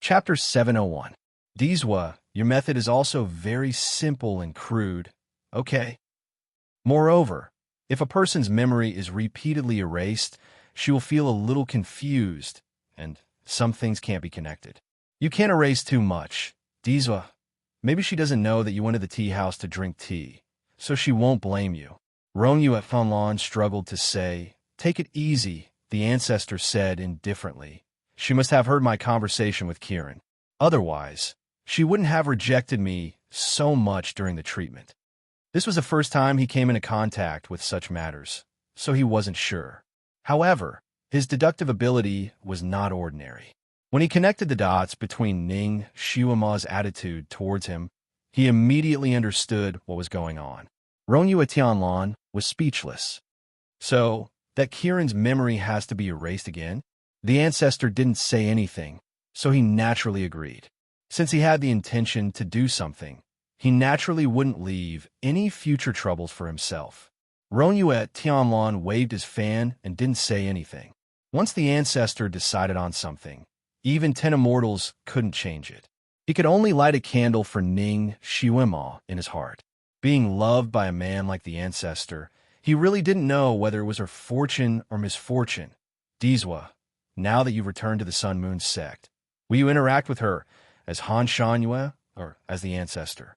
Chapter 701. Dizwa, your method is also very simple and crude. Okay. Moreover, if a person's memory is repeatedly erased, she will feel a little confused, and some things can't be connected. You can't erase too much. Dizwa, maybe she doesn't know that you went to the tea house to drink tea, so she won't blame you. Ronyu at Funlan struggled to say, "Take it easy," the ancestor said indifferently. She must have heard my conversation with Kieran. Otherwise, she wouldn't have rejected me so much during the treatment. This was the first time he came into contact with such matters, so he wasn't sure. However, his deductive ability was not ordinary. When he connected the dots between Ning Xiuma's attitude towards him, he immediately understood what was going on. Ronyu Tianlan was speechless. So, that Kieran's memory has to be erased again? The ancestor didn't say anything, so he naturally agreed. Since he had the intention to do something, he naturally wouldn't leave any future troubles for himself. Ronyu Tianlan waved his fan and didn't say anything. Once the ancestor decided on something, even 10 immortals couldn't change it. He could only light a candle for Ning Xiuma in his heart. Being loved by a man like the ancestor, he really didn't know whether it was her fortune or misfortune. Dizwa, now that you've returned to the Sun Moon sect, will you interact with her as Han Shanhua or as the ancestor?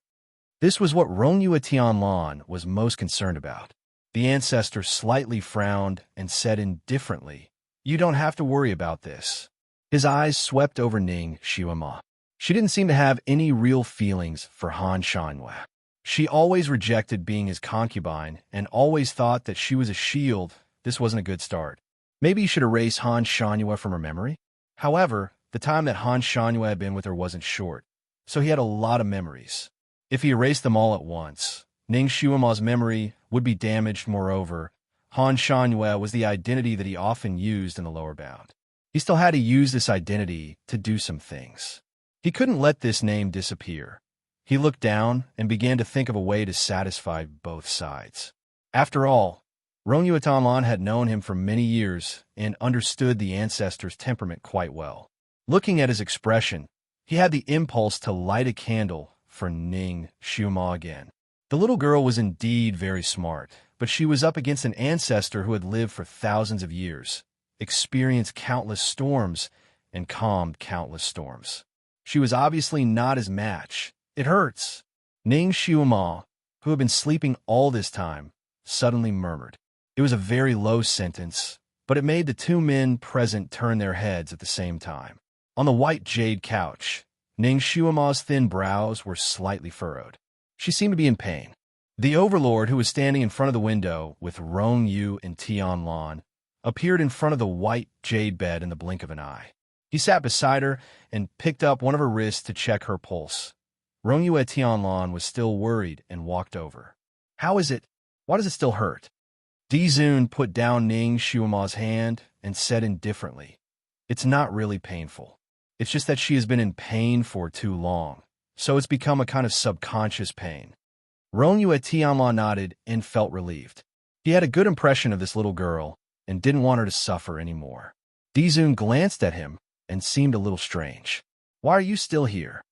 This was what Ronyu Tianlan was most concerned about. The ancestor slightly frowned and said indifferently, "You don't have to worry about this." His eyes swept over Ning Xiuma. She didn't seem to have any real feelings for Han Shanhua. She always rejected being his concubine and always thought that she was a shield. This wasn't a good start. Maybe he should erase Han Shanhua from her memory? However, the time that Han Shanhua had been with her wasn't short, so he had a lot of memories. If he erased them all at once, Ning Xiuma's memory would be damaged. Moreover, Han Shanhua was the identity that he often used in the lower bound. He still had to use this identity to do some things. He couldn't let this name disappear. He looked down and began to think of a way to satisfy both sides. After all, Ronyu Tianlan had known him for many years and understood the ancestor's temperament quite well. Looking at his expression, he had the impulse to light a candle for Ning Xiuma again. The little girl was indeed very smart, but she was up against an ancestor who had lived for thousands of years, experienced countless storms, and calmed countless storms. She was obviously not his match. It hurts. Ning Xiuma, who had been sleeping all this time, suddenly murmured. It was a very low sentence, but it made the two men present turn their heads at the same time. On the white jade couch, Ning Xiuma's thin brows were slightly furrowed. She seemed to be in pain. The overlord, who was standing in front of the window with Ronyu and Tianlan, appeared in front of the white jade bed in the blink of an eye. He sat beside her and picked up one of her wrists to check her pulse. Ronyu Tianlan was still worried and walked over. "How is it? Why does it still hurt?" Dizun put down Ning Xiuma's hand and said indifferently, "It's not really painful. It's just that she has been in pain for too long, so it's become a kind of subconscious pain." Ronyu Tianlan nodded and felt relieved. He had a good impression of this little girl and didn't want her to suffer anymore. Dizun glanced at him and seemed a little strange. "Why are you still here?"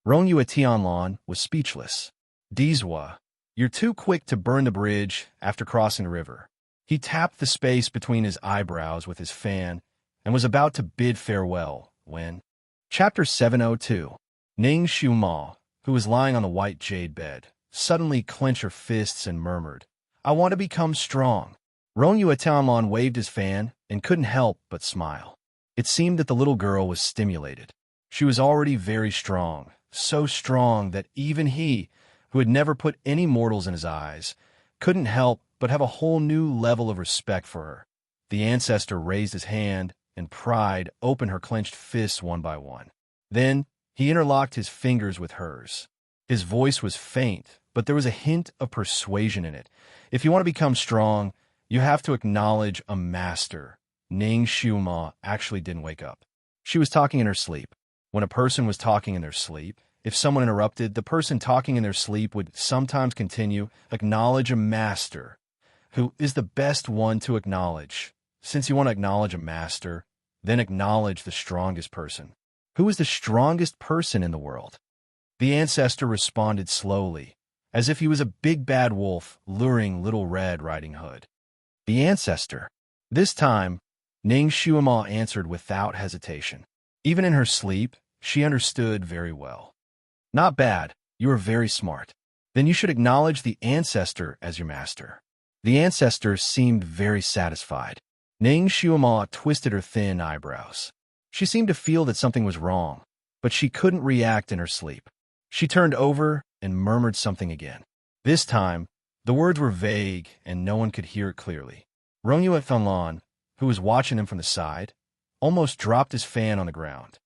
Ronyu Tianlan was speechless. "Dizwa, you're too quick to burn the bridge after crossing the river." He tapped the space between his eyebrows with his fan and was about to bid farewell when... Chapter 702. Ning Xiuma, who was lying on the white jade bed, suddenly clenched her fists and murmured, "I want to become strong." Ronyu Tianlan waved his fan and couldn't help but smile. It seemed that the little girl was stimulated. She was already very strong, so strong that even he, who had never put any mortals in his eyes, couldn't help but have a whole new level of respect for her. The ancestor raised his hand and pried open her clenched fists one by one. Then he interlocked his fingers with hers. His voice was faint, but there was a hint of persuasion in it. "If you want to become strong, you have to acknowledge a master." Ning Xiuma actually didn't wake up. She was talking in her sleep. When a person was talking in their sleep, if someone interrupted, the person talking in their sleep would sometimes continue, "Acknowledge a master." Who is the best one to acknowledge? Since you want to acknowledge a master, then acknowledge the strongest person. Who is the strongest person in the world? The ancestor responded slowly, as if he was a big bad wolf luring Little Red Riding Hood. The ancestor. This time, Ning Shuima answered without hesitation. Even in her sleep, she understood very well. Not bad. You are very smart. Then you should acknowledge the ancestor as your master. The ancestor seemed very satisfied. Ning Shuima twisted her thin eyebrows. She seemed to feel that something was wrong, but she couldn't react in her sleep. She turned over and murmured something again. This time, the words were vague and no one could hear it clearly. Rongyue Thunlan, who was watching him from the side, almost dropped his fan on the ground.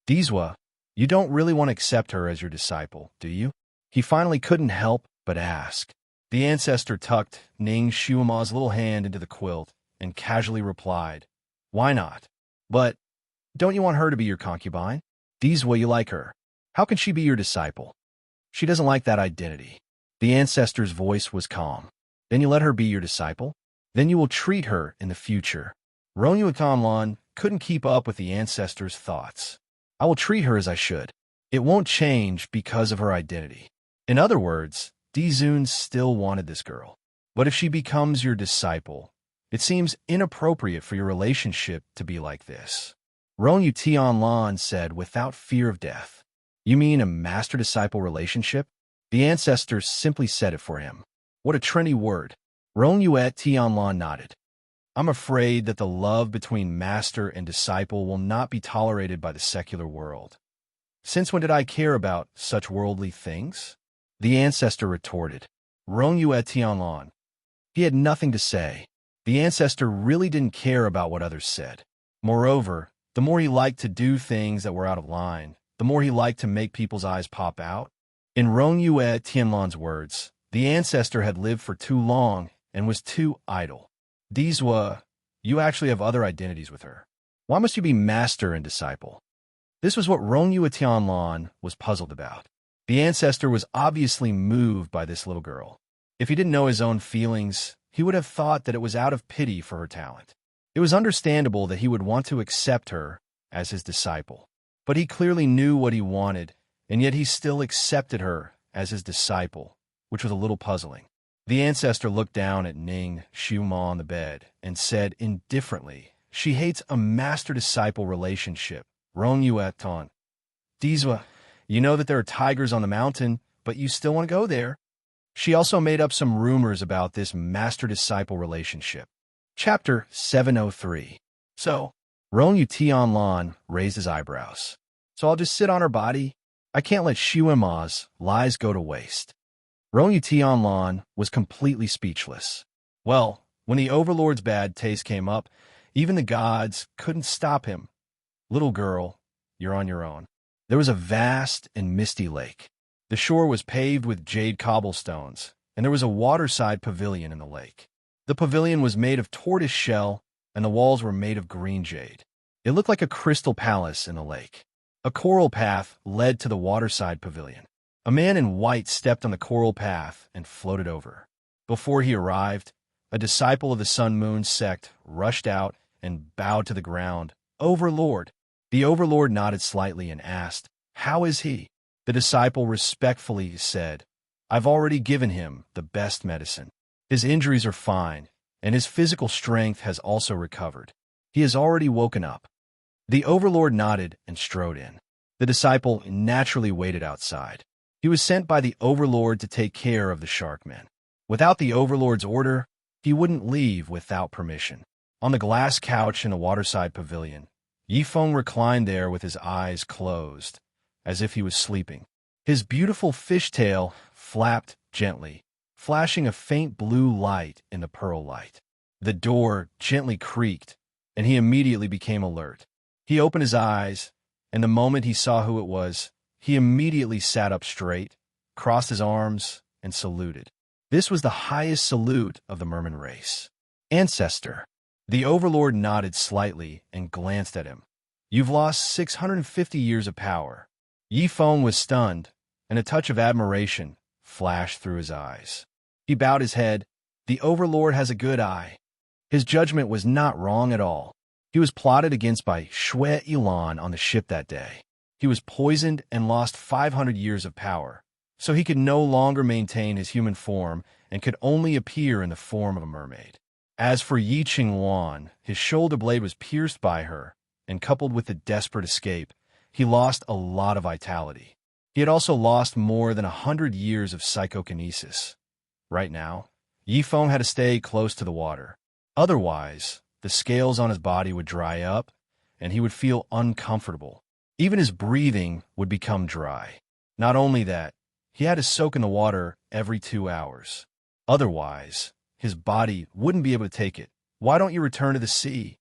Dizwa, you don't really want to accept her as your disciple, do you? He finally couldn't help but ask. The ancestor tucked Ning Shuima's little hand into the quilt and casually replied, Why not? But don't you want her to be your concubine? Dizwa, you like her. How can she be your disciple? She doesn't like that identity. The ancestor's voice was calm. Then you let her be your disciple? Then you will treat her in the future. Rongyue Thunlan couldn't keep up with the ancestor's thoughts. I will treat her as I should. It won't change because of her identity. In other words, Dizun still wanted this girl. But if she becomes your disciple, it seems inappropriate for your relationship to be like this. Rongyue Tianlan said without fear of death. You mean a master-disciple relationship? The ancestor simply said it for him. What a trendy word. Rongyue Tianlan nodded. I'm afraid that the love between master and disciple will not be tolerated by the secular world. Since when did I care about such worldly things? The ancestor retorted. Rongyue Tianlan. He had nothing to say. The ancestor really didn't care about what others said. Moreover, the more he liked to do things that were out of line, the more he liked to make people's eyes pop out. In Rongyue Tianlan's words, the ancestor had lived for too long and was too idle. Dizwa, you actually have other identities with her. Why must you be master and disciple? This was what Rongyue Tianlan was puzzled about. The ancestor was obviously moved by this little girl. If he didn't know his own feelings, he would have thought that it was out of pity for her talent. It was understandable that he would want to accept her as his disciple. But he clearly knew what he wanted, and yet he still accepted her as his disciple, which was a little puzzling. The ancestor looked down at Ning Shuima on the bed and said indifferently, She hates a master-disciple relationship. Rongyue Ton. Dizwa, you know that there are tigers on the mountain, but you still want to go there. She also made up some rumors about this master-disciple relationship. Chapter 703. So, Rongyue Tianlan raised his eyebrows. So I'll just sit on her body? I can't let Shuima's lies go to waste. Rongyue Tianlan was completely speechless. Well, when the Overlord's bad taste came up, even the gods couldn't stop him. Little girl, you're on your own. There was a vast and misty lake. The shore was paved with jade cobblestones, and there was a waterside pavilion in the lake. The pavilion was made of tortoise shell, and the walls were made of green jade. It looked like a crystal palace in the lake. A coral path led to the waterside pavilion. A man in white stepped on the coral path and floated over. Before he arrived, a disciple of the Sun Moon sect rushed out and bowed to the ground. Overlord. The Overlord nodded slightly and asked, How is he? The disciple respectfully said, I've already given him the best medicine. His injuries are fine, and his physical strength has also recovered. He has already woken up. The Overlord nodded and strode in. The disciple naturally waited outside. He was sent by the Overlord to take care of the Sharkmen. Without the Overlord's order, he wouldn't leave without permission. On the glass couch in the waterside pavilion, Yifeng reclined there with his eyes closed, as if he was sleeping. His beautiful fishtail flapped gently, flashing a faint blue light in the pearl light. The door gently creaked, and he immediately became alert. He opened his eyes, and the moment he saw who it was, he immediately sat up straight, crossed his arms, and saluted. This was the highest salute of the merman race. Ancestor. The Overlord nodded slightly and glanced at him. You've lost 650 years of power. Yifeng was stunned, and a touch of admiration flashed through his eyes. He bowed his head. The Overlord has a good eye. His judgment was not wrong at all. He was plotted against by Shui Ilan on the ship that day. He was poisoned and lost 500 years of power, so he could no longer maintain his human form and could only appear in the form of a mermaid. As for Yi Qingwan, his shoulder blade was pierced by her, and coupled with the desperate escape, he lost a lot of vitality. He had also lost more than 100 years of psychokinesis. Right now, Yi Feng had to stay close to the water. Otherwise, the scales on his body would dry up, and he would feel uncomfortable. Even his breathing would become dry. Not only that, he had to soak in the water every 2 hours. Otherwise, his body wouldn't be able to take it. Why don't you return to the sea?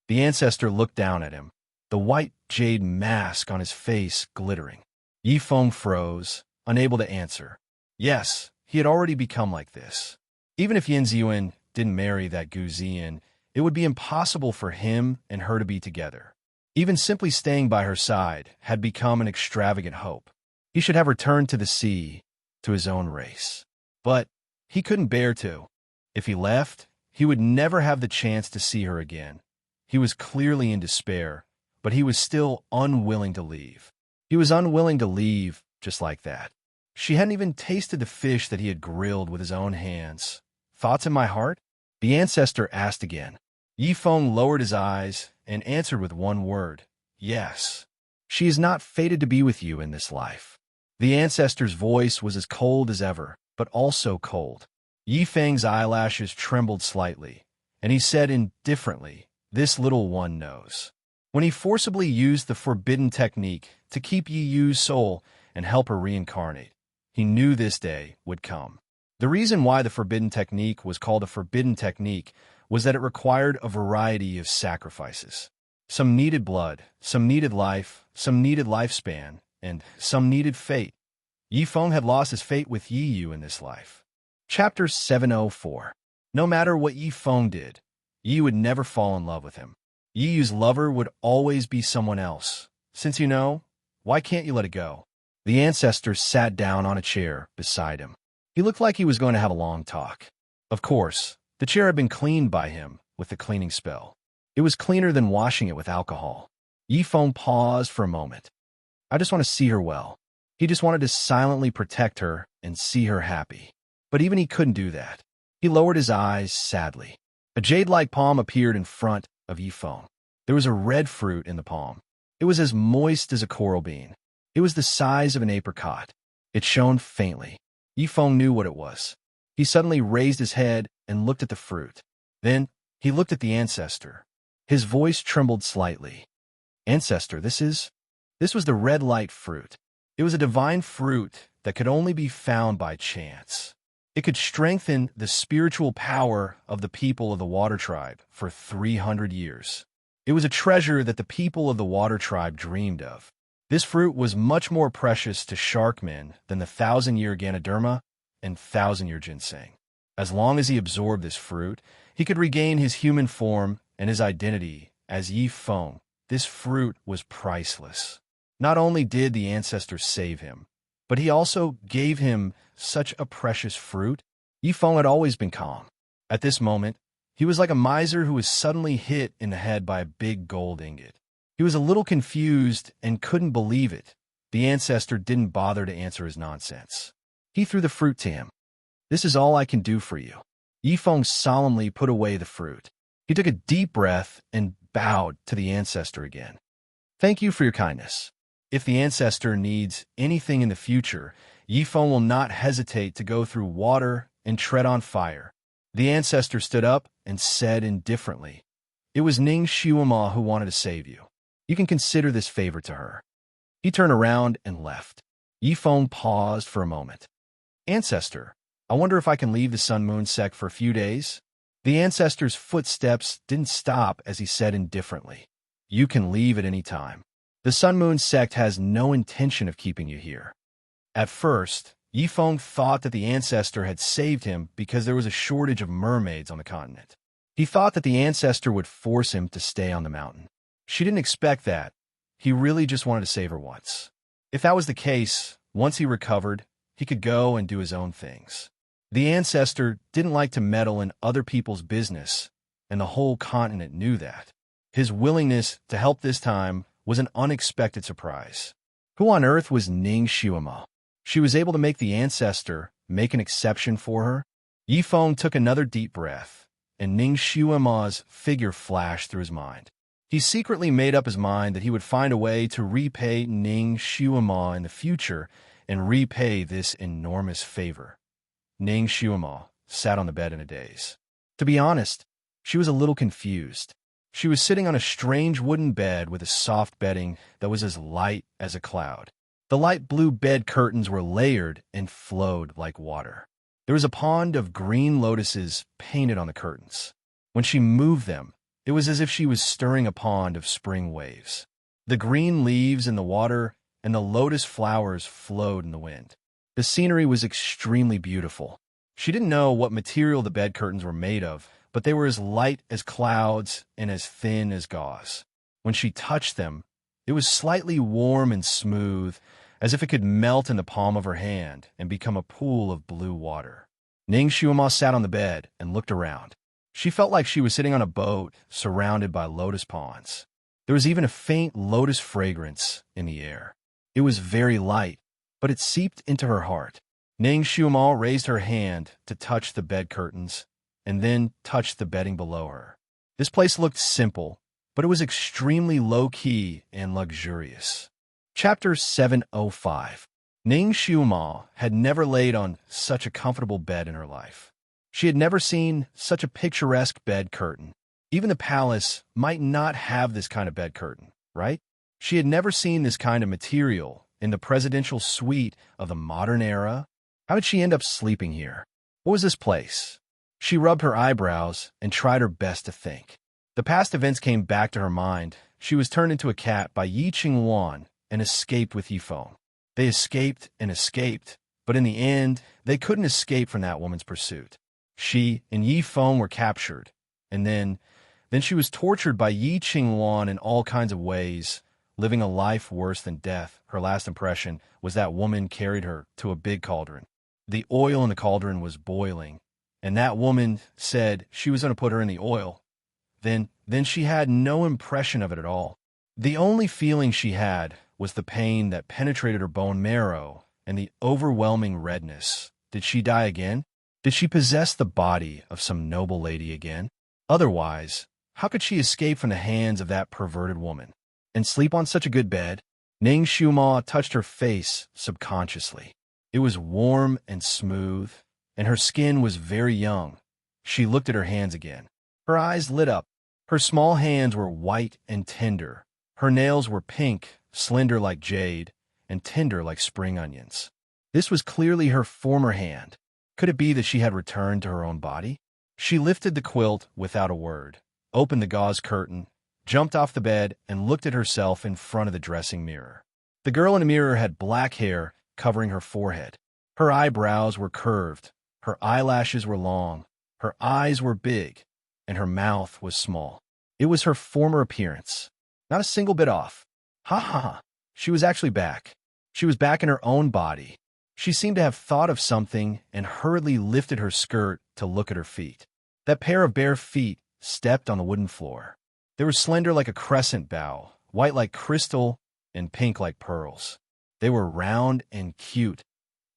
The ancestor looked down at him, the white jade mask on his face glittering. Yi Feng froze, unable to answer. Yes, he had already become like this. Even if Yin Ziyuan didn't marry that Gu Ziyan, it would be impossible for him and her to be together. Even simply staying by her side had become an extravagant hope. He should have returned to the sea, to his own race. But he couldn't bear to. If he left, he would never have the chance to see her again. He was clearly in despair, but he was still unwilling to leave. He was unwilling to leave just like that. She hadn't even tasted the fish that he had grilled with his own hands. Thoughts in my heart? The ancestor asked again. Yi Feng lowered his eyes and answered with one word, yes. She is not fated to be with you in this life. The ancestor's voice was as cold as ever, but also cold. Yi Feng's eyelashes trembled slightly, and he said indifferently, this little one knows. When he forcibly used the forbidden technique to keep Yi Yu's soul and help her reincarnate, he knew this day would come. The reason why the forbidden technique was called a forbidden technique was that it required a variety of sacrifices. Some needed blood, some needed life, some needed lifespan, and some needed fate. Yi Feng had lost his fate with Yi Yu in this life. Chapter 704. No matter what Yi Feng did, Yi would never fall in love with him. Yi Yu's lover would always be someone else. Since you know, why can't you let it go? The ancestor sat down on a chair beside him. He looked like he was going to have a long talk. Of course, the chair had been cleaned by him with the cleaning spell. It was cleaner than washing it with alcohol. Yi Feng paused for a moment. I just want to see her well. He just wanted to silently protect her and see her happy. But even he couldn't do that. He lowered his eyes sadly. A jade-like palm appeared in front of Yi Feng. There was a red fruit in the palm. It was as moist as a coral bean. It was the size of an apricot. It shone faintly. Yi Feng knew what it was. He suddenly raised his head and looked at the fruit. Then he looked at the ancestor. His voice trembled slightly. Ancestor, this was the red light fruit. It was a divine fruit that could only be found by chance. It could strengthen the spiritual power of the people of the Water Tribe for 300 years. It was a treasure that the people of the Water Tribe dreamed of. This fruit was much more precious to Sharkmen than the 1,000-year Ganoderma and 1,000-year ginseng. As long as he absorbed this fruit, he could regain his human form and his identity as Yi Feng. This fruit was priceless. Not only did the ancestors save him, but he also gave him such a precious fruit. Yi Feng had always been calm. At this moment, he was like a miser who was suddenly hit in the head by a big gold ingot. He was a little confused and couldn't believe it. The ancestor didn't bother to answer his nonsense. He threw the fruit to him. This is all I can do for you. Yi Feng solemnly put away the fruit. He took a deep breath and bowed to the ancestor again. Thank you for your kindness. If the ancestor needs anything in the future, Yi Feng will not hesitate to go through water and tread on fire. The ancestor stood up and said indifferently, it was Ning Xiuama who wanted to save you. You can consider this favor to her. He turned around and left. Yi Feng paused for a moment. Ancestor, I wonder if I can leave the Sun Moon sect for a few days? The ancestor's footsteps didn't stop as he said indifferently, you can leave at any time. The Sun Moon sect has no intention of keeping you here. At first, Yi Feng thought that the ancestor had saved him because there was a shortage of mermaids on the continent. He thought that the ancestor would force him to stay on the mountain. She didn't expect that. He really just wanted to save her once. If that was the case, once he recovered, he could go and do his own things. The ancestor didn't like to meddle in other people's business, and the whole continent knew that. His willingness to help this time was an unexpected surprise. Who on earth was Ning Shuima? She was able to make the ancestor make an exception for her. Yi Feng took another deep breath, and Ning Shuima's figure flashed through his mind. He secretly made up his mind that he would find a way to repay Ning Shuima in the future and repay this enormous favor. Ning Shuima sat on the bed in a daze. To be honest, she was a little confused. She was sitting on a strange wooden bed with a soft bedding that was as light as a cloud. The light blue bed curtains were layered and flowed like water. There was a pond of green lotuses painted on the curtains. When she moved them, it was as if she was stirring a pond of spring waves. The green leaves in the water and the lotus flowers flowed in the wind. The scenery was extremely beautiful. She didn't know what material the bed curtains were made of, but they were as light as clouds and as thin as gauze. When she touched them, it was slightly warm and smooth, as if it could melt in the palm of her hand and become a pool of blue water. Ning Shuima sat on the bed and looked around. She felt like she was sitting on a boat surrounded by lotus ponds. There was even a faint lotus fragrance in the air. It was very light, but it seeped into her heart. Ning Shuima raised her hand to touch the bed curtains and then touched the bedding below her. This place looked simple, but it was extremely low-key and luxurious. Chapter 705. Ning Shuima had never laid on such a comfortable bed in her life. She had never seen such a picturesque bed curtain. Even the palace might not have this kind of bed curtain, right? She had never seen this kind of material in the presidential suite of the modern era. How did she end up sleeping here? What was this place? She rubbed her eyebrows and tried her best to think. The past events came back to her mind. She was turned into a cat by Yi Qingwan and escaped with Yi Feng. They escaped and escaped, but in the end, they couldn't escape from that woman's pursuit. She and Yi Feng were captured, and then she was tortured by Yi Qingwan in all kinds of ways, living a life worse than death. Her last impression was that woman carried her to a big cauldron. The oil in the cauldron was boiling, and that woman said she was going to put her in the oil. Then she had no impression of it at all. The only feeling she had was the pain that penetrated her bone marrow and the overwhelming redness. Did she die again? Did she possess the body of some noble lady again? Otherwise, how could she escape from the hands of that perverted woman and sleep on such a good bed? Ning Shuima touched her face subconsciously. It was warm and smooth, and her skin was very young. She looked at her hands again. Her eyes lit up. Her small hands were white and tender. Her nails were pink, slender like jade, and tender like spring onions. This was clearly her former hand. Could it be that she had returned to her own body? She lifted the quilt without a word, opened the gauze curtain, jumped off the bed, and looked at herself in front of the dressing mirror. The girl in the mirror had black hair covering her forehead. Her eyebrows were curved, her eyelashes were long, her eyes were big, and her mouth was small. It was her former appearance. Not a single bit off. Ha ha ha. She was actually back. She was back in her own body. She seemed to have thought of something and hurriedly lifted her skirt to look at her feet. That pair of bare feet stepped on the wooden floor. They were slender like a crescent bow, white like crystal, and pink like pearls. They were round and cute.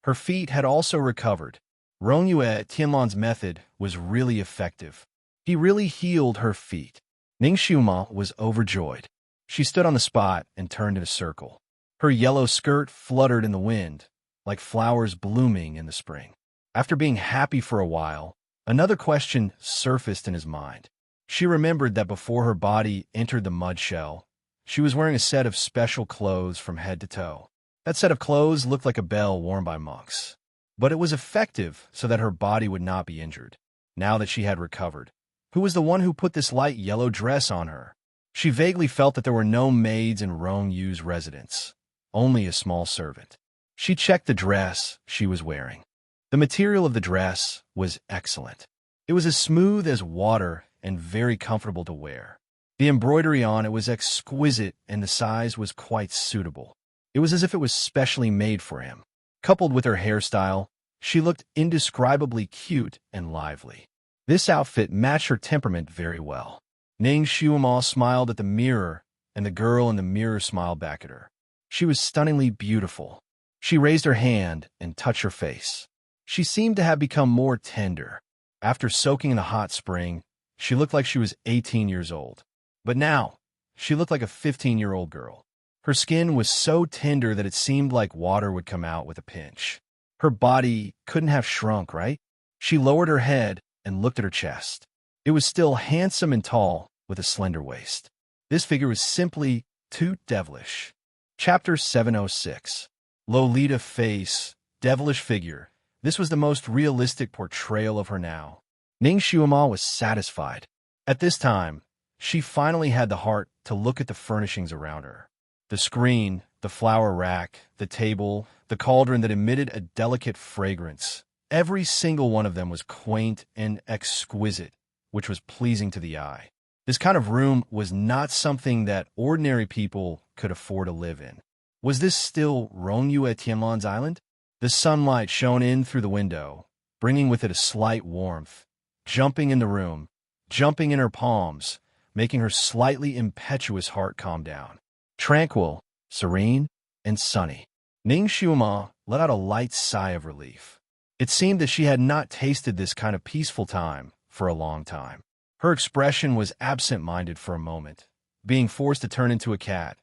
Her feet had also recovered. Rongyue Tianlan's method was really effective. He really healed her feet. Ning Shuima was overjoyed. She stood on the spot and turned in a circle. Her yellow skirt fluttered in the wind, like flowers blooming in the spring. After being happy for a while, another question surfaced in his mind. She remembered that before her body entered the mud shell, she was wearing a set of special clothes from head to toe. That set of clothes looked like a bell worn by monks, but it was effective so that her body would not be injured. Now that she had recovered, who was the one who put this light yellow dress on her? She vaguely felt that there were no maids in Rong Yu's residence, only a small servant. She checked the dress she was wearing. The material of the dress was excellent. It was as smooth as water and very comfortable to wear. The embroidery on it was exquisite and the size was quite suitable. It was as if it was specially made for him. Coupled with her hairstyle, she looked indescribably cute and lively. This outfit matched her temperament very well. Ning Shuima smiled at the mirror, and the girl in the mirror smiled back at her. She was stunningly beautiful. She raised her hand and touched her face. She seemed to have become more tender. After soaking in a hot spring, she looked like she was 18 years old. But now, she looked like a 15-year-old girl. Her skin was so tender that it seemed like water would come out with a pinch. Her body couldn't have shrunk, right? She lowered her head and looked at her chest. It was still handsome and tall, with a slender waist. This figure was simply too devilish. Chapter 706. Lolita face, devilish figure. This was the most realistic portrayal of her now. Ning Xiaoma was satisfied. At this time, she finally had the heart to look at the furnishings around her. The screen, the flower rack, the table, the cauldron that emitted a delicate fragrance. Every single one of them was quaint and exquisite, which was pleasing to the eye. This kind of room was not something that ordinary people could afford to live in. Was this still Rongyue Tianlan's island? The sunlight shone in through the window, bringing with it a slight warmth, jumping in the room, jumping in her palms, making her slightly impetuous heart calm down. Tranquil, serene, and sunny. Ning Xiaoma let out a light sigh of relief. It seemed that she had not tasted this kind of peaceful time for a long time. Her expression was absent-minded for a moment, being forced to turn into a cat,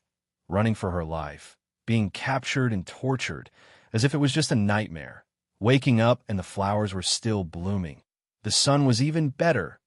running for her life, being captured and tortured, as if it was just a nightmare, waking up and the flowers were still blooming. The sun was even better.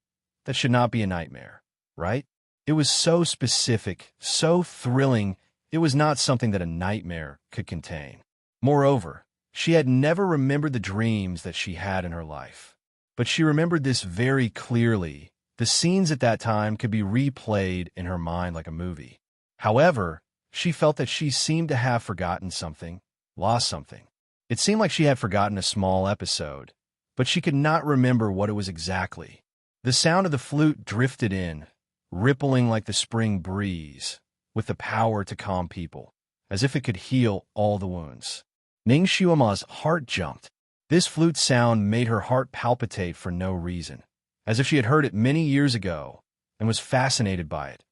That should not be a nightmare, right? It was so specific, so thrilling, it was not something that a nightmare could contain. Moreover, she had never remembered the dreams that she had in her life. But she remembered this very clearly. The scenes at that time could be replayed in her mind like a movie. However, she felt that she seemed to have forgotten something, lost something. It seemed like she had forgotten a small episode, but she could not remember what it was exactly. The sound of the flute drifted in, rippling like the spring breeze, with the power to calm people, as if it could heal all the wounds. Ning Xiaoma's heart jumped. This flute sound made her heart palpitate for no reason, as if she had heard it many years ago and was fascinated by it.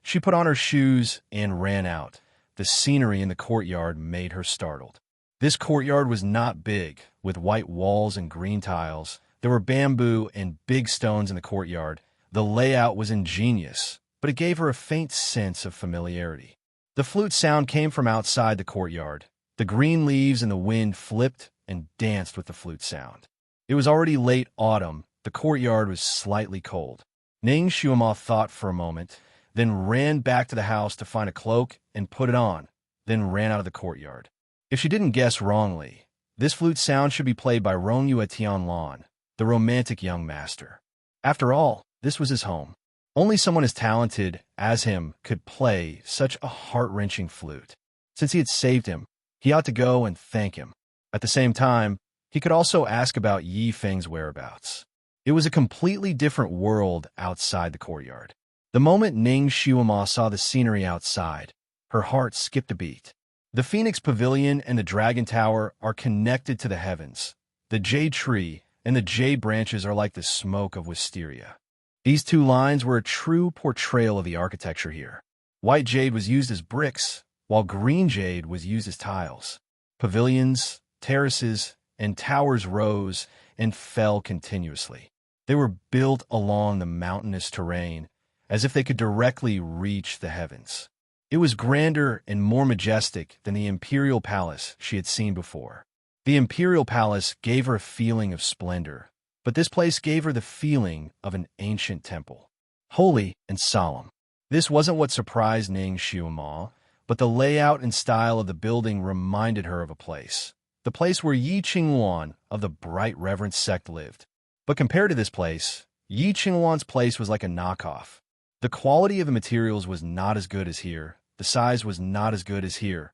She put on her shoes and ran out. The scenery in the courtyard made her startled. This courtyard was not big, with white walls and green tiles. There were bamboo and big stones in the courtyard. The layout was ingenious, but it gave her a faint sense of familiarity. The flute sound came from outside the courtyard. The green leaves in the wind flipped and danced with the flute sound. It was already late autumn. The courtyard was slightly cold. Ning Xiaoma thought for a moment, then ran back to the house to find a cloak and put it on, then ran out of the courtyard. If she didn't guess wrongly, this flute sound should be played by Rongyue Tianlan, the romantic young master. After all, this was his home. Only someone as talented as him could play such a heart-wrenching flute. Since he had saved him, he ought to go and thank him. At the same time, he could also ask about Yi Feng's whereabouts. It was a completely different world outside the courtyard. The moment Ning Xiaoma saw the scenery outside, her heart skipped a beat. The Phoenix Pavilion and the Dragon Tower are connected to the heavens. The jade tree and the jade branches are like the smoke of wisteria. These two lines were a true portrayal of the architecture here. White jade was used as bricks, while green jade was used as tiles. Pavilions, terraces, and towers rose and fell continuously. They were built along the mountainous terrain, as if they could directly reach the heavens. It was grander and more majestic than the imperial palace she had seen before. The imperial palace gave her a feeling of splendor, but this place gave her the feeling of an ancient temple, holy and solemn. This wasn't what surprised Ning Xiaoma, but the layout and style of the building reminded her of a place. The place where Yi Qingwan of the Bright Reverence sect lived. But compared to this place, Yi Qingwan's place was like a knockoff. The quality of the materials was not as good as here. The size was not as good as here.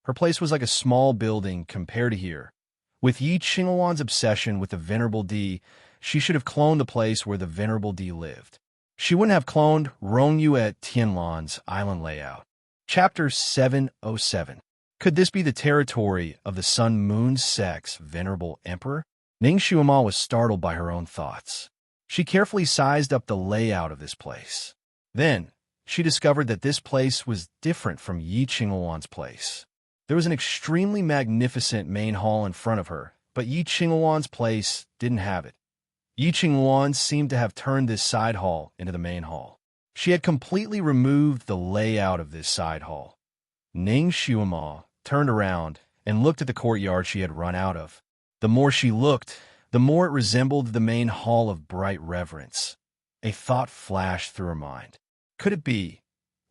Her place was like a small building compared to here. With Yi Qingwan's obsession with the Venerable D, she should have cloned the place where the Venerable D lived. She wouldn't have cloned Rongyue Tianlan's island layout. Chapter 707. Could this be the territory of the Sun Moon sect's Venerable Emperor? Ning Xiaoma was startled by her own thoughts. She carefully sized up the layout of this place. Then, she discovered that this place was different from Yi Qingwan's place. There was an extremely magnificent main hall in front of her, but Yi Qinghuan's place didn't have it. Yi Qinghuan seemed to have turned this side hall into the main hall. She had completely removed the layout of this side hall. Ning Xuema turned around and looked at the courtyard she had run out of. The more she looked, the more it resembled the main hall of bright reverence. A thought flashed through her mind. Could it be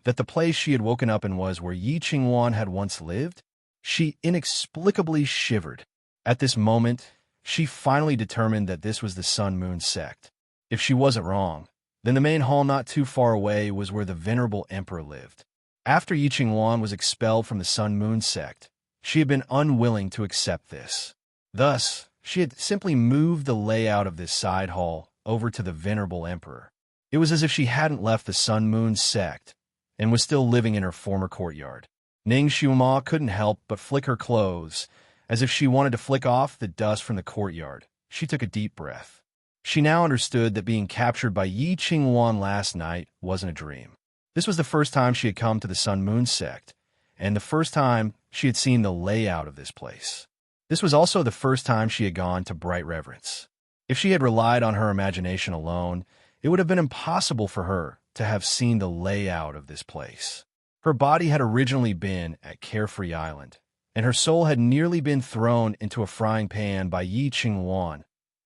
that the place she had woken up in was where Yi Qinghuan had once lived? She inexplicably shivered. At this moment, she finally determined that this was the Sun Moon sect. If she wasn't wrong, then the main hall not too far away was where the venerable emperor lived. After Yi Qinghuan was expelled from the Sun Moon sect, she had been unwilling to accept this. Thus, she had simply moved the layout of this side hall over to the venerable emperor. It was as if she hadn't left the Sun Moon sect and was still living in her former courtyard. Ning Xuema couldn't help but flick her clothes, as if she wanted to flick off the dust from the courtyard. She took a deep breath. She now understood that being captured by Yi Qinghuan last night wasn't a dream. This was the first time she had come to the Sun Moon sect, and the first time she had seen the layout of this place. This was also the first time she had gone to Bright Reverence. If she had relied on her imagination alone, it would have been impossible for her to have seen the layout of this place. Her body had originally been at Carefree Island, and her soul had nearly been thrown into a frying pan by Yi Qinghuan.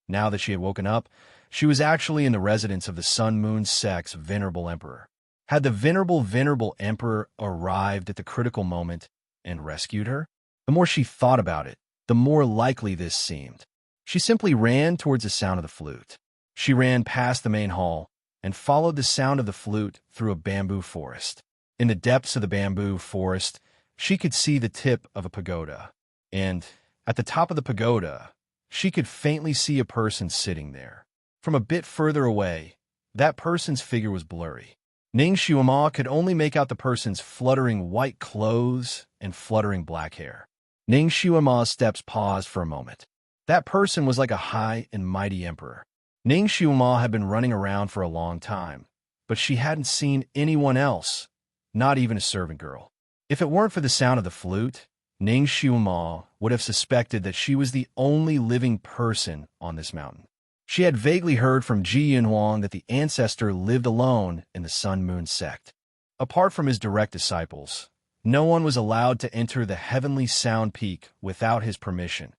Now that she had woken up, she was actually in the residence of the Sun Moon sect's venerable emperor. Had the venerable emperor arrived at the critical moment and rescued her? The more she thought about it, the more likely this seemed. She simply ran towards the sound of the flute. She ran past the main hall and followed the sound of the flute through a bamboo forest. In the depths of the bamboo forest, she could see the tip of a pagoda, and at the top of the pagoda, she could faintly see a person sitting there. From a bit further away, that person's figure was blurry. Ning Xuema could only make out the person's fluttering white clothes and fluttering black hair. Ning Xuema's steps paused for a moment. That person was like a high and mighty emperor. Ning Xuema had been running around for a long time, but she hadn't seen anyone else, not even a servant girl. If it weren't for the sound of the flute, Ning Xuema would have suspected that she was the only living person on this mountain. She had vaguely heard from Ji Yinhuang that the ancestor lived alone in the Sun Moon sect. Apart from his direct disciples, no one was allowed to enter the heavenly sound peak without his permission.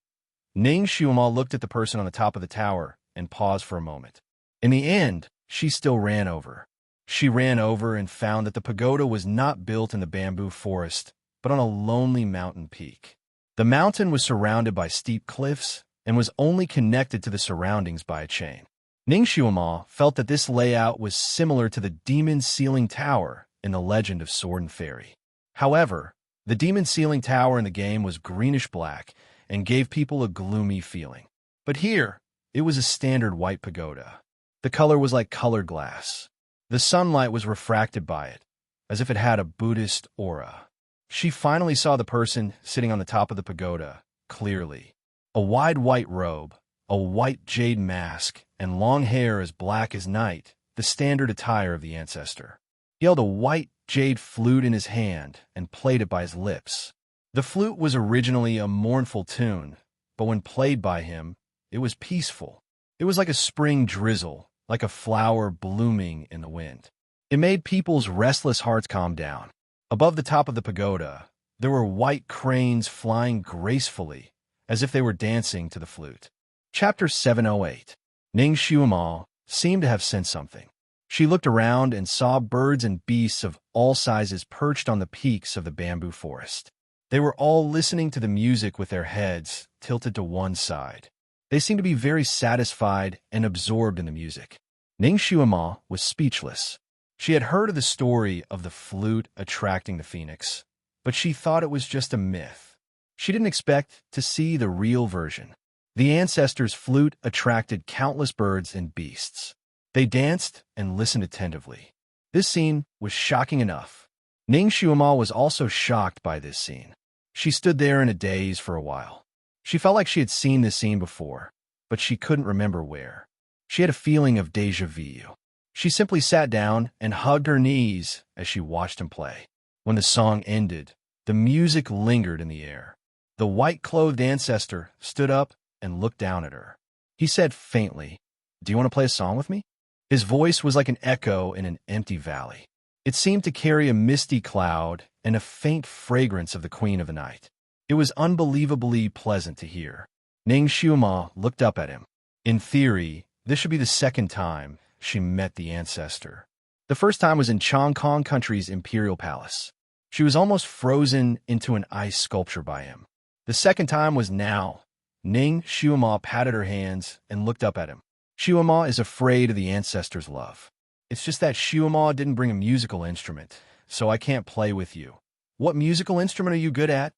Ning Xuema looked at the person on the top of the tower and paused for a moment. In the end, she still ran over. She ran over and found that the pagoda was not built in the bamboo forest, but on a lonely mountain peak. The mountain was surrounded by steep cliffs and was only connected to the surroundings by a chain. Ning Xuema felt that this layout was similar to the Demon Ceiling Tower in the Legend of Sword and Fairy. However, the Demon Ceiling Tower in the game was greenish-black and gave people a gloomy feeling. But here, it was a standard white pagoda. The color was like colored glass. The sunlight was refracted by it, as if it had a Buddhist aura. She finally saw the person sitting on the top of the pagoda clearly. A wide white robe, a white jade mask, and long hair as black as night, the standard attire of the ancestor. He held a white jade flute in his hand and played it by his lips. The flute was originally a mournful tune, but when played by him, it was peaceful. It was like a spring drizzle, like a flower blooming in the wind. It made people's restless hearts calm down. Above the top of the pagoda, there were white cranes flying gracefully, as if they were dancing to the flute. Chapter 708. Ning Xuema seemed to have sensed something. She looked around and saw birds and beasts of all sizes perched on the peaks of the bamboo forest. They were all listening to the music with their heads tilted to one side. They seemed to be very satisfied and absorbed in the music. Ning Xuema was speechless. She had heard of the story of the flute attracting the phoenix, but she thought it was just a myth. She didn't expect to see the real version. The ancestor's flute attracted countless birds and beasts. They danced and listened attentively. This scene was shocking enough. Ning Xuema was also shocked by this scene. She stood there in a daze for a while. She felt like she had seen this scene before, but she couldn't remember where. She had a feeling of déjà vu. She simply sat down and hugged her knees as she watched him play. When the song ended, The music lingered in the air. The white-clothed ancestor stood up and looked down at her. He said faintly, "Do you want to play a song with me?" His voice was like an echo in an empty valley. It seemed to carry a misty cloud and a faint fragrance of the Queen of the Night. It was unbelievably pleasant to hear. Ning Xiuma looked up at him. In theory, this should be the second time she met the ancestor. The first time was in Chongkong Country's imperial palace. She was almost frozen into an ice sculpture by him. The second time was now. Ning Xiuma patted her hands and looked up at him. Xiuma is afraid of the ancestor's love. It's just that Xiuma didn't bring a musical instrument, so I can't play with you. What musical instrument are you good at?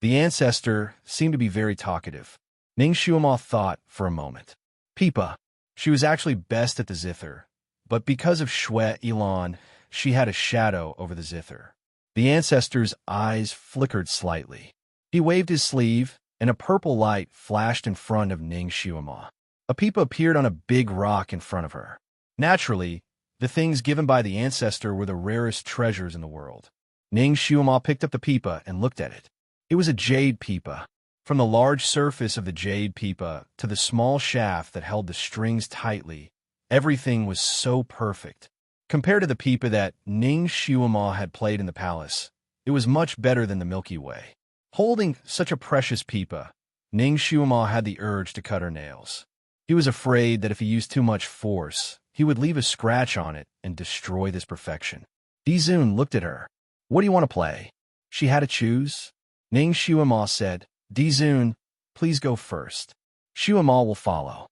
The ancestor seemed to be very talkative. Ning Xiuma thought for a moment. Pipa. She was actually best at the zither, but because of Shui Ilan, she had a shadow over the zither. The ancestor's eyes flickered slightly. He waved his sleeve, and a purple light flashed in front of Ning Xiuma. A pipa appeared on a big rock in front of her. Naturally, the things given by the ancestor were the rarest treasures in the world. Ning Xiuma picked up the pipa and looked at it. It was a jade pipa. From the large surface of the jade pipa to the small shaft that held the strings tightly, everything was so perfect. Compared to the pipa that Ning Xiuma had played in the palace, it was much better than the Milky Way. Holding such a precious pipa, Ning Xiuma had the urge to cut her nails. He was afraid that if he used too much force, he would leave a scratch on it and destroy this perfection. Dizun looked at her. "What do you want to play?" She had to choose. Ning Xiuma said, "Dizun, please go first. Xiuma will follow."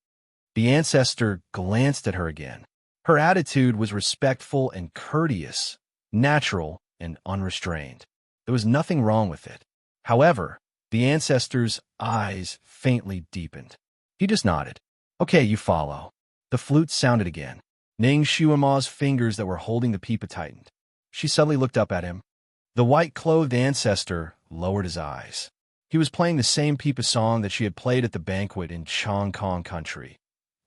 The ancestor glanced at her again. Her attitude was respectful and courteous, natural and unrestrained. There was nothing wrong with it. However, the ancestor's eyes faintly deepened. He just nodded. "Okay, you follow." The flute sounded again. Ning Xiuma's fingers that were holding the pipa tightened. She suddenly looked up at him. The white-clothed ancestor lowered his eyes. He was playing the same pipa song that she had played at the banquet in Chongkong Country.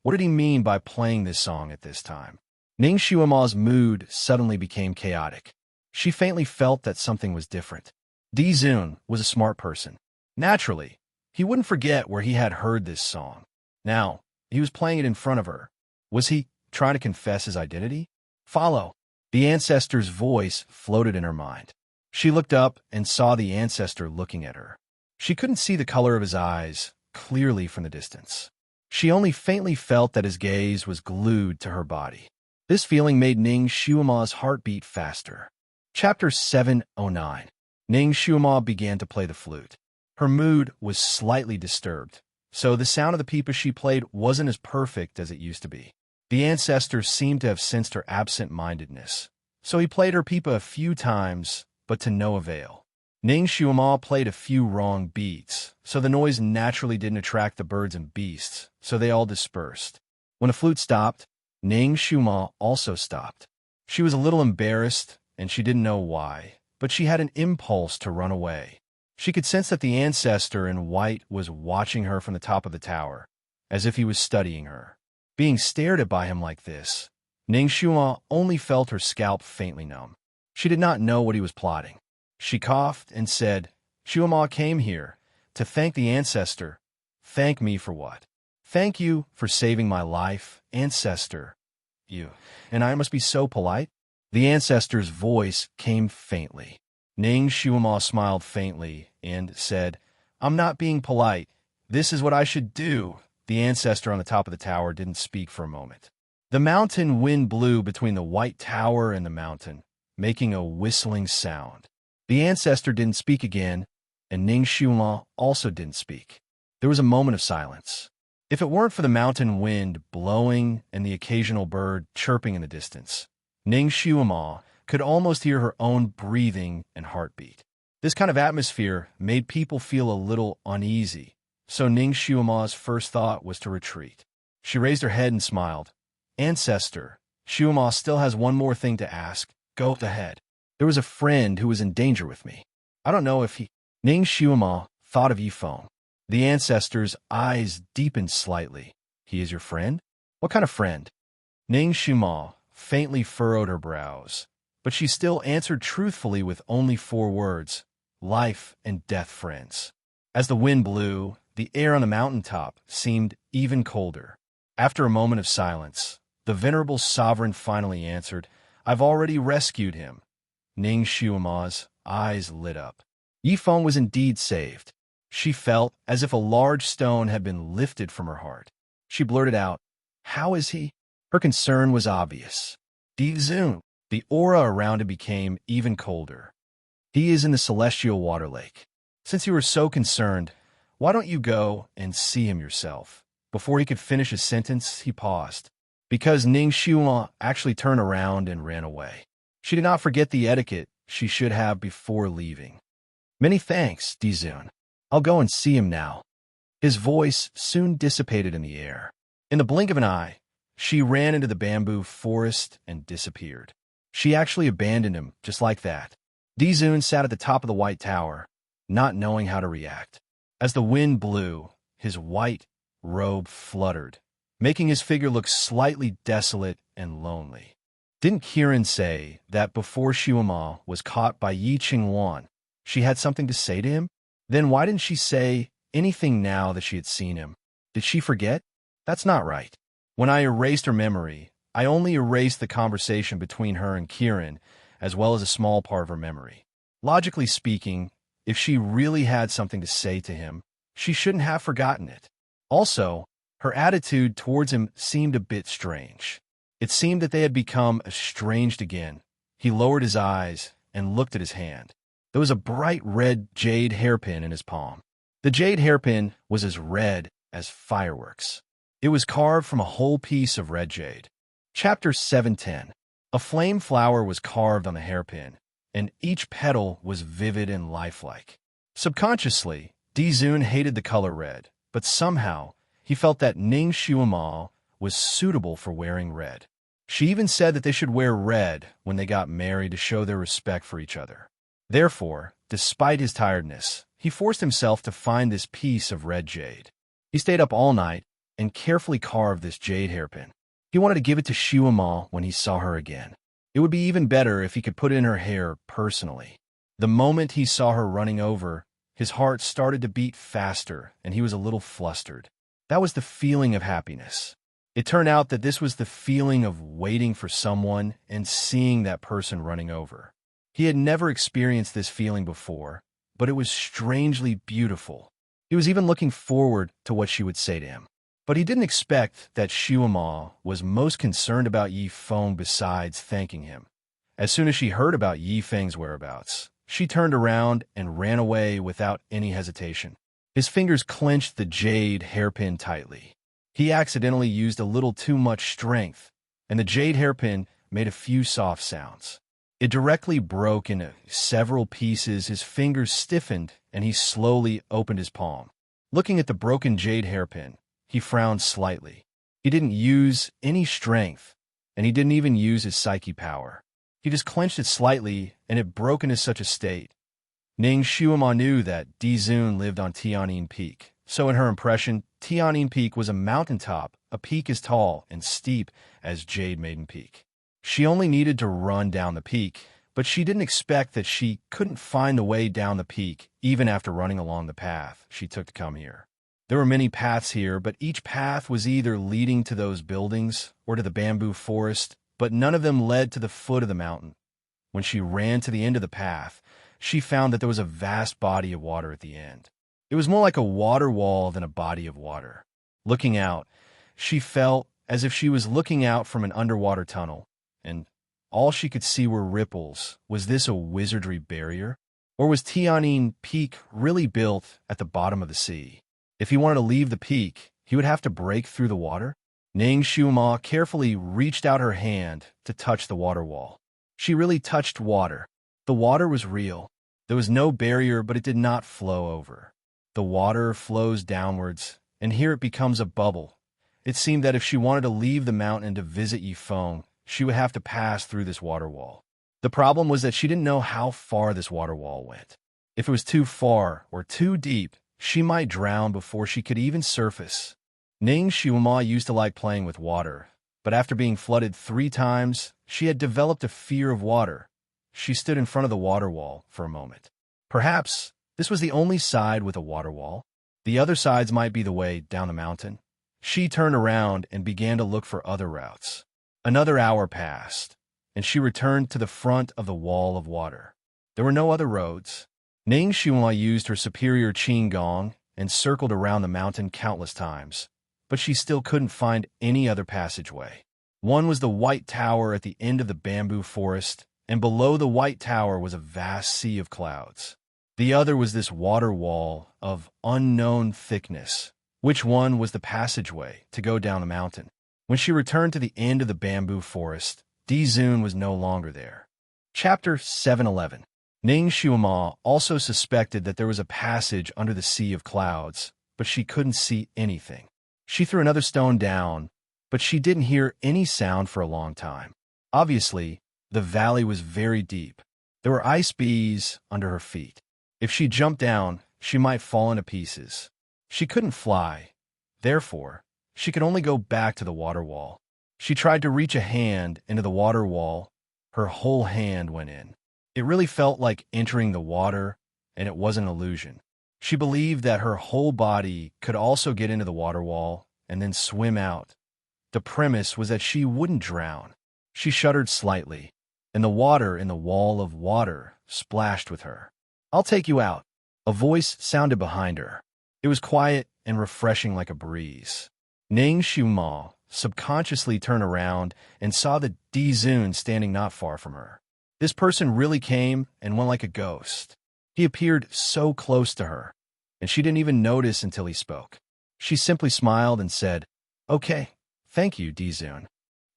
What did he mean by playing this song at this time? Ning Xiuma's mood suddenly became chaotic. She faintly felt that something was different. Dizun was a smart person. Naturally, he wouldn't forget where he had heard this song. Now, he was playing it in front of her. Was he trying to confess his identity? "Follow." The ancestor's voice floated in her mind. She looked up and saw the ancestor looking at her. She couldn't see the color of his eyes clearly from the distance. She only faintly felt that his gaze was glued to her body. This feeling made Ning Xiuma's heart beat faster. Chapter 709. Ning Xiuma began to play the flute. Her mood was slightly disturbed, so the sound of the pipa she played wasn't as perfect as it used to be. The ancestor seemed to have sensed her absent-mindedness, so he played her pipa a few times, but to no avail. Ning Xiuma played a few wrong beats, so the noise naturally didn't attract the birds and beasts, so they all dispersed. When the flute stopped, Ning Xiuma also stopped. She was a little embarrassed, and she didn't know why, but she had an impulse to run away. She could sense that the ancestor in white was watching her from the top of the tower, as if he was studying her. Being stared at by him like this, Ning Xiuma only felt her scalp faintly numb. She did not know what he was plotting. She coughed and said, "Xiuma came here to thank the ancestor." "Thank me for what?" "Thank you for saving my life, ancestor." "You, and I must be so polite?" The ancestor's voice came faintly. Ning Xiuma smiled faintly and said, "I'm not being polite. This is what I should do." The ancestor on the top of the tower didn't speak for a moment. The mountain wind blew between the white tower and the mountain, making a whistling sound. The ancestor didn't speak again, and Ning Xiuma also didn't speak. There was a moment of silence. If it weren't for the mountain wind blowing and the occasional bird chirping in the distance, Ning Xiuma could almost hear her own breathing and heartbeat. This kind of atmosphere made people feel a little uneasy, so Ning Xiuma's first thought was to retreat. She raised her head and smiled. "Ancestor, Xiuma still has one more thing to ask. Go ahead. There was a friend who was in danger with me. I don't know if he—" Ning Xiuma thought of Yifeng. The ancestor's eyes deepened slightly. "He is your friend? What kind of friend?" Ning Xiuma faintly furrowed her brows, but she still answered truthfully with only 4 words. life and death friends. As the wind blew, the air on the mountaintop seemed even colder. After a moment of silence, the venerable sovereign finally answered, "I've already rescued him." Ning Xiuma's eyes lit up. Yifeng was indeed saved. She felt as if a large stone had been lifted from her heart. She blurted out, "How is he?" Her concern was obvious. Dizun. The aura around him became even colder. "He is in the celestial water lake. Since you were so concerned, why don't you go and see him yourself?" Before he could finish his sentence, he paused, because Ning Xiuma actually turned around and ran away. She did not forget the etiquette she should have before leaving. "Many thanks, Dizun. I'll go and see him now." His voice soon dissipated in the air. In the blink of an eye, she ran into the bamboo forest and disappeared. She actually abandoned him just like that. Dizun sat at the top of the white tower, not knowing how to react. As the wind blew, his white robe fluttered, making his figure look slightly desolate and lonely. Didn't Kirin say that before Xiuma was caught by Yi Qingwan, she had something to say to him? Then why didn't she say anything now that she had seen him? Did she forget? That's not right. When I erased her memory, I only erased the conversation between her and Kirin, as well as a small part of her memory. Logically speaking, if she really had something to say to him, she shouldn't have forgotten it. Also, her attitude towards him seemed a bit strange. It seemed that they had become estranged again. He lowered his eyes and looked at his hand. There was a bright red jade hairpin in his palm. The jade hairpin was as red as fireworks. It was carved from a whole piece of red jade. Chapter 710. A flame flower was carved on the hairpin, and each petal was vivid and lifelike. Subconsciously, Dizun hated the color red, but somehow he felt that Ning Xiuma was suitable for wearing red. She even said that they should wear red when they got married to show their respect for each other. Therefore, despite his tiredness, he forced himself to find this piece of red jade. He stayed up all night and carefully carved this jade hairpin. He wanted to give it to Xiuma when he saw her again. It would be even better if he could put it in her hair personally. The moment he saw her running over, his heart started to beat faster and he was a little flustered. That was the feeling of happiness. It turned out that this was the feeling of waiting for someone and seeing that person running over. He had never experienced this feeling before, but it was strangely beautiful. He was even looking forward to what she would say to him. But he didn't expect that Xiuma was most concerned about Yifeng besides thanking him. As soon as she heard about Yifeng's whereabouts, she turned around and ran away without any hesitation. His fingers clenched the jade hairpin tightly. He accidentally used a little too much strength, and the jade hairpin made a few soft sounds. It directly broke into several pieces. His fingers stiffened, and he slowly opened his palm. Looking at the broken jade hairpin, he frowned slightly. He didn't use any strength, and he didn't even use his psyche power. He just clenched it slightly, and it broke into such a state. Ning Xiuma knew that Dizun lived on Tianyin Peak, so in her impression, Tianyin Peak was a mountaintop, a peak as tall and steep as Jade Maiden Peak. She only needed to run down the peak, but she didn't expect that she couldn't find the way down the peak even after running along the path she took to come here. There were many paths here, but each path was either leading to those buildings or to the bamboo forest, but none of them led to the foot of the mountain. When she ran to the end of the path, she found that there was a vast body of water at the end. It was more like a water wall than a body of water. Looking out, she felt as if she was looking out from an underwater tunnel, and all she could see were ripples. Was this a wizardry barrier? Or was Tianyin Peak really built at the bottom of the sea? If he wanted to leave the peak, he would have to break through the water? Ning Xiuma carefully reached out her hand to touch the water wall. She really touched water. The water was real. There was no barrier, but it did not flow over. The water flows downwards, and here it becomes a bubble. It seemed that if she wanted to leave the mountain to visit Yifeng, she would have to pass through this water wall. The problem was that she didn't know how far this water wall went. If it was too far or too deep, she might drown before she could even surface. Ning Xiuma used to like playing with water, but after being flooded 3 times, she had developed a fear of water. She stood in front of the water wall for a moment. Perhaps this was the only side with a water wall. The other sides might be the way down the mountain. She turned around and began to look for other routes. Another hour passed, and she returned to the front of the wall of water. There were no other roads. Ning Xuanhua used her superior qin gong and circled around the mountain countless times, but she still couldn't find any other passageway. One was the white tower at the end of the bamboo forest, and below the white tower was a vast sea of clouds. The other was this water wall of unknown thickness. Which one was the passageway to go down the mountain? When she returned to the end of the bamboo forest, Dizun was no longer there. Chapter 711. Ning Xuanhua also suspected that there was a passage under the sea of clouds, but she couldn't see anything. She threw another stone down, but she didn't hear any sound for a long time. Obviously, the valley was very deep. There were ice bees under her feet. If she jumped down, she might fall into pieces. She couldn't fly. Therefore, she could only go back to the water wall. She tried to reach a hand into the water wall. Her whole hand went in. It really felt like entering the water, and it wasn't an illusion. She believed that her whole body could also get into the water wall and then swim out. The premise was that she wouldn't drown. She shuddered slightly, and the water in the wall of water splashed with her. "I'll take you out." A voice sounded behind her. It was quiet and refreshing like a breeze. Ning Xuanhua subconsciously turned around and saw the Dizun standing not far from her. This person really came and went like a ghost. He appeared so close to her, and she didn't even notice until he spoke. She simply smiled and said, "Okay, thank you, Dizun."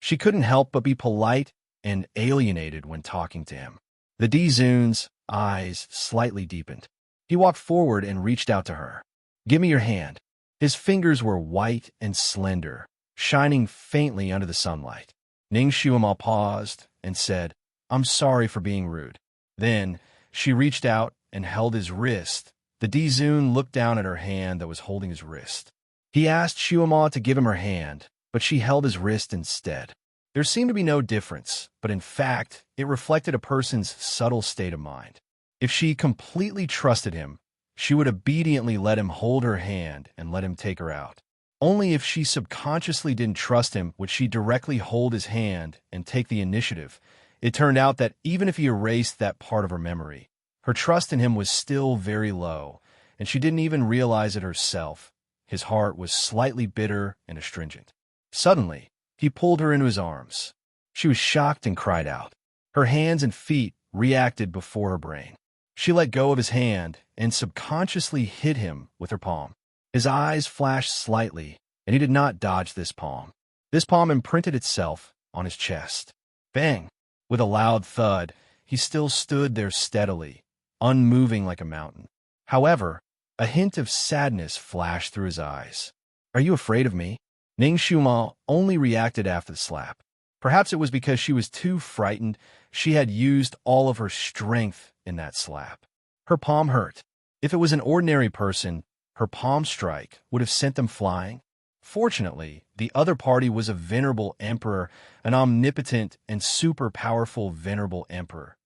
She couldn't help but be polite and alienated when talking to him. The Dizun's eyes slightly deepened. He walked forward and reached out to her. "Give me your hand." His fingers were white and slender, shining faintly under the sunlight. Ning Xuanhua paused and said, "I'm sorry for being rude." Then she reached out and held his wrist. The Dizun looked down at her hand that was holding his wrist. He asked Xuanhua to give him her hand, but she held his wrist instead. There seemed to be no difference, but in fact, it reflected a person's subtle state of mind. If she completely trusted him, she would obediently let him hold her hand and let him take her out. Only if she subconsciously didn't trust him would she directly hold his hand and take the initiative. It turned out that even if he erased that part of her memory, her trust in him was still very low, and she didn't even realize it herself. His heart was slightly bitter and astringent. Suddenly, he pulled her into his arms. She was shocked and cried out. Her hands and feet reacted before her brain. She let go of his hand and subconsciously hit him with her palm. His eyes flashed slightly, and he did not dodge this palm. This palm imprinted itself on his chest. Bang! With a loud thud, he still stood there steadily, unmoving like a mountain. However, a hint of sadness flashed through his eyes. "Are you afraid of me?" Ning Xuanhua only reacted after the slap. Perhaps it was because she was too frightened. She had used all of her strength in that slap. Her palm hurt. If it was an ordinary person, her palm strike would have sent them flying. Fortunately, the other party was a venerable emperor, an omnipotent and super powerful venerable emperor.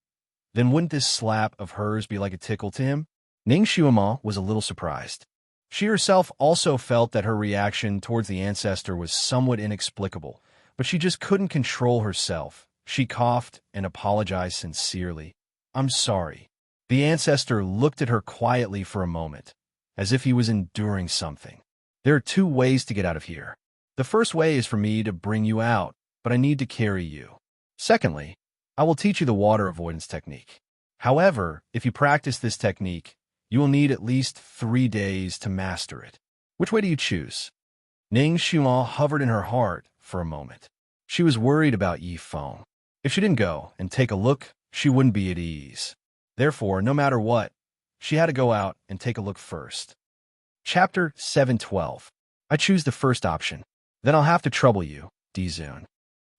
Then wouldn't this slap of hers be like a tickle to him? Ning Xuanhua was a little surprised. She herself also felt that her reaction towards the ancestor was somewhat inexplicable, but she just couldn't control herself. She coughed and apologized sincerely. "I'm sorry." The ancestor looked at her quietly for a moment, as if he was enduring something. "There are two ways to get out of here. The first way is for me to bring you out, but I need to carry you. Secondly, I will teach you the water avoidance technique. However, if you practice this technique, you will need at least 3 days to master it. Which way do you choose?" Ning Xuanhua hovered in her heart for a moment. She was worried about Yi Feng. If she didn't go and take a look, she wouldn't be at ease. Therefore, no matter what, she had to go out and take a look first. Chapter 712. I choose the first option. Then I'll have to trouble you, Dizun.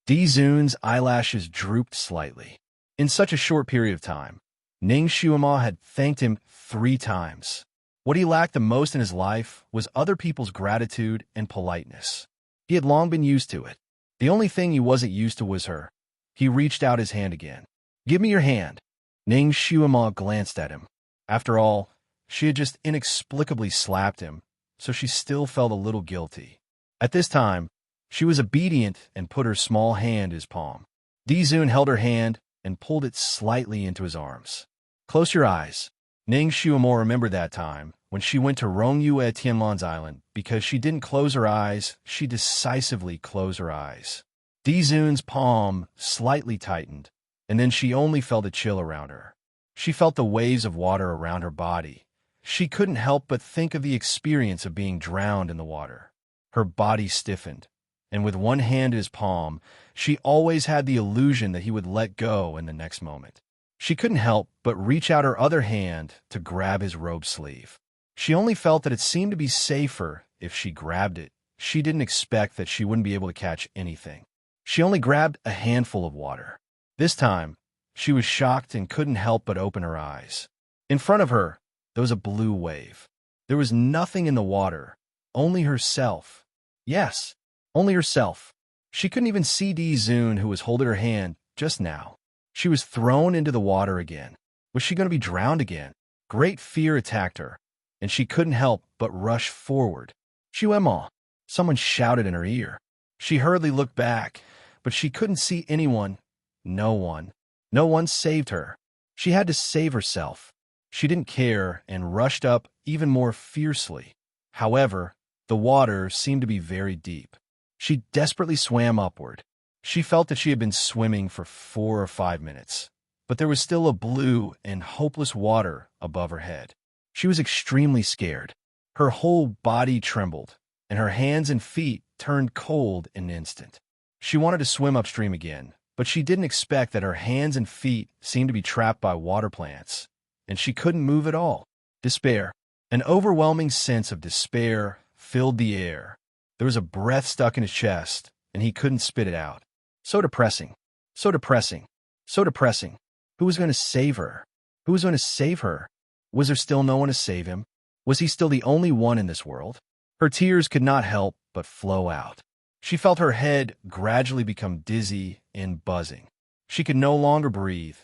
Dizun's eyelashes drooped slightly. In such a short period of time, Ning Xuanhua had thanked him 3 times. What he lacked the most in his life was other people's gratitude and politeness. He had long been used to it. The only thing he wasn't used to was her. He reached out his hand again. "Give me your hand." Ning Xuanhua glanced at him. After all, she had just inexplicably slapped him, so she still felt a little guilty. At this time, she was obedient and put her small hand in his palm. Dizun held her hand and pulled it slightly into his arms. Close your eyes. Ning Shuamo remembered that time when she went to Rongyue Tianlan's island. Because she didn't close her eyes, she decisively closed her eyes. Dizun's palm slightly tightened, and then she only felt a chill around her. She felt the waves of water around her body. She couldn't help but think of the experience of being drowned in the water. Her body stiffened, and with one hand in his palm, she always had the illusion that he would let go in the next moment. She couldn't help but reach out her other hand to grab his robe sleeve. She only felt that it seemed to be safer if she grabbed it. She didn't expect that she wouldn't be able to catch anything. She only grabbed a handful of water. This time, she was shocked and couldn't help but open her eyes. In front of her, there was a blue wave. There was nothing in the water, only herself. Yes, only herself. She couldn't even see Dizun, who was holding her hand just now. She was thrown into the water again. Was she going to be drowned again? Great fear attacked her, and she couldn't help but rush forward. Shuemo! Someone shouted in her ear. She hurriedly looked back, but she couldn't see anyone. No one. No one saved her. She had to save herself. She didn't care and rushed up even more fiercely. However, the water seemed to be very deep. She desperately swam upward. She felt that she had been swimming for 4 or 5 minutes, but there was still a blue and hopeless water above her head. She was extremely scared. Her whole body trembled, and her hands and feet turned cold in an instant. She wanted to swim upstream again, but she didn't expect that her hands and feet seemed to be trapped by water plants, and she couldn't move at all. Despair. An overwhelming sense of despair filled the air. There was a breath stuck in his chest, and he couldn't spit it out. So depressing. So depressing. So depressing. Who was going to save her? Who was going to save her? Was there still no one to save him? Was he still the only one in this world? Her tears could not help but flow out. She felt her head gradually become dizzy and buzzing. She could no longer breathe.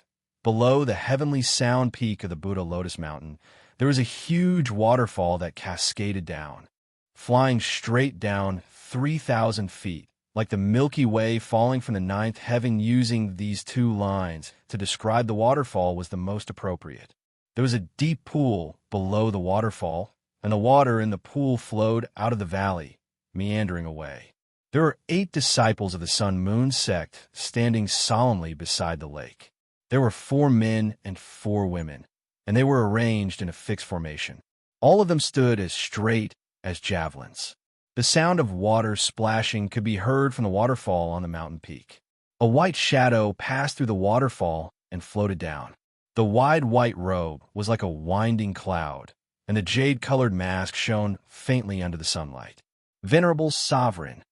Below the heavenly sound peak of the Buddha Lotus Mountain, there was a huge waterfall that cascaded down, flying straight down 3,000 feet, like the Milky Way falling from the ninth heaven. Using these two lines to describe the waterfall was the most appropriate. There was a deep pool below the waterfall, and the water in the pool flowed out of the valley, meandering away. There were 8 disciples of the Sun Moon sect standing solemnly beside the lake. There were 4 men and 4 women, and they were arranged in a fixed formation. All of them stood as straight as javelins. The sound of water splashing could be heard from the waterfall on the mountain peak. A white shadow passed through the waterfall and floated down. The wide white robe was like a winding cloud, and the jade-colored mask shone faintly under the sunlight. Venerable Sovereign.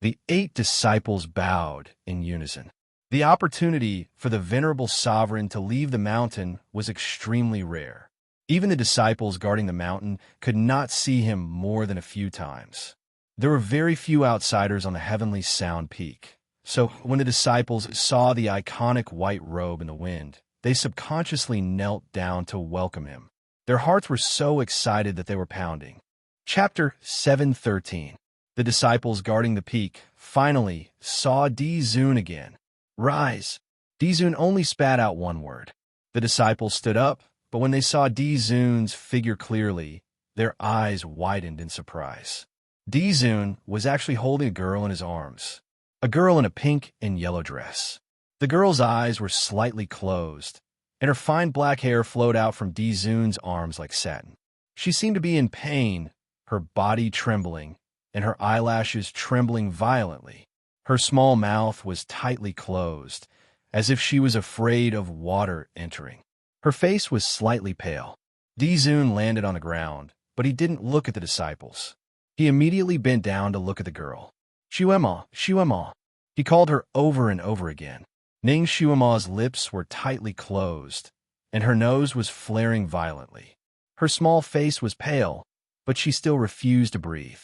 The 8 disciples bowed in unison. The opportunity for the Venerable Sovereign to leave the mountain was extremely rare. Even the disciples guarding the mountain could not see him more than a few times. There were very few outsiders on the heavenly sound peak, so when the disciples saw the iconic white robe in the wind, they subconsciously knelt down to welcome him. Their hearts were so excited that they were pounding. Chapter 7:13. The disciples guarding the peak finally saw Dizun again. Rise. Dizun only spat out one word. The disciples stood up, but when they saw Dizun's figure clearly, their eyes widened in surprise. Dizun was actually holding a girl in his arms, a girl in a pink and yellow dress. The girl's eyes were slightly closed, and her fine black hair flowed out from Dizun's arms like satin. She seemed to be in pain, her body trembling, and her eyelashes trembling violently. Her small mouth was tightly closed, as if she was afraid of water entering. Her face was slightly pale. Dizun landed on the ground, but he didn't look at the disciples. He immediately bent down to look at the girl. Shuemo, Shuemo. He called her over and over again. Ning Shuemo's lips were tightly closed, and her nose was flaring violently. Her small face was pale, but she still refused to breathe.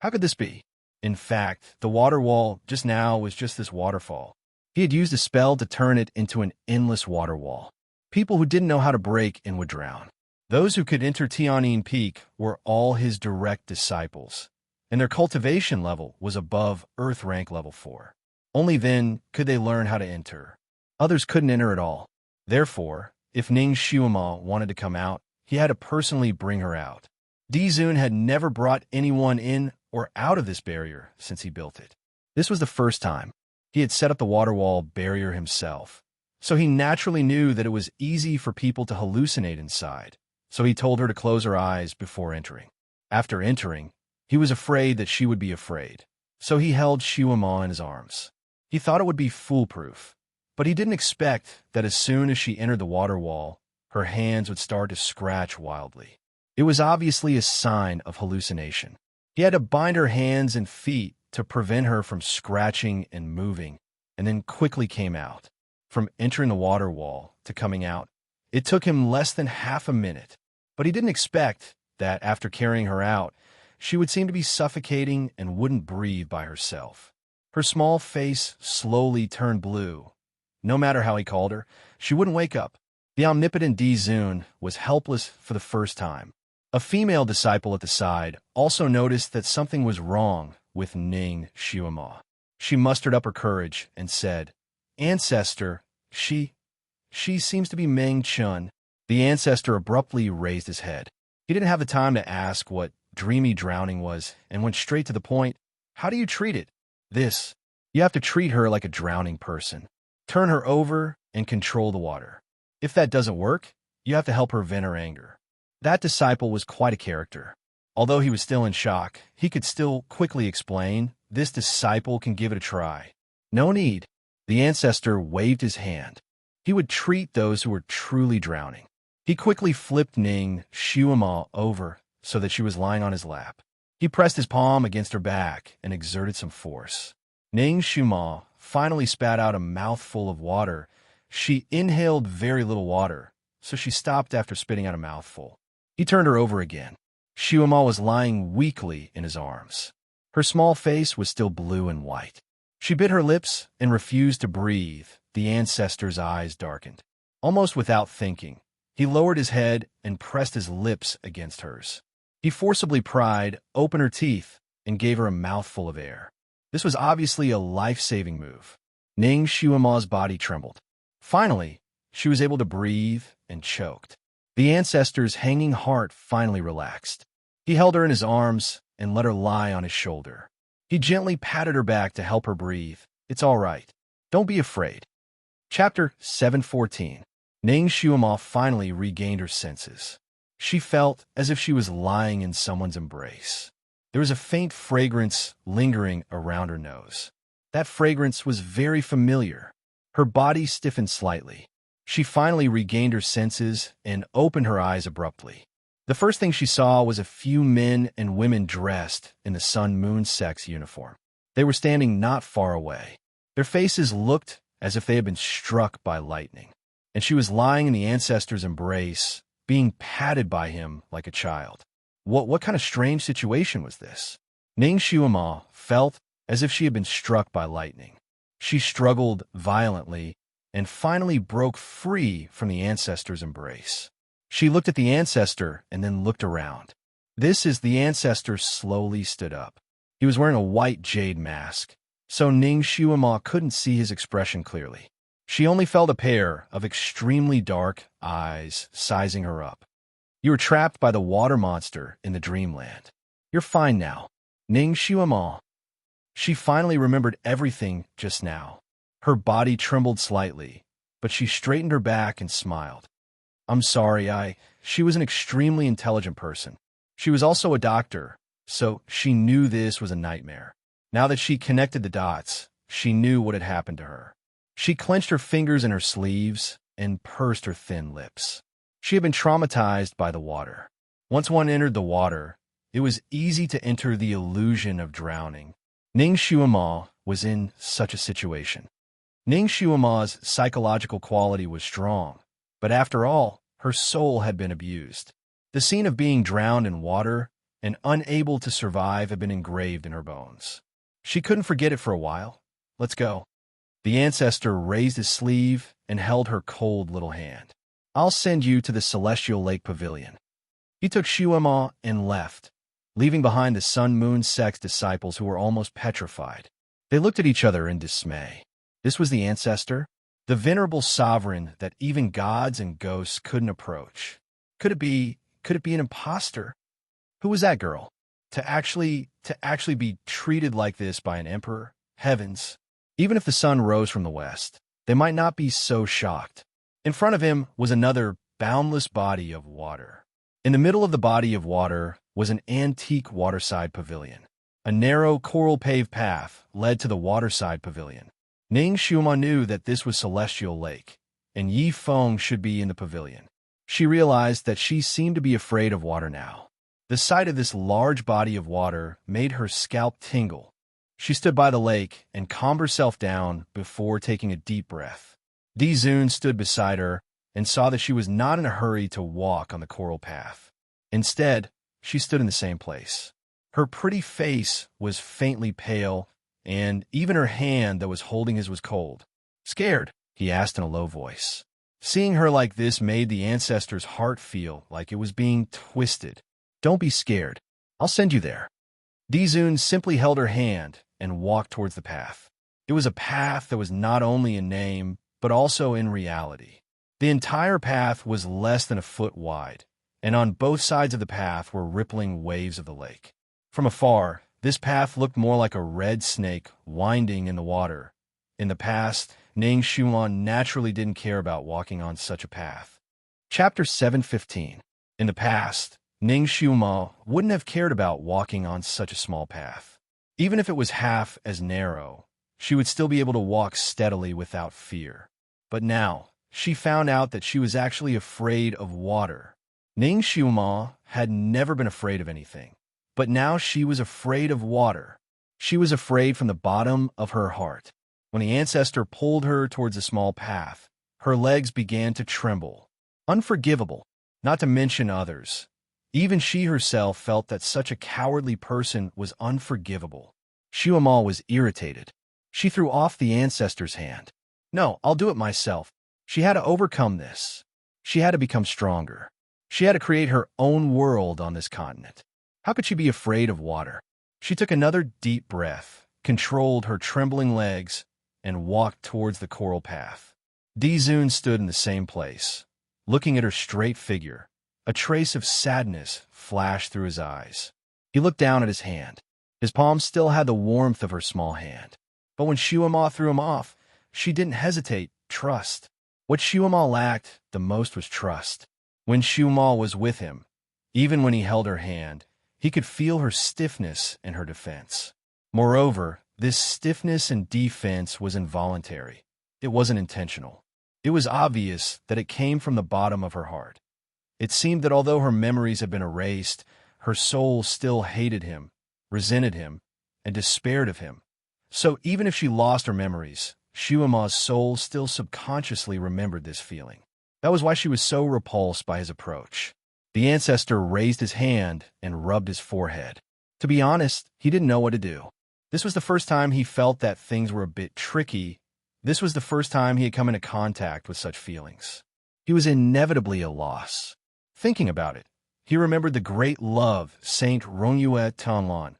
How could this be? In fact, the water wall just now was just this waterfall. He had used a spell to turn it into an endless water wall. People who didn't know how to break and would drown. Those who could enter Tianyin Peak were all his direct disciples, and their cultivation level was above Earth rank level 4. Only then could they learn how to enter. Others couldn't enter at all. Therefore, if Ning Xiuma wanted to come out, he had to personally bring her out. Dizun had never brought anyone in or out of this barrier since he built it. This was the first time. He had set up the water wall barrier himself, so he naturally knew that it was easy for people to hallucinate inside, so he told her to close her eyes before entering. After entering, he was afraid that she would be afraid, so he held Xiuma in his arms. He thought it would be foolproof, but he didn't expect that as soon as she entered the water wall, her hands would start to scratch wildly. It was obviously a sign of hallucination. He had to bind her hands and feet to prevent her from scratching and moving, and then quickly came out. From entering the water wall to coming out, it took him less than half a minute, but he didn't expect that after carrying her out, she would seem to be suffocating and wouldn't breathe by herself. Her small face slowly turned blue. No matter how he called her, she wouldn't wake up. The omnipotent Dizun was helpless for the first time. A female disciple at the side also noticed that something was wrong with Ning Xiuma. She mustered up her courage and said, "Ancestor, she seems to be Meng Chun." The ancestor abruptly raised his head. He didn't have the time to ask what dreamy drowning was and went straight to the point. "How do you treat it?" "This. You have to treat her like a drowning person. Turn her over and control the water. If that doesn't work, you have to help her vent her anger." That disciple was quite a character. Although he was still in shock, he could still quickly explain, "This disciple can give it a try." "No need." The ancestor waved his hand. He would treat those who were truly drowning. He quickly flipped Ning Xiuma over so that she was lying on his lap. He pressed his palm against her back and exerted some force. Ning Xiuma finally spat out a mouthful of water. She inhaled very little water, so she stopped after spitting out a mouthful. He turned her over again. Xiuma was lying weakly in his arms. Her small face was still blue and white. She bit her lips and refused to breathe. The ancestor's eyes darkened. Almost without thinking, he lowered his head and pressed his lips against hers. He forcibly pried open her teeth and gave her a mouthful of air. This was obviously a life-saving move. Ning Xiuma's body trembled. Finally, she was able to breathe and choked. The ancestor's hanging heart finally relaxed. He held her in his arms and let her lie on his shoulder. He gently patted her back to help her breathe. "It's all right. Don't be afraid." Chapter 714. Ning Xiuma finally regained her senses. She felt as if she was lying in someone's embrace. There was a faint fragrance lingering around her nose. That fragrance was very familiar. Her body stiffened slightly. She finally regained her senses and opened her eyes abruptly. The first thing she saw was a few men and women dressed in the Sun-Moon Sex uniform. They were standing not far away. Their faces looked as if they had been struck by lightning, and she was lying in the ancestor's embrace, being patted by him like a child. What kind of strange situation was this? Ning Xiuma felt as if she had been struck by lightning. She struggled violently and finally broke free from the ancestor's embrace. She looked at the ancestor and then looked around. The ancestor slowly stood up. He was wearing a white jade mask, so Ning Xiuma couldn't see his expression clearly. She only felt a pair of extremely dark eyes sizing her up. "You were trapped by the water monster in the dreamland. You're fine now." Ning Xiuma. She finally remembered everything just now. Her body trembled slightly, but she straightened her back and smiled. "I'm sorry, She was an extremely intelligent person. She was also a doctor, so she knew this was a nightmare. Now that she connected the dots, she knew what had happened to her. She clenched her fingers in her sleeves and pursed her thin lips. She had been traumatized by the water. Once one entered the water, it was easy to enter the illusion of drowning. Ning Xiuma was in such a situation. Ning Xiuma's psychological quality was strong, but after all, her soul had been abused. The scene of being drowned in water and unable to survive had been engraved in her bones. She couldn't forget it for a while. "Let's go." The ancestor raised his sleeve and held her cold little hand. "I'll send you to the Celestial Lake Pavilion. He took Shuama and left, leaving behind the Sun-Moon sect's disciples who were almost petrified. They looked at each other in dismay. This was the ancestor? The venerable sovereign that even gods and ghosts couldn't approach. Could it be an imposter? Who was that girl? To actually be treated like this by an emperor? Heavens! Even if the sun rose from the west, they might not be so shocked. In front of him was another boundless body of water. In the middle of the body of water was an antique waterside pavilion. A narrow, coral-paved path led to the waterside pavilion. Ning Xiuma knew that this was Celestial Lake, and Yi Feng should be in the pavilion. She realized that she seemed to be afraid of water now. The sight of this large body of water made her scalp tingle. She stood by the lake and calmed herself down before taking a deep breath. Di Zun stood beside her and saw that she was not in a hurry to walk on the coral path. Instead, she stood in the same place. Her pretty face was faintly pale, and even her hand that was holding his was cold. "Scared?" he asked in a low voice. Seeing her like this made the ancestor's heart feel like it was being twisted. "Don't be scared. I'll send you there." Di Zun simply held her hand and walked towards the path. It was a path that was not only in name, but also in reality. The entire path was less than a foot wide, and on both sides of the path were rippling waves of the lake. From afar, this path looked more like a red snake winding in the water. In the past, Ning Xiuan naturally didn't care about walking on such a path. Chapter 715. In the past, Ning Xiuma wouldn't have cared about walking on such a small path. Even if it was half as narrow, she would still be able to walk steadily without fear. But now, she found out that she was actually afraid of water. Ning Xiuma had never been afraid of anything, but now she was afraid of water. She was afraid from the bottom of her heart. When the ancestor pulled her towards a small path, her legs began to tremble. Unforgivable, not to mention others. Even she herself felt that such a cowardly person was unforgivable. Xiuamal was irritated. She threw off the ancestor's hand. "No, I'll do it myself." She had to overcome this. She had to become stronger. She had to create her own world on this continent. How could she be afraid of water? She took another deep breath, controlled her trembling legs, and walked towards the coral path. Di Zun stood in the same place, looking at her straight figure. A trace of sadness flashed through his eyes. He looked down at his hand. His palm still had the warmth of her small hand. But when Xiuama threw him off, she didn't hesitate, trust. What Xiuama lacked the most was trust. When Xiuama was with him, even when he held her hand, he could feel her stiffness and her defense. Moreover, this stiffness and defense was involuntary. It wasn't intentional. It was obvious that it came from the bottom of her heart. It seemed that although her memories had been erased, her soul still hated him, resented him, and despaired of him. So even if she lost her memories, Xiuama's soul still subconsciously remembered this feeling. That was why she was so repulsed by his approach. The ancestor raised his hand and rubbed his forehead. To be honest, he didn't know what to do. This was the first time he felt that things were a bit tricky. This was the first time he had come into contact with such feelings. He was inevitably a loss. Thinking about it, he remembered the great love Saint Rongyue Tianlan.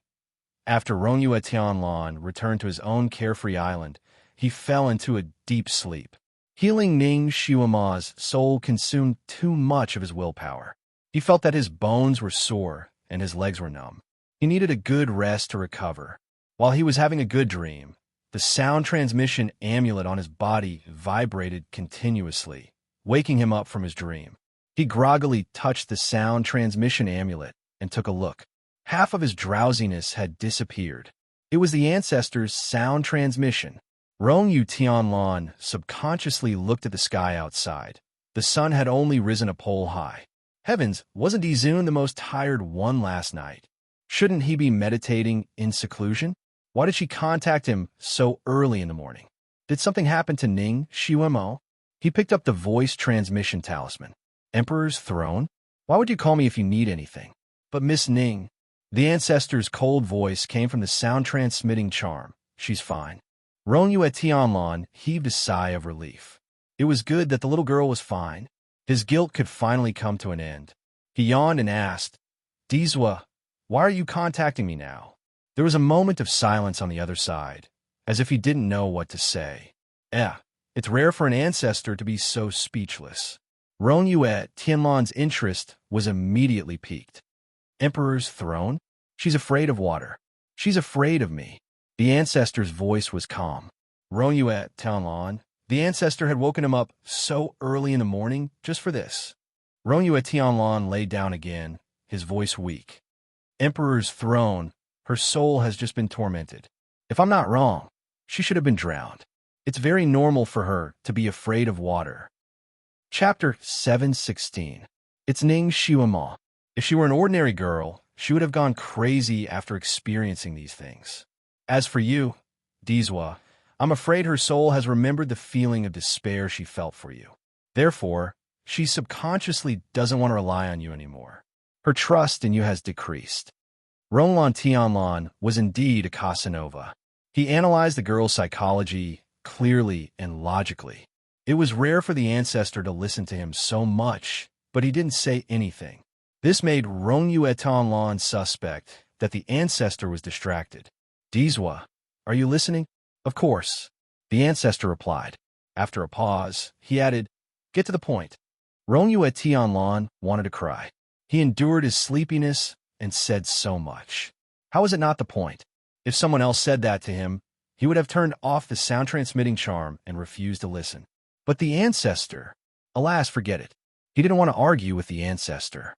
After Rongyue Tianlan returned to his own carefree island, he fell into a deep sleep. Healing Ning Xiuama's soul consumed too much of his willpower. He felt that his bones were sore and his legs were numb. He needed a good rest to recover. While he was having a good dream, the sound transmission amulet on his body vibrated continuously, waking him up from his dream. He groggily touched the sound transmission amulet and took a look. Half of his drowsiness had disappeared. It was the ancestor's sound transmission. Rongyu Tianlan subconsciously looked at the sky outside. The sun had only risen a pole high. Heavens, wasn't Di Zun the most tired one last night? Shouldn't he be meditating in seclusion? Why did she contact him so early in the morning? Did something happen to Ning Xiuamo? He picked up the voice transmission talisman. Emperor's throne? Why would you call me if you need anything? But Miss Ning. The ancestor's cold voice came from the sound-transmitting charm. She's fine. Rongyu Tianlan heaved a sigh of relief. It was good that the little girl was fine. His guilt could finally come to an end. He yawned and asked, Dizwa, why are you contacting me now? There was a moment of silence on the other side, as if he didn't know what to say. It's rare for an ancestor to be so speechless. Ron Yue Tianlan's interest was immediately piqued. Emperor's throne? She's afraid of water. She's afraid of me. The ancestor's voice was calm. Ron Yue Tianlan, the ancestor had woken him up so early in the morning just for this. Ron Yue Tianlan lay down again, his voice weak. Emperor's throne, her soul has just been tormented. If I'm not wrong, she should have been drowned. It's very normal for her to be afraid of water. Chapter 716. It's Ning Xiuema. If she were an ordinary girl, she would have gone crazy after experiencing these things. As for you, Dizwa, I'm afraid her soul has remembered the feeling of despair she felt for you. Therefore, she subconsciously doesn't want to rely on you anymore. Her trust in you has decreased. Ronlan Tianlan was indeed a Casanova. He analyzed the girl's psychology clearly and logically. It was rare for the ancestor to listen to him so much, but he didn't say anything. This made Ron Yue Tianlan suspect that the ancestor was distracted. Dizwa, are you listening? Of course. The ancestor replied. After a pause, he added, Get to the point. Ron Yue Tianlan wanted to cry. He endured his sleepiness and said so much. How is it not the point? If someone else said that to him, he would have turned off the sound-transmitting charm and refused to listen. But the ancestor, alas, forget it. He didn't want to argue with the ancestor.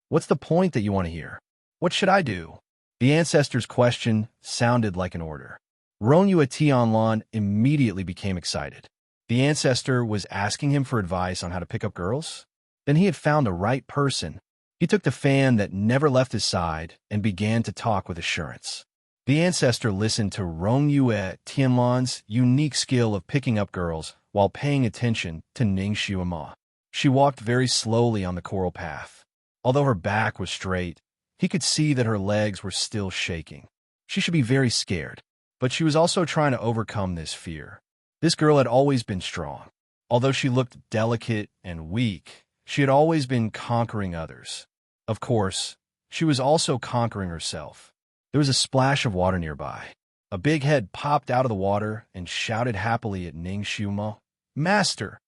What's the point that you want to hear? What should I do? The ancestor's question sounded like an order. Ron Yue Tianlan immediately became excited. The ancestor was asking him for advice on how to pick up girls? Then he had found the right person. He took the fan that never left his side and began to talk with assurance. The ancestor listened to Ron Yue Tianlan's unique skill of picking up girls while paying attention to Ning Xiuema. She walked very slowly on the coral path. Although her back was straight, he could see that her legs were still shaking. She should be very scared, but she was also trying to overcome this fear. This girl had always been strong. Although she looked delicate and weak, she had always been conquering others. Of course, she was also conquering herself. There was a splash of water nearby. A big head popped out of the water and shouted happily at Ning Xiuema, Master!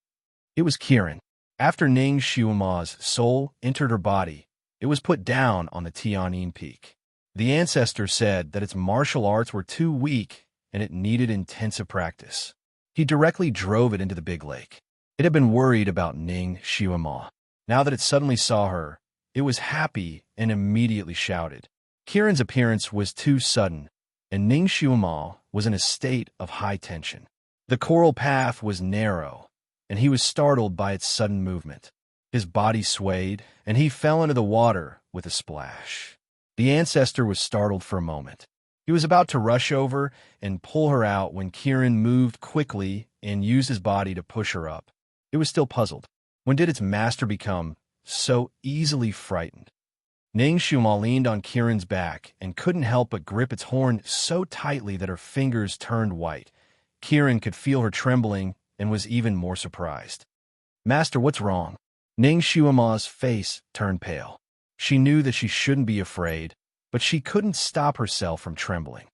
It was Kiran. After Ning Xiuema's soul entered her body, it was put down on the Tianin Peak. The ancestor said that its martial arts were too weak and it needed intensive practice. He directly drove it into the big lake. It had been worried about Ning Xiuema. Now that it suddenly saw her, it was happy and immediately shouted. Kiran's appearance was too sudden, and Ning Xiuema was in a state of high tension. The coral path was narrow, and he was startled by its sudden movement. His body swayed, and he fell into the water with a splash. The ancestor was startled for a moment. He was about to rush over and pull her out when Kiran moved quickly and used his body to push her up. It was still puzzled. When did its master become so easily frightened? Ning Xiuema leaned on Kiran's back and couldn't help but grip its horn so tightly that her fingers turned white. Kiran could feel her trembling and was even more surprised. Master, what's wrong? Ning Xiuema's face turned pale. She knew that she shouldn't be afraid, but she couldn't stop herself from trembling.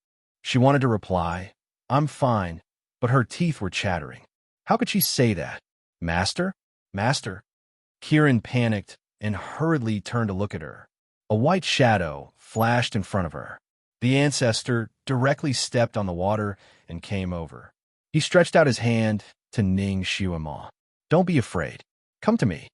She wanted to reply, I'm fine, but her teeth were chattering. How could she say that? Master? Master? Kiran panicked and hurriedly turned to look at her. A white shadow flashed in front of her. The ancestor directly stepped on the water and came over. He stretched out his hand to Ning Xiuema. Don't be afraid. Come to me.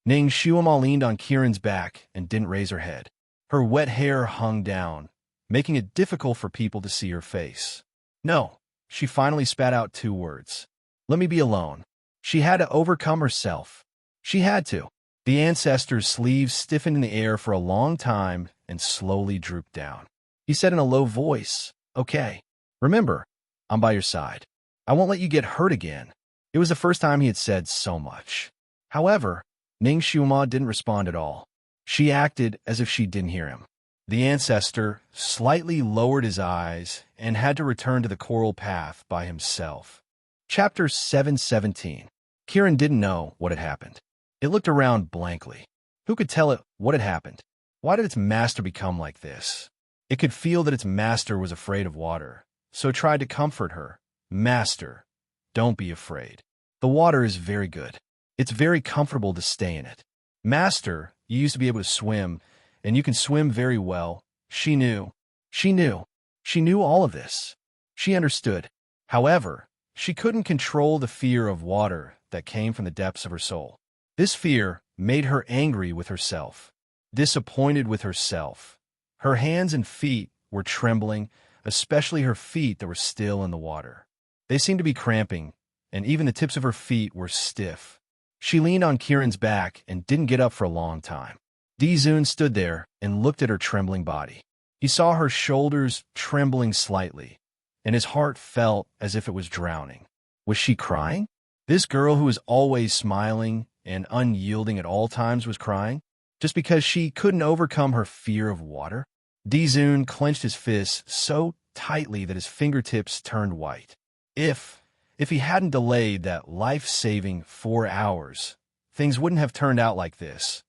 Ning Xiuema leaned on Kiran's back and didn't raise her head. Her wet hair hung down, making it difficult for people to see her face. No, she finally spat out 2 words. Let me be alone. She had to overcome herself. She had to. The ancestor's sleeves stiffened in the air for a long time and slowly drooped down. He said in a low voice, Okay, remember, I'm by your side. I won't let you get hurt again. It was the first time he had said so much. However, Ning Xiuema didn't respond at all. She acted as if she didn't hear him. The ancestor slightly lowered his eyes and had to return to the coral path by himself. Chapter 717. Kiran didn't know what had happened. It looked around blankly. Who could tell it what had happened? Why did its master become like this? It could feel that its master was afraid of water, so it tried to comfort her. Master, don't be afraid. The water is very good. It's very comfortable to stay in it. Master, you used to be able to swim, and you can swim very well. She knew. She knew. She knew all of this. She understood. However, she couldn't control the fear of water that came from the depths of her soul. This fear made her angry with herself, disappointed with herself. Her hands and feet were trembling, especially her feet that were still in the water. They seemed to be cramping, and even the tips of her feet were stiff. She leaned on Kieran's back and didn't get up for a long time. Dizun stood there and looked at her trembling body. He saw her shoulders trembling slightly, and his heart felt as if it was drowning. Was she crying? This girl who was always smiling and unyielding at all times was crying? Just because she couldn't overcome her fear of water? Dizun clenched his fists so tightly that his fingertips turned white. If he hadn't delayed that life-saving 4 hours, things wouldn't have turned out like this.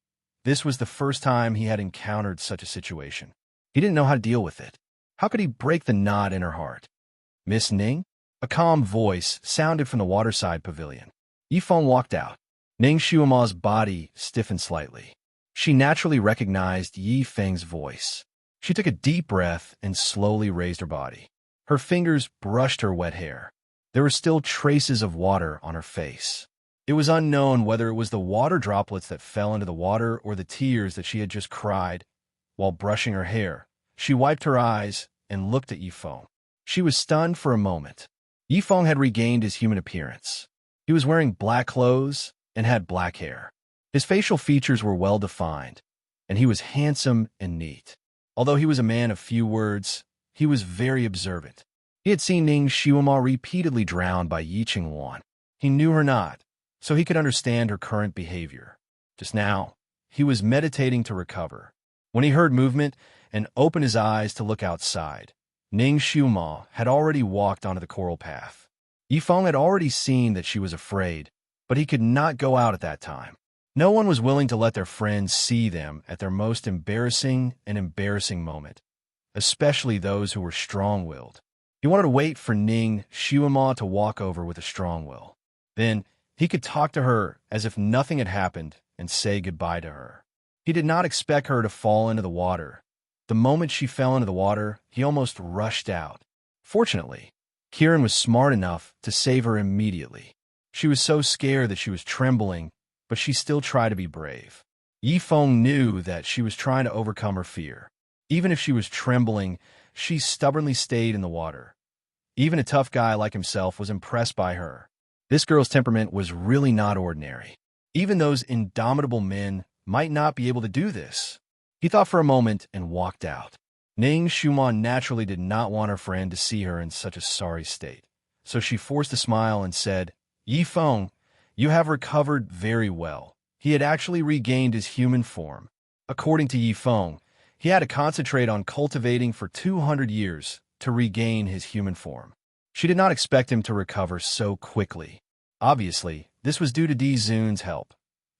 This was the first time he had encountered such a situation. He didn't know how to deal with it. How could he break the knot in her heart? Miss Ning? A calm voice sounded from the waterside pavilion. Yifeng walked out. Ning Shuima's body stiffened slightly. She naturally recognized Yi Feng's voice. She took a deep breath and slowly raised her body. Her fingers brushed her wet hair. There were still traces of water on her face. It was unknown whether it was the water droplets that fell into the water or the tears that she had just cried. While brushing her hair, she wiped her eyes and looked at Yifeng. She was stunned for a moment. Yifeng had regained his human appearance. He was wearing black clothes and had black hair. His facial features were well defined, and he was handsome and neat. Although he was a man of few words, he was very observant. He had seen Ning Xiuma repeatedly drowned by Yi Qingwan. He knew her not, so he could understand her current behavior. Just now, he was meditating to recover. When he heard movement and opened his eyes to look outside, Ning Xiuma had already walked onto the coral path. Yifeng had already seen that she was afraid, but he could not go out at that time. No one was willing to let their friends see them at their most embarrassing moment, especially those who were strong-willed. He wanted to wait for Ning Xiuma to walk over with a strong will. Then he could talk to her as if nothing had happened and say goodbye to her. He did not expect her to fall into the water. The moment she fell into the water, he almost rushed out. Fortunately, Kieran was smart enough to save her immediately. She was so scared that she was trembling, but she still tried to be brave. Yifeng knew that she was trying to overcome her fear. Even if she was trembling, she stubbornly stayed in the water. Even a tough guy like himself was impressed by her. This girl's temperament was really not ordinary. Even those indomitable men might not be able to do this. He thought for a moment and walked out. Ning Xiuma naturally did not want her friend to see her in such a sorry state, so she forced a smile and said, "Yifeng, you have recovered very well." He had actually regained his human form. According to Yifeng, he had to concentrate on cultivating for 200 years to regain his human form. She did not expect him to recover so quickly. Obviously, this was due to Dizun's help.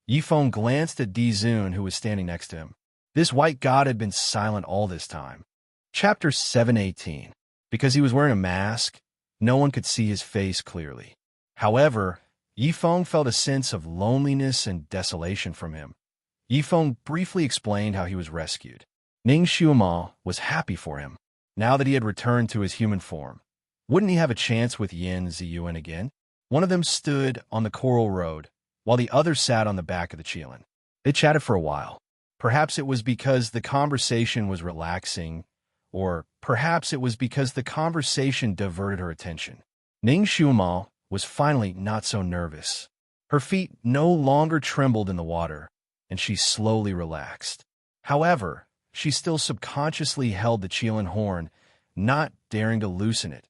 Yifeng glanced at Dizun, who was standing next to him. This white god had been silent all this time. Chapter 718. Because he was wearing a mask, no one could see his face clearly. However, Yifeng felt a sense of loneliness and desolation from him. Yifeng briefly explained how he was rescued. Ning Xiuma was happy for him. Now that he had returned to his human form, wouldn't he have a chance with Yin Ziyuan again? One of them stood on the coral road, while the other sat on the back of the Qilin. They chatted for a while. Perhaps it was because the conversation was relaxing, or perhaps it was because the conversation diverted her attention. Ning Xiuma was finally not so nervous. Her feet no longer trembled in the water, and she slowly relaxed. However, she still subconsciously held the Qilin horn, not daring to loosen it.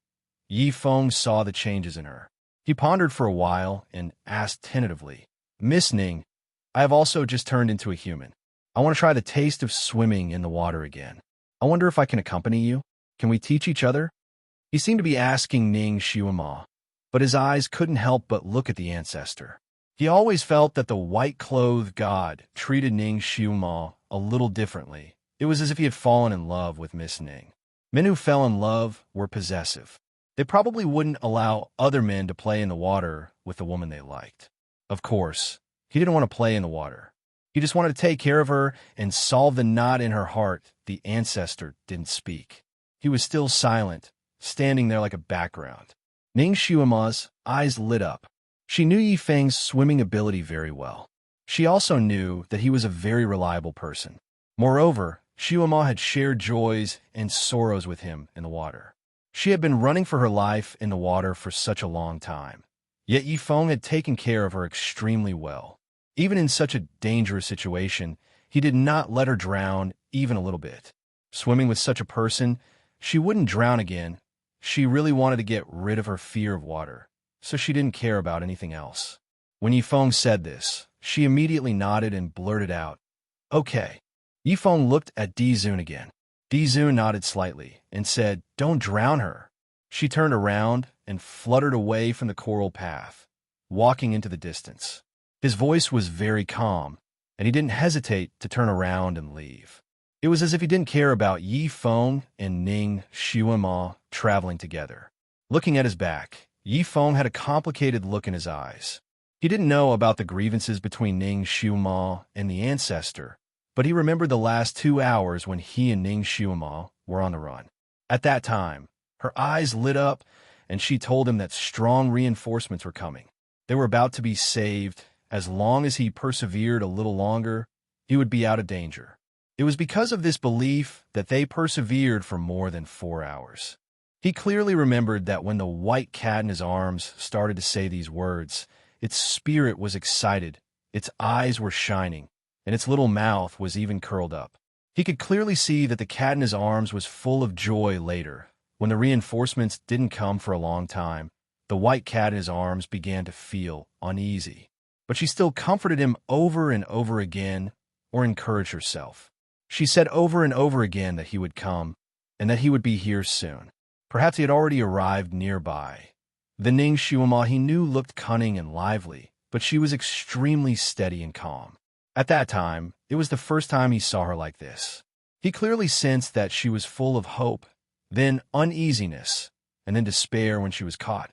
Yifeng saw the changes in her. He pondered for a while and asked tentatively, "Miss Ning, I have also just turned into a human. I want to try the taste of swimming in the water again. I wonder if I can accompany you? Can we teach each other?" He seemed to be asking Ning Xiuma, but his eyes couldn't help but look at the ancestor. He always felt that the white-clothed god treated Ning Xiuma a little differently. It was as if he had fallen in love with Miss Ning. Men who fell in love were possessive. They probably wouldn't allow other men to play in the water with the woman they liked. Of course, he didn't want to play in the water. He just wanted to take care of her and solve the knot in her heart. The ancestor didn't speak. He was still silent, standing there like a background. Ning Xiuma's eyes lit up. She knew Yifeng's swimming ability very well. She also knew that he was a very reliable person. Moreover, Xiuma had shared joys and sorrows with him in the water. She had been running for her life in the water for such a long time. Yet Yifeng had taken care of her extremely well. Even in such a dangerous situation, he did not let her drown even a little bit. Swimming with such a person, she wouldn't drown again. She really wanted to get rid of her fear of water, so she didn't care about anything else. When Yifeng said this, she immediately nodded and blurted out, "Okay." Yifeng looked at Dizun again. Dizun nodded slightly and said, "Don't drown her." She turned around and fluttered away from the coral path, walking into the distance. His voice was very calm, and he didn't hesitate to turn around and leave. It was as if he didn't care about Yifeng and Ning Xiuma traveling together. Looking at his back, Yifeng had a complicated look in his eyes. He didn't know about the grievances between Ning Xiuma and the ancestor, but he remembered the last 2 hours when he and Ning Xiuma were on the run. At that time, her eyes lit up, and she told him that strong reinforcements were coming. They were about to be saved. As long as he persevered a little longer, he would be out of danger. It was because of this belief that they persevered for more than 4 hours. He clearly remembered that when the white cat in his arms started to say these words, its spirit was excited, its eyes were shining, and its little mouth was even curled up. He could clearly see that the cat in his arms was full of joy later. When the reinforcements didn't come for a long time, the white cat in his arms began to feel uneasy. But she still comforted him over and over again, or encouraged herself. She said over and over again that he would come, and that he would be here soon. Perhaps he had already arrived nearby. The Ning Xiuma he knew looked cunning and lively, but she was extremely steady and calm. At that time, it was the first time he saw her like this. He clearly sensed that she was full of hope, then uneasiness, and then despair when she was caught.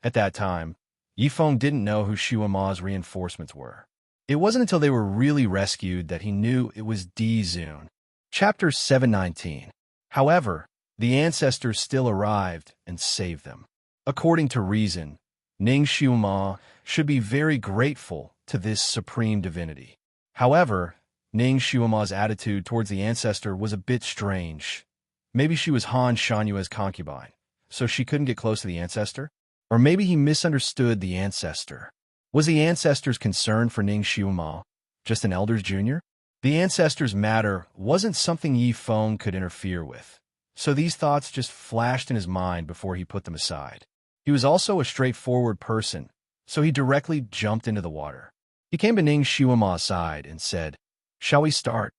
At that time, Yifeng didn't know who Xiuma's reinforcements were. It wasn't until they were really rescued that he knew it was Dizun. Chapter 719. However, the ancestors still arrived and saved them. According to reason, Ning Xiuma should be very grateful to this supreme divinity. However, Ning Xiuma's attitude towards the ancestor was a bit strange. Maybe she was Han Shanyue's concubine, so she couldn't get close to the ancestor? Or maybe he misunderstood the ancestor. Was the ancestor's concern for Ning Xiuma just an elder's junior? The ancestor's matter wasn't something Yifeng could interfere with, so these thoughts just flashed in his mind before he put them aside. He was also a straightforward person, so he directly jumped into the water. He came to Ning Xiuma's side and said, "Shall we start?"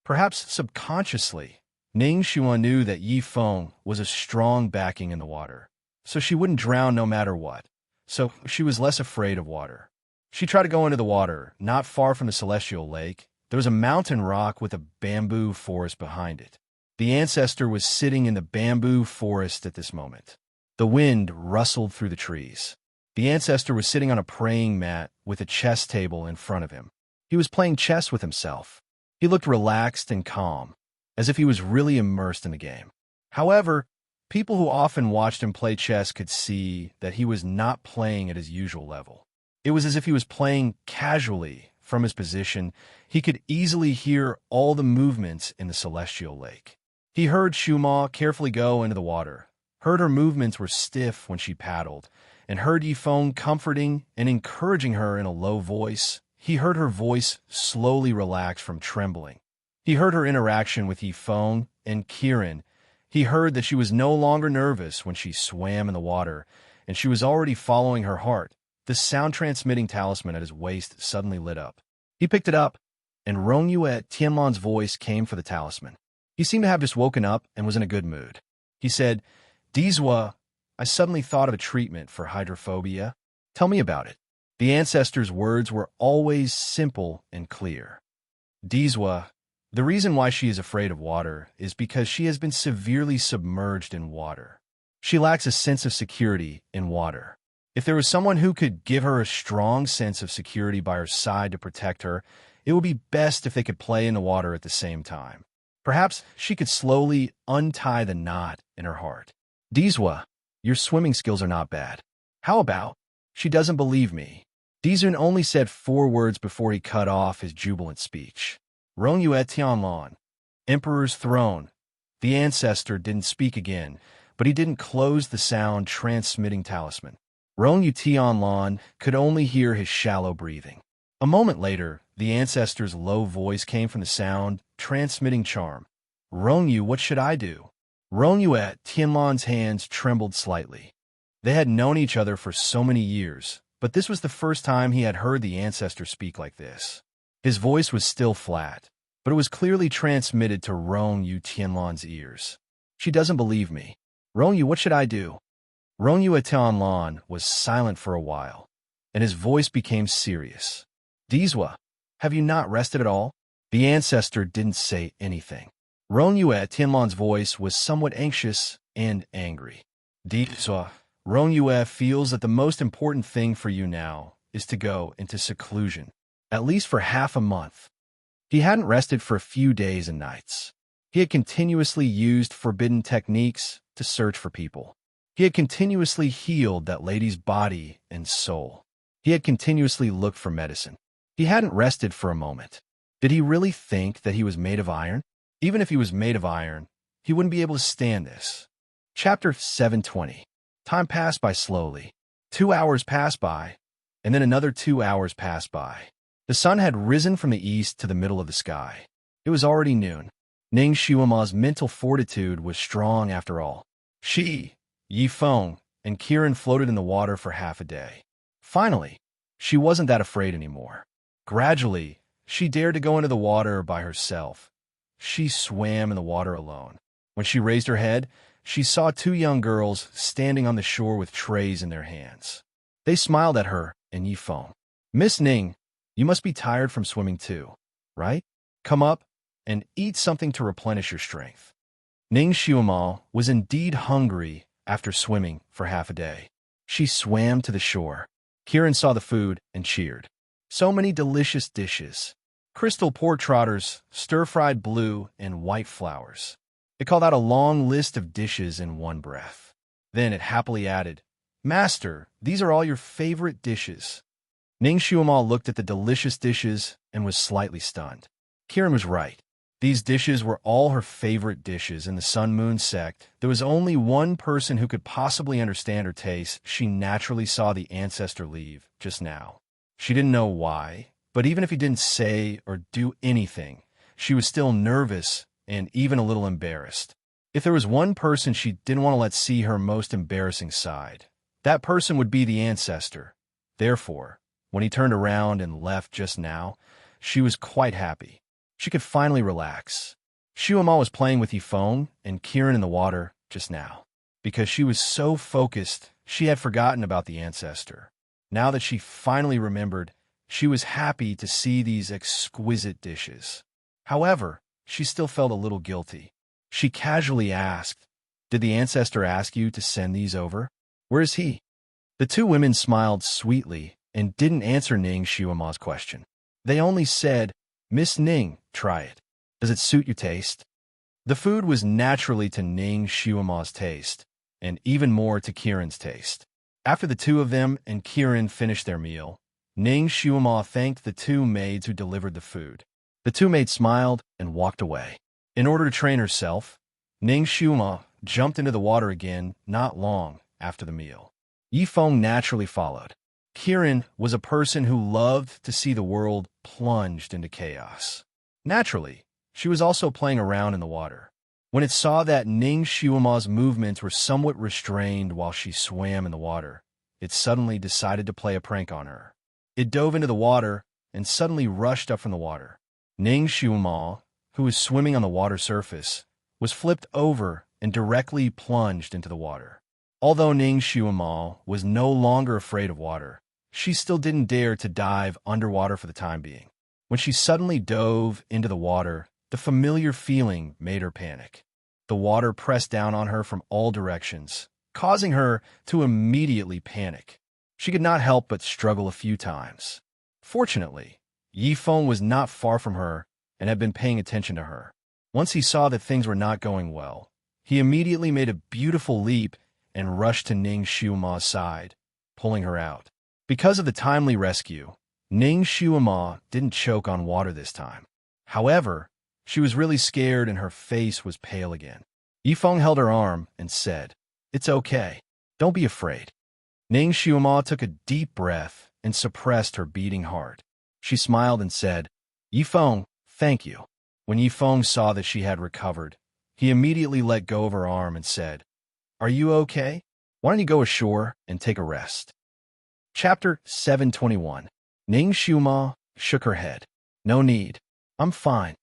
Perhaps subconsciously, Ning Xiuma knew that Yifeng was a strong backing in the water, so she wouldn't drown no matter what, so she was less afraid of water. She tried to go into the water. Not far from the celestial lake, there was a mountain rock with a bamboo forest behind it. The ancestor was sitting in the bamboo forest at this moment. The wind rustled through the trees. The ancestor was sitting on a praying mat with a chess table in front of him. He was playing chess with himself. He looked relaxed and calm, as if he was really immersed in the game. However, people who often watched him play chess could see that he was not playing at his usual level. It was as if he was playing casually from his position. He could easily hear all the movements in the celestial lake. He heard Xiuma carefully go into the water, heard her movements were stiff when she paddled, and heard Yifeng comforting and encouraging her in a low voice. He heard her voice slowly relax from trembling. He heard her interaction with Yifeng and Kirin. He heard that she was no longer nervous when she swam in the water, and she was already following her heart. The sound-transmitting talisman at his waist suddenly lit up. He picked it up, and Rongyue Tianlan's voice came for the talisman. He seemed to have just woken up and was in a good mood. He said, "Dizwa, I suddenly thought of a treatment for hydrophobia. Tell me about it." The ancestor's words were always simple and clear. Dizwa, the reason why she is afraid of water is because she has been severely submerged in water. She lacks a sense of security in water. If there was someone who could give her a strong sense of security by her side to protect her, it would be best if they could play in the water at the same time. Perhaps she could slowly untie the knot in her heart. Dizwa, your swimming skills are not bad. How about? She doesn't believe me. Dizun only said 4 words before he cut off his jubilant speech. Rongyue Tianlan, Emperor's Throne. The ancestor didn't speak again, but he didn't close the sound-transmitting talisman. Rongyue Tianlan could only hear his shallow breathing. A moment later, the ancestor's low voice came from the sound-transmitting charm. Rongyue, what should I do? Rongyue Tianlan's hands trembled slightly. They had known each other for so many years, but this was the first time he had heard the ancestor speak like this. His voice was still flat, but it was clearly transmitted to Rongyue Tianlan's ears. She doesn't believe me. Rongyue, what should I do? Rongyue Tianlan was silent for a while, and his voice became serious. Dizwa, have you not rested at all? The ancestor didn't say anything. Rongyue Tianlan's voice was somewhat anxious and angry. Dizwa, Rongyue feels that the most important thing for you now is to go into seclusion, at least for half a month. He hadn't rested for a few days and nights. He had continuously used forbidden techniques to search for people. He had continuously healed that lady's body and soul. He had continuously looked for medicine. He hadn't rested for a moment. Did he really think that he was made of iron? Even if he was made of iron, he wouldn't be able to stand this. Chapter 720. Time passed by slowly. 2 hours passed by, and then another 2 hours passed by. The sun had risen from the east to the middle of the sky. It was already noon. Ning Xiuma's mental fortitude was strong after all. She, Yifeng, and Kiran floated in the water for half a day. Finally, she wasn't that afraid anymore. Gradually, she dared to go into the water by herself. She swam in the water alone. When she raised her head, she saw 2 young girls standing on the shore with trays in their hands. They smiled at her and Yifeng. Miss Ning, you must be tired from swimming too, right? Come up and eat something to replenish your strength. Ning Xiuma was indeed hungry after swimming for half a day. She swam to the shore. Kiran saw the food and cheered. So many delicious dishes. Crystal pork trotters, stir-fried blue and white flowers. It called out a long list of dishes in one breath. Then it happily added, Master, these are all your favorite dishes. Ning Xiuma looked at the delicious dishes and was slightly stunned. Kiran was right. These dishes were all her favorite dishes in the Sun Moon sect. There was only one person who could possibly understand her taste. She naturally saw the ancestor leave just now. She didn't know why, but even if he didn't say or do anything, she was still nervous and even a little embarrassed. If there was one person she didn't want to let see her most embarrassing side, that person would be the ancestor. Therefore, when he turned around and left just now, she was quite happy. She could finally relax. Xiuma was playing with Yifeng and Kiran in the water just now. Because she was so focused, she had forgotten about the ancestor. Now that she finally remembered, she was happy to see these exquisite dishes. However, she still felt a little guilty. She casually asked, Did the ancestor ask you to send these over? Where is he? The 2 women smiled sweetly and didn't answer Ning Xiuma's question. They only said, Miss Ning, try it. Does it suit your taste? The food was naturally to Ning Xiuma's taste, and even more to Kiran's taste. After the 2 of them and Kiran finished their meal, Ning Xiuma thanked the 2 maids who delivered the food. The 2 maids smiled and walked away. In order to train herself, Ning Xiuma jumped into the water again not long after the meal. Yifeng naturally followed. Kiran was a person who loved to see the world plunged into chaos. Naturally, she was also playing around in the water. When it saw that Ning Xiuma's movements were somewhat restrained while she swam in the water, it suddenly decided to play a prank on her. It dove into the water and suddenly rushed up from the water. Ning Xiuma, who was swimming on the water surface, was flipped over and directly plunged into the water. Although Ning Xiuma was no longer afraid of water, she still didn't dare to dive underwater for the time being. When she suddenly dove into the water, the familiar feeling made her panic. The water pressed down on her from all directions, causing her to immediately panic. She could not help but struggle a few times. Fortunately, Yifeng was not far from her and had been paying attention to her. Once he saw that things were not going well, he immediately made a beautiful leap and rushed to Ning Xiuma's side, pulling her out. Because of the timely rescue, Ning Xiuma didn't choke on water this time. However, she was really scared and her face was pale again. Yifeng held her arm and said, "It's okay. Don't be afraid." Ning Xiuma took a deep breath and suppressed her beating heart. She smiled and said, "Yifeng, thank you." When Yifeng saw that she had recovered, he immediately let go of her arm and said, "Are you okay? Why don't you go ashore and take a rest?" Chapter 721. Ning Xiuma shook her head. "No need. I'm fine."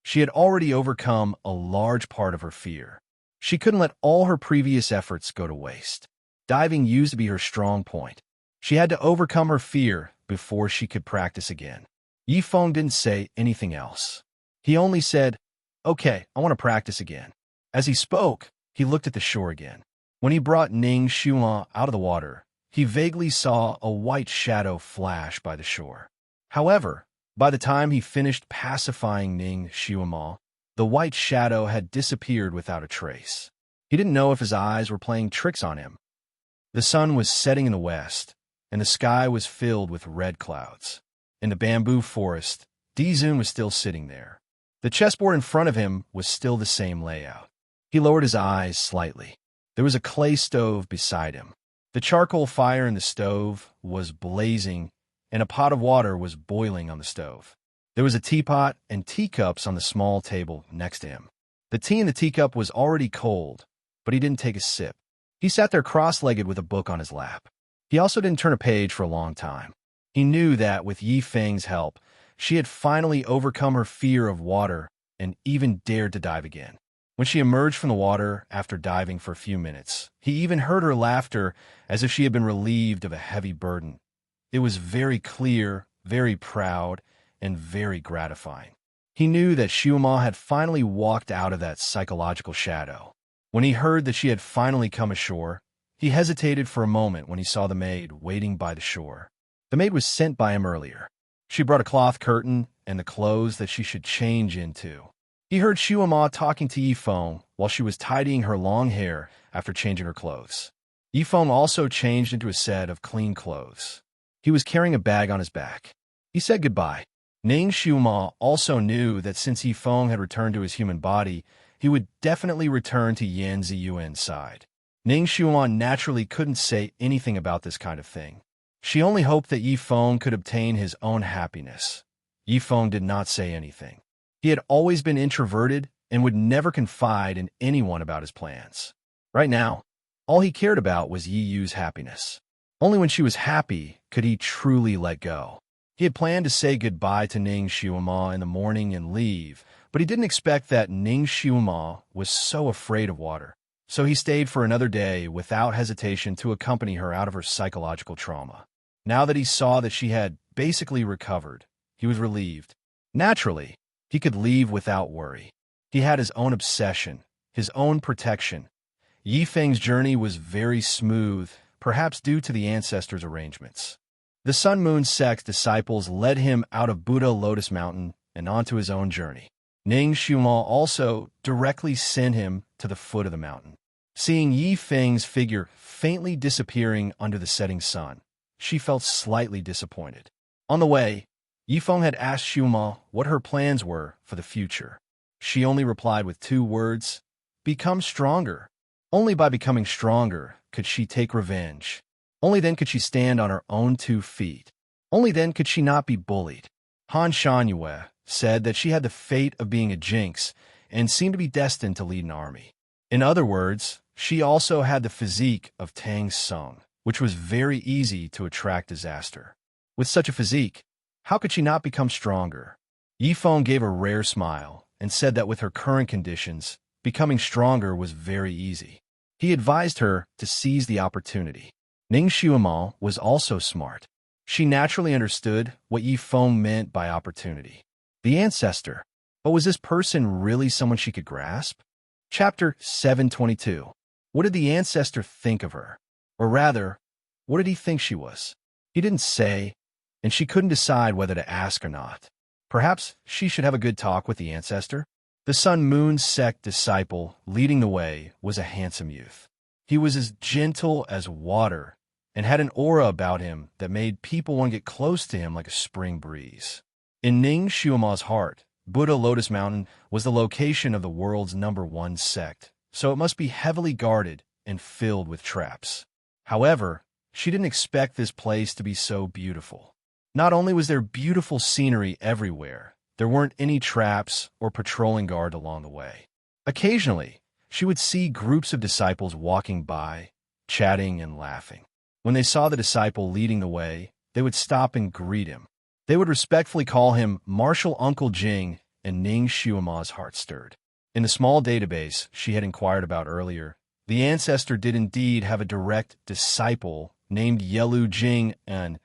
She had already overcome a large part of her fear. She couldn't let all her previous efforts go to waste. Diving used to be her strong point. She had to overcome her fear before she could practice again. Yifeng didn't say anything else. He only said, "Okay, I want to practice again." As he spoke, he looked at the shore again. When he brought Ning Xiuma out of the water, he vaguely saw a white shadow flash by the shore. However, by the time he finished pacifying Ning Xiuma, the white shadow had disappeared without a trace. He didn't know if his eyes were playing tricks on him. The sun was setting in the west, and the sky was filled with red clouds. In the bamboo forest, Dizun was still sitting there. The chessboard in front of him was still the same layout. He lowered his eyes slightly. There was a clay stove beside him. The charcoal fire in the stove was blazing, and a pot of water was boiling on the stove. There was a teapot and teacups on the small table next to him. The tea in the teacup was already cold, but he didn't take a sip. He sat there cross-legged with a book on his lap. He also didn't turn a page for a long time. He knew that with Yifeng's help, she had finally overcome her fear of water and even dared to dive again. When she emerged from the water after diving for a few minutes, he even heard her laughter as if she had been relieved of a heavy burden. It was very clear, very proud, and very gratifying. He knew that Xiuma had finally walked out of that psychological shadow. When he heard that she had finally come ashore, he hesitated for a moment when he saw the maid waiting by the shore. The maid was sent by him earlier. She brought a cloth curtain and the clothes that she should change into. He heard Xiuma talking to Yifeng while she was tidying her long hair after changing her clothes. Yifeng also changed into a set of clean clothes. He was carrying a bag on his back. He said goodbye. Ning Xiuma also knew that since Yifeng had returned to his human body, he would definitely return to Yan Ziyuan's side. Ning Xiuma naturally couldn't say anything about this kind of thing. She only hoped that Yifeng could obtain his own happiness. Yifeng did not say anything. He had always been introverted and would never confide in anyone about his plans. Right now, all he cared about was Yi Yu's happiness. Only when she was happy could he truly let go. He had planned to say goodbye to Ning Xiuma in the morning and leave, but he didn't expect that Ning Xiuma was so afraid of water. So he stayed for another day without hesitation to accompany her out of her psychological trauma. Now that he saw that she had basically recovered, he was relieved. Naturally, he could leave without worry. He had his own obsession, his own protection. Yifeng's journey was very smooth, perhaps due to the ancestors' arrangements. The Sun Moon sect's disciples led him out of Buddha Lotus Mountain and onto his own journey. Ning Xiuma also directly sent him to the foot of the mountain. Seeing Yifeng's figure faintly disappearing under the setting sun, she felt slightly disappointed. On the way, Yifeng had asked Xiuma what her plans were for the future. She only replied with 2 words, "Become stronger." Only by becoming stronger could she take revenge. Only then could she stand on her own 2 feet. Only then could she not be bullied. Han Shanyue said that she had the fate of being a jinx and seemed to be destined to lead an army. In other words, she also had the physique of Tang Sung, which was very easy to attract disaster. With such a physique, how could she not become stronger? Yifeng gave a rare smile and said that with her current conditions, becoming stronger was very easy. He advised her to seize the opportunity. Ning Xiuma was also smart. She naturally understood what Yi Feng meant by opportunity. The ancestor. But was this person really someone she could grasp? Chapter 722. What did the ancestor think of her? Or rather, what did he think she was? He didn't say, and she couldn't decide whether to ask or not. Perhaps she should have a good talk with the ancestor? The Sun Moon sect disciple leading the way was a handsome youth. He was as gentle as water and had an aura about him that made people want to get close to him like a spring breeze. In Ning Shuama's heart, Buddha Lotus Mountain was the location of the world's #1 sect, so it must be heavily guarded and filled with traps. However, she didn't expect this place to be so beautiful. Not only was there beautiful scenery everywhere, there weren't any traps or patrolling guard along the way. Occasionally, she would see groups of disciples walking by, chatting and laughing. When they saw the disciple leading the way, they would stop and greet him. They would respectfully call him Martial Uncle Jing, and Ning Shuama's heart stirred. In the small database she had inquired about earlier, the ancestor did indeed have a direct disciple named Yelu Jing and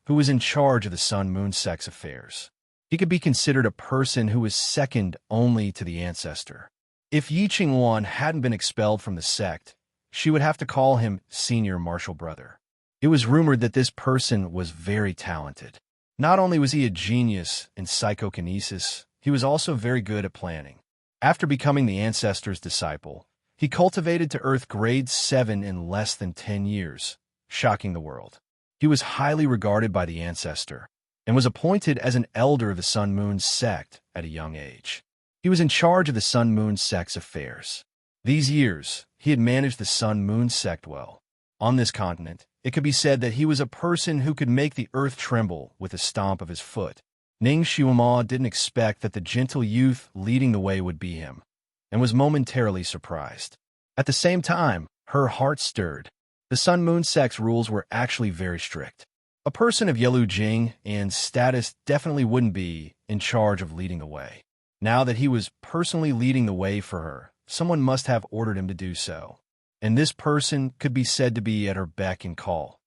who was in charge of the Sun Moon sect's affairs. He could be considered a person who was second only to the ancestor. If Yi Qingwan hadn't been expelled from the sect, she would have to call him senior martial brother. It was rumored that this person was very talented. Not only was he a genius in psychokinesis, he was also very good at planning. After becoming the ancestor's disciple, he cultivated to Earth grade 7 in less than 10 years, shocking the world. He was highly regarded by the ancestor and was appointed as an elder of the Sun Moon sect at a young age. He was in charge of the Sun Moon sect's affairs. These years, he had managed the Sun Moon sect well. On this continent, it could be said that he was a person who could make the earth tremble with a stomp of his foot. Ning Shuama didn't expect that the gentle youth leading the way would be him, and was momentarily surprised. At the same time, her heart stirred. The Sun Moon sect's rules were actually very strict. A person of Yelu Jing and status definitely wouldn't be in charge of leading the way. Now that he was personally leading the way for her, someone must have ordered him to do so. And this person could be said to be at her beck and call.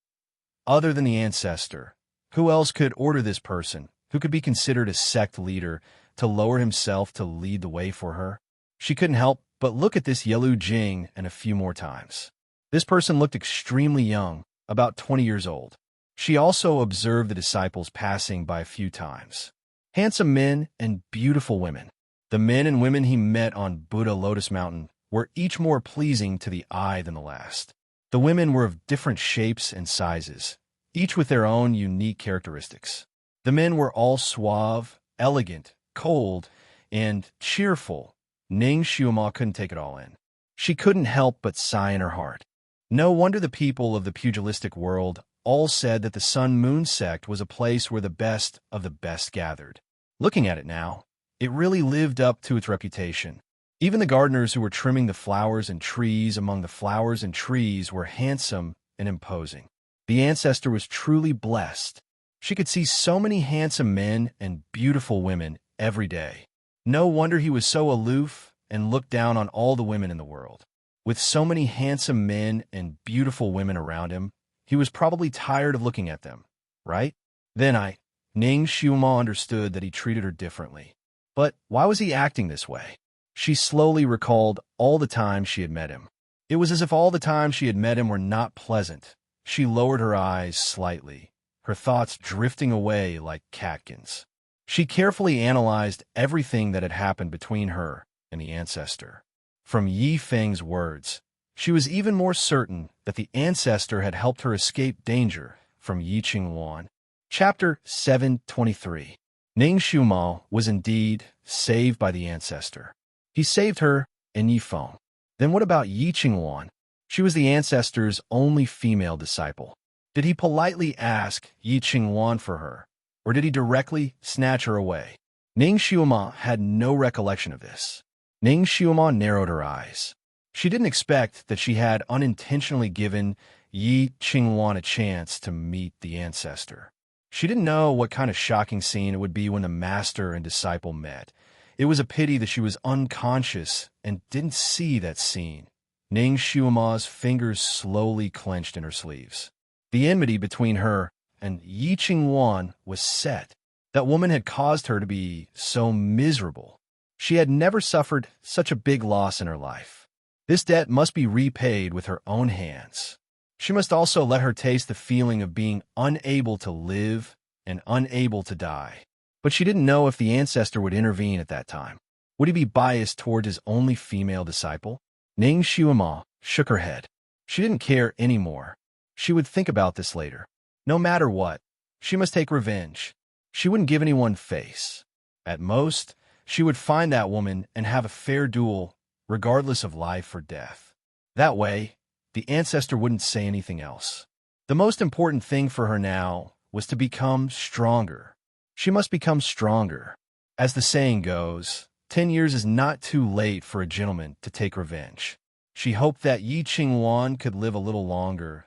Other than the ancestor, who else could order this person, who could be considered a sect leader, to lower himself to lead the way for her? She couldn't help but look at this Yelu Jing and a few more times. This person looked extremely young, about 20 years old. She also observed the disciples passing by a few times. Handsome men and beautiful women. The men and women he met on Buddha Lotus Mountain were each more pleasing to the eye than the last. The women were of different shapes and sizes, each with their own unique characteristics. The men were all suave, elegant, cold, and cheerful. Ning Shuama couldn't take it all in. She couldn't help but sigh in her heart. No wonder the people of the pugilistic world all said that the Sun Moon sect was a place where the best of the best gathered. Looking at it now, it really lived up to its reputation. Even the gardeners who were trimming the flowers and trees among the flowers and trees were handsome and imposing. The ancestor was truly blessed. She could see so many handsome men and beautiful women every day. No wonder he was so aloof and looked down on all the women in the world. With so many handsome men and beautiful women around him, he was probably tired of looking at them, right? Then Ning Shuama understood that he treated her differently. But why was he acting this way? She slowly recalled all the times she had met him. It was as if all the times she had met him were not pleasant. She lowered her eyes slightly, her thoughts drifting away like catkins. She carefully analyzed everything that had happened between her and the ancestor. From Yi Feng's words, she was even more certain that the ancestor had helped her escape danger from Yi Qingwan. Chapter 723. Ning Shuama was indeed saved by the ancestor. He saved her and Yi Feng. Then what about Yi Qingwan? She was the ancestor's only female disciple. Did he politely ask Yi Qingwan for her, or did he directly snatch her away? Ning Shuama had no recollection of this. Ning Shuama narrowed her eyes. She didn't expect that she had unintentionally given Yi Qingwan a chance to meet the ancestor. She didn't know what kind of shocking scene it would be when the master and disciple met. It was a pity that she was unconscious and didn't see that scene. Ning Shuama's fingers slowly clenched in her sleeves. The enmity between her and Yi Qingwan was set. That woman had caused her to be so miserable. She had never suffered such a big loss in her life. This debt must be repaid with her own hands. She must also let her taste the feeling of being unable to live and unable to die. But she didn't know if the ancestor would intervene at that time. Would he be biased toward his only female disciple? Ning Xuema shook her head. She didn't care anymore. She would think about this later. No matter what, she must take revenge. She wouldn't give anyone face. At most, she would find that woman and have a fair duel, regardless of life or death. That way, the ancestor wouldn't say anything else. The most important thing for her now was to become stronger. She must become stronger. As the saying goes, 10 years is not too late for a gentleman to take revenge. She hoped that Yi Qingwan could live a little longer,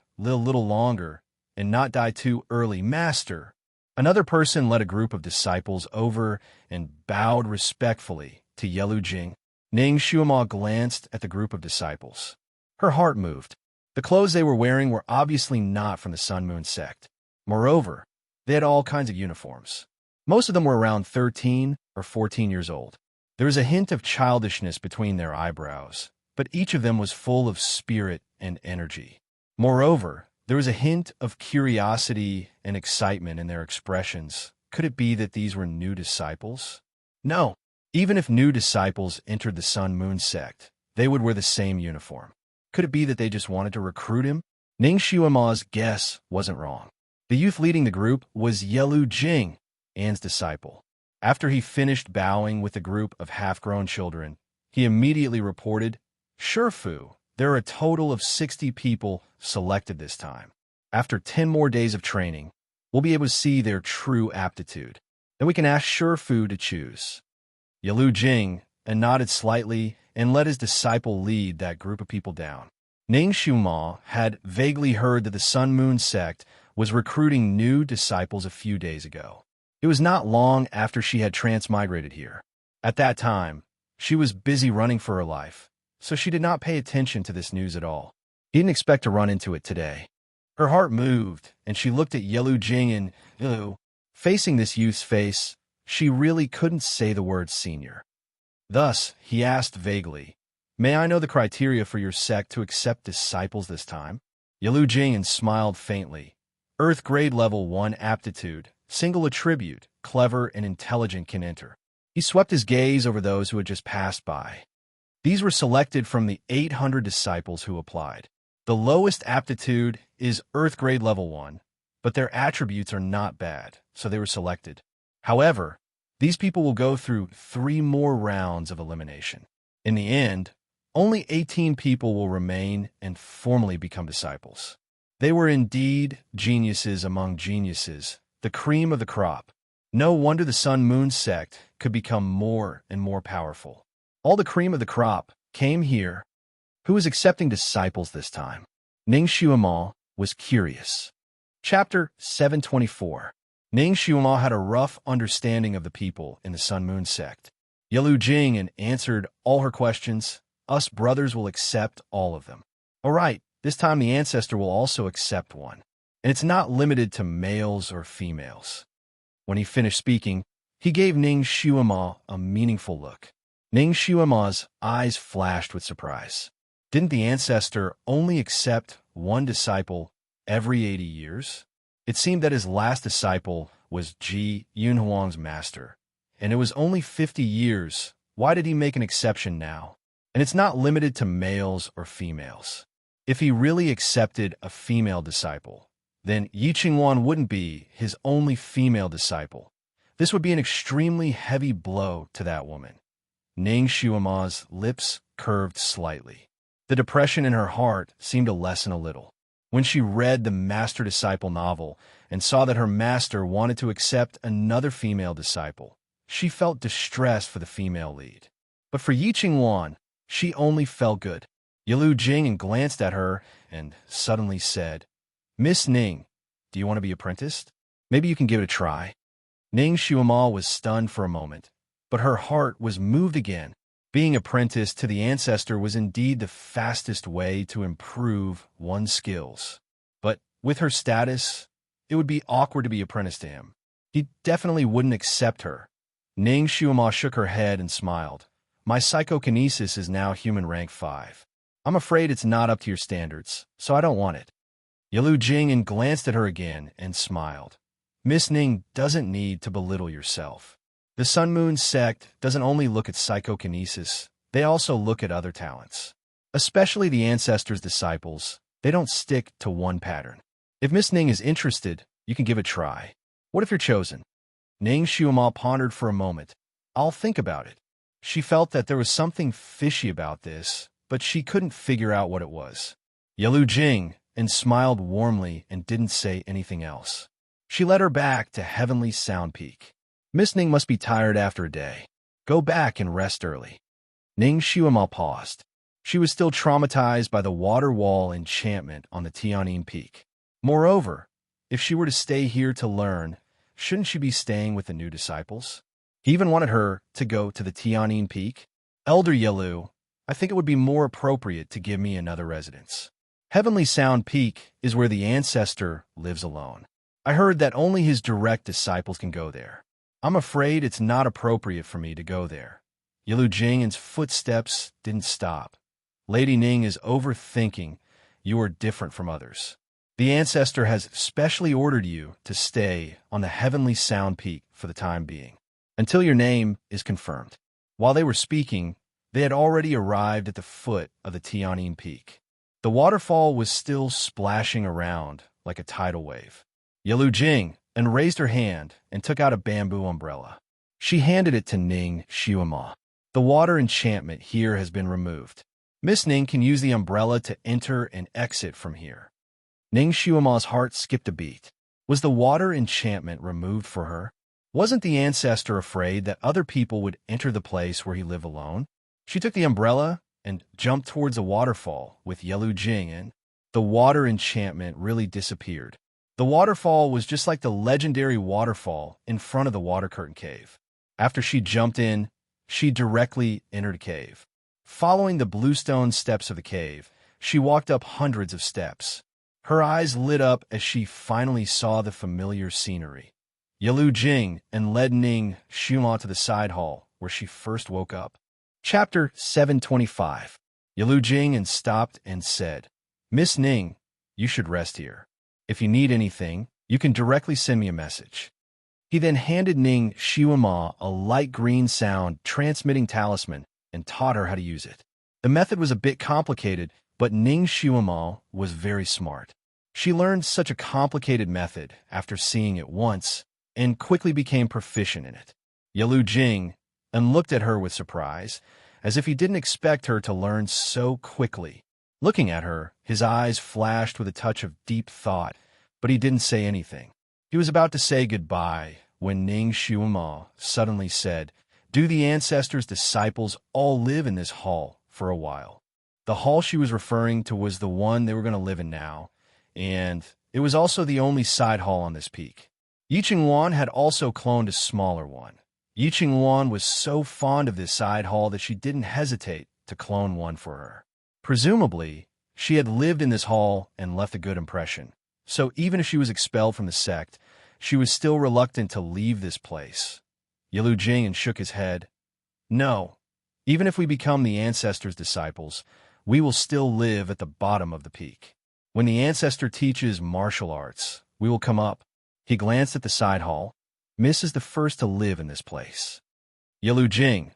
and not die too early. Master! Another person led a group of disciples over and bowed respectfully to Yelu Jing. Ning Xuema glanced at the group of disciples. Her heart moved. The clothes they were wearing were obviously not from the Sun Moon sect. Moreover, they had all kinds of uniforms. Most of them were around 13 or 14 years old. There was a hint of childishness between their eyebrows, but each of them was full of spirit and energy. Moreover, there was a hint of curiosity and excitement in their expressions. Could it be that these were new disciples? No. Even if new disciples entered the Sun Moon sect, they would wear the same uniform. Could it be that they just wanted to recruit him? Ning Xuema's guess wasn't wrong. The youth leading the group was Yelu Jing, Anne's disciple. After he finished bowing with the group of half-grown children, he immediately reported, "Shifu, there are a total of 60 people selected this time. After 10 more days of training, we'll be able to see their true aptitude. Then we can ask Shifu to choose." Yelu Jing nodded slightly and let his disciple lead that group of people down. Ning Xuema had vaguely heard that the Sun Moon sect was recruiting new disciples a few days ago. It was not long after she had transmigrated here. At that time, she was busy running for her life, so she did not pay attention to this news at all. He didn't expect to run into it today. Her heart moved, and she looked at Yelu Jing and, facing this youth's face, she really couldn't say the word senior. Thus, he asked vaguely, "May I know the criteria for your sect to accept disciples this time?" Yelu Jing smiled faintly. Earth grade level 1 aptitude, single attribute, clever and intelligent can enter. He swept his gaze over those who had just passed by. These were selected from the 800 disciples who applied. The lowest aptitude is Earth grade level 1, but their attributes are not bad, so they were selected. However, these people will go through 3 more rounds of elimination. In the end, only 18 people will remain and formally become disciples. They were indeed geniuses among geniuses, the cream of the crop. No wonder the Sun Moon sect could become more and more powerful. All the cream of the crop came here. Who was accepting disciples this time? Ning Xuema was curious. Chapter 724. Ning Xuema had a rough understanding of the people in the Sun Moon sect. Yelu Jing answered all her questions. Us brothers will accept all of them. All right, this time the ancestor will also accept one. And it's not limited to males or females. When he finished speaking, he gave Ning Xuema a meaningful look. Ning Xuema's eyes flashed with surprise. Didn't the ancestor only accept one disciple every 80 years? It seemed that his last disciple was Ji Yunhuang's master, and it was only 50 years. Why did he make an exception now? And it's not limited to males or females. If he really accepted a female disciple, then Yi Qingwan wouldn't be his only female disciple. This would be an extremely heavy blow to that woman. Ning Xuema's lips curved slightly. The depression in her heart seemed to lessen a little. When she read the master-disciple novel and saw that her master wanted to accept another female disciple, she felt distressed for the female lead. But for Yi Qingwan, she only felt good. Yelu Jing glanced at her and suddenly said, "Miss Ning, do you want to be apprenticed? Maybe you can give it a try." Ning Xuema was stunned for a moment, but her heart was moved again. Being apprenticed to the ancestor was indeed the fastest way to improve one's skills. But with her status, it would be awkward to be apprenticed to him. He definitely wouldn't accept her. Ning Xiaoma shook her head and smiled. My psychokinesis is now human rank 5. I'm afraid it's not up to your standards, so I don't want it. Yalu Jing glanced at her again and smiled. Miss Ning doesn't need to belittle yourself. The Sun Moon sect doesn't only look at psychokinesis, they also look at other talents. Especially the ancestors' disciples, they don't stick to one pattern. If Miss Ning is interested, you can give it a try. What if you're chosen? Ning Xiaoma pondered for a moment. I'll think about it. She felt that there was something fishy about this, but she couldn't figure out what it was. Yalu Jing smiled warmly and didn't say anything else. She led her back to Heavenly Sound Peak. Miss Ning must be tired after a day. Go back and rest early. Ning Xiaoma paused. She was still traumatized by the water wall enchantment on the Tianyin Peak. Moreover, if she were to stay here to learn, shouldn't she be staying with the new disciples? He even wanted her to go to the Tianyin Peak. Elder Yalu, I think it would be more appropriate to give me another residence. Heavenly Sound Peak is where the ancestor lives alone. I heard that only his direct disciples can go there. I'm afraid it's not appropriate for me to go there. Yalu Jing's footsteps didn't stop. Lady Ning is overthinking. You are different from others. The ancestor has specially ordered you to stay on the Heavenly Sound Peak for the time being, until your name is confirmed. While they were speaking, they had already arrived at the foot of the Tianyin Peak. The waterfall was still splashing around like a tidal wave. Yalu Jing raised her hand and took out a bamboo umbrella. She handed it to Ning Xiaoma. The water enchantment here has been removed. Miss Ning can use the umbrella to enter and exit from here. Ning Xiaoma's heart skipped a beat. Was the water enchantment removed for her? Wasn't the ancestor afraid that other people would enter the place where he lived alone? She took the umbrella and jumped towards the waterfall with Yalu Jing in. The water enchantment really disappeared. The waterfall was just like the legendary waterfall in front of the water curtain cave. After she jumped in, she directly entered a cave. Following the bluestone steps of the cave, she walked up hundreds of steps. Her eyes lit up as she finally saw the familiar scenery. Yalu Jing led Ning Xiaoma to the side hall where she first woke up. Chapter 725. Yalu Jing stopped and said, Miss Ning, you should rest here. If you need anything, you can directly send me a message. He then handed Ning Xiaoma a light green sound transmitting talisman and taught her how to use it. The method was a bit complicated, but Ning Xiaoma was very smart. She learned such a complicated method after seeing it once and quickly became proficient in it. Yalu Jing looked at her with surprise, as if he didn't expect her to learn so quickly. Looking at her, his eyes flashed with a touch of deep thought, but he didn't say anything. He was about to say goodbye when Ning Xiaoma suddenly said, Do the ancestors' disciples all live in this hall for a while? The hall she was referring to was the one they were going to live in now, and it was also the only side hall on this peak. Yi Chingwan had also cloned a smaller one. Yi Chingwan was so fond of this side hall that she didn't hesitate to clone one for her. Presumably, she had lived in this hall and left a good impression. So even if she was expelled from the sect, she was still reluctant to leave this place. Yalu Jing shook his head. No, even if we become the ancestors' disciples, we will still live at the bottom of the peak. When the ancestor teaches martial arts, we will come up. He glanced at the side hall. Miss is the first to live in this place. Yalu Jing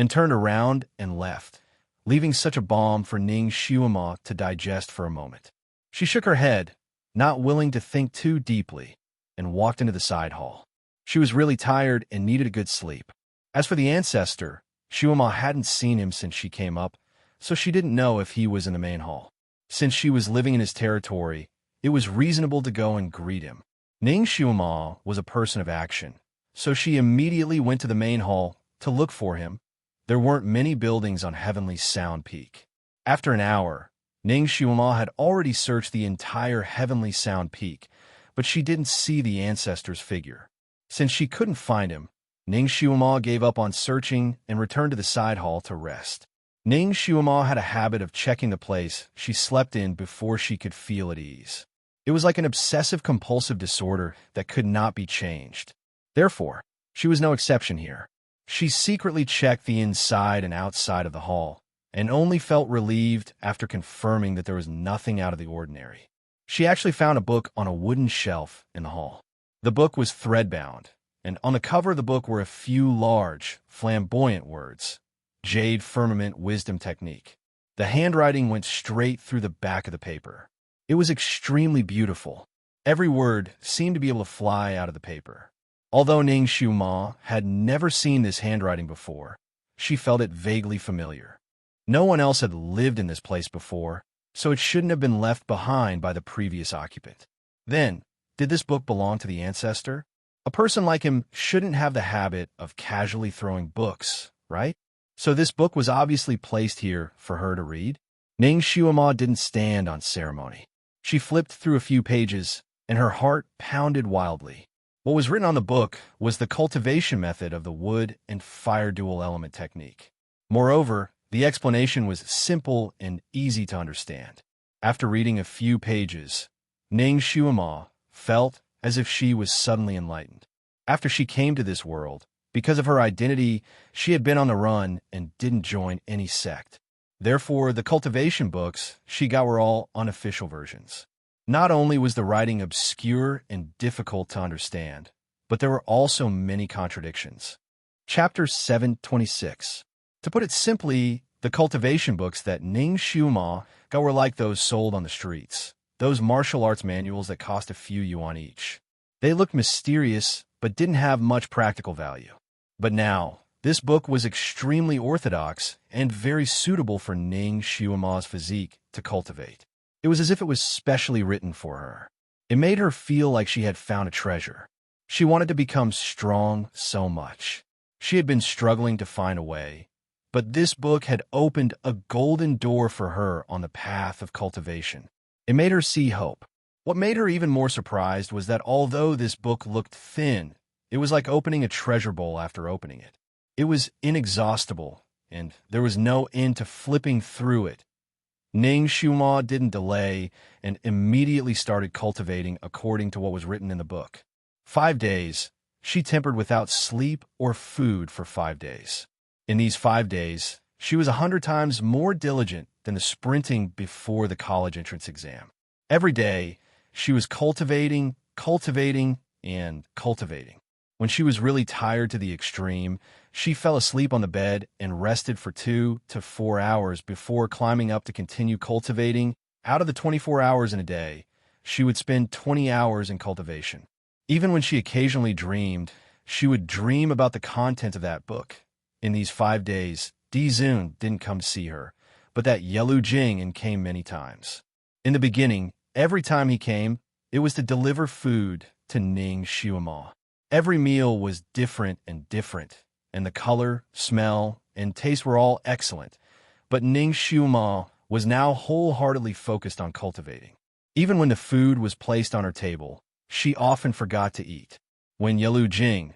turned around and left, leaving such a bomb for Ning Xiaoma to digest for a moment. She shook her head, not willing to think too deeply, and walked into the side hall. She was really tired and needed a good sleep. As for the ancestor, Xiaoma hadn't seen him since she came up, so she didn't know if he was in the main hall. Since she was living in his territory, it was reasonable to go and greet him. Ning Xiaoma was a person of action, so she immediately went to the main hall to look for him. There weren't many buildings on Heavenly Sound Peak. After an hour, Ning Xiaoma had already searched the entire Heavenly Sound Peak, but she didn't see the ancestor's figure. Since she couldn't find him, Ning Xiaoma gave up on searching and returned to the side hall to rest. Ning Xiaoma had a habit of checking the place she slept in before she could feel at ease. It It was like an obsessive-compulsive disorder that could not be changed. Therefore, she was no exception here. She secretly checked the inside and outside of the hall, and only felt relieved after confirming that there was nothing out of the ordinary. She actually found a book on a wooden shelf in the hall. The book was thread-bound, and on the cover of the book were a few large, flamboyant words: Jade Firmament Wisdom Technique. The handwriting went straight through the back of the paper. It was extremely beautiful. Every word seemed to be able to fly out of the paper. Although Ning Xiuma had never seen this handwriting before, she felt it vaguely familiar. No one else had lived in this place before, so it shouldn't have been left behind by the previous occupant. Then, did this book belong to the ancestor? A person like him shouldn't have the habit of casually throwing books, right? So this book was obviously placed here for her to read. Ning Xiuma didn't stand on ceremony. She flipped through a few pages, and her heart pounded wildly. What was written on the book was the cultivation method of the wood and fire dual element technique. Moreover, the explanation was simple and easy to understand. After reading a few pages, Ning Xiuma felt as if she was suddenly enlightened. After she came to this world, because of her identity, she had been on the run and didn't join any sect. Therefore, the cultivation books she got were all unofficial versions. Not only was the writing obscure and difficult to understand, but there were also many contradictions. Chapter 726. To put it simply, the cultivation books that Ning Xiuma got were like those sold on the streets, those martial arts manuals that cost a few yuan each. They looked mysterious, but didn't have much practical value. But now, this book was extremely orthodox and very suitable for Ning Xiuma's physique to cultivate. It was as if it was specially written for her. It made her feel like she had found a treasure. She wanted to become strong so much. She had been struggling to find a way, but this book had opened a golden door for her on the path of cultivation. It made her see hope. What made her even more surprised was that although this book looked thin, it was like opening a treasure bowl after opening it. It was inexhaustible, and there was no end to flipping through it. Ning Xiuma didn't delay and immediately started cultivating according to what was written in the book. 5 days, she tempered without sleep or food for 5 days. In these 5 days, she was 100 times more diligent than the sprinting before the college entrance exam. Every day, she was cultivating, and cultivating. When she was really tired to the extreme, she fell asleep on the bed and rested for 2 to 4 hours before climbing up to continue cultivating. Out of the 24 hours in a day, she would spend 20 hours in cultivation. Even when she occasionally dreamed, she would dream about the content of that book. In these 5 days, Dizun didn't come to see her, but that Yelu Jing came many times. In the beginning, every time he came, it was to deliver food to Ning Xiuma. Every meal was different, and the color, smell, and taste were all excellent. But Ning Xiuma was now wholeheartedly focused on cultivating. Even when the food was placed on her table, she often forgot to eat. When Yelu Jing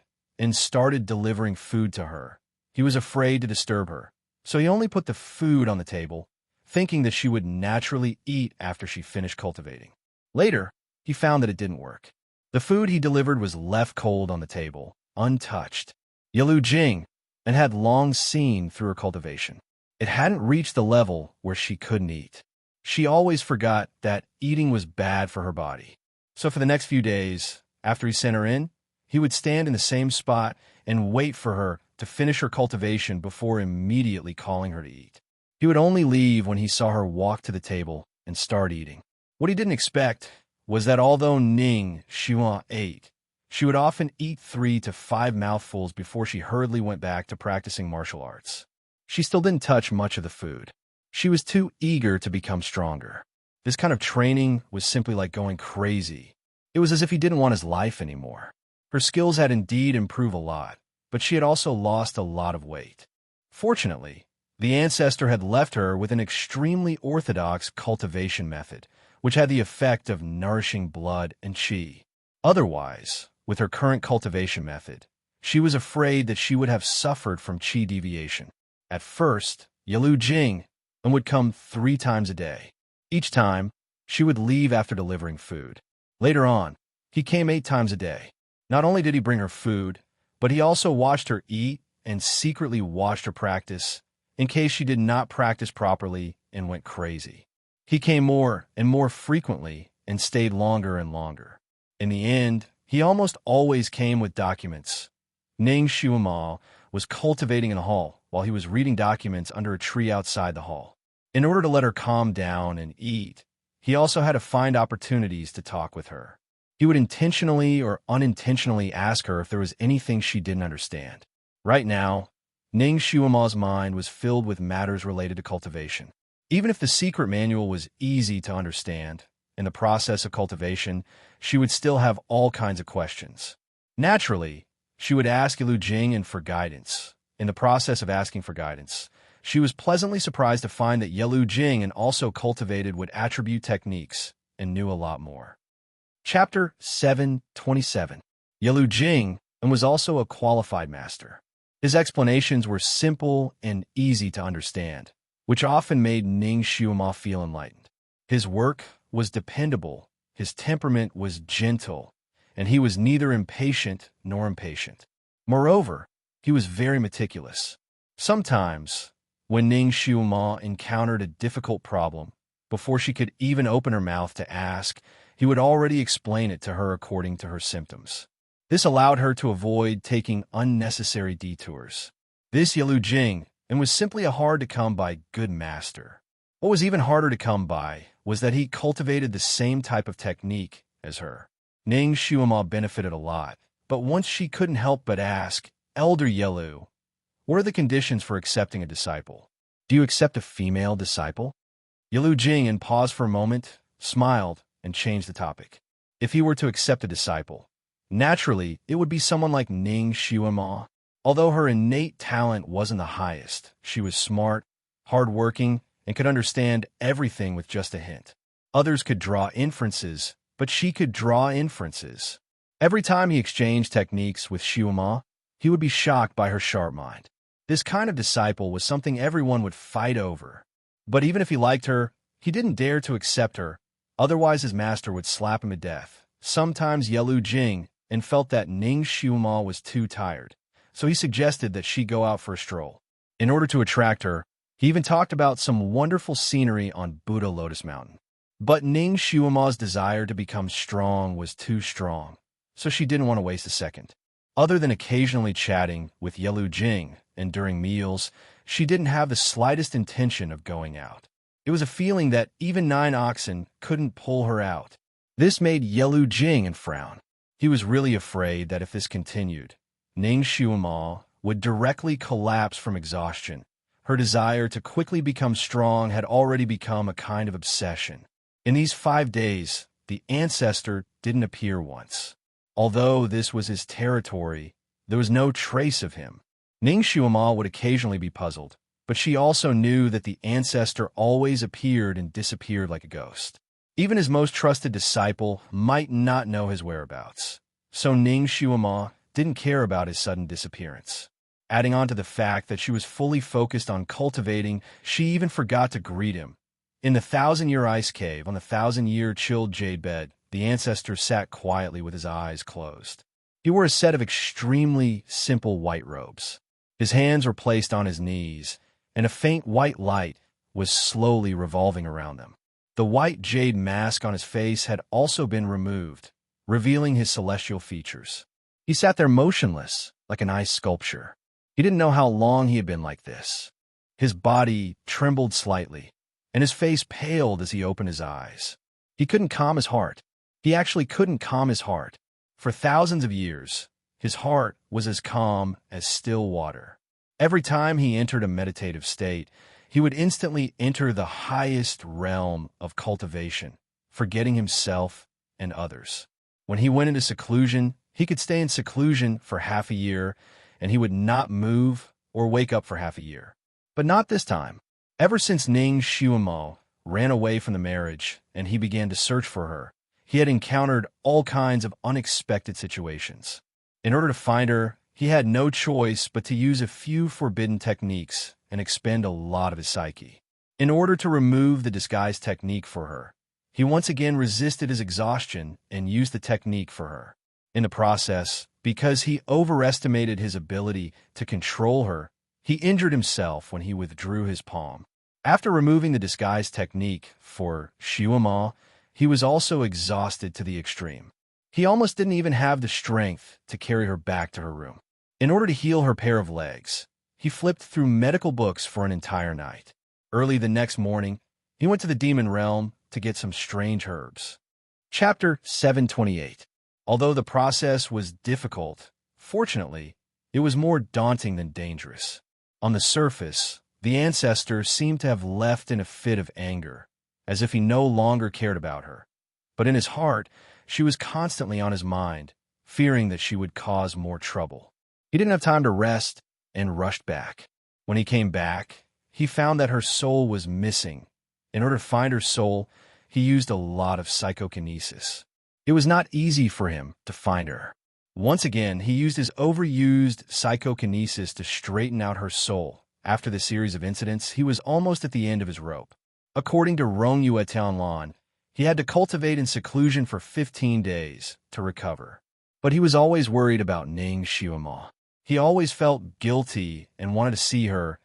started delivering food to her, he was afraid to disturb her, so he only put the food on the table, thinking that she would naturally eat after she finished cultivating. Later, he found that it didn't work. The food he delivered was left cold on the table, untouched. Yelu Jing had long seen through her cultivation. It hadn't reached the level where she couldn't eat. She always forgot that eating was bad for her body. So for the next few days, after he sent her in, he would stand in the same spot and wait for her to finish her cultivation before immediately calling her to eat. He would only leave when he saw her walk to the table and start eating. What he didn't expect was that although Ning Xiuma ate, she would often eat 3 to 5 mouthfuls before she hurriedly went back to practicing martial arts. She still didn't touch much of the food. She was too eager to become stronger. This kind of training was simply like going crazy. It was as if he didn't want his life anymore. Her skills had indeed improved a lot, but she had also lost a lot of weight. Fortunately, the ancestor had left her with an extremely orthodox cultivation method, which had the effect of nourishing blood and qi. Otherwise, with her current cultivation method, she was afraid that she would have suffered from qi deviation. At first, Yelu Jing would come 3 times a day. Each time, She would leave after delivering food. Later on, he came 8 times a day. Not only did he bring her food, but he also watched her eat and secretly watched her practice in case she did not practice properly and went crazy. He came more and more frequently and stayed longer and longer. In the end, he almost always came with documents. Ning Shuima was cultivating in the hall while he was reading documents under a tree outside the hall. In order to let her calm down and eat, he also had to find opportunities to talk with her. He would intentionally or unintentionally ask her if there was anything she didn't understand. Right now, Ning Shuima's mind was filled with matters related to cultivation. Even if the secret manual was easy to understand, in the process of cultivation, she would still have all kinds of questions. Naturally, she would ask Yalu Jing for guidance. In the process of asking for guidance, she was pleasantly surprised to find that Yalu Jing also cultivated with attribute techniques and knew a lot more. Chapter 7:27. Yalu Jing was also a qualified master. His explanations were simple and easy to understand, which often made Ning Shuima feel enlightened. His work was dependable, his temperament was gentle, and he was neither impatient nor impatient. Moreover, he was very meticulous. Sometimes, when Ning Shuima encountered a difficult problem, before she could even open her mouth to ask, he would already explain it to her according to her symptoms. This allowed her to avoid taking unnecessary detours. This Yalu Jing was simply a hard-to-come-by good master. What was even harder to come by was that he cultivated the same type of technique as her. Ning Shuima benefited a lot, but once she couldn't help but ask, "Elder Yalu, what are the conditions for accepting a disciple? Do you accept a female disciple?" Yalu Jing paused for a moment, smiled, and changed the topic. If he were to accept a disciple, naturally, it would be someone like Ning Shuima. Although her innate talent wasn't the highest, she was smart, hardworking, and could understand everything with just a hint. Others could draw inferences, but she could draw inferences. Every time he exchanged techniques with Shuima, he would be shocked by her sharp mind. This kind of disciple was something everyone would fight over. But even if he liked her, he didn't dare to accept her, otherwise his master would slap him to death. Sometimes Yalu Jing felt that Ning Shuima was too tired, so he suggested that she go out for a stroll. In order to attract her, he even talked about some wonderful scenery on Buddha Lotus Mountain. But Ning Shuima's desire to become strong was too strong, so she didn't want to waste a second. Other than occasionally chatting with Yalu Jing and during meals, she didn't have the slightest intention of going out. It was a feeling that even 9 oxen couldn't pull her out. This made Yalu Jing frown. He was really afraid that if this continued, Ning Shuima would directly collapse from exhaustion. Her desire to quickly become strong had already become a kind of obsession. In these 5 days, the ancestor didn't appear once. Although this was his territory, there was no trace of him. Ning Shuima would occasionally be puzzled, but she also knew that the ancestor always appeared and disappeared like a ghost. Even his most trusted disciple might not know his whereabouts, so Ning Shuima didn't care about his sudden disappearance. Adding on to the fact that she was fully focused on cultivating, she even forgot to greet him. In the 1,000-year ice cave, on the 1,000-year chilled jade bed, the ancestor sat quietly with his eyes closed. He wore a set of extremely simple white robes. His hands were placed on his knees, and a faint white light was slowly revolving around them. The white jade mask on his face had also been removed, revealing his celestial features. He sat there motionless, like an ice sculpture. He didn't know how long he had been like this. His body trembled slightly, and his face paled as he opened his eyes. He couldn't calm his heart. He actually couldn't calm his heart. For thousands of years, his heart was as calm as still water. Every time he entered a meditative state, he would instantly enter the highest realm of cultivation, forgetting himself and others. When he went into seclusion, he could stay in seclusion for half a year, and he would not move or wake up for half a year. But not this time. Ever since Ning Shuima ran away from the marriage and he began to search for her, he had encountered all kinds of unexpected situations. In order to find her, he had no choice but to use a few forbidden techniques and expend a lot of his psyche. In order to remove the disguise technique for her, He once again resisted his exhaustion and used the technique for her. In the process, because he overestimated his ability to control her, he injured himself when he withdrew his palm. After removing the disguise technique for Xiuema, he was also exhausted to the extreme. He almost didn't even have the strength to carry her back to her room. In order to heal her pair of legs, he flipped through medical books for an entire night. Early the next morning, he went to the demon realm to get some strange herbs. Chapter 728. Although the process was difficult, fortunately, it was more daunting than dangerous. On the surface, the ancestor seemed to have left in a fit of anger, as if he no longer cared about her. But in his heart, she was constantly on his mind, fearing that she would cause more trouble. He didn't have time to rest and rushed back. When he came back, he found that her soul was missing. In order to find her soul, he used a lot of psychokinesis. It was not easy for him to find her. Once again, he used his overused psychokinesis to straighten out her soul. After the series of incidents, he was almost at the end of his rope. According to Rongyue Tianlan, he had to cultivate in seclusion for 15 days to recover. But he was always worried about Ning Xiuema. He always felt guilty and wanted to see her.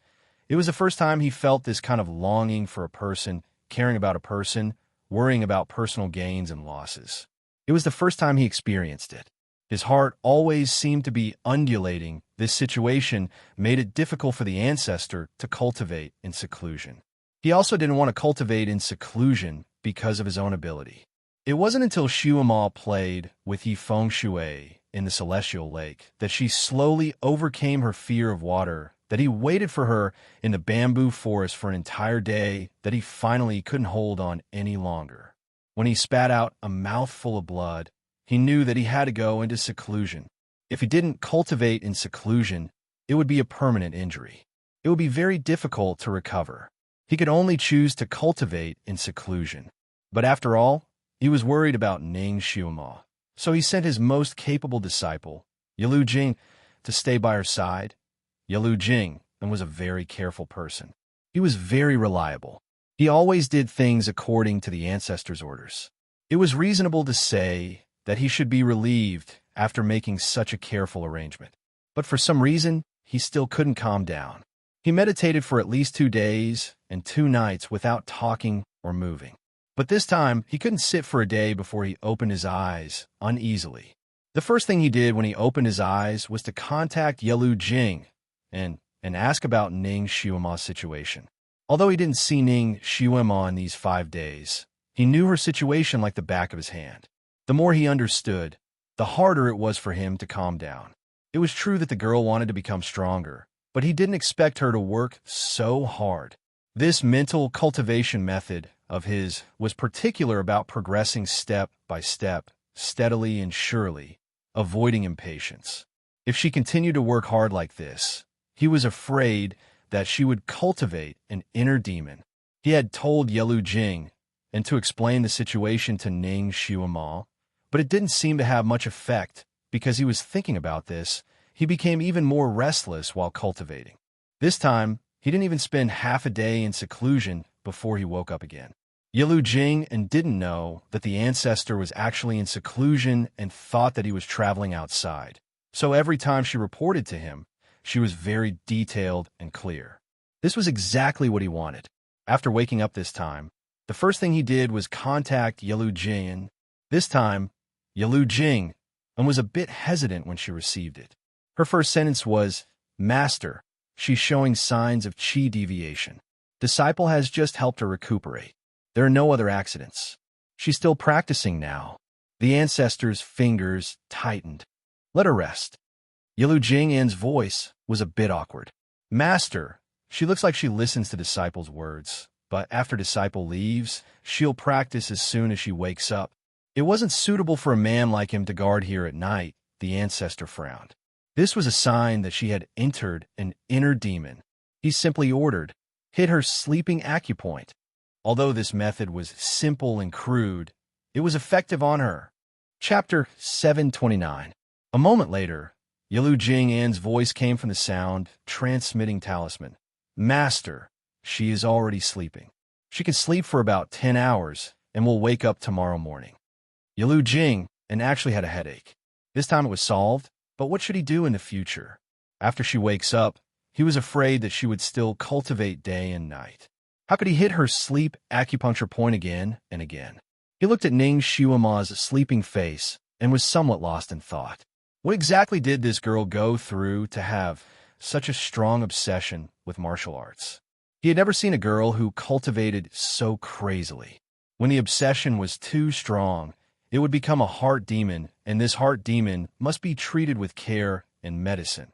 It was the first time he felt this kind of longing for a person, caring about a person, worrying about personal gains and losses. It was the first time he experienced it. His heart always seemed to be undulating. This situation made it difficult for the ancestor to cultivate in seclusion. He also didn't want to cultivate in seclusion because of his own ability. It wasn't until Xiuema played with Yifeng Shui in the Celestial Lake that she slowly overcame her fear of water, that he waited for her in the bamboo forest for an entire day, that he finally couldn't hold on any longer. When he spat out a mouthful of blood, he knew that he had to go into seclusion. If he didn't cultivate in seclusion, it would be a permanent injury. It would be very difficult to recover. He could only choose to cultivate in seclusion. But after all, he was worried about Ning Xiuema. So he sent his most capable disciple, Yalu Jing, to stay by her side. Yalu Jing was a very careful person. He was very reliable. He always did things according to the ancestors' orders. It was reasonable to say that he should be relieved after making such a careful arrangement. But for some reason, he still couldn't calm down. He meditated for at least 2 days and 2 nights without talking or moving. But this time, he couldn't sit for a day before he opened his eyes uneasily. The first thing he did when he opened his eyes was to contact Yalu Jing and ask about Ning Xiuema's situation. Although he didn't see Ning Xiuema in these 5 days, he knew her situation like the back of his hand. The more he understood, the harder it was for him to calm down. It was true that the girl wanted to become stronger, but he didn't expect her to work so hard. This mental cultivation method of his was particular about progressing step by step, steadily and surely, avoiding impatience. If she continued to work hard like this, he was afraid that she would cultivate an inner demon. He had told Yalu Jing and to explain the situation to Ning Xiuema, but it didn't seem to have much effect. Because he was thinking about this, he became even more restless while cultivating. This time, he didn't even spend half a day in seclusion before he woke up again. Yalu Jing didn't know that the ancestor was actually in seclusion and thought that he was traveling outside. So every time she reported to him, she was very detailed and clear. This was exactly what he wanted. After waking up this time, the first thing he did was contact Yalu Jing. This time, Yalu Jing was a bit hesitant when she received it. Her first sentence was, "Master, she's showing signs of qi deviation. Disciple has just helped her recuperate. There are no other accidents. She's still practicing now." The ancestor's fingers tightened. "Let her rest." Yalu Jing's voice was a bit awkward. "Master, she looks like she listens to Disciple's words, but after Disciple leaves, she'll practice as soon as she wakes up. It wasn't suitable for a man like him to guard here at night," the ancestor frowned. This was a sign that she had entered an inner demon. He simply ordered, "Hit her sleeping acupoint." Although this method was simple and crude, it was effective on her. Chapter 729. A moment later, Yalu Jing's voice came from the sound, transmitting talisman. "Master, she is already sleeping. She can sleep for about 10 hours, and will wake up tomorrow morning. Yalu Jing and actually had a headache. This time it was solved, but what should he do in the future? After she wakes up, he was afraid that she would still cultivate day and night. How could he hit her sleep acupuncture point again and again? He looked at Ning Xiuma's sleeping face and was somewhat lost in thought. What exactly did this girl go through to have such a strong obsession with martial arts? He had never seen a girl who cultivated so crazily. When the obsession was too strong, it would become a heart demon, and this heart demon must be treated with care and medicine.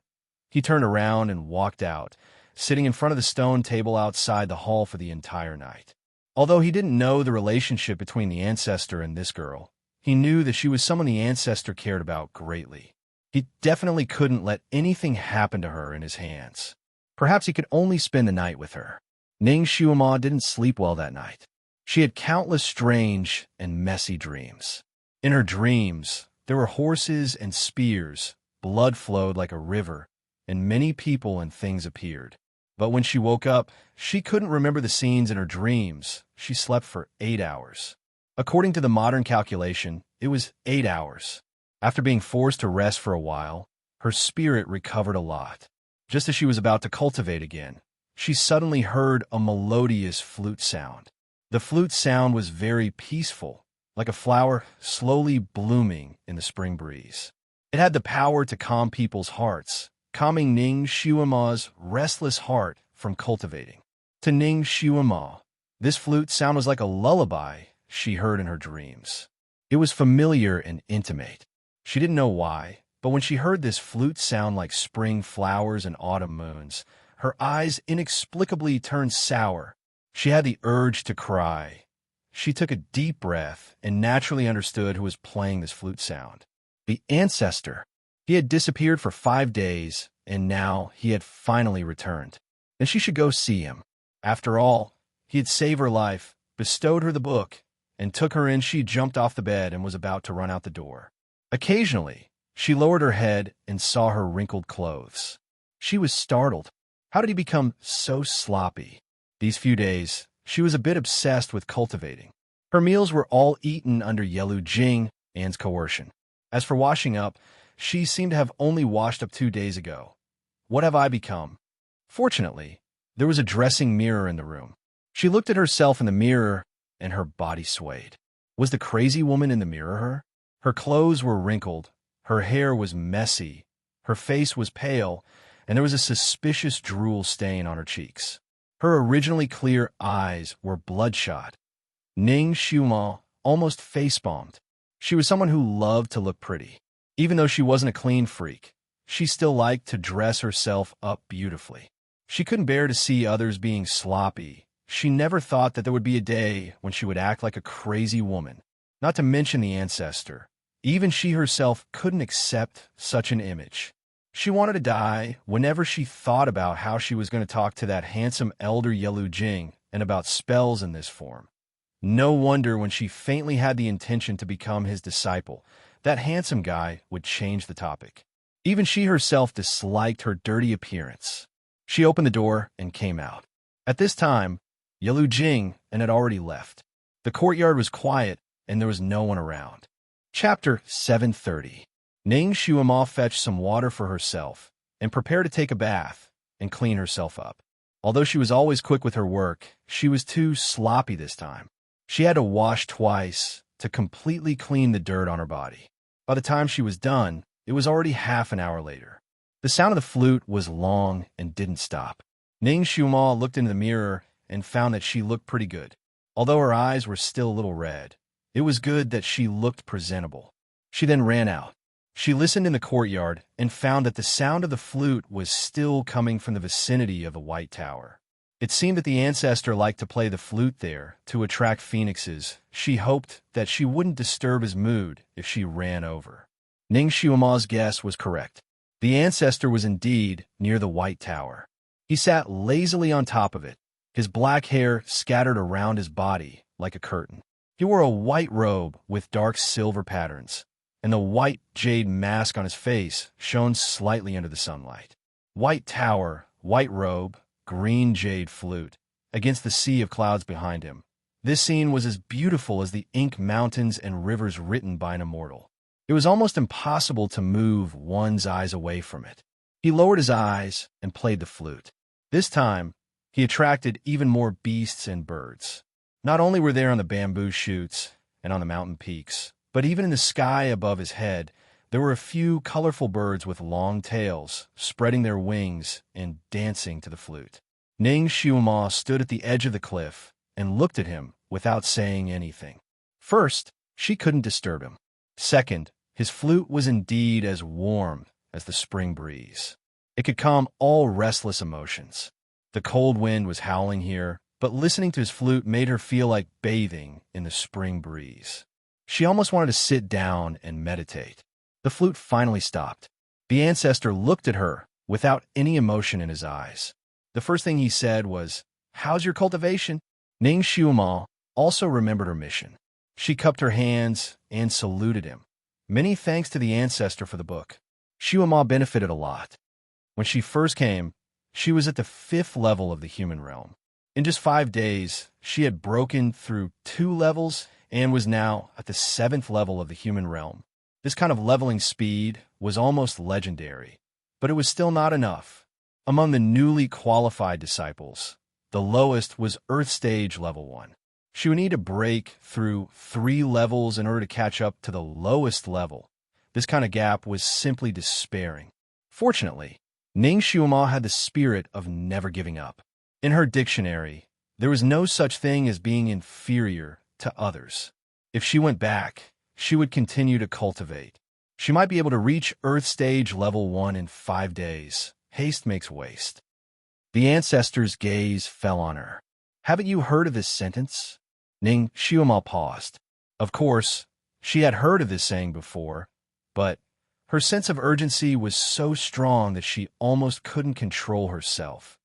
He turned around and walked out, sitting in front of the stone table outside the hall for the entire night. Although he didn't know the relationship between the ancestor and this girl, he knew that she was someone the ancestor cared about greatly. He definitely couldn't let anything happen to her in his hands. Perhaps he could only spend the night with her. Ning Xiuma didn't sleep well that night. She had countless strange and messy dreams. In her dreams, there were horses and spears, blood flowed like a river, and many people and things appeared. But when she woke up, she couldn't remember the scenes in her dreams. She slept for 8 hours. According to the modern calculation, it was 8 hours. After being forced to rest for a while, her spirit recovered a lot. Just as she was about to cultivate again, she suddenly heard a melodious flute sound. The flute sound was very peaceful, like a flower slowly blooming in the spring breeze. It had the power to calm people's hearts, calming Ning Xiuma's restless heart from cultivating. To Ning Xiuma, this flute sound was like a lullaby she heard in her dreams. It was familiar and intimate. She didn't know why, but when she heard this flute sound like spring flowers and autumn moons, her eyes inexplicably turned sour. She had the urge to cry. She took a deep breath and naturally understood who was playing this flute sound. The ancestor. He had disappeared for 5 days, and now he had finally returned. And she should go see him. After all, he had saved her life, bestowed her the book, and took her in. She jumped off the bed and was about to run out the door. Occasionally, she lowered her head and saw her wrinkled clothes. She was startled. How did he become so sloppy? These few days, she was a bit obsessed with cultivating. Her meals were all eaten under Yalu Jing Anne's coercion. As for washing up, she seemed to have only washed up 2 days ago. What have I become? Fortunately, there was a dressing mirror in the room. She looked at herself in the mirror, and her body swayed. Was the crazy woman in the mirror her? Her clothes were wrinkled, her hair was messy, her face was pale, and there was a suspicious drool stain on her cheeks. Her originally clear eyes were bloodshot. Ning Xiuma almost face-bombed. She was someone who loved to look pretty. Even though she wasn't a clean freak, she still liked to dress herself up beautifully. She couldn't bear to see others being sloppy. She never thought that there would be a day when she would act like a crazy woman. Not to mention the ancestor. Even she herself couldn't accept such an image. She wanted to die whenever she thought about how she was going to talk to that handsome elder Yalu Jing and about spells in this form. No wonder when she faintly had the intention to become his disciple, that handsome guy would change the topic. Even she herself disliked her dirty appearance. She opened the door and came out. At this time, Yalu Jing had already left. The courtyard was quiet and there was no one around. Chapter 730. Ning Xiuma fetched some water for herself and prepared to take a bath and clean herself up. Although she was always quick with her work, she was too sloppy this time. She had to wash twice to completely clean the dirt on her body. By the time she was done, it was already half an hour later. The sound of the flute was long and didn't stop. Ning Xiuma looked into the mirror and found that she looked pretty good. Although her eyes were still a little red, it was good that she looked presentable. She then ran out. She listened in the courtyard and found that the sound of the flute was still coming from the vicinity of the White Tower. It seemed that the ancestor liked to play the flute there to attract phoenixes. She hoped that she wouldn't disturb his mood if she ran over. Ning Xiuma's guess was correct. The ancestor was indeed near the White Tower. He sat lazily on top of it, his black hair scattered around his body like a curtain. He wore a white robe with dark silver patterns, and the white jade mask on his face shone slightly under the sunlight. White tower, white robe, green jade flute. Against the sea of clouds behind him, This scene was as beautiful as the ink mountains and rivers written by an immortal. It was almost impossible to move one's eyes away from it. He lowered his eyes and played the flute. This time, he attracted even more beasts and birds. Not only were there on the bamboo shoots and on the mountain peaks, but even in the sky above his head, there were a few colorful birds with long tails, spreading their wings and dancing to the flute. Ning Xiaoma stood at the edge of the cliff and looked at him without saying anything. First, she couldn't disturb him. Second, his flute was indeed as warm as the spring breeze. It could calm all restless emotions. The cold wind was howling here, but listening to his flute made her feel like bathing in the spring breeze. She almost wanted to sit down and meditate. The flute finally stopped. The ancestor looked at her without any emotion in his eyes. The first thing he said was, "How's your cultivation?" Ning Xiaoma also remembered her mission. She cupped her hands and saluted him. Many thanks to the ancestor for the book. Xiaoma benefited a lot. When she first came, she was at the 5th level of the human realm. In just 5 days, she had broken through 2 levels and was now at the 7th level of the human realm. This kind of leveling speed was almost legendary, but it was still not enough. Among the newly qualified disciples, the lowest was Earth Stage Level 1. She would need to break through 3 levels in order to catch up to the lowest level. This kind of gap was simply despairing. Fortunately, Ning Xiaoma had the spirit of never giving up. In her dictionary, there was no such thing as being inferior to others. If she went back, she would continue to cultivate. She might be able to reach Earth Stage Level 1 in 5 days. Haste makes waste. The ancestor's gaze fell on her. "Haven't you heard of this sentence?" Ning Xiaoma paused. Of course, she had heard of this saying before, but her sense of urgency was so strong that she almost couldn't control herself.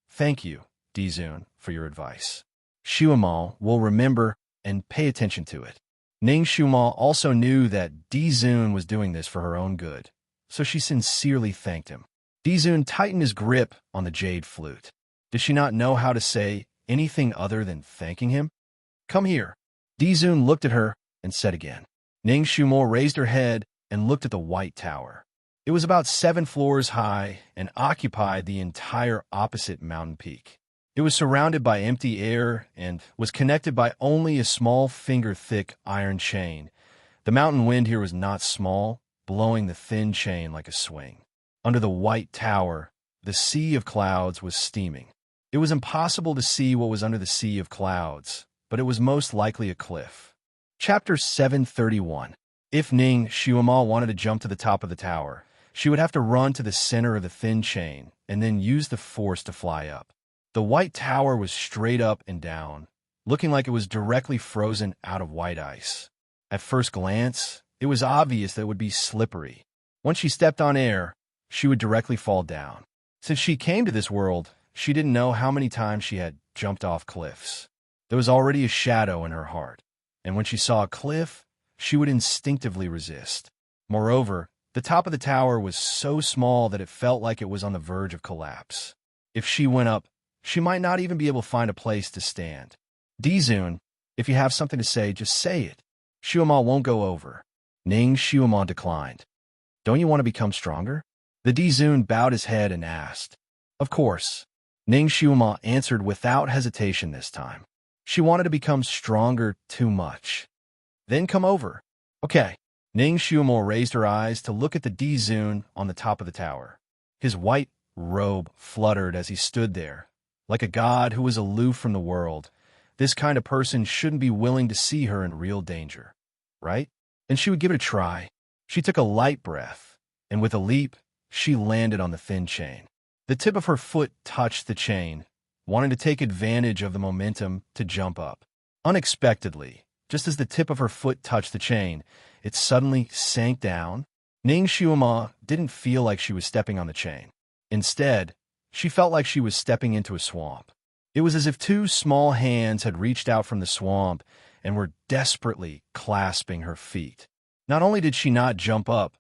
"Thank you, Dizun, for your advice. Xiaoma will remember and pay attention to it." Ning Xiaoma also knew that Dizun was doing this for her own good, so she sincerely thanked him. Dizun tightened his grip on the jade flute. Did she not know how to say anything other than thanking him? "Come here." Dizun looked at her and said again. Ning Xiaoma raised her head and looked at the white tower. It was about 7 floors high and occupied the entire opposite mountain peak. It was surrounded by empty air and was connected by only a small finger-thick iron chain. The mountain wind here was not small, blowing the thin chain like a swing. Under the white tower, the sea of clouds was steaming. It was impossible to see what was under the sea of clouds, but it was most likely a cliff. Chapter 731. If Ning Xiaoma wanted to jump to the top of the tower, she would have to run to the center of the thin chain and then use the force to fly up. The white tower was straight up and down, looking like it was directly frozen out of white ice. At first glance, it was obvious that it would be slippery. Once she stepped on air, she would directly fall down. Since she came to this world, she didn't know how many times she had jumped off cliffs. There was already a shadow in her heart, and when she saw a cliff, she would instinctively resist. Moreover, the top of the tower was so small that it felt like it was on the verge of collapse. If she went up, she might not even be able to find a place to stand. "Dizun, if you have something to say, just say it. Xiaoma won't go over." Ning Xiaoma declined. "Don't you want to become stronger?" The Dizun bowed his head and asked. "Of course." Ning Xiaoma answered without hesitation this time. She wanted to become stronger too much. "Then come over." "Okay." Ning Xiaoma raised her eyes to look at the Dizun on the top of the tower. His white robe fluttered as he stood there, like a god who was aloof from the world. This kind of person shouldn't be willing to see her in real danger, right? And she would give it a try. She took a light breath, and with a leap, she landed on the thin chain. The tip of her foot touched the chain, wanting to take advantage of the momentum to jump up. Unexpectedly, just as the tip of her foot touched the chain, it suddenly sank down. Ning Xiaoma didn't feel like she was stepping on the chain. Instead, she felt like she was stepping into a swamp. It was as if 2 small hands had reached out from the swamp and were desperately clasping her feet. Not only did she not jump up,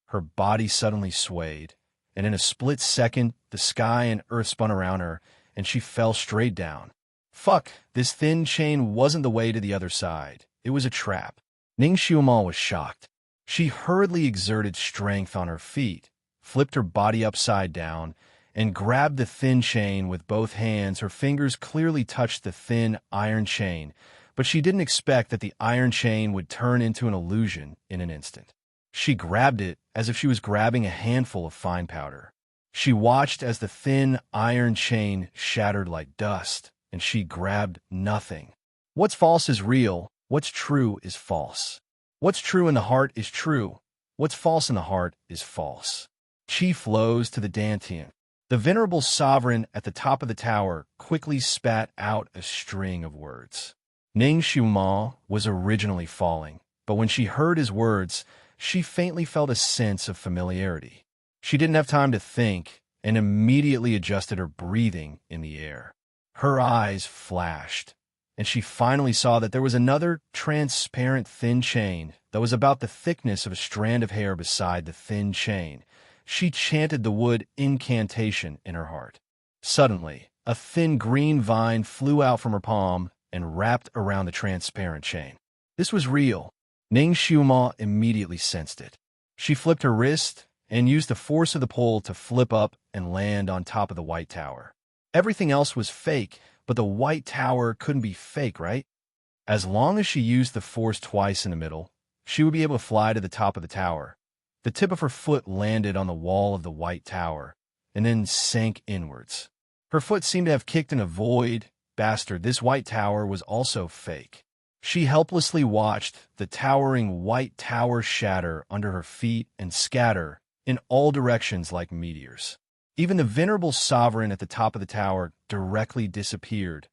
her body suddenly swayed, and in a split second, the sky and earth spun around her, and she fell straight down. Fuck, this thin chain wasn't the way to the other side. It was a trap. Ning Xiaomo was shocked. She hurriedly exerted strength on her feet, flipped her body upside down, and grabbed the thin chain with both hands. Her fingers clearly touched the thin iron chain, but she didn't expect that the iron chain would turn into an illusion in an instant. She grabbed it as if she was grabbing a handful of fine powder. She watched as the thin iron chain shattered like dust, and she grabbed nothing. What's false is real. What's true is false. What's true in the heart is true. What's false in the heart is false. Qi flows to the dantian. The venerable sovereign at the top of the tower quickly spat out a string of words. Ning Xiaomo was originally falling, but when she heard his words, she faintly felt a sense of familiarity. She didn't have time to think and immediately adjusted her breathing in the air. Her eyes flashed, and she finally saw that there was another transparent thin chain that was about the thickness of a strand of hair beside the thin chain. She chanted the wood incantation in her heart. Suddenly, a thin green vine flew out from her palm and wrapped around the transparent chain. This was real. Ning Xiaomo immediately sensed it. She flipped her wrist and used the force of the pole to flip up and land on top of the white tower. Everything else was fake, but the white tower couldn't be fake, right? As long as she used the force twice in the middle, she would be able to fly to the top of the tower. The tip of her foot landed on the wall of the white tower, and then sank inwards. Her foot seemed to have kicked in a void. Bastard, this white tower was also fake. She helplessly watched the towering white tower shatter under her feet and scatter in all directions like meteors. Even the venerable sovereign at the top of the tower directly disappeared.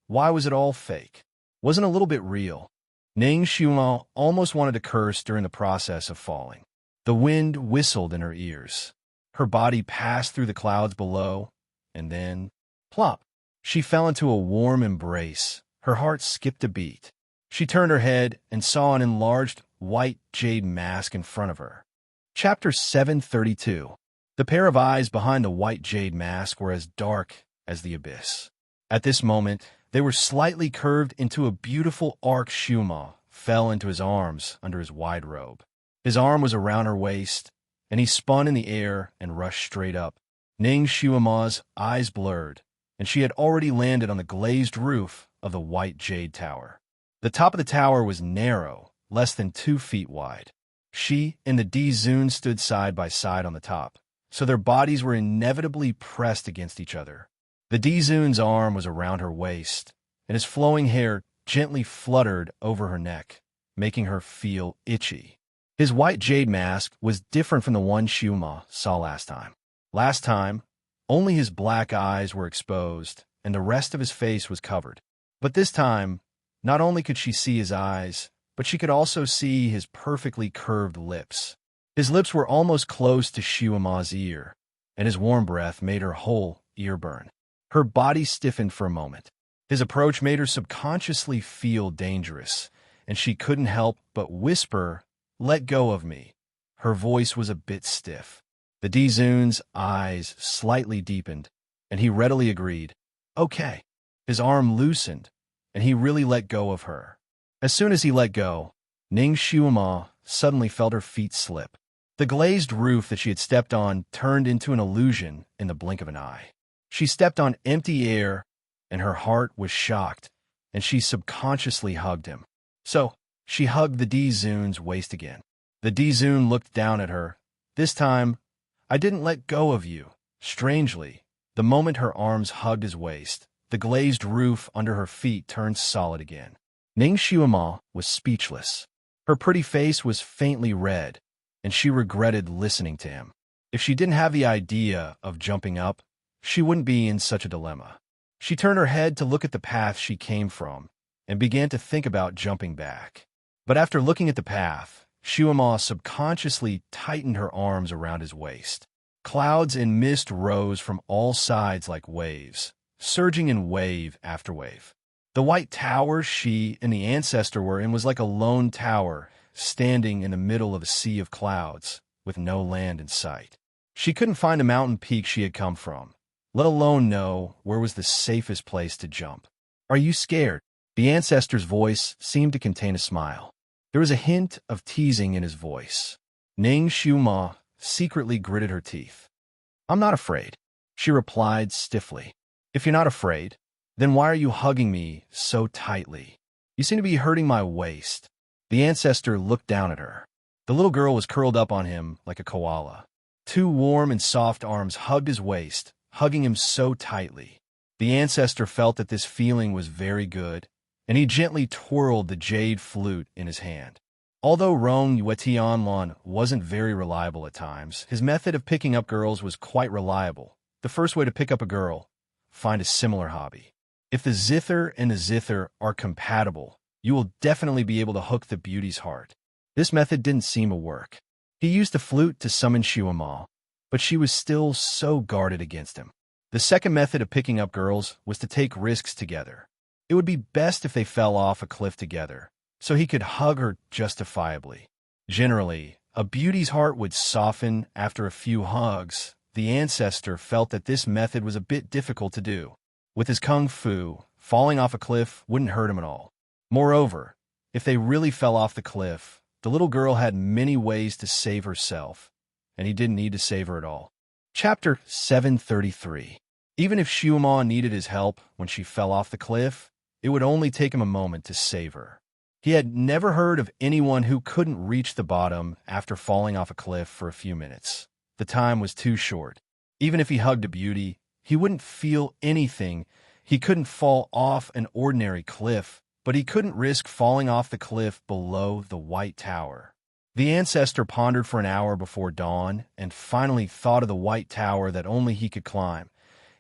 Why was it all fake? Wasn't a little bit real? Ning Xiaomo almost wanted to curse during the process of falling. The wind whistled in her ears. Her body passed through the clouds below, and then, plop, she fell into a warm embrace. Her heart skipped a beat. She turned her head and saw an enlarged white jade mask in front of her. Chapter 732. The pair of eyes behind the white jade mask were as dark as the abyss. At this moment, they were slightly curved into a beautiful arc. Xiaomo fell into his arms under his wide robe. His arm was around her waist, and he spun in the air and rushed straight up. Ning Xiaomo's eyes blurred, and she had already landed on the glazed roof of the white jade tower. The top of the tower was narrow, less than 2 feet wide. She and the D-Zun stood side by side on the top, so their bodies were inevitably pressed against each other. The D-Zun's arm was around her waist, and his flowing hair gently fluttered over her neck, making her feel itchy. His white jade mask was different from the one Xiaomo saw last time. Last time, only his black eyes were exposed, and the rest of his face was covered. But this time, not only could she see his eyes, but she could also see his perfectly curved lips. His lips were almost close to Xiaomo's ear, and his warm breath made her whole ear burn. Her body stiffened for a moment. His approach made her subconsciously feel dangerous, and she couldn't help but whisper, "Let go of me." Her voice was a bit stiff. The D-Zun's eyes slightly deepened, and he readily agreed. Okay. His arm loosened, and he really let go of her. As soon as he let go, Ning Xiaomo suddenly felt her feet slip. The glazed roof that she had stepped on turned into an illusion in the blink of an eye. She stepped on empty air, and her heart was shocked, and she subconsciously hugged him. So, she hugged the D-Zun's waist again. The D-Zun looked down at her. This time, "I didn't let go of you." Strangely, the moment her arms hugged his waist, the glazed roof under her feet turned solid again. Ning Xiaomo was speechless. Her pretty face was faintly red, and she regretted listening to him. If she didn't have the idea of jumping up, she wouldn't be in such a dilemma. She turned her head to look at the path she came from, and began to think about jumping back. But after looking at the path, Xiaomo subconsciously tightened her arms around his waist. Clouds and mist rose from all sides like waves, surging in wave after wave. The white tower she and the ancestor were in was like a lone tower, standing in the middle of a sea of clouds, with no land in sight. She couldn't find a mountain peak she had come from, let alone know where was the safest place to jump. Are you scared? The ancestor's voice seemed to contain a smile. There was a hint of teasing in his voice. Ning Xiuma secretly gritted her teeth. I'm not afraid, she replied stiffly. If you're not afraid, then why are you hugging me so tightly? You seem to be hurting my waist. The ancestor looked down at her. The little girl was curled up on him like a koala. Two warm and soft arms hugged his waist, hugging him so tightly. The ancestor felt that this feeling was very good, and he gently twirled the jade flute in his hand. Although Rong Yuetianlon wasn't very reliable at times, his method of picking up girls was quite reliable. The first way to pick up a girl: find a similar hobby. If the zither and the zither are compatible, you will definitely be able to hook the beauty's heart. This method didn't seem to work. He used the flute to summon Xiuma, but she was still so guarded against him. The second method of picking up girls was to take risks together. It would be best if they fell off a cliff together, so he could hug her justifiably. Generally, a beauty's heart would soften after a few hugs. The ancestor felt that this method was a bit difficult to do. With his kung fu, falling off a cliff wouldn't hurt him at all. Moreover, if they really fell off the cliff, the little girl had many ways to save herself, and he didn't need to save her at all. Chapter 733. Even if Xiuma needed his help when she fell off the cliff, it would only take him a moment to save her. He had never heard of anyone who couldn't reach the bottom after falling off a cliff for a few minutes. The time was too short. Even if he hugged a beauty, he wouldn't feel anything. He couldn't fall off an ordinary cliff, but he couldn't risk falling off the cliff below the White Tower. The ancestor pondered for an hour before dawn and finally thought of the White Tower that only he could climb.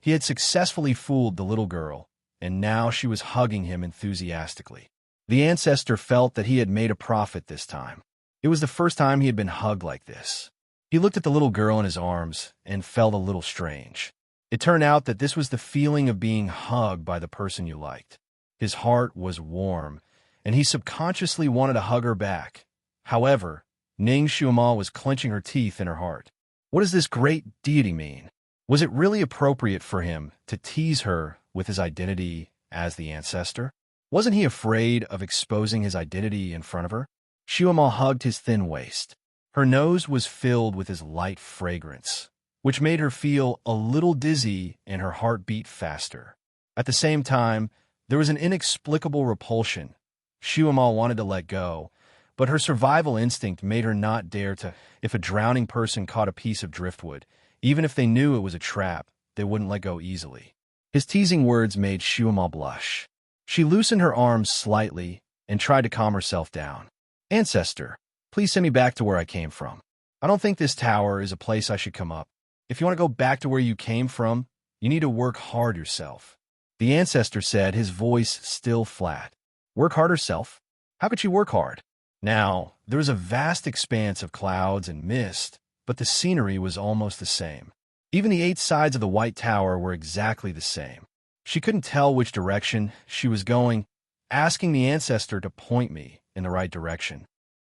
He had successfully fooled the little girl, and now she was hugging him enthusiastically. The ancestor felt that he had made a profit this time. It was the first time he had been hugged like this. He looked at the little girl in his arms and felt a little strange. It turned out that this was the feeling of being hugged by the person you liked. His heart was warm, and he subconsciously wanted to hug her back. However, Ning Xiuma was clenching her teeth in her heart. What does this great deity mean? Was it really appropriate for him to tease her with his identity as the ancestor? Wasn't he afraid of exposing his identity in front of her? Xiuma hugged his thin waist. Her nose was filled with his light fragrance, which made her feel a little dizzy and her heart beat faster. At the same time, there was an inexplicable repulsion. Xiuma wanted to let go, but her survival instinct made her not dare to. If a drowning person caught a piece of driftwood, even if they knew it was a trap, they wouldn't let go easily. His teasing words made Xiuma blush. She loosened her arms slightly and tried to calm herself down. Ancestor, please send me back to where I came from. I don't think this tower is a place I should come up. If you want to go back to where you came from, you need to work hard yourself. The ancestor said, his voice still flat. Work hard herself? How could she work hard? Now, there was a vast expanse of clouds and mist, but the scenery was almost the same. Even the 8 sides of the White Tower were exactly the same. She couldn't tell which direction she was going, asking the ancestor to point me in the right direction.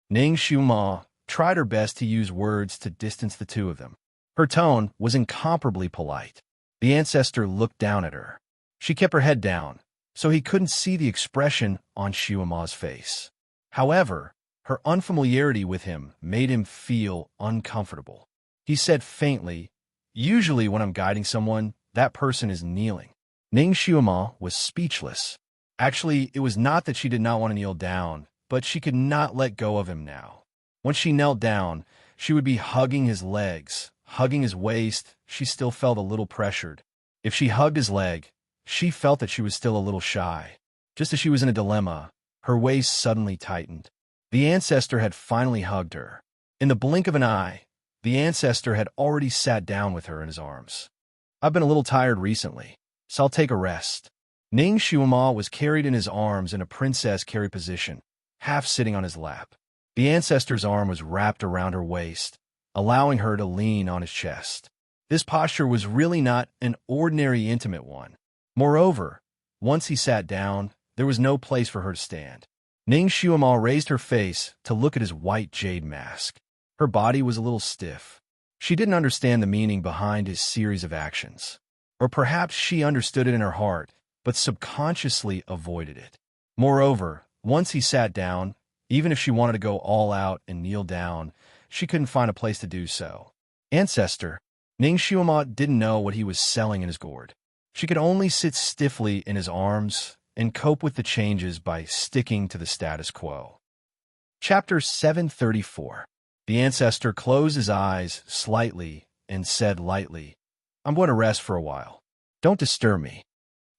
Ning Xiuma tried her best to use words to distance the two of them. Her tone was incomparably polite. The ancestor looked down at her. She kept her head down, so he couldn't see the expression on Xiuma's face. However, her unfamiliarity with him made him feel uncomfortable. He said faintly, "Usually when I'm guiding someone, that person is kneeling." Ning Xiuma was speechless. Actually, it was not that she did not want to kneel down, but she could not let go of him now. Once she knelt down, she would be hugging his legs, hugging his waist. She still felt a little pressured. If she hugged his leg, she felt that she was still a little shy. Just as she was in a dilemma, her waist suddenly tightened. The ancestor had finally hugged her. In the blink of an eye, the ancestor had already sat down with her in his arms. "I've been a little tired recently, so I'll take a rest." Ning Xiuma was carried in his arms in a princess carry position, half sitting on his lap. The ancestor's arm was wrapped around her waist, allowing her to lean on his chest. This posture was really not an ordinary intimate one. Moreover, once he sat down, there was no place for her to stand. Ning Xiuma raised her face to look at his white jade mask. Her body was a little stiff. She didn't understand the meaning behind his series of actions. Or perhaps she understood it in her heart, but subconsciously avoided it. Moreover, once he sat down, even if she wanted to go all out and kneel down, she couldn't find a place to do so. Ancestor, Ning Xiaoma didn't know what he was selling in his gourd. She could only sit stiffly in his arms and cope with the changes by sticking to the status quo. Chapter 734. The ancestor closed his eyes slightly and said lightly, "I'm going to rest for a while. Don't disturb me."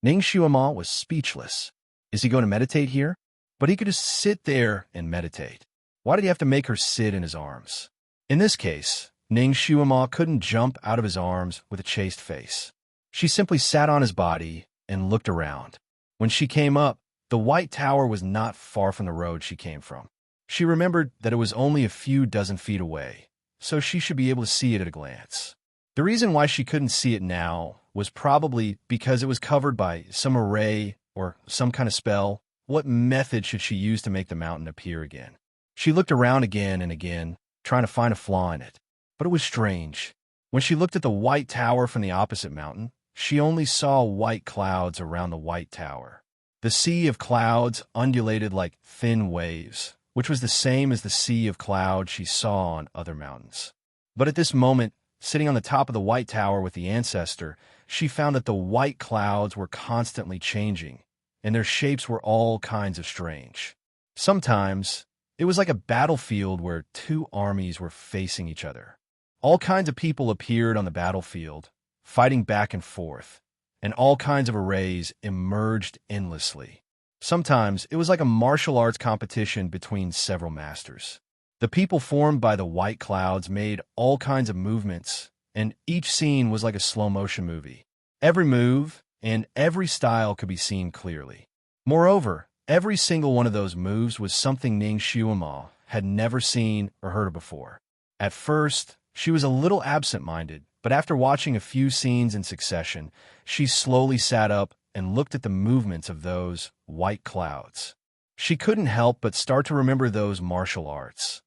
Ning Xiaoma was speechless. Is he going to meditate here? But he could just sit there and meditate. Why did he have to make her sit in his arms? In this case, Ning Xiaoma couldn't jump out of his arms with a chaste face. She simply sat on his body and looked around. When she came up, the White Tower was not far from the road she came from. She remembered that it was only a few dozen feet away, so she should be able to see it at a glance. The reason why she couldn't see it now was probably because it was covered by some array or some kind of spell. What method should she use to make the mountain appear again? She looked around again and again, trying to find a flaw in it. But it was strange. When she looked at the White Tower from the opposite mountain, she only saw white clouds around the White Tower. The sea of clouds undulated like thin waves, which was the same as the sea of clouds she saw on other mountains. But at this moment, sitting on the top of the White Tower with the ancestor, she found that the white clouds were constantly changing, and their shapes were all kinds of strange. Sometimes, it was like a battlefield where two armies were facing each other. All kinds of people appeared on the battlefield, fighting back and forth, and all kinds of arrays emerged endlessly. Sometimes, it was like a martial arts competition between several masters. The people formed by the white clouds made all kinds of movements, and each scene was like a slow-motion movie. Every move and every style could be seen clearly. Moreover, every single one of those moves was something Ning Xiaoma had never seen or heard of before. At first, she was a little absent-minded, but after watching a few scenes in succession, she slowly sat up and looked at the movements of those white clouds. She couldn't help but start to remember those martial arts.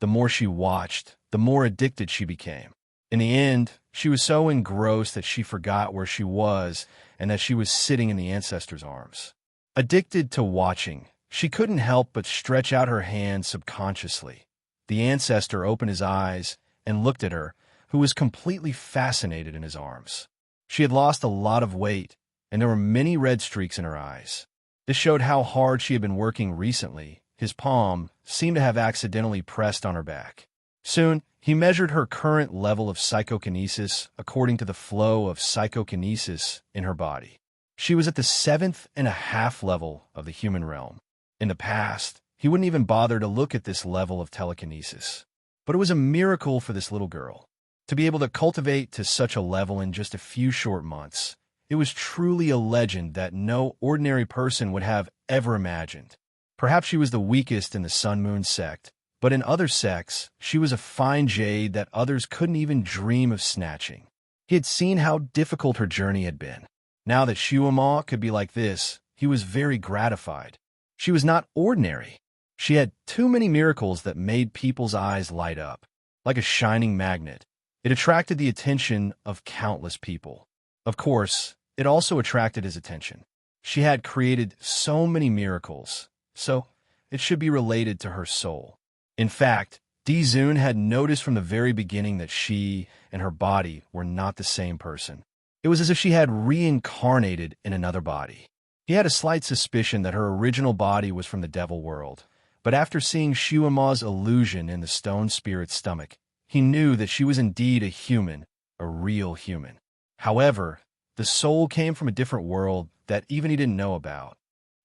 The more she watched, the more addicted she became. In the end, she was so engrossed that she forgot where she was and that she was sitting in the ancestor's arms. Addicted to watching, she couldn't help but stretch out her hands subconsciously. The ancestor opened his eyes and looked at her, who was completely fascinated in his arms. She had lost a lot of weight, and there were many red streaks in her eyes. This showed how hard she had been working recently. His palm seemed to have accidentally pressed on her back. Soon, he measured her current level of psychokinesis according to the flow of psychokinesis in her body. She was at the 7.5 level of the human realm. In the past, he wouldn't even bother to look at this level of telekinesis. But it was a miracle for this little girl. To be able to cultivate to such a level in just a few short months, it was truly a legend that no ordinary person would have ever imagined. Perhaps she was the weakest in the Sun Moon sect, but in other sects, she was a fine jade that others couldn't even dream of snatching. He had seen how difficult her journey had been. Now that Xiaoma could be like this, he was very gratified. She was not ordinary. She had too many miracles that made people's eyes light up. Like a shining magnet, it attracted the attention of countless people. Of course, it also attracted his attention. She had created so many miracles, so it should be related to her soul. In fact, Dizun had noticed from the very beginning that she and her body were not the same person. It was as if she had reincarnated in another body. He had a slight suspicion that her original body was from the devil world, but after seeing Xiaoma's illusion in the stone spirit's stomach, he knew that she was indeed a human, a real human. However, the soul came from a different world that even he didn't know about.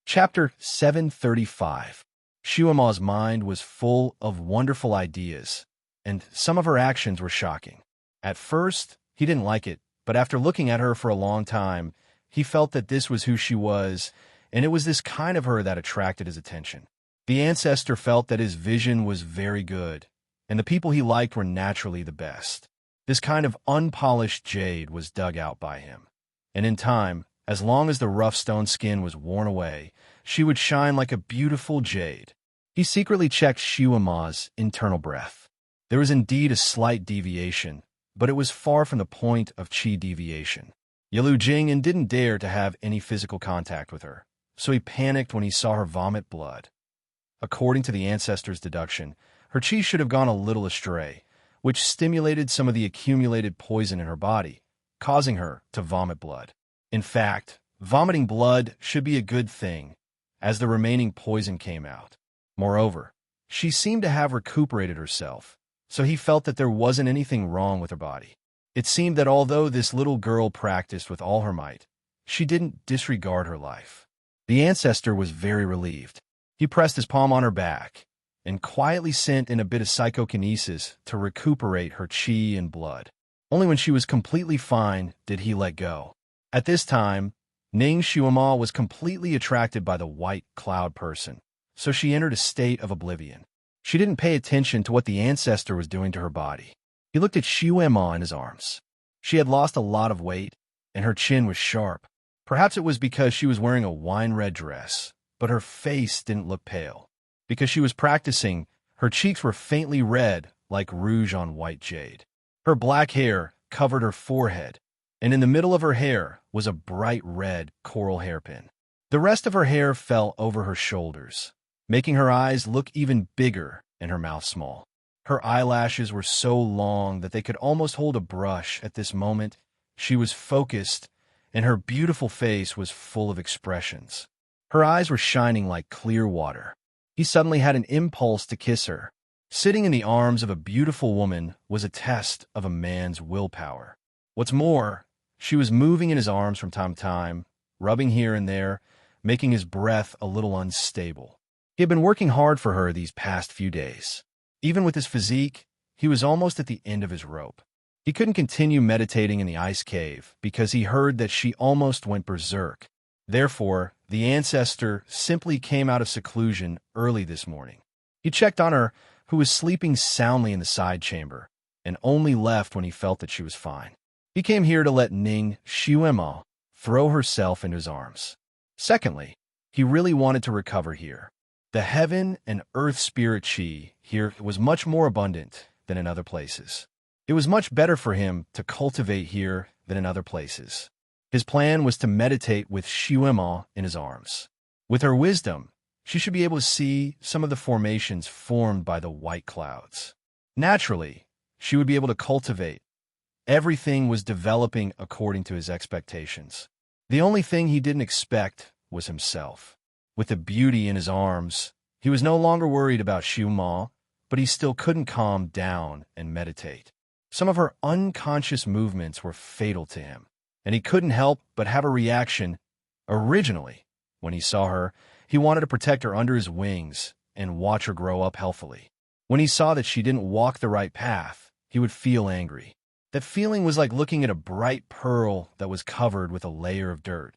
Chapter 735. Xiaoma's mind was full of wonderful ideas, and some of her actions were shocking. At first, he didn't like it, but after looking at her for a long time, he felt that this was who she was, and it was this kind of her that attracted his attention. The ancestor felt that his vision was very good, and the people he liked were naturally the best. This kind of unpolished jade was dug out by him, and in time, as long as the rough stone skin was worn away, she would shine like a beautiful jade. He secretly checked Xiaoma's internal breath. There was indeed a slight deviation, but it was far from the point of qi deviation. Yalu Jing'an didn't dare to have any physical contact with her, so he panicked when he saw her vomit blood. According to the ancestor's deduction, her chi should have gone a little astray, which stimulated some of the accumulated poison in her body, causing her to vomit blood. In fact, vomiting blood should be a good thing, as the remaining poison came out. Moreover, she seemed to have recuperated herself, so he felt that there wasn't anything wrong with her body. It seemed that although this little girl practiced with all her might, she didn't disregard her life. The ancestor was very relieved. He pressed his palm on her back and quietly sent in a bit of psychokinesis to recuperate her chi and blood. Only when she was completely fine did he let go. At this time, Ning Xuema was completely attracted by the white cloud person, so she entered a state of oblivion. She didn't pay attention to what the ancestor was doing to her body. He looked at Xuema in his arms. She had lost a lot of weight, and her chin was sharp. Perhaps it was because she was wearing a wine-red dress, but her face didn't look pale. Because she was practicing, her cheeks were faintly red like rouge on white jade. Her black hair covered her forehead, and in the middle of her hair was a bright red coral hairpin. The rest of her hair fell over her shoulders, making her eyes look even bigger and her mouth small. Her eyelashes were so long that they could almost hold a brush. At this moment, she was focused, and her beautiful face was full of expressions. Her eyes were shining like clear water. He suddenly had an impulse to kiss her. Sitting in the arms of a beautiful woman was a test of a man's willpower. What's more, she was moving in his arms from time to time, rubbing here and there, making his breath a little unstable. He had been working hard for her these past few days. Even with his physique, he was almost at the end of his rope. He couldn't continue meditating in the ice cave because he heard that she almost went berserk. Therefore, the ancestor simply came out of seclusion early this morning. He checked on her, who was sleeping soundly in the side chamber, and only left when he felt that she was fine. He came here to let Ning Xuema throw herself into his arms. Secondly, he really wanted to recover here. The heaven and earth spirit chi here was much more abundant than in other places. It was much better for him to cultivate here than in other places. His plan was to meditate with Xuema in his arms. With her wisdom, she should be able to see some of the formations formed by the white clouds. Naturally, she would be able to cultivate. Everything was developing according to his expectations. The only thing he didn't expect was himself. With the beauty in his arms, he was no longer worried about Xuema, but he still couldn't calm down and meditate. Some of her unconscious movements were fatal to him, and he couldn't help but have a reaction. Originally, when he saw her, he wanted to protect her under his wings and watch her grow up healthily. When he saw that she didn't walk the right path, he would feel angry. That feeling was like looking at a bright pearl that was covered with a layer of dirt.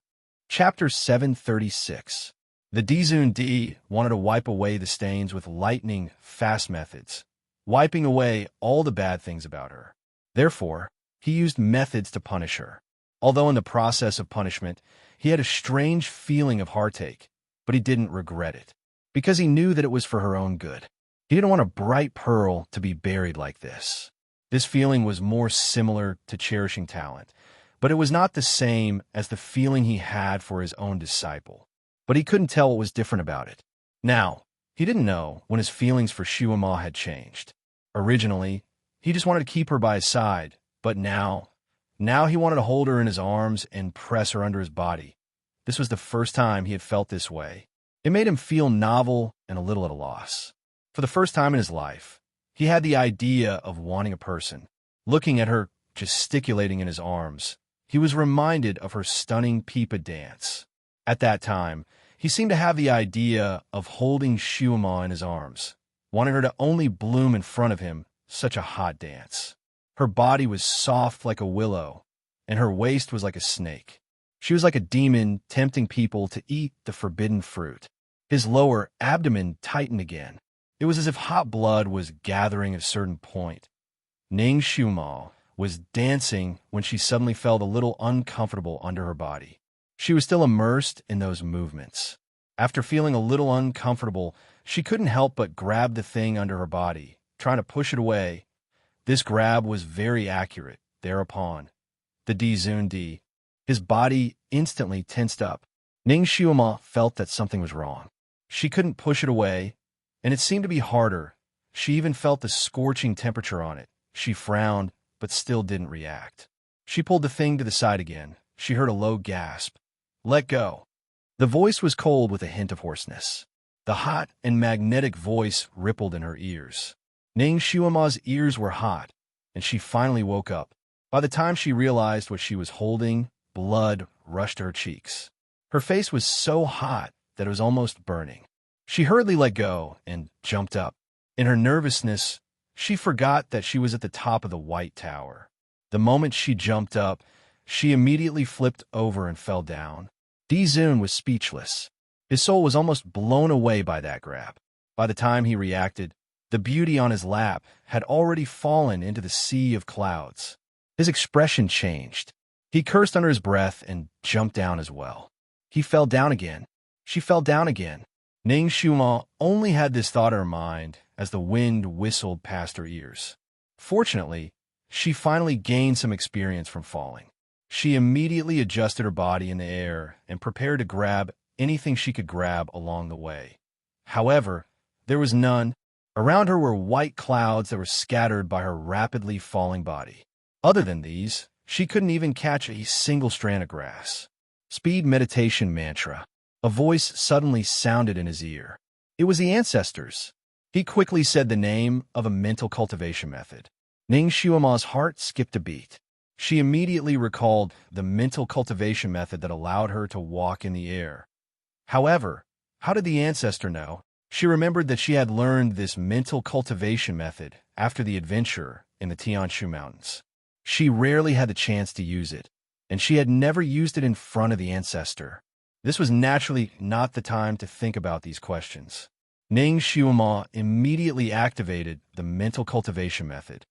Chapter 736. The Dizun Di wanted to wipe away the stains with lightning-fast methods, wiping away all the bad things about her. Therefore, he used methods to punish her. Although in the process of punishment, he had a strange feeling of heartache, but he didn't regret it, because he knew that it was for her own good. He didn't want a bright pearl to be buried like this. This feeling was more similar to cherishing talent, but it was not the same as the feeling he had for his own disciple. But he couldn't tell what was different about it. Now, he didn't know when his feelings for Xuema had changed. Originally, he just wanted to keep her by his side, but now he wanted to hold her in his arms and press her under his body. This was the first time he had felt this way. It made him feel novel and a little at a loss. For the first time in his life, he had the idea of wanting a person. Looking at her gesticulating in his arms, he was reminded of her stunning pipa dance. At that time, he seemed to have the idea of holding Xuema in his arms, wanting her to only bloom in front of him, such a hot dance. Her body was soft like a willow, and her waist was like a snake. She was like a demon tempting people to eat the forbidden fruit. His lower abdomen tightened again. It was as if hot blood was gathering at a certain point. Ning Xuema was dancing when she suddenly felt a little uncomfortable under her body. She was still immersed in those movements. After feeling a little uncomfortable, she couldn't help but grab the thing under her body, trying to push it away. This grab was very accurate. Thereupon, the Dizun Di, His body instantly tensed up. Ning Xiuma felt that something was wrong. She couldn't push it away, and it seemed to be harder. She even felt the scorching temperature on it. She frowned, but still didn't react. She pulled the thing to the side again. She heard a low gasp. "Let go." The voice was cold with a hint of hoarseness. The hot and magnetic voice rippled in her ears. Ning Xiuma's ears were hot, and she finally woke up. By the time she realized what she was holding, blood rushed to her cheeks. Her face was so hot that it was almost burning. She hurriedly let go and jumped up. In her nervousness, she forgot that she was at the top of the White Tower. The moment she jumped up, she immediately flipped over and fell down. Dizun was speechless. His soul was almost blown away by that grab. By the time he reacted, the beauty on his lap had already fallen into the sea of clouds. His expression changed. He cursed under his breath and jumped down as well. He fell down again. She fell down again. Ning Xiuma only had this thought in her mind as the wind whistled past her ears. Fortunately, she finally gained some experience from falling. She immediately adjusted her body in the air and prepared to grab anything she could grab along the way. However, there was none. Around her were white clouds that were scattered by her rapidly falling body. Other than these, she couldn't even catch a single strand of grass. Speed meditation mantra. A voice suddenly sounded in his ear. It was the ancestors. He quickly said the name of a mental cultivation method. Ning Xiuma's heart skipped a beat. She immediately recalled the mental cultivation method that allowed her to walk in the air. However, how did the ancestor know? She remembered that she had learned this mental cultivation method after the adventure in the Tianshu Mountains. She rarely had the chance to use it, and she had never used it in front of the ancestor. This was naturally not the time to think about these questions. Ning Xiuma immediately activated the mental cultivation method.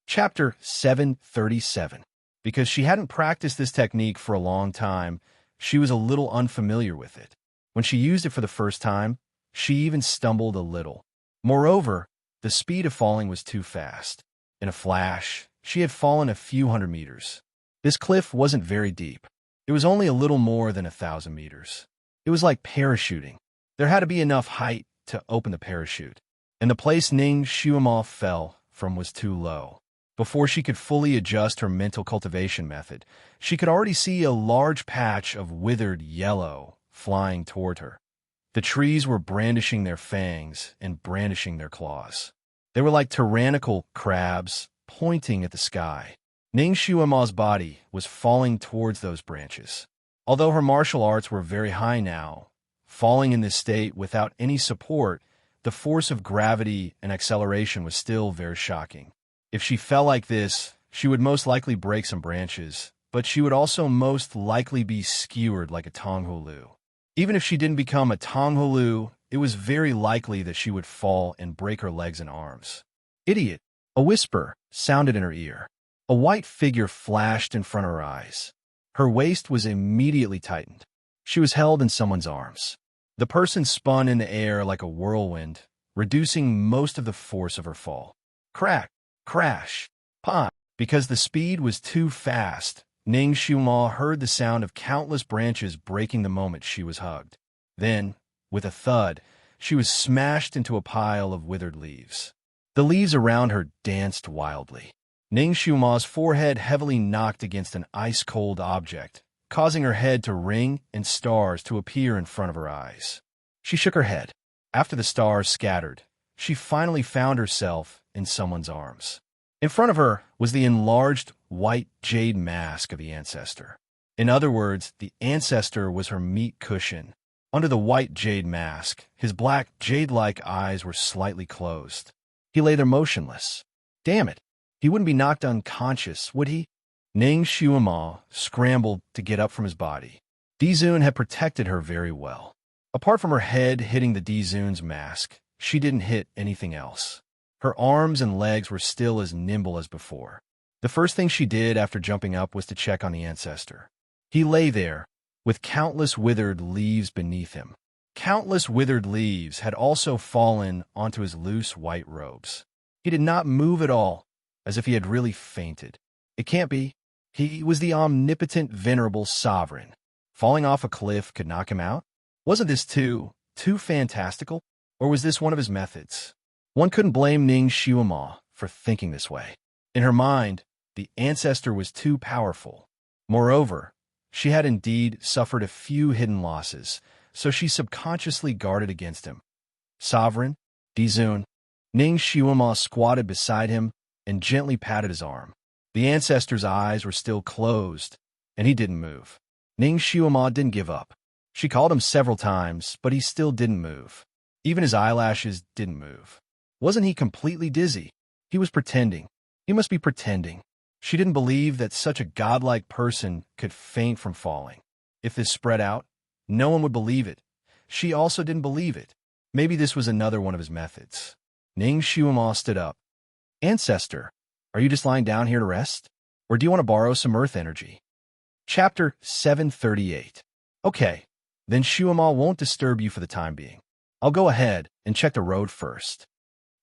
Chapter 737. Because she hadn't practiced this technique for a long time, she was a little unfamiliar with it. When she used it for the first time, she even stumbled a little. Moreover, the speed of falling was too fast. In a flash, she had fallen a few hundred meters. This cliff wasn't very deep. It was only a little more than 1,000 meters. It was like parachuting. There had to be enough height to open the parachute, and the place Ning Xiuma fell from was too low. Before she could fully adjust her mental cultivation method, she could already see a large patch of withered yellow flying toward her. The trees were brandishing their fangs and brandishing their claws. They were like tyrannical crabs pointing at the sky. Ning Xiuma's body was falling towards those branches. Although her martial arts were very high now, falling in this state without any support, the force of gravity and acceleration was still very shocking. If she fell like this, she would most likely break some branches, but she would also most likely be skewered like a Tonghulu. Even if she didn't become a Tonghulu, it was very likely that she would fall and break her legs and arms. "Idiot!" A whisper sounded in her ear. A white figure flashed in front of her eyes. Her waist was immediately tightened. She was held in someone's arms. The person spun in the air like a whirlwind, reducing most of the force of her fall. Crack! Crash! Pop! Because the speed was too fast, Ning Xiuma heard the sound of countless branches breaking the moment she was hugged. Then, with a thud, she was smashed into a pile of withered leaves. The leaves around her danced wildly. Ning Xiuma's forehead heavily knocked against an ice-cold object, causing her head to ring and stars to appear in front of her eyes. She shook her head. After the stars scattered, she finally found herself in someone's arms. In front of her was the enlarged white jade mask of the ancestor. In other words, the ancestor was her meat cushion. Under the white jade mask, his black jade-like eyes were slightly closed. He lay there motionless. Damn it! He wouldn't be knocked unconscious, would he? Ning Xiuma scrambled to get up from his body. Dizun had protected her very well. Apart from her head hitting the Dizun's mask, she didn't hit anything else. Her arms and legs were still as nimble as before. The first thing she did after jumping up was to check on the ancestor. He lay there, with countless withered leaves beneath him. Countless withered leaves had also fallen onto his loose white robes. He did not move at all, as if he had really fainted. It can't be. He was the omnipotent, venerable sovereign. Falling off a cliff could knock him out? Wasn't this too fantastical? Or was this one of his methods? One couldn't blame Ning Xiuama for thinking this way. In her mind, the ancestor was too powerful. Moreover, she had indeed suffered a few hidden losses, so she subconsciously guarded against him. Sovereign, Dizun. Ning Xiuama squatted beside him and gently patted his arm. The ancestor's eyes were still closed, and he didn't move. Ning Xiuama didn't give up. She called him several times, but he still didn't move. Even his eyelashes didn't move. Wasn't he completely dizzy? He was pretending. He must be pretending. She didn't believe that such a godlike person could faint from falling. If this spread out, no one would believe it. She also didn't believe it. Maybe this was another one of his methods. Ning Xiuama stood up. Ancestor, are you just lying down here to rest? Or do you want to borrow some earth energy? Chapter 738. Okay, then Xiuama won't disturb you for the time being. I'll go ahead and check the road first.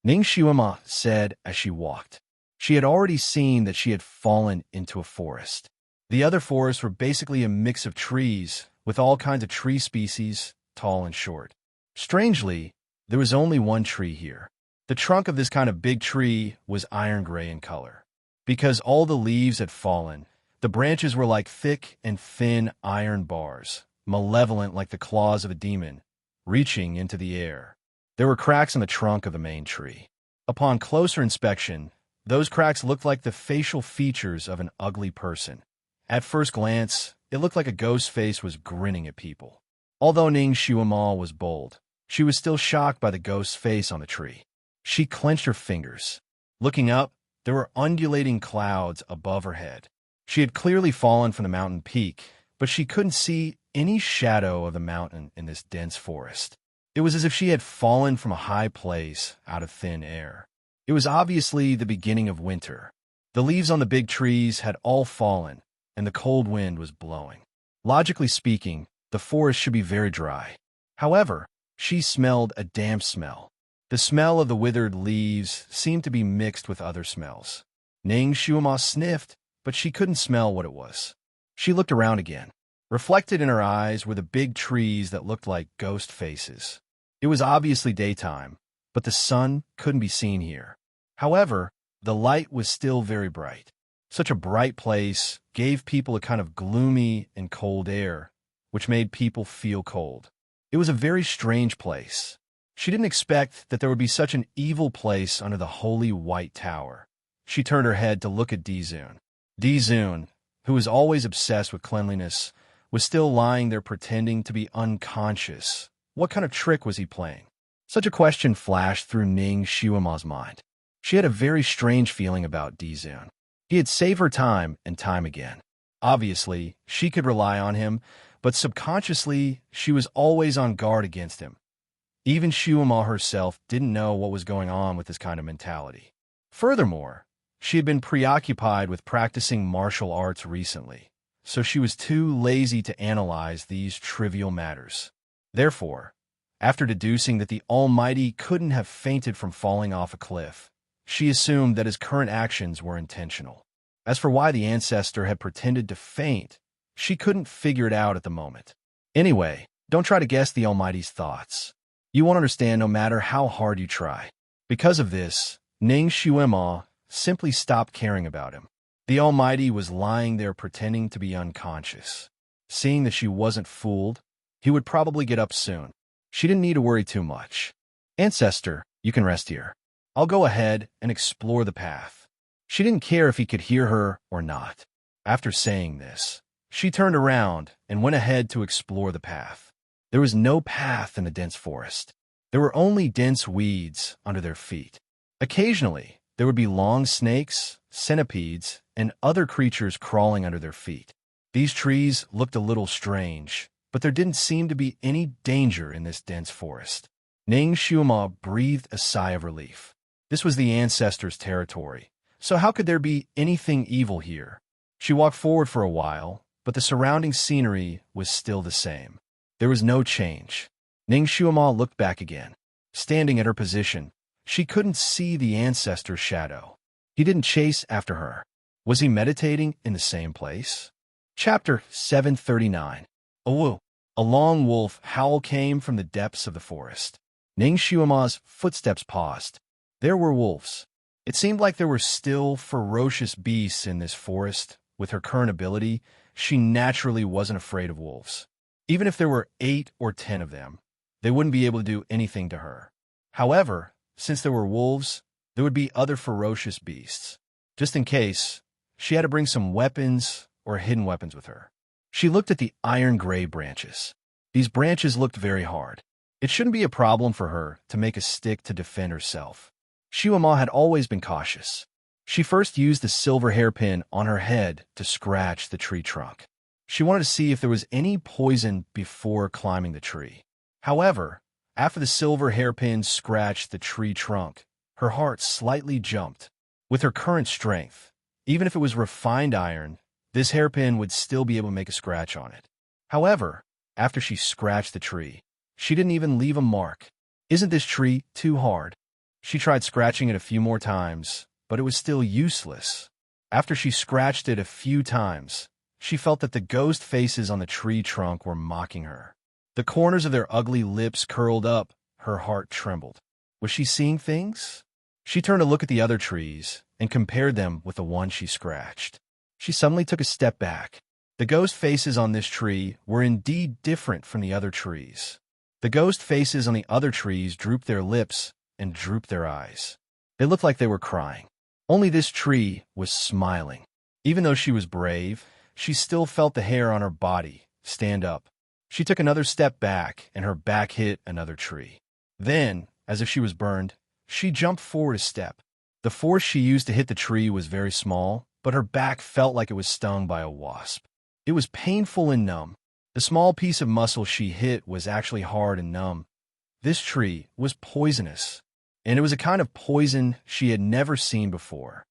Ning Xiuama said as she walked. She had already seen that she had fallen into a forest. The other forests were basically a mix of trees, with all kinds of tree species, tall and short. Strangely, there was only one tree here. The trunk of this kind of big tree was iron gray in color. Because all the leaves had fallen, the branches were like thick and thin iron bars, malevolent like the claws of a demon, reaching into the air. There were cracks in the trunk of the main tree. Upon closer inspection, those cracks looked like the facial features of an ugly person. At first glance, it looked like a ghost face was grinning at people. Although Ning Xiuama was bold, she was still shocked by the ghost's face on the tree. She clenched her fingers. Looking up, there were undulating clouds above her head. She had clearly fallen from the mountain peak, but she couldn't see any shadow of the mountain in this dense forest. It was as if she had fallen from a high place out of thin air. It was obviously the beginning of winter. The leaves on the big trees had all fallen, and the cold wind was blowing. Logically speaking, the forest should be very dry. However, she smelled a damp smell. The smell of the withered leaves seemed to be mixed with other smells. Ning Xiuama sniffed, but she couldn't smell what it was. She looked around again. Reflected in her eyes were the big trees that looked like ghost faces. It was obviously daytime, but the sun couldn't be seen here. However, the light was still very bright. Such a bright place gave people a kind of gloomy and cold air, which made people feel cold. It was a very strange place. She didn't expect that there would be such an evil place under the holy white tower. She turned her head to look at Dizun. Dizun, who was always obsessed with cleanliness, was still lying there pretending to be unconscious. What kind of trick was he playing? Such a question flashed through Ning Xiuama's mind. She had a very strange feeling about Dizun. He had saved her time and time again. Obviously, she could rely on him, but subconsciously, she was always on guard against him. Even Xiuama herself didn't know what was going on with this kind of mentality. Furthermore, she had been preoccupied with practicing martial arts recently, so she was too lazy to analyze these trivial matters. Therefore, after deducing that the Almighty couldn't have fainted from falling off a cliff, she assumed that his current actions were intentional. As for why the ancestor had pretended to faint, she couldn't figure it out at the moment. Anyway, don't try to guess the Almighty's thoughts. You won't understand no matter how hard you try. Because of this, Ning Xiuama simply stopped caring about him. The Almighty was lying there pretending to be unconscious. Seeing that she wasn't fooled, he would probably get up soon. She didn't need to worry too much. Ancestor, you can rest here. I'll go ahead and explore the path. She didn't care if he could hear her or not. After saying this, she turned around and went ahead to explore the path. There was no path in the dense forest. There were only dense weeds under their feet. Occasionally, there would be long snakes, centipedes, and other creatures crawling under their feet. These trees looked a little strange, but there didn't seem to be any danger in this dense forest. Ning Xiuama breathed a sigh of relief. This was the ancestor's territory, so how could there be anything evil here? She walked forward for a while, but the surrounding scenery was still the same. There was no change. Ning Xiuama looked back again. Standing at her position, she couldn't see the ancestor's shadow. He didn't chase after her. Was he meditating in the same place? Chapter 739. Awu. A long wolf howl came from the depths of the forest. Ning Shuama's footsteps paused. There were wolves. It seemed like there were still ferocious beasts in this forest. With her current ability, she naturally wasn't afraid of wolves. Even if there were 8 or 10 of them, they wouldn't be able to do anything to her. However, since there were wolves, there would be other ferocious beasts. Just in case, she had to bring some weapons or hidden weapons with her. She looked at the iron-gray branches. These branches looked very hard. It shouldn't be a problem for her to make a stick to defend herself. Shuama had always been cautious. She first used the silver hairpin on her head to scratch the tree trunk. She wanted to see if there was any poison before climbing the tree. However, after the silver hairpin scratched the tree trunk, her heart slightly jumped. With her current strength, even if it was refined iron, this hairpin would still be able to make a scratch on it. However, after she scratched the tree, she didn't even leave a mark. Isn't this tree too hard? She tried scratching it a few more times, but it was still useless. After she scratched it a few times, she felt that the ghost faces on the tree trunk were mocking her. The corners of their ugly lips curled up. Her heart trembled. Was she seeing things? She turned to look at the other trees and compared them with the one she scratched. She suddenly took a step back. The ghost faces on this tree were indeed different from the other trees. The ghost faces on the other trees drooped their lips and drooped their eyes. They looked like they were crying. Only this tree was smiling. Even though she was brave, she still felt the hair on her body stand up. She took another step back, and her back hit another tree. Then, as if she was burned, she jumped forward a step. The force she used to hit the tree was very small, but her back felt like it was stung by a wasp. It was painful and numb. The small piece of muscle she hit was actually hard and numb. This tree was poisonous, and it was a kind of poison she had never seen before.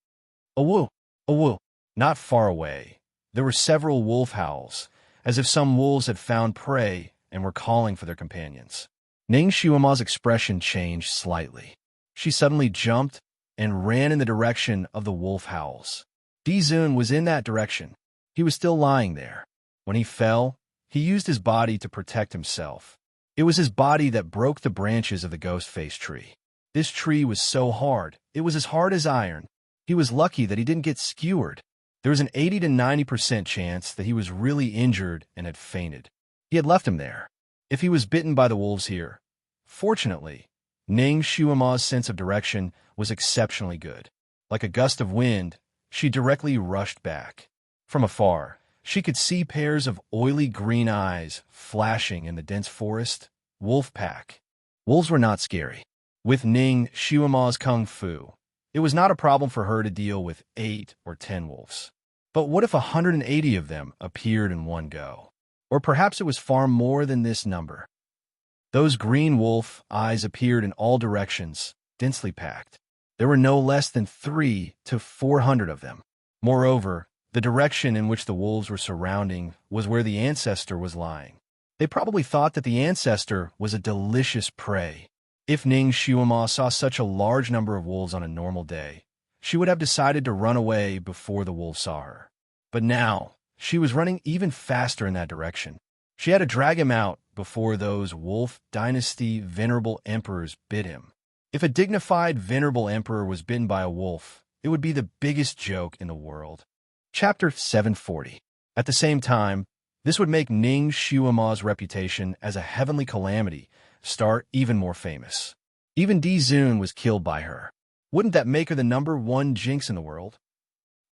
Awu! Awu! Not far away, there were several wolf howls, as if some wolves had found prey and were calling for their companions. Ning Shuama's expression changed slightly. She suddenly jumped and ran in the direction of the wolf howls. Dizun was in that direction. He was still lying there. When he fell, he used his body to protect himself. It was his body that broke the branches of the ghost-faced tree. This tree was so hard, it was as hard as iron. He was lucky that he didn't get skewered. There was an 80 to 90% chance that he was really injured and had fainted. He had left him there. If he was bitten by the wolves here. Fortunately, Ning Shuama's sense of direction was exceptionally good. Like a gust of wind, she directly rushed back. From afar, she could see pairs of oily green eyes flashing in the dense forest. Wolf pack. Wolves were not scary. With Ning Shuama's kung fu, it was not a problem for her to deal with 8 or 10 wolves. But what if 180 of them appeared in one go? Or perhaps it was far more than this number. Those green wolf eyes appeared in all directions, densely packed. There were no less than 300 to 400 of them. Moreover, the direction in which the wolves were surrounding was where the ancestor was lying. They probably thought that the ancestor was a delicious prey. If Ning Shuama saw such a large number of wolves on a normal day, she would have decided to run away before the wolves saw her. But now, she was running even faster in that direction. She had to drag him out before those Wolf Dynasty venerable emperors bit him. If a dignified venerable emperor was bitten by a wolf, it would be the biggest joke in the world. Chapter 740. At the same time, this would make Ning Shuama's reputation as a heavenly calamity start even more famous. Even Dizun was killed by her. Wouldn't that make her the #1 jinx in the world?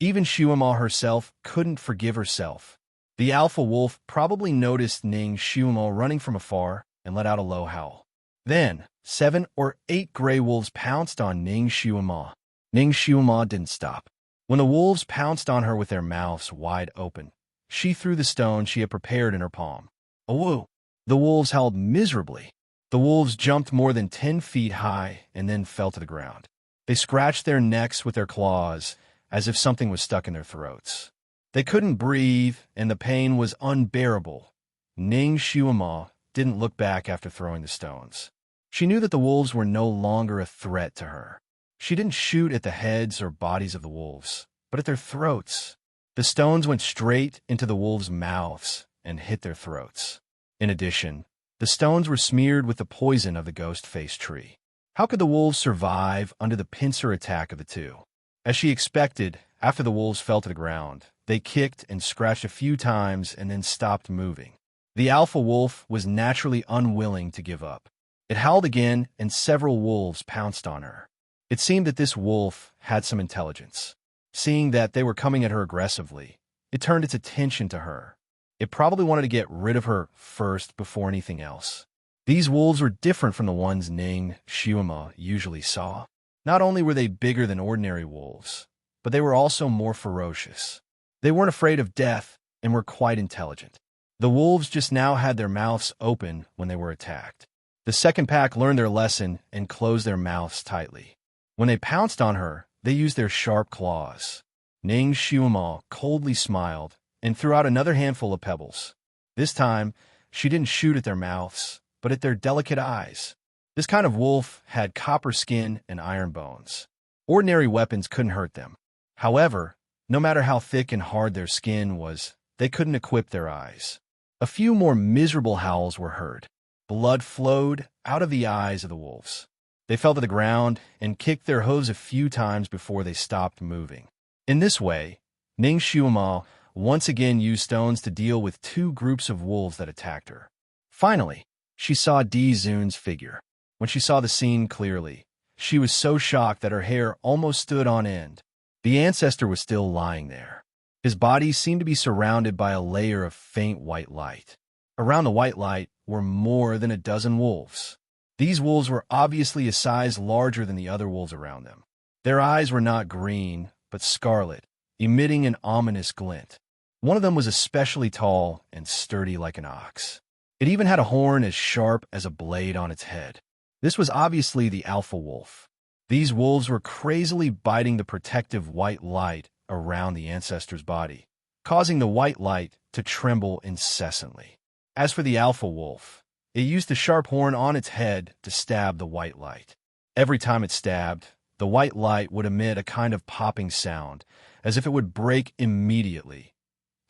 Even Shuama herself couldn't forgive herself. The alpha wolf probably noticed Ning Shuama running from afar and let out a low howl. Then, 7 or 8 gray wolves pounced on Ning Shuama. Ning Shuama didn't stop. When the wolves pounced on her with their mouths wide open, she threw the stone she had prepared in her palm. Awoo! The wolves howled miserably. The wolves jumped more than 10 feet high and then fell to the ground. They scratched their necks with their claws as if something was stuck in their throats. They couldn't breathe, and the pain was unbearable. Ning Shuama didn't look back after throwing the stones. She knew that the wolves were no longer a threat to her. She didn't shoot at the heads or bodies of the wolves, but at their throats. The stones went straight into the wolves' mouths and hit their throats. In addition, the stones were smeared with the poison of the ghost-faced tree. How could the wolves survive under the pincer attack of the two? As she expected, after the wolves fell to the ground, they kicked and scratched a few times and then stopped moving. The alpha wolf was naturally unwilling to give up. It howled again, and several wolves pounced on her. It seemed that this wolf had some intelligence. Seeing that they were coming at her aggressively, it turned its attention to her. It probably wanted to get rid of her first before anything else. These wolves were different from the ones Ning Xiuma usually saw. Not only were they bigger than ordinary wolves, but they were also more ferocious. They weren't afraid of death and were quite intelligent. The wolves just now had their mouths open when they were attacked. The second pack learned their lesson and closed their mouths tightly. When they pounced on her, they used their sharp claws. Ning Xiuma coldly smiled and threw out another handful of pebbles. This time, she didn't shoot at their mouths, but at their delicate eyes. This kind of wolf had copper skin and iron bones. Ordinary weapons couldn't hurt them. However, no matter how thick and hard their skin was, they couldn't equip their eyes. A few more miserable howls were heard. Blood flowed out of the eyes of the wolves. They fell to the ground and kicked their hooves a few times before they stopped moving. In this way, Ning Xiuma once again used stones to deal with two groups of wolves that attacked her. Finally, she saw Di Zun's figure. When she saw the scene clearly, she was so shocked that her hair almost stood on end. The ancestor was still lying there. His body seemed to be surrounded by a layer of faint white light. Around the white light were more than a dozen wolves. These wolves were obviously a size larger than the other wolves around them. Their eyes were not green, but scarlet, emitting an ominous glint. One of them was especially tall and sturdy like an ox. It even had a horn as sharp as a blade on its head. This was obviously the alpha wolf. These wolves were crazily biting the protective white light around the ancestor's body, causing the white light to tremble incessantly. As for the alpha wolf, it used the sharp horn on its head to stab the white light. Every time it stabbed, the white light would emit a kind of popping sound, as if it would break immediately.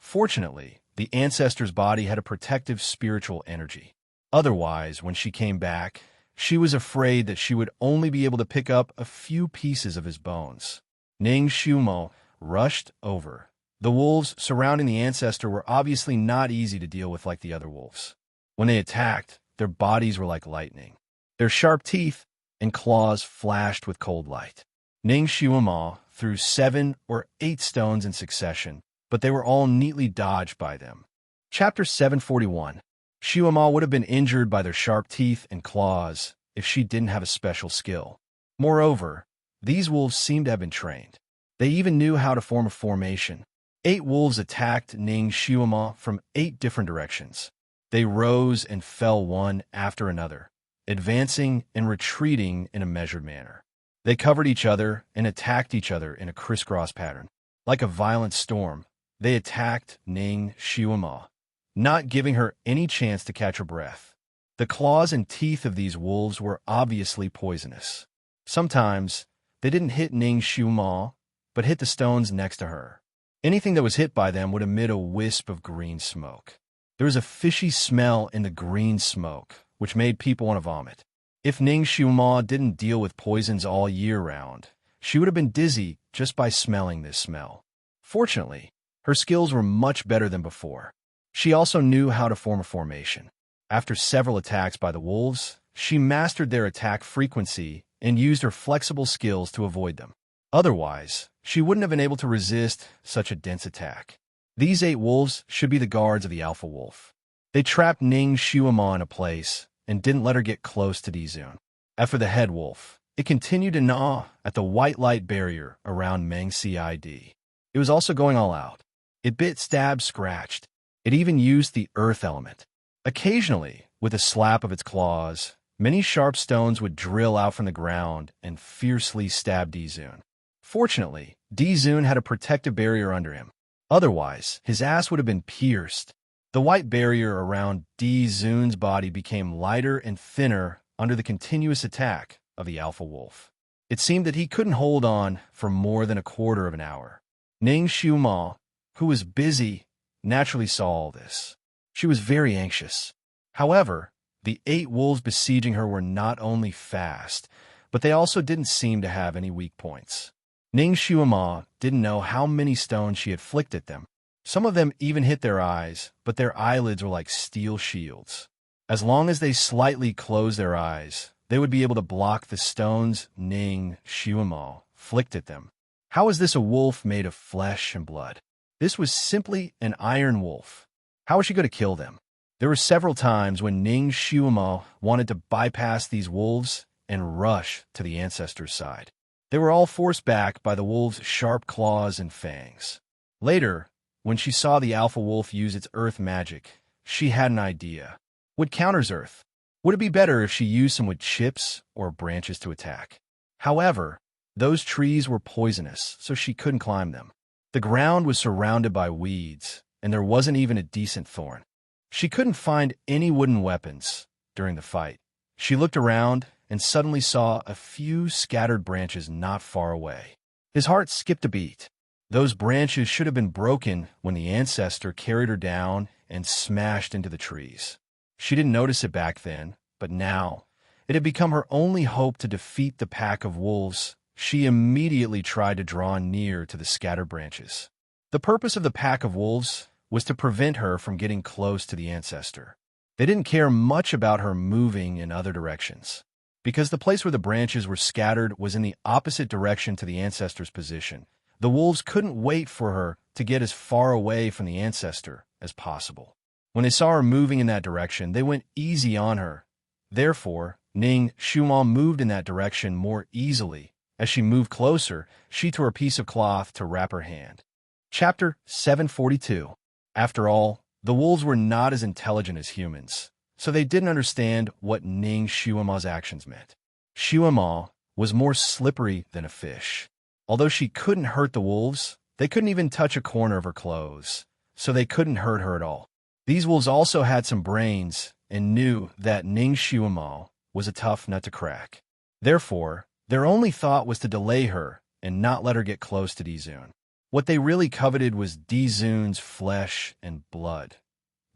Fortunately, the ancestor's body had a protective spiritual energy. Otherwise, when she came back, she was afraid that she would only be able to pick up a few pieces of his bones. Ning Xiuma rushed over. The wolves surrounding the ancestor were obviously not easy to deal with like the other wolves. When they attacked, their bodies were like lightning. Their sharp teeth and claws flashed with cold light. Ning Xiuma threw 7 or 8 stones in succession, but they were all neatly dodged by them. Chapter 741. Xiuma would have been injured by their sharp teeth and claws if she didn't have a special skill. Moreover, these wolves seemed to have been trained. They even knew how to form a formation. 8 wolves attacked Ning Xiuma from 8 different directions. They rose and fell one after another, advancing and retreating in a measured manner. They covered each other and attacked each other in a crisscross pattern. Like a violent storm, they attacked Ning Xiuma, not giving her any chance to catch her breath. The claws and teeth of these wolves were obviously poisonous. Sometimes, they didn't hit Ning Xiuma, but hit the stones next to her. Anything that was hit by them would emit a wisp of green smoke. There was a fishy smell in the green smoke, which made people want to vomit. If Ning Xiuma didn't deal with poisons all year round, she would have been dizzy just by smelling this smell. Fortunately, her skills were much better than before. She also knew how to form a formation. After several attacks by the wolves, she mastered their attack frequency and used her flexible skills to avoid them. Otherwise, she wouldn't have been able to resist such a dense attack. These 8 wolves should be the guards of the alpha wolf. They trapped Ning Xiuma in a place and didn't let her get close to Di Zun. As for the head wolf, it continued to gnaw at the white light barrier around Meng Cid. It was also going all out. It bit, stabbed, scratched. It even used the earth element. Occasionally, with a slap of its claws, many sharp stones would drill out from the ground and fiercely stab Di Zun. Fortunately, Di Zun had a protective barrier under him. Otherwise, his ass would have been pierced. The white barrier around Di Zun's body became lighter and thinner under the continuous attack of the alpha wolf. It seemed that he couldn't hold on for more than a quarter of an hour. Ning Xiuma, who was busy, naturally saw all this. She was very anxious. However, the 8 wolves besieging her were not only fast, but they also didn't seem to have any weak points. Ning Xiuma didn't know how many stones she had flicked at them. Some of them even hit their eyes, but their eyelids were like steel shields. As long as they slightly closed their eyes, they would be able to block the stones Ning Xiuma flicked at them. How is this a wolf made of flesh and blood? This was simply an iron wolf. How was she going to kill them? There were several times when Ning Xiuma wanted to bypass these wolves and rush to the ancestor's side. They were all forced back by the wolves' sharp claws and fangs. Later, when she saw the alpha wolf use its earth magic, she had an idea. What counters earth? Would it be better if she used some wood chips or branches to attack? However, those trees were poisonous, so she couldn't climb them. The ground was surrounded by weeds, and there wasn't even a decent thorn. She couldn't find any wooden weapons during the fight. She looked around and suddenly saw a few scattered branches not far away. His heart skipped a beat. Those branches should have been broken when the ancestor carried her down and smashed into the trees. She didn't notice it back then, but now it had become her only hope to defeat the pack of wolves. She immediately tried to draw near to the scattered branches. The purpose of the pack of wolves was to prevent her from getting close to the ancestor. They didn't care much about her moving in other directions, because the place where the branches were scattered was in the opposite direction to the ancestor's position. The wolves couldn't wait for her to get as far away from the ancestor as possible. When they saw her moving in that direction, they went easy on her. Therefore, Ning Xiuma moved in that direction more easily. As she moved closer, she tore a piece of cloth to wrap her hand. Chapter 742. After all, the wolves were not as intelligent as humans, so they didn't understand what Ning Xiuma's actions meant. Xiuma was more slippery than a fish. Although she couldn't hurt the wolves, they couldn't even touch a corner of her clothes, so they couldn't hurt her at all. These wolves also had some brains and knew that Ning Xiuma was a tough nut to crack. Therefore, their only thought was to delay her and not let her get close to Dizun. What they really coveted was Dizun's flesh and blood.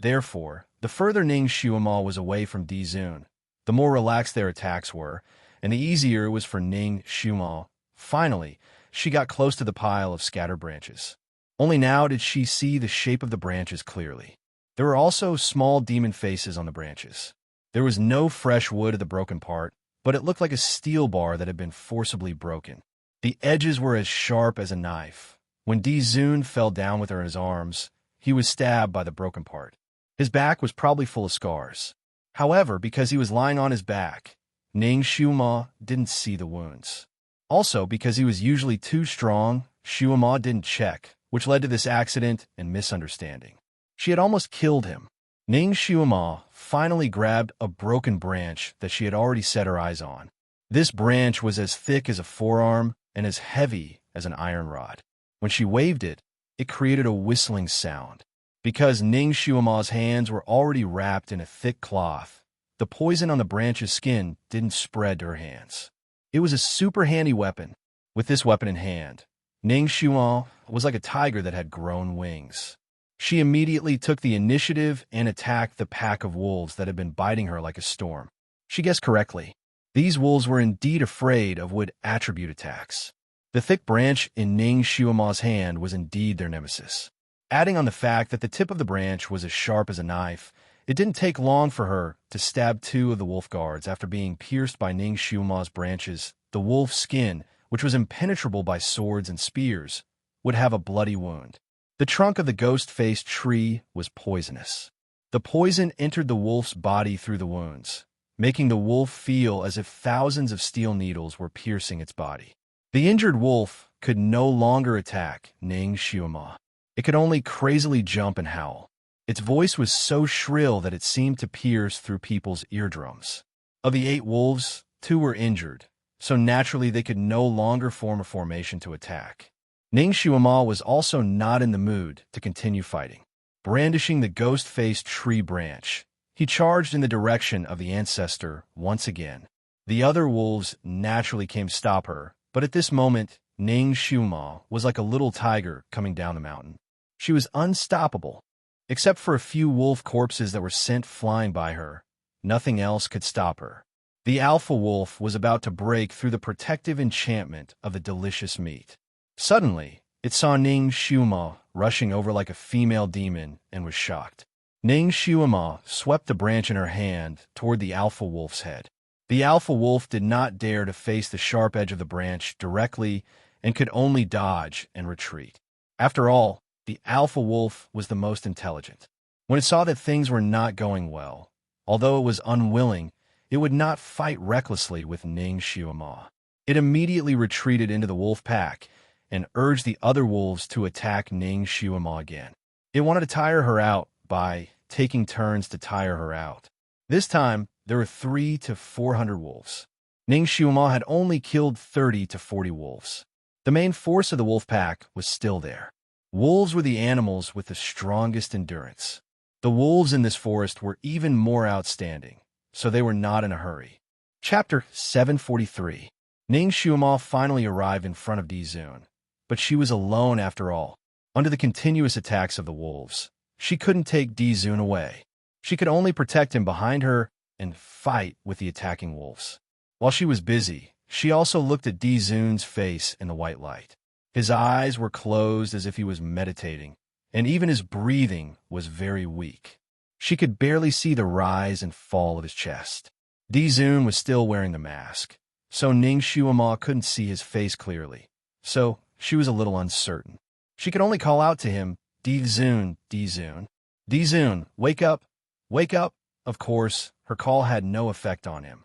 Therefore, the further Ning Xiuma was away from Dizun, the more relaxed their attacks were, and the easier it was for Ning Xiuma. Finally, she got close to the pile of scattered branches. Only now did she see the shape of the branches clearly. There were also small demon faces on the branches. There was no fresh wood at the broken part, but it looked like a steel bar that had been forcibly broken. The edges were as sharp as a knife. When Dizun fell down with her in his arms, he was stabbed by the broken part. His back was probably full of scars. However, because he was lying on his back, Ning Xiuma didn't see the wounds. Also, because he was usually too strong, Xiuma didn't check, which led to this accident and misunderstanding. She had almost killed him. Ning Xiuma finally grabbed a broken branch that she had already set her eyes on. This branch was as thick as a forearm and as heavy as an iron rod. When she waved it, it created a whistling sound. Because Ning Xiuma's hands were already wrapped in a thick cloth, the poison on the branch's skin didn't spread to her hands. It was a super handy weapon. With this weapon in hand, Ning Xiuma was like a tiger that had grown wings. She immediately took the initiative and attacked the pack of wolves that had been biting her like a storm. She guessed correctly. These wolves were indeed afraid of wood attribute attacks. The thick branch in Ning Xiuma's hand was indeed their nemesis. Adding on the fact that the tip of the branch was as sharp as a knife, it didn't take long for her to stab 2 of the wolf guards after being pierced by Ning Xiuma's branches. The wolf's skin, which was impenetrable by swords and spears, would have a bloody wound. The trunk of the ghost-faced tree was poisonous. The poison entered the wolf's body through the wounds, making the wolf feel as if thousands of steel needles were piercing its body. The injured wolf could no longer attack Ning Xiuma. It could only crazily jump and howl. Its voice was so shrill that it seemed to pierce through people's eardrums. Of the 8 wolves, 2 were injured, so naturally they could no longer form a formation to attack. Ning Xiuma was also not in the mood to continue fighting. Brandishing the ghost-faced tree branch, he charged in the direction of the ancestor once again. The other wolves naturally came to stop her, but at this moment, Ning Xiuma was like a little tiger coming down the mountain. She was unstoppable. Except for a few wolf corpses that were sent flying by her, nothing else could stop her. The alpha wolf was about to break through the protective enchantment of the delicious meat. Suddenly, it saw Ning Xiuma rushing over like a female demon and was shocked. Ning Xiuma swept the branch in her hand toward the alpha wolf's head. The alpha wolf did not dare to face the sharp edge of the branch directly and could only dodge and retreat. After all, the alpha wolf was the most intelligent. When it saw that things were not going well, although it was unwilling, it would not fight recklessly with Ning Xiuma. It immediately retreated into the wolf pack and urged the other wolves to attack Ning Xiuma again. It wanted to tire her out by taking turns to tire her out. This time, there were 300 to 400 wolves. Ning Xiuma had only killed 30 to 40 wolves. The main force of the wolf pack was still there. Wolves were the animals with the strongest endurance. The wolves in this forest were even more outstanding, so they were not in a hurry. Chapter 743. Ning Xiuma finally arrived in front of Dizun, but she was alone after all. Under the continuous attacks of the wolves, she couldn't take Dizun away. She could only protect him behind her and fight with the attacking wolves. While she was busy, she also looked at Dizun's face in the white light. His eyes were closed as if he was meditating, and even his breathing was very weak. She could barely see the rise and fall of his chest. Dizun was still wearing the mask, so Ning Xiuma couldn't see his face clearly, so she was a little uncertain. She could only call out to him, Dizun, Dizun. Dizun, wake up, wake up. Of course, her call had no effect on him.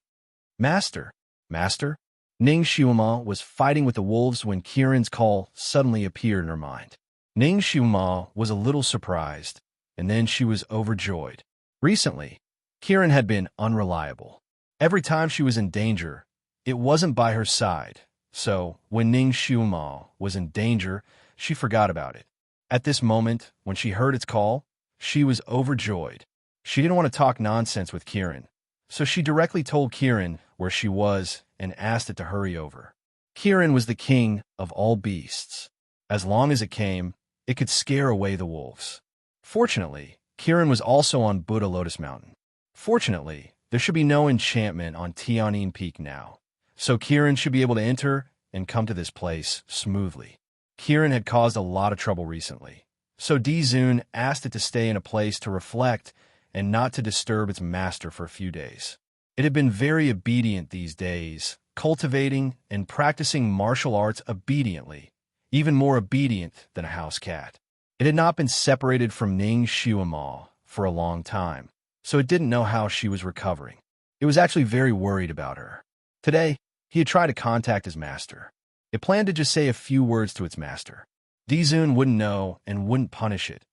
Master, Master? Ning Xiuma was fighting with the wolves when Kiran's call suddenly appeared in her mind. Ning Xiuma was a little surprised, and then she was overjoyed. Recently, Kiran had been unreliable. Every time she was in danger, it wasn't by her side, so when Ning Xiuma was in danger, she forgot about it. At this moment, when she heard its call, she was overjoyed. She didn't want to talk nonsense with Kiran, so she directly told Kiran where she was and asked it to hurry over. Kiran was the king of all beasts. As long as it came, it could scare away the wolves. Fortunately, Kiran was also on Buddha Lotus Mountain. Fortunately, there should be no enchantment on Tianin Peak now, so Kiran should be able to enter and come to this place smoothly. Kiran had caused a lot of trouble recently, so Dizun asked it to stay in a place to reflect and not to disturb its master for a few days. It had been very obedient these days, cultivating and practicing martial arts obediently, even more obedient than a house cat. It had not been separated from Ning Xiuma for a long time, so it didn't know how she was recovering. It was actually very worried about her. Today, he had tried to contact his master. It planned to just say a few words to its master. Dizun wouldn't know and wouldn't punish it.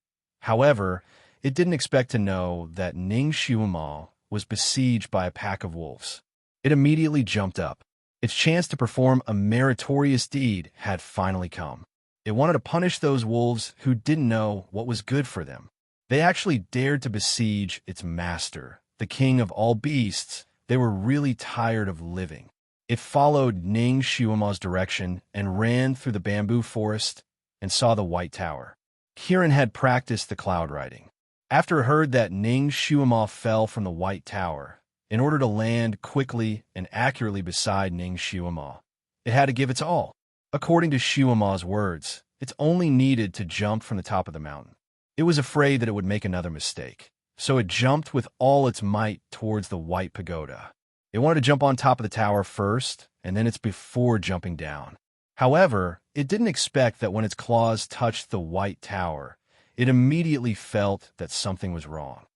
However, it didn't expect to know that Ning Xiuma was besieged by a pack of wolves. It immediately jumped up. Its chance to perform a meritorious deed had finally come. It wanted to punish those wolves who didn't know what was good for them. They actually dared to besiege its master, the king of all beasts. They were really tired of living. It followed Ning Xiuma's direction and ran through the bamboo forest and saw the White Tower. Kiran had practiced the cloud riding. After it heard that Ning Xiuma fell from the White Tower, in order to land quickly and accurately beside Ning Xiuma, it had to give its all. According to Xiuma's words, it only needed to jump from the top of the mountain. It was afraid that it would make another mistake, so it jumped with all its might towards the White Pagoda. It wanted to jump on top of the tower first, and then it's before jumping down. However, it didn't expect that when its claws touched the White Tower, it immediately felt that something was wrong.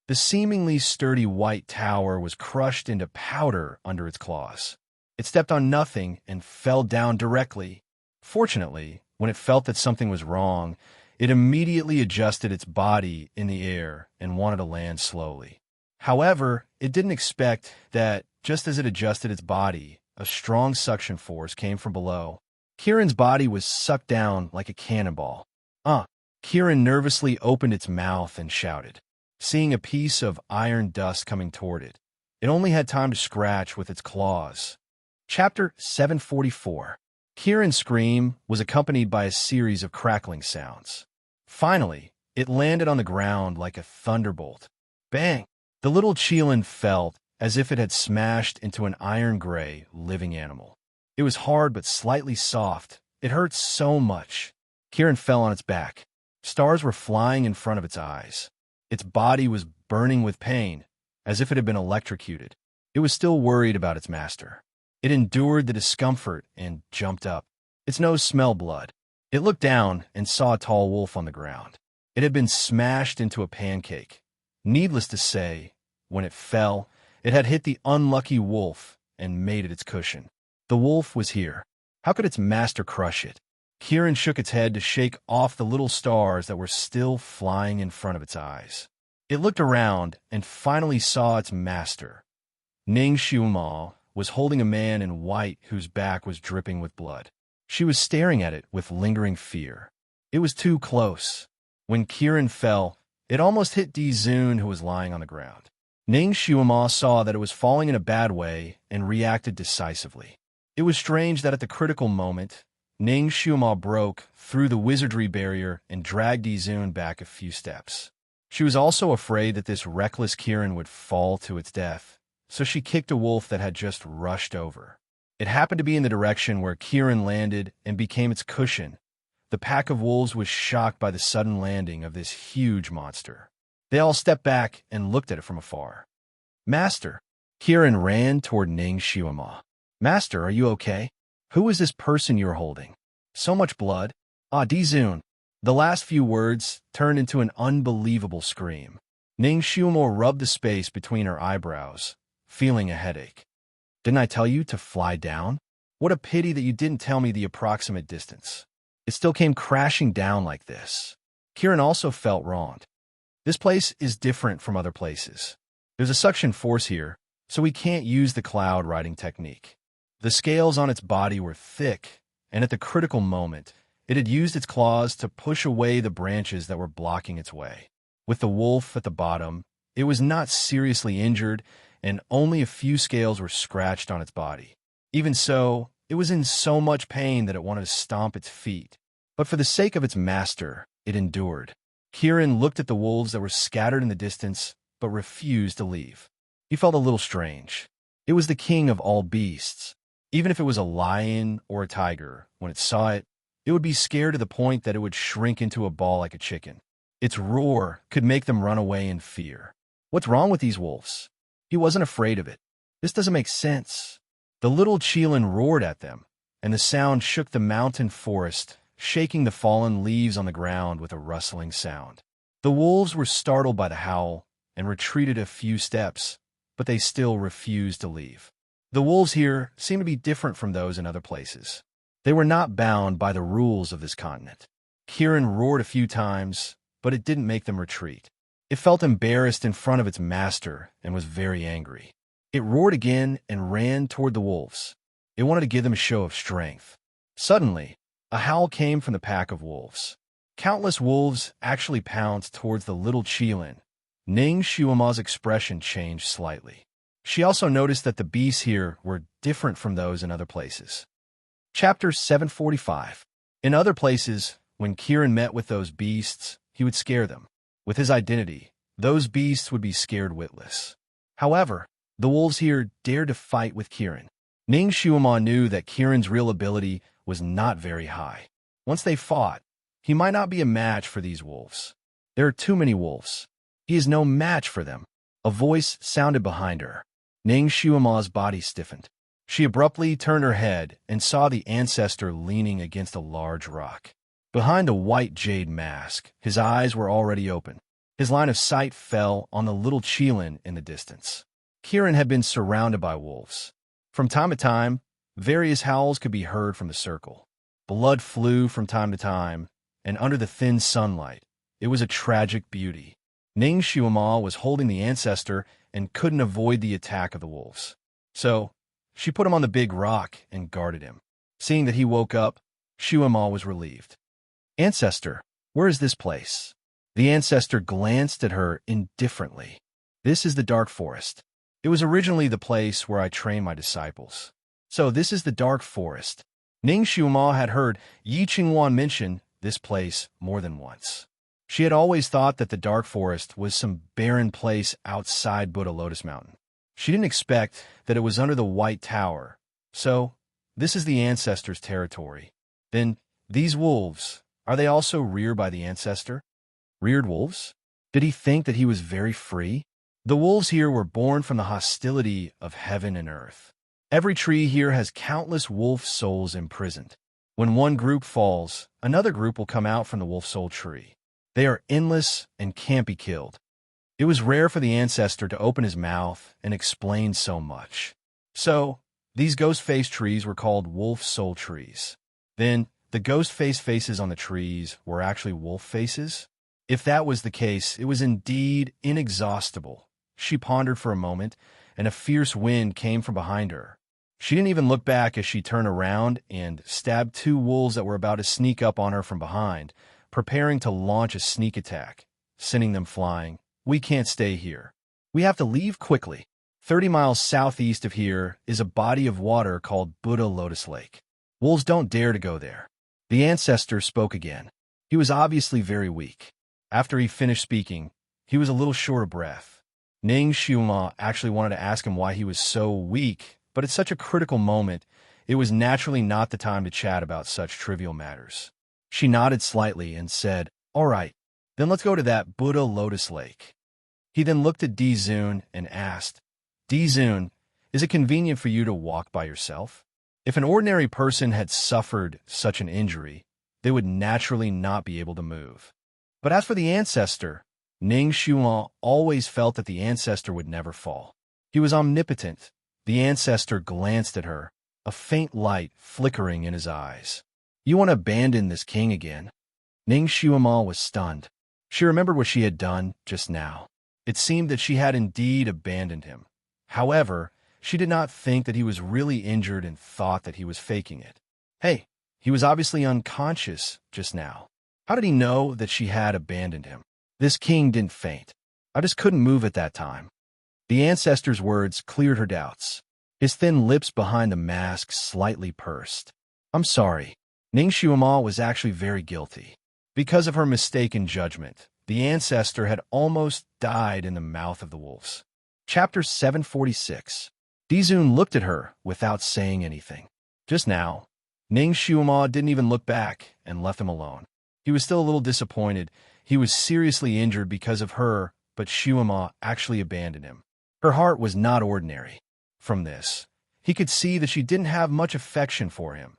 The seemingly sturdy White Tower was crushed into powder under its claws. It stepped on nothing and fell down directly. Fortunately, when it felt that something was wrong, it immediately adjusted its body in the air and wanted to land slowly. However, it didn't expect that just as it adjusted its body, a strong suction force came from below. Kiran's body was sucked down like a cannonball. Kiran nervously opened its mouth and shouted, seeing a piece of iron dust coming toward it. It only had time to scratch with its claws. Chapter 744. Kieran's scream was accompanied by a series of crackling sounds. Finally, it landed on the ground like a thunderbolt. Bang! The little Cheelin felt as if it had smashed into an iron-gray living animal. It was hard but slightly soft. It hurt so much. Kieran fell on its back. Stars were flying in front of its eyes. Its body was burning with pain, as if it had been electrocuted. It was still worried about its master. It endured the discomfort and jumped up. Its nose smelled blood. It looked down and saw a tall wolf on the ground. It had been smashed into a pancake. Needless to say, when it fell, it had hit the unlucky wolf and made it its cushion. The wolf was here. How could its master crush it? Kieran shook its head to shake off the little stars that were still flying in front of its eyes. It looked around and finally saw its master. Ning Xiuma was holding a man in white whose back was dripping with blood. She was staring at it with lingering fear. It was too close. When Kieran fell, it almost hit Dizun, who was lying on the ground. Ning Xiuma saw that it was falling in a bad way and reacted decisively. It was strange that at the critical moment, Ning Xiuma broke through the wizardry barrier and dragged Dizun back a few steps. She was also afraid that this reckless Kieran would fall to its death, so she kicked a wolf that had just rushed over. It happened to be in the direction where Kieran landed and became its cushion. The pack of wolves was shocked by the sudden landing of this huge monster. They all stepped back and looked at it from afar. Master! Kieran ran toward Ning Xiuma. Master, are you okay? Who is this person you're holding? So much blood. Ah, Dizun. The last few words turned into an unbelievable scream. Ning Xiuma rubbed the space between her eyebrows, feeling a headache. Didn't I tell you to fly down? What a pity that you didn't tell me the approximate distance. It still came crashing down like this. Kieran also felt wronged. This place is different from other places. There's a suction force here, so we can't use the cloud riding technique. The scales on its body were thick, and at the critical moment, it had used its claws to push away the branches that were blocking its way. With the wolf at the bottom, it was not seriously injured, and only a few scales were scratched on its body. Even so, it was in so much pain that it wanted to stomp its feet. But for the sake of its master, it endured. Kieran looked at the wolves that were scattered in the distance, but refused to leave. He felt a little strange. It was the king of all beasts. Even if it was a lion or a tiger, when it saw it, it would be scared to the point that it would shrink into a ball like a chicken. Its roar could make them run away in fear. What's wrong with these wolves? He wasn't afraid of it. This doesn't make sense. The little Cheelin roared at them, and the sound shook the mountain forest, shaking the fallen leaves on the ground with a rustling sound. The wolves were startled by the howl and retreated a few steps, but they still refused to leave. The wolves here seemed to be different from those in other places. They were not bound by the rules of this continent. Kieran roared a few times, but it didn't make them retreat. It felt embarrassed in front of its master and was very angry. It roared again and ran toward the wolves. It wanted to give them a show of strength. Suddenly, a howl came from the pack of wolves. Countless wolves actually pounced towards the little Cheelin. Ning Xiuma's expression changed slightly. She also noticed that the beasts here were different from those in other places. Chapter 745. In other places, when Kieran met with those beasts, he would scare them. With his identity, those beasts would be scared witless. However, the wolves here dared to fight with Kieran. Ning Xiuma knew that Kieran's real ability was not very high. Once they fought, he might not be a match for these wolves. There are too many wolves. He is no match for them. A voice sounded behind her. Ning Xiuma's body stiffened. She abruptly turned her head and saw the ancestor leaning against a large rock. Behind a white jade mask, his eyes were already open. His line of sight fell on the little Cheelin in the distance. Kieran had been surrounded by wolves. From time to time, various howls could be heard from the circle. Blood flew from time to time, and under the thin sunlight, it was a tragic beauty. Ning Xiuma was holding the ancestor and couldn't avoid the attack of the wolves. So, she put him on the big rock and guarded him. Seeing that he woke up, Xiuma was relieved. Ancestor, where is this place? The ancestor glanced at her indifferently. This is the Dark Forest. It was originally the place where I trained my disciples. So this is the Dark Forest. Ning Xiuma had heard Yi Qingwan mention this place more than once. She had always thought that the Dark Forest was some barren place outside Buddha Lotus Mountain. She didn't expect that it was under the White Tower. So, this is the ancestor's territory. Then, these wolves, are they also reared by the ancestor? Reared wolves? Did he think that he was very free? The wolves here were born from the hostility of heaven and earth. Every tree here has countless wolf souls imprisoned. When one group falls, another group will come out from the wolf soul tree. They are endless and can't be killed. It was rare for the ancestor to open his mouth and explain so much. So, these ghost-face trees were called wolf soul trees. Then, the ghost-face faces on the trees were actually wolf faces? If that was the case, it was indeed inexhaustible. She pondered for a moment, and a fierce wind came from behind her. She didn't even look back as she turned around and stabbed two wolves that were about to sneak up on her from behind, preparing to launch a sneak attack, sending them flying. We can't stay here. We have to leave quickly. 30 miles southeast of here is a body of water called Buddha Lotus Lake. Wolves don't dare to go there. The ancestor spoke again. He was obviously very weak. After he finished speaking, he was a little short of breath. Ning Xiuma actually wanted to ask him why he was so weak, but at such a critical moment, it was naturally not the time to chat about such trivial matters. She nodded slightly and said, "All right, then let's go to that Buddha Lotus Lake." He then looked at Dizun and asked, "Dizun, is it convenient for you to walk by yourself?" If an ordinary person had suffered such an injury, they would naturally not be able to move. But as for the ancestor, Ning Xiuma always felt that the ancestor would never fall. He was omnipotent. The ancestor glanced at her, a faint light flickering in his eyes. "You want to abandon this king again?" Ning Xiuma was stunned. She remembered what she had done just now. It seemed that she had indeed abandoned him. However, she did not think that he was really injured and thought that he was faking it. Hey, he was obviously unconscious just now. How did he know that she had abandoned him? This king didn't faint. I just couldn't move at that time. The ancestor's words cleared her doubts. His thin lips behind the mask slightly pursed. "I'm sorry." Ning Xiuma was actually very guilty. Because of her mistaken judgment, the ancestor had almost died in the mouth of the wolves. Chapter 746. Dizun looked at her without saying anything. Just now, Ning Xiuma didn't even look back and left him alone. He was still a little disappointed. He was seriously injured because of her, but Xiuma actually abandoned him. Her heart was not ordinary. From this, he could see that she didn't have much affection for him.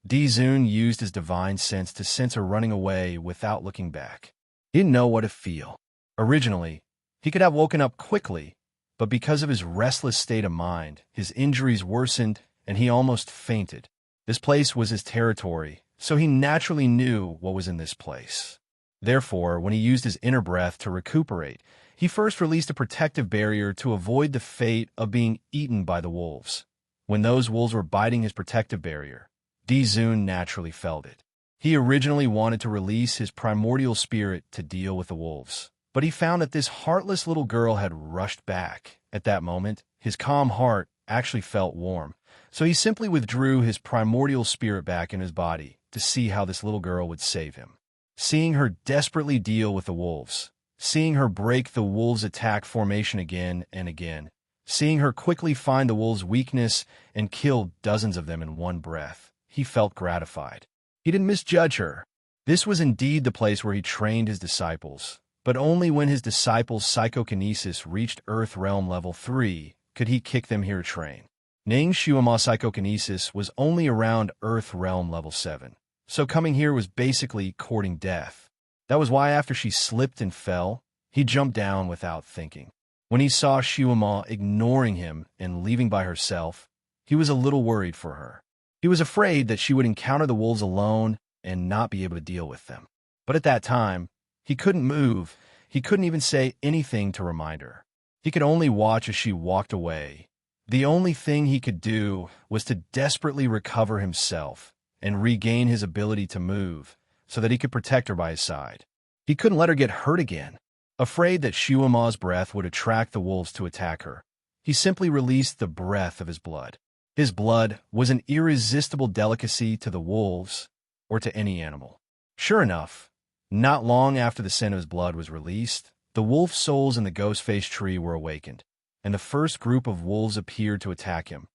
Dizun used his divine sense to sense her running away without looking back. He didn't know what to feel. Originally, he could have woken up quickly, but because of his restless state of mind, his injuries worsened and he almost fainted. This place was his territory, so he naturally knew what was in this place. Therefore, when he used his inner breath to recuperate, he first released a protective barrier to avoid the fate of being eaten by the wolves. When those wolves were biting his protective barrier, Dizun naturally felt it. He originally wanted to release his primordial spirit to deal with the wolves, but he found that this heartless little girl had rushed back. At that moment, his calm heart actually felt warm, so he simply withdrew his primordial spirit back in his body to see how this little girl would save him. Seeing her desperately deal with the wolves, seeing her break the wolves' attack formation again and again, seeing her quickly find the wolves' weakness and kill dozens of them in one breath, he felt gratified. He didn't misjudge her. This was indeed the place where he trained his disciples, but only when his disciples' psychokinesis reached Earth Realm Level 3 could he kick them here to train. Ning Xiuma's psychokinesis was only around Earth Realm Level 7, so coming here was basically courting death. That was why after she slipped and fell, he jumped down without thinking. When he saw Xiuma ignoring him and leaving by herself, he was a little worried for her. He was afraid that she would encounter the wolves alone and not be able to deal with them. But at that time, he couldn't move. He couldn't even say anything to remind her. He could only watch as she walked away. The only thing he could do was to desperately recover himself and regain his ability to move so that he could protect her by his side. He couldn't let her get hurt again. Afraid that Xiuma's breath would attract the wolves to attack her, he simply released the breath of his blood. His blood was an irresistible delicacy to the wolves or to any animal. Sure enough, not long after the scent of his blood was released, the wolf souls in the ghost-faced tree were awakened, and the first group of wolves appeared to attack him.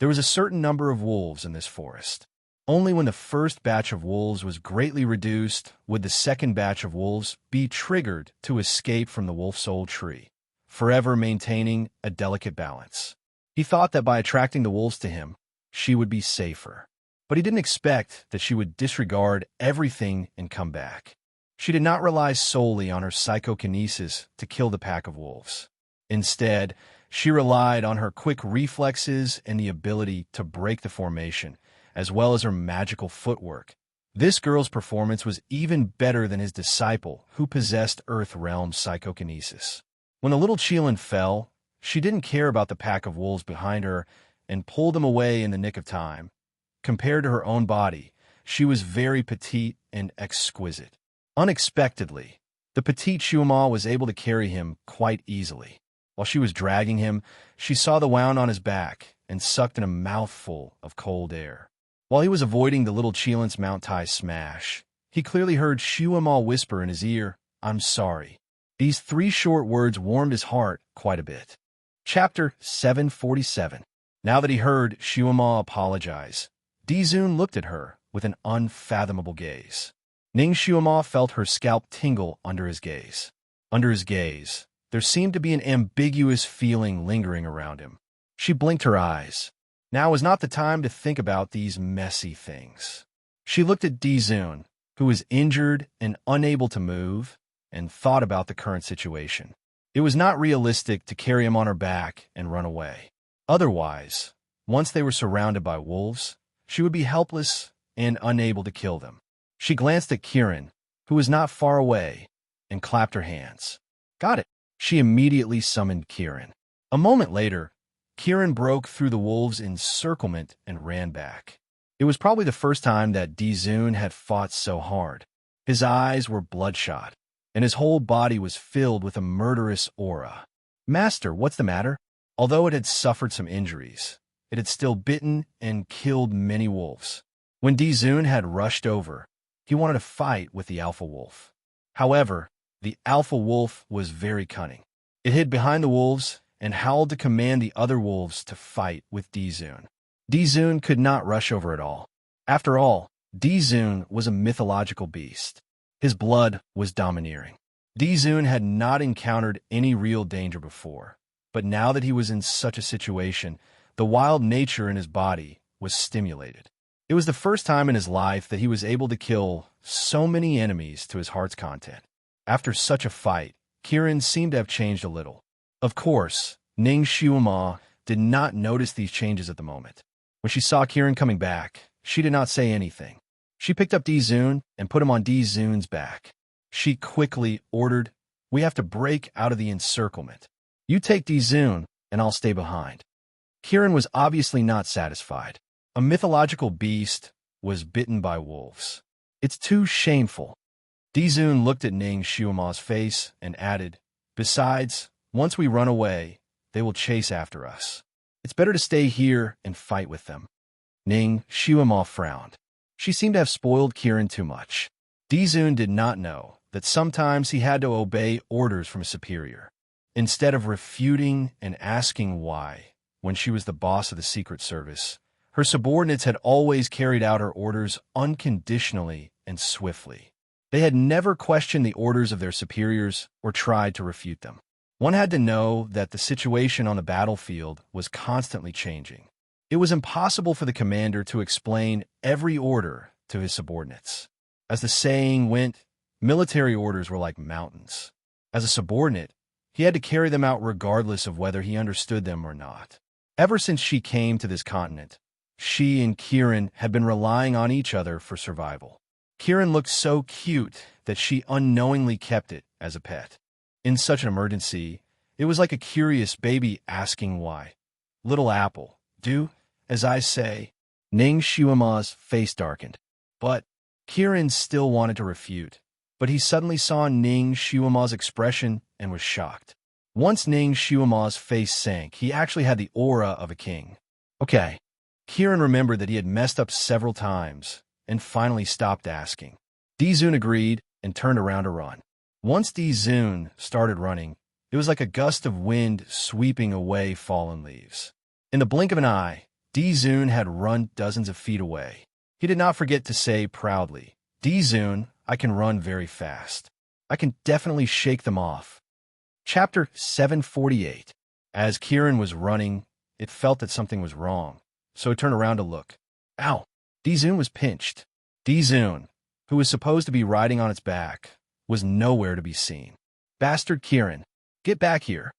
There was a certain number of wolves in this forest. Only when the first batch of wolves was greatly reduced would the second batch of wolves be triggered to escape from the wolf soul tree, forever maintaining a delicate balance. He thought that by attracting the wolves to him, she would be safer. But he didn't expect that she would disregard everything and come back. She did not rely solely on her psychokinesis to kill the pack of wolves. Instead, she relied on her quick reflexes and the ability to break the formation, as well as her magical footwork. This girl's performance was even better than his disciple, who possessed Earth Realm psychokinesis. When the little Cheelin fell, she didn't care about the pack of wolves behind her and pulled them away in the nick of time. Compared to her own body, she was very petite and exquisite. Unexpectedly, the petite Shuama was able to carry him quite easily. While she was dragging him, she saw the wound on his back and sucked in a mouthful of cold air. While he was avoiding the little Cheelin's mount tie smash, he clearly heard Shuama whisper in his ear, "I'm sorry." These 3 short words warmed his heart quite a bit. Chapter 747. Now that he heard Shuama apologize, Dizun looked at her with an unfathomable gaze. Ning Shuama felt her scalp tingle under his gaze. Under his gaze, there seemed to be an ambiguous feeling lingering around him. She blinked her eyes. Now was not the time to think about these messy things. She looked at Dizun, who was injured and unable to move, and thought about the current situation. It was not realistic to carry him on her back and run away. Otherwise, once they were surrounded by wolves, she would be helpless and unable to kill them. She glanced at Kirin, who was not far away, and clapped her hands. Got it. She immediately summoned Kirin. A moment later, Kirin broke through the wolves' encirclement and ran back. It was probably the first time that Dizun had fought so hard. His eyes were bloodshot, and his whole body was filled with a murderous aura. Master, what's the matter? Although it had suffered some injuries, it had still bitten and killed many wolves. When Dizun had rushed over, he wanted to fight with the alpha wolf. However, the alpha wolf was very cunning. It hid behind the wolves and howled to command the other wolves to fight with Dizun. Dizun could not rush over at all. After all, Dizun was a mythological beast. His blood was domineering. Dizun had not encountered any real danger before, but now that he was in such a situation, the wild nature in his body was stimulated. It was the first time in his life that he was able to kill so many enemies to his heart's content. After such a fight, Kirin seemed to have changed a little. Of course, Ning Shuama did not notice these changes at the moment. When she saw Kirin coming back, she did not say anything. She picked up Dizun and put him on Dizun's back. She quickly ordered, "We have to break out of the encirclement. You take Dizun, and I'll stay behind." Kirin was obviously not satisfied. A mythological beast was bitten by wolves. It's too shameful. Dizun looked at Ning Shuama's face and added, "Besides, once we run away, they will chase after us. It's better to stay here and fight with them." Ning Shuama frowned. She seemed to have spoiled Kirin too much. Dizun did not know that sometimes he had to obey orders from a superior. Instead of refuting and asking why, when she was the boss of the Secret Service, her subordinates had always carried out her orders unconditionally and swiftly. They had never questioned the orders of their superiors or tried to refute them. One had to know that the situation on the battlefield was constantly changing. It was impossible for the commander to explain every order to his subordinates. As the saying went, military orders were like mountains. As a subordinate, he had to carry them out regardless of whether he understood them or not. Ever since she came to this continent, she and Kirin had been relying on each other for survival. Kirin looked so cute that she unknowingly kept it as a pet. In such an emergency, it was like a curious baby asking why. "Little apple, do as I say." Ning Shuama's face darkened. But Kirin still wanted to refute. But he suddenly saw Ning Shuama's expression and was shocked. Once Ning Shuama's face sank, he actually had the aura of a king. "Okay, Kieran remembered that he had messed up several times and finally stopped asking. Dizun agreed and turned around to run. Once Dizun started running, it was like a gust of wind sweeping away fallen leaves. In the blink of an eye, Dizun had run dozens of feet away. He did not forget to say proudly, Dizun, I can run very fast. I can definitely shake them off. Chapter 748. As Kieran was running, it felt that something was wrong, so it turned around to look. Ow! Dizun was pinched. Dizun, who was supposed to be riding on its back, was nowhere to be seen. Bastard Kieran, get back here.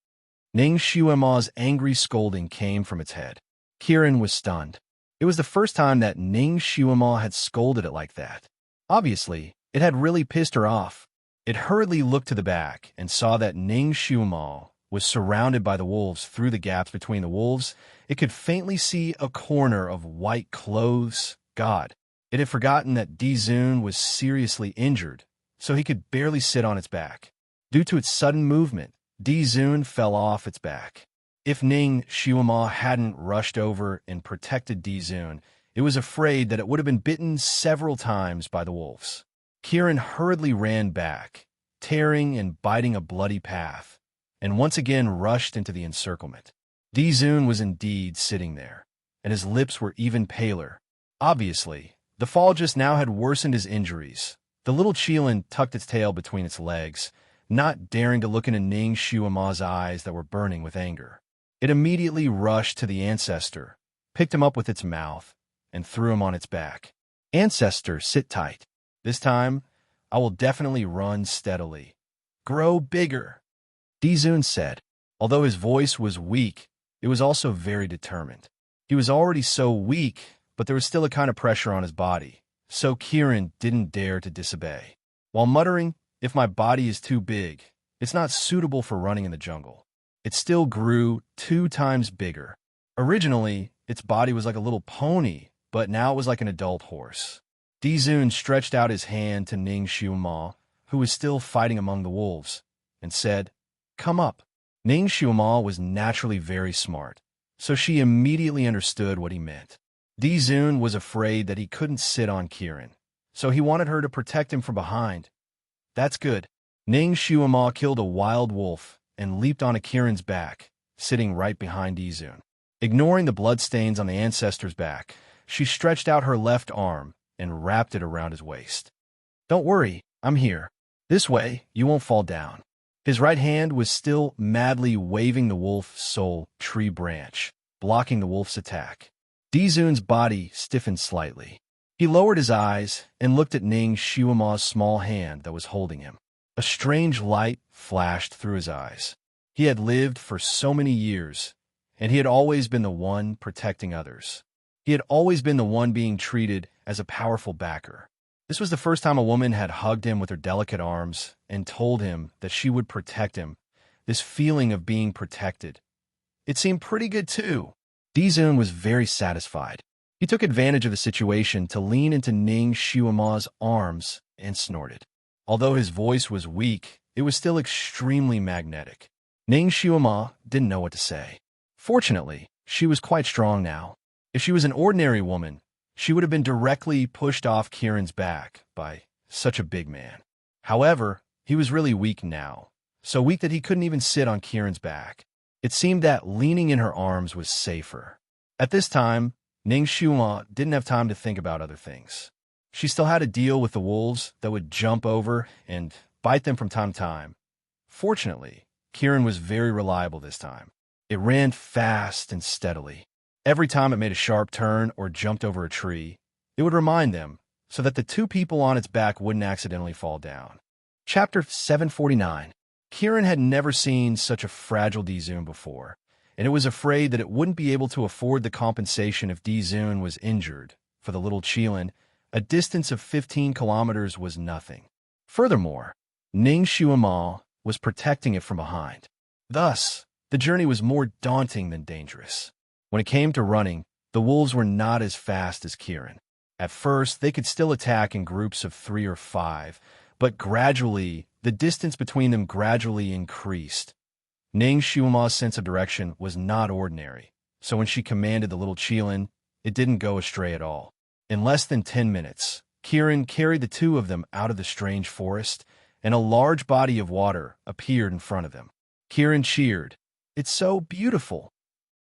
Ning Shuema's angry scolding came from its head. Kieran was stunned. It was the first time that Ning Shuema had scolded it like that. Obviously, it had really pissed her off. It hurriedly looked to the back and saw that Ning Shuema was surrounded by the wolves. Through the gaps between the wolves, it could faintly see a corner of white clothes. God, it had forgotten that Dizun was seriously injured, so he could barely sit on its back. Due to its sudden movement, Dizun fell off its back. If Ning Shuema hadn't rushed over and protected Dizun, it was afraid that it would have been bitten several times by the wolves. Kieran hurriedly ran back, tearing and biting a bloody path, and once again rushed into the encirclement. Dizun was indeed sitting there, and his lips were even paler. Obviously, the fall just now had worsened his injuries. The little Qilin tucked its tail between its legs, not daring to look into Ning Shuema's eyes that were burning with anger. It immediately rushed to the ancestor, picked him up with its mouth, and threw him on its back. Ancestor, sit tight. This time, I will definitely run steadily. Grow bigger, Dizun said. Although his voice was weak, it was also very determined. He was already so weak, but there was still a kind of pressure on his body, so Kieran didn't dare to disobey. While muttering, if my body is too big, it's not suitable for running in the jungle. It still grew 2 times bigger. Originally, its body was like a little pony, but now it was like an adult horse. Dizun stretched out his hand to Ning Shuema, who was still fighting among the wolves, and said, Come up. Ning Shuema was naturally very smart, so she immediately understood what he meant. Dizun was afraid that he couldn't sit on Kieran, so he wanted her to protect him from behind. That's good. Ning Shuema killed a wild wolf and leaped onto Kieran's back, sitting right behind Dizun. Ignoring the bloodstains on the ancestor's back, she stretched out her left arm and wrapped it around his waist. Don't worry, I'm here. This way, you won't fall down. His right hand was still madly waving the wolf soul tree branch, blocking the wolf's attack. Dizun's body stiffened slightly. He lowered his eyes and looked at Ning Shuema's small hand that was holding him. A strange light flashed through his eyes. He had lived for so many years, and he had always been the one protecting others. He had always been the one being treated as a powerful backer. This was the first time a woman had hugged him with her delicate arms and told him that she would protect him. This feeling of being protected. It seemed pretty good too. Dizun was very satisfied. He took advantage of the situation to lean into Ning Shuema's arms and snorted. Although his voice was weak, it was still extremely magnetic. Ning Shuema didn't know what to say. Fortunately, she was quite strong now. If she was an ordinary woman, she would have been directly pushed off Kieran's back by such a big man. However, he was really weak now, so weak that he couldn't even sit on Kieran's back. It seemed that leaning in her arms was safer. At this time, Ning Shuema didn't have time to think about other things. She still had to deal with the wolves that would jump over and bite them from time to time. Fortunately, Kieran was very reliable this time. It ran fast and steadily. Every time it made a sharp turn or jumped over a tree, it would remind them so that the 2 people on its back wouldn't accidentally fall down. Chapter 749. Kieran had never seen such a fragile Dizun before, and it was afraid that it wouldn't be able to afford the compensation if Dizun was injured. For the little Qilin, a distance of 15 kilometers was nothing. Furthermore, Ning Shuema was protecting it from behind. Thus, the journey was more daunting than dangerous. When it came to running, the wolves were not as fast as Kieran. At first, they could still attack in groups of 3 or 5, but gradually, the distance between them gradually increased. Ning Shuema's sense of direction was not ordinary, so when she commanded the little Qilin, it didn't go astray at all. In less than 10 minutes, Kieran carried the two of them out of the strange forest, and a large body of water appeared in front of them. Kieran cheered. "It's so beautiful."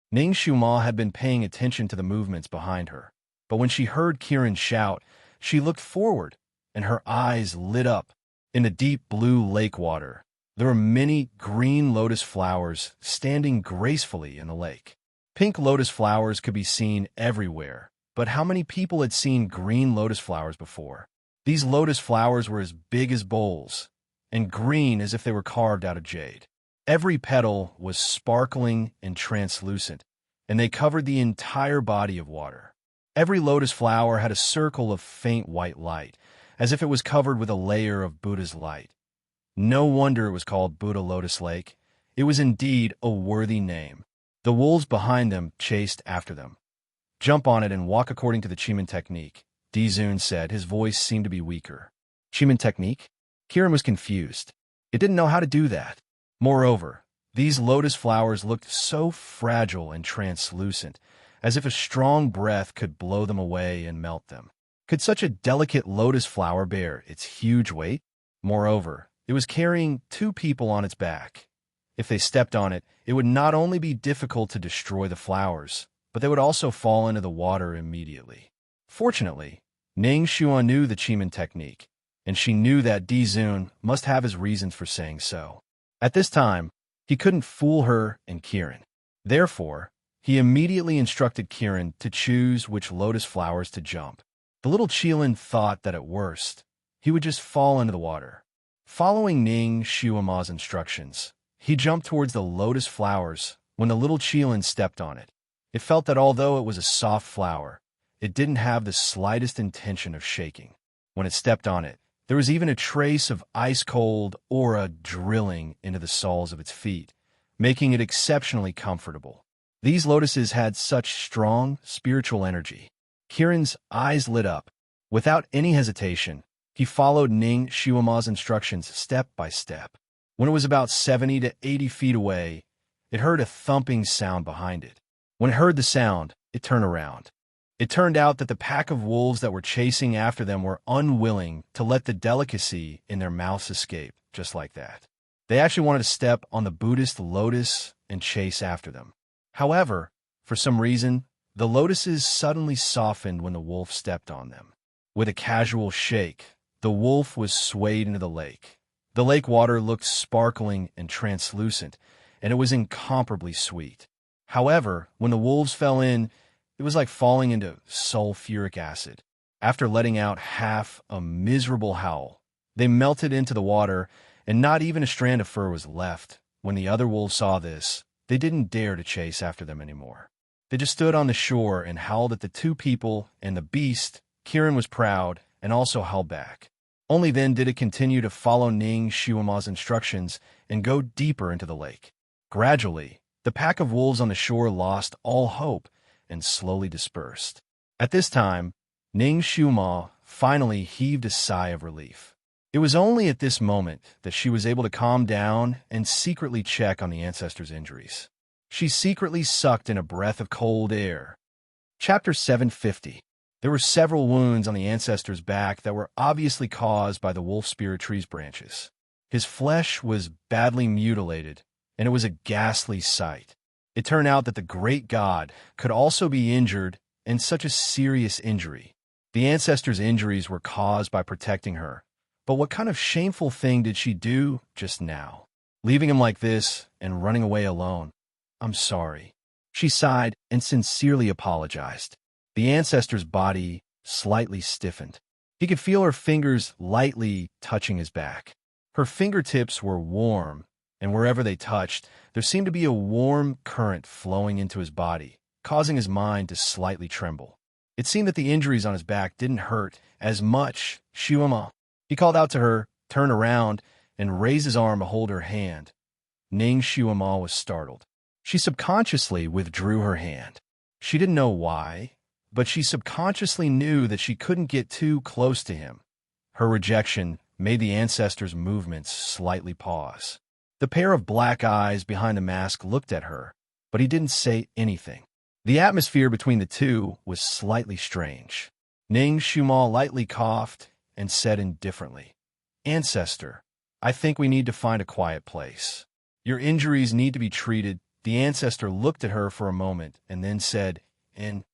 Ning Shuma had been paying attention to the movements behind her, but when she heard Kieran shout, she looked forward, and her eyes lit up. In the deep blue lake water, there were many green lotus flowers standing gracefully in the lake. Pink lotus flowers could be seen everywhere, but how many people had seen green lotus flowers before? These lotus flowers were as big as bowls, and green as if they were carved out of jade. Every petal was sparkling and translucent, and they covered the entire body of water. Every lotus flower had a circle of faint white light, as if it was covered with a layer of Buddha's light. No wonder it was called Buddha Lotus Lake. It was indeed a worthy name. The wolves behind them chased after them. "Jump on it and walk according to the Chiman technique," Dizun said. His voice seemed to be weaker. Chiman technique? Kieran was confused. It didn't know how to do that. Moreover, these lotus flowers looked so fragile and translucent, as if a strong breath could blow them away and melt them. Could such a delicate lotus flower bear its huge weight? Moreover, it was carrying two people on its back. If they stepped on it, it would not only be difficult to destroy the flowers, but they would also fall into the water immediately. Fortunately, Ning Shua knew the Chiman technique, and she knew that Dizun must have his reasons for saying so. At this time, he couldn't fool her and Kieran. Therefore, he immediately instructed Kieran to choose which lotus flowers to jump. The little Chilan thought that at worst, he would just fall into the water. Following Ning Shuama's instructions, he jumped towards the lotus flowers when the little Chilan stepped on it. It felt that although it was a soft flower, it didn't have the slightest intention of shaking. When it stepped on it, there was even a trace of ice-cold aura drilling into the soles of its feet, making it exceptionally comfortable. These lotuses had such strong spiritual energy. Kieran's eyes lit up. Without any hesitation, he followed Ning Shuama's instructions step by step. When it was about 70 to 80 feet away, it heard a thumping sound behind it. When it heard the sound, it turned around. It turned out that the pack of wolves that were chasing after them were unwilling to let the delicacy in their mouths escape, just like that. They actually wanted to step on the Buddhist lotus and chase after them. However, for some reason, the lotuses suddenly softened when the wolf stepped on them. With a casual shake, the wolf was swayed into the lake. The lake water looked sparkling and translucent, and it was incomparably sweet. However, when the wolves fell in, it was like falling into sulfuric acid. After letting out half a miserable howl, they melted into the water, and not even a strand of fur was left. When the other wolves saw this, they didn't dare to chase after them anymore. They just stood on the shore and howled at the two people and the beast. Kieran was proud and also held back. Only then did it continue to follow Ning Shuama's instructions and go deeper into the lake. Gradually, the pack of wolves on the shore lost all hope and slowly dispersed. At this time, Ning Shuama finally heaved a sigh of relief. It was only at this moment that she was able to calm down and secretly check on the ancestors' injuries. She secretly sucked in a breath of cold air. Chapter 750. There were several wounds on the ancestor's back that were obviously caused by the wolf spirit tree's branches. His flesh was badly mutilated, and it was a ghastly sight. It turned out that the great god could also be injured, and such a serious injury. The ancestor's injuries were caused by protecting her. But what kind of shameful thing did she do just now? Leaving him like this and running away alone. "I'm sorry." She sighed and sincerely apologized. The ancestor's body slightly stiffened. He could feel her fingers lightly touching his back. Her fingertips were warm, and wherever they touched, there seemed to be a warm current flowing into his body, causing his mind to slightly tremble. It seemed that the injuries on his back didn't hurt as much. "Shuama." He called out to her, turned around, and raised his arm to hold her hand. Ning Shuama was startled. She subconsciously withdrew her hand. She didn't know why, but she subconsciously knew that she couldn't get too close to him. Her rejection made the ancestor's movements slightly pause. The pair of black eyes behind the mask looked at her, but he didn't say anything. The atmosphere between the two was slightly strange. Ning Shumal lightly coughed and said indifferently, "Ancestor, I think we need to find a quiet place. Your injuries need to be treated." The ancestor looked at her for a moment and then said, "In."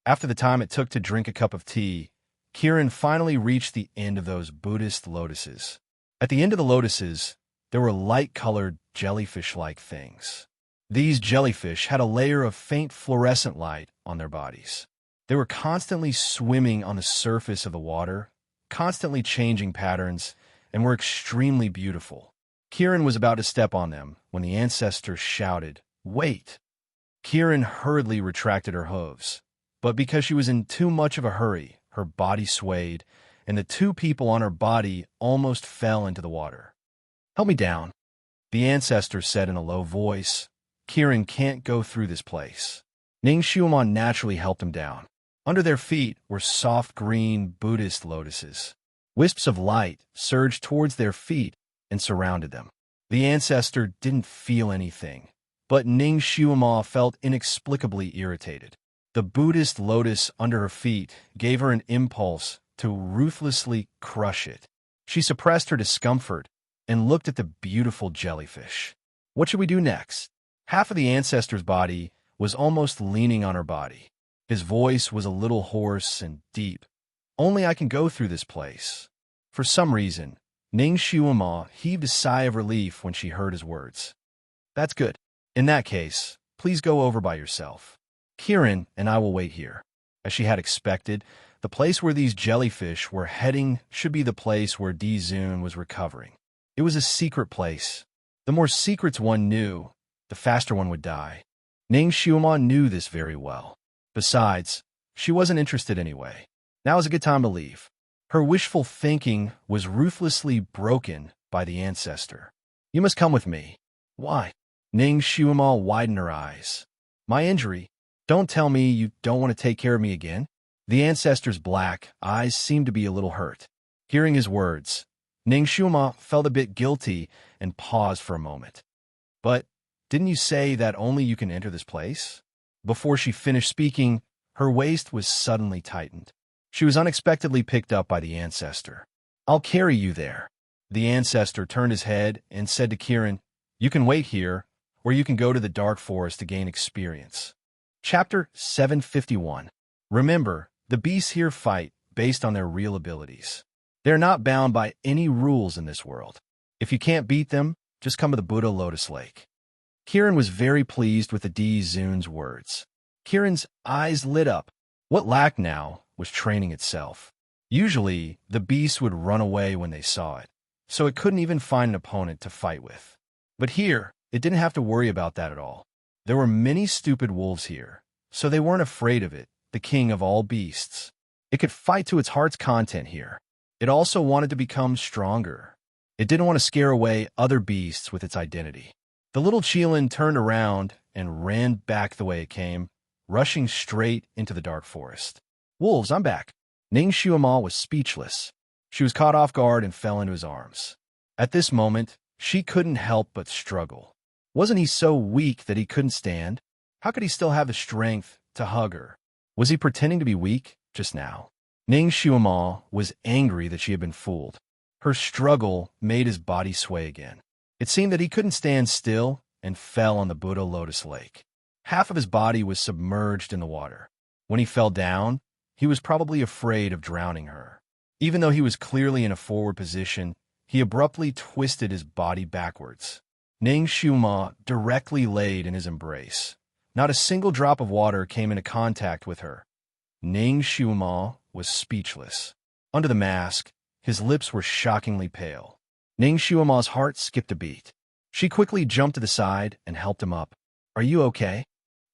After the time it took to drink a cup of tea, Kiran finally reached the end of those Buddhist lotuses. At the end of the lotuses, there were light-colored jellyfish-like things. These jellyfish had a layer of faint fluorescent light on their bodies. They were constantly swimming on the surface of the water, constantly changing patterns, and were extremely beautiful. Kiran was about to step on them when the ancestor shouted, "Wait!" Kiran hurriedly retracted her hooves, but because she was in too much of a hurry, her body swayed, and the two people on her body almost fell into the water. "Help me down," the ancestor said in a low voice. "Kiran can't go through this place." Ning Shumon naturally helped him down. Under their feet were soft green Buddhist lotuses. Wisps of light surged towards their feet and surrounded them. The ancestor didn't feel anything, but Ning Shumon felt inexplicably irritated. The Buddhist lotus under her feet gave her an impulse to ruthlessly crush it. She suppressed her discomfort and looked at the beautiful jellyfish. What should we do next? Half of the ancestor's body was almost leaning on her body. His voice was a little hoarse and deep. "Only I can go through this place." For some reason, Ning Shuama heaved a sigh of relief when she heard his words. "That's good. In that case, please go over by yourself. Kiran and I will wait here." As she had expected, the place where these jellyfish were heading should be the place where Di-Zun was recovering. It was a secret place. The more secrets one knew, the faster one would die. Ning Shuama knew this very well. Besides, she wasn't interested anyway. Now is a good time to leave. Her wishful thinking was ruthlessly broken by the ancestor. "You must come with me." "Why?" Ning Shuama widened her eyes. "My injury. Don't tell me you don't want to take care of me again." The ancestor's black eyes seemed to be a little hurt. Hearing his words, Ning Shuama felt a bit guilty and paused for a moment. "But didn't you say that only you can enter this place?" Before she finished speaking, her waist was suddenly tightened. She was unexpectedly picked up by the ancestor. "I'll carry you there." The ancestor turned his head and said to Kiran, "You can wait here, or you can go to the dark forest to gain experience." Chapter 751. Remember, the beasts here fight based on their real abilities. They're not bound by any rules in this world. If you can't beat them, just come to the Buddha Lotus Lake. Kiran was very pleased with the Di-Zun's words. Kiran's eyes lit up. What lacked now was training itself. Usually, the beast would run away when they saw it, so it couldn't even find an opponent to fight with. But here, it didn't have to worry about that at all. There were many stupid wolves here, so they weren't afraid of it, the king of all beasts. It could fight to its heart's content here. It also wanted to become stronger. It didn't want to scare away other beasts with its identity. The little Qilin turned around and ran back the way it came, rushing straight into the dark forest. "Wolves, I'm back." Ning Shuama was speechless. She was caught off guard and fell into his arms. At this moment, she couldn't help but struggle. Wasn't he so weak that he couldn't stand? How could he still have the strength to hug her? Was he pretending to be weak just now? Ning Shuama was angry that she had been fooled. Her struggle made his body sway again. It seemed that he couldn't stand still and fell on the Buddha Lotus Lake. Half of his body was submerged in the water. When he fell down, he was probably afraid of drowning her. Even though he was clearly in a forward position, he abruptly twisted his body backwards. Ning Shuama directly laid in his embrace. Not a single drop of water came into contact with her. Ning Shuama was speechless. Under the mask, his lips were shockingly pale. Ning Shuama's heart skipped a beat. She quickly jumped to the side and helped him up. "Are you okay?"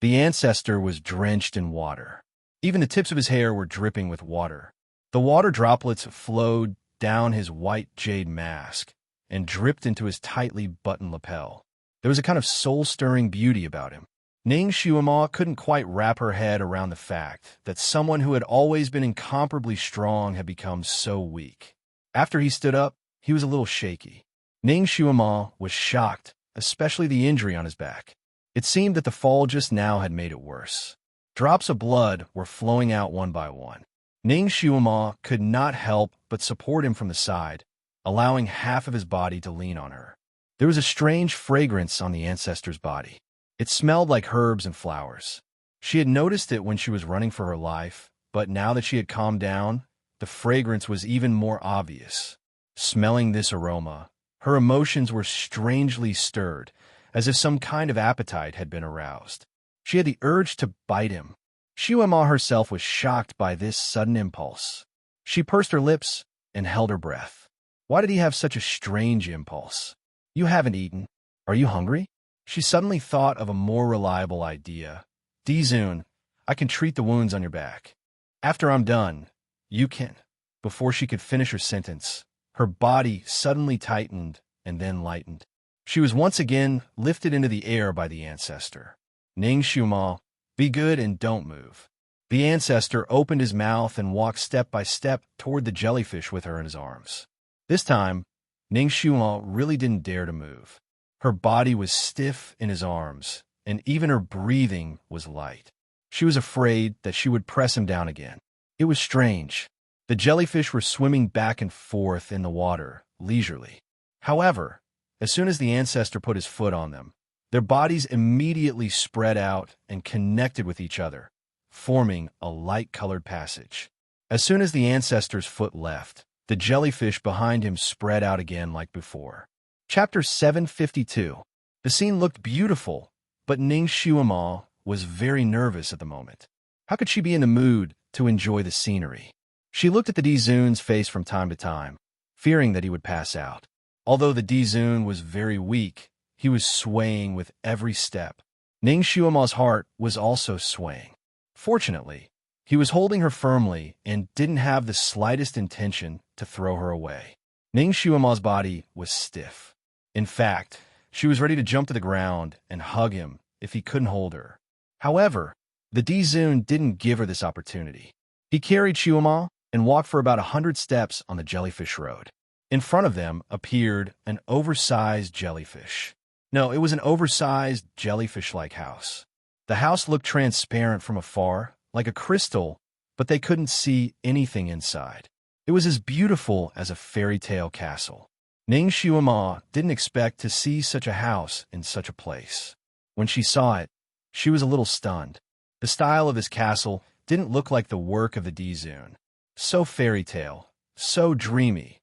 The ancestor was drenched in water. Even the tips of his hair were dripping with water. The water droplets flowed down his white jade mask and dripped into his tightly buttoned lapel. There was a kind of soul-stirring beauty about him. Ning Shuama couldn't quite wrap her head around the fact that someone who had always been incomparably strong had become so weak. After he stood up, he was a little shaky. Ning Shuama was shocked, especially the injury on his back. It seemed that the fall just now had made it worse. Drops of blood were flowing out one by one. Ning Xuema could not help but support him from the side, allowing half of his body to lean on her. There was a strange fragrance on the ancestor's body. It smelled like herbs and flowers. She had noticed it when she was running for her life, but now that she had calmed down, the fragrance was even more obvious. Smelling this aroma, her emotions were strangely stirred, as if some kind of appetite had been aroused. She had the urge to bite him. Xuema herself was shocked by this sudden impulse. She pursed her lips and held her breath. Why did he have such a strange impulse? You haven't eaten. Are you hungry? She suddenly thought of a more reliable idea. Dizun, I can treat the wounds on your back. After I'm done, you can. Before she could finish her sentence, her body suddenly tightened and then lightened. She was once again lifted into the air by the ancestor. Ning Xuema, be good and don't move. The ancestor opened his mouth and walked step by step toward the jellyfish with her in his arms. This time, Ning Xuema really didn't dare to move. Her body was stiff in his arms, and even her breathing was light. She was afraid that she would press him down again. It was strange. The jellyfish were swimming back and forth in the water, leisurely. However, as soon as the ancestor put his foot on them, their bodies immediately spread out and connected with each other, forming a light-colored passage. As soon as the ancestor's foot left, the jellyfish behind him spread out again like before. Chapter 752. The scene looked beautiful, but Ning Xuema was very nervous at the moment. How could she be in the mood to enjoy the scenery? She looked at the Dizun's face from time to time, fearing that he would pass out. Although the Dizun was very weak, he was swaying with every step. Ning Xuema's heart was also swaying. Fortunately, he was holding her firmly and didn't have the slightest intention to throw her away. Ning Xuema's body was stiff. In fact, she was ready to jump to the ground and hug him if he couldn't hold her. However, the Dizun didn't give her this opportunity. He carried Xuema and walked for about 100 steps on the jellyfish road. In front of them appeared an oversized jellyfish. No, it was an oversized jellyfish-like house. The house looked transparent from afar, like a crystal, but they couldn't see anything inside. It was as beautiful as a fairy tale castle. Ning Xuema didn't expect to see such a house in such a place. When she saw it, she was a little stunned. The style of his castle didn't look like the work of the Dizun. So fairy tale, so dreamy.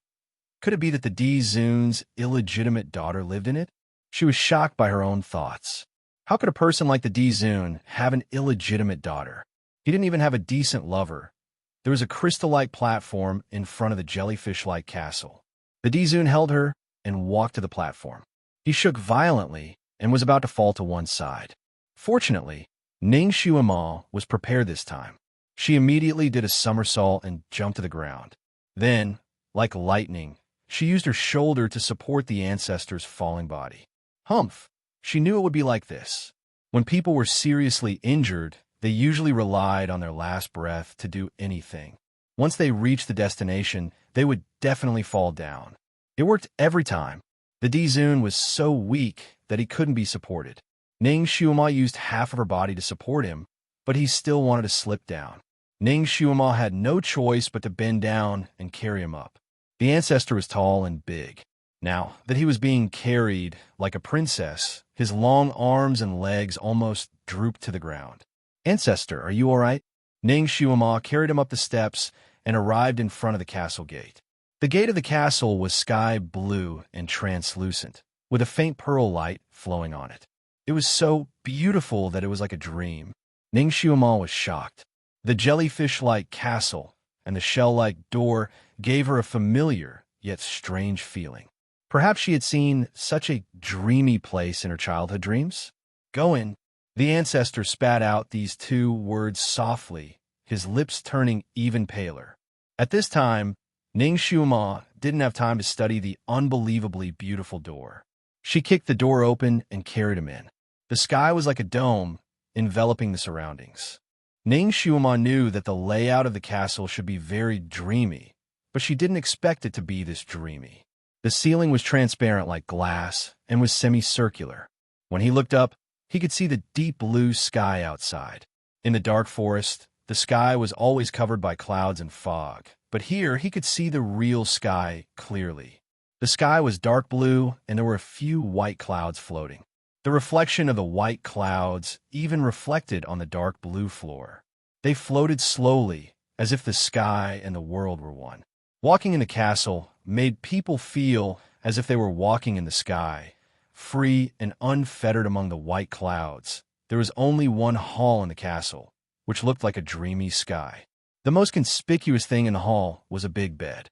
Could it be that the Dizun's illegitimate daughter lived in it? She was shocked by her own thoughts. How could a person like the Dizun have an illegitimate daughter? He didn't even have a decent lover. There was a crystal-like platform in front of the jellyfish-like castle. The Dizun held her and walked to the platform. He shook violently and was about to fall to one side. Fortunately, Ning Xuema was prepared this time. She immediately did a somersault and jumped to the ground. Then, like lightning, she used her shoulder to support the ancestor's falling body. Humph! She knew it would be like this. When people were seriously injured, they usually relied on their last breath to do anything. Once they reached the destination, they would definitely fall down. It worked every time. The Dizun was so weak that he couldn't be supported. Ning Xuema used half of her body to support him, but he still wanted to slip down. Ning Xuema had no choice but to bend down and carry him up. The ancestor was tall and big. Now that he was being carried like a princess, his long arms and legs almost drooped to the ground. "Ancestor, are you all right?" Ning Xuema carried him up the steps and arrived in front of the castle gate. The gate of the castle was sky blue and translucent, with a faint pearl light flowing on it. It was so beautiful that it was like a dream. Ning Xuema was shocked. The jellyfish-like castle and the shell-like door gave her a familiar yet strange feeling. Perhaps she had seen such a dreamy place in her childhood dreams. "Go in." The ancestor spat out these two words softly, his lips turning even paler. At this time, Ning Xuema didn't have time to study the unbelievably beautiful door. She kicked the door open and carried him in. The sky was like a dome, enveloping the surroundings. Ning Xuema knew that the layout of the castle should be very dreamy, but she didn't expect it to be this dreamy. The ceiling was transparent like glass and was semicircular. When he looked up, he could see the deep blue sky outside. In the dark forest, the sky was always covered by clouds and fog, but here he could see the real sky clearly. The sky was dark blue, and there were a few white clouds floating. The reflection of the white clouds even reflected on the dark blue floor. They floated slowly, as if the sky and the world were one. Walking in the castle made people feel as if they were walking in the sky, free and unfettered among the white clouds. There was only one hall in the castle, which looked like a dreamy sky. The most conspicuous thing in the hall was a big bed.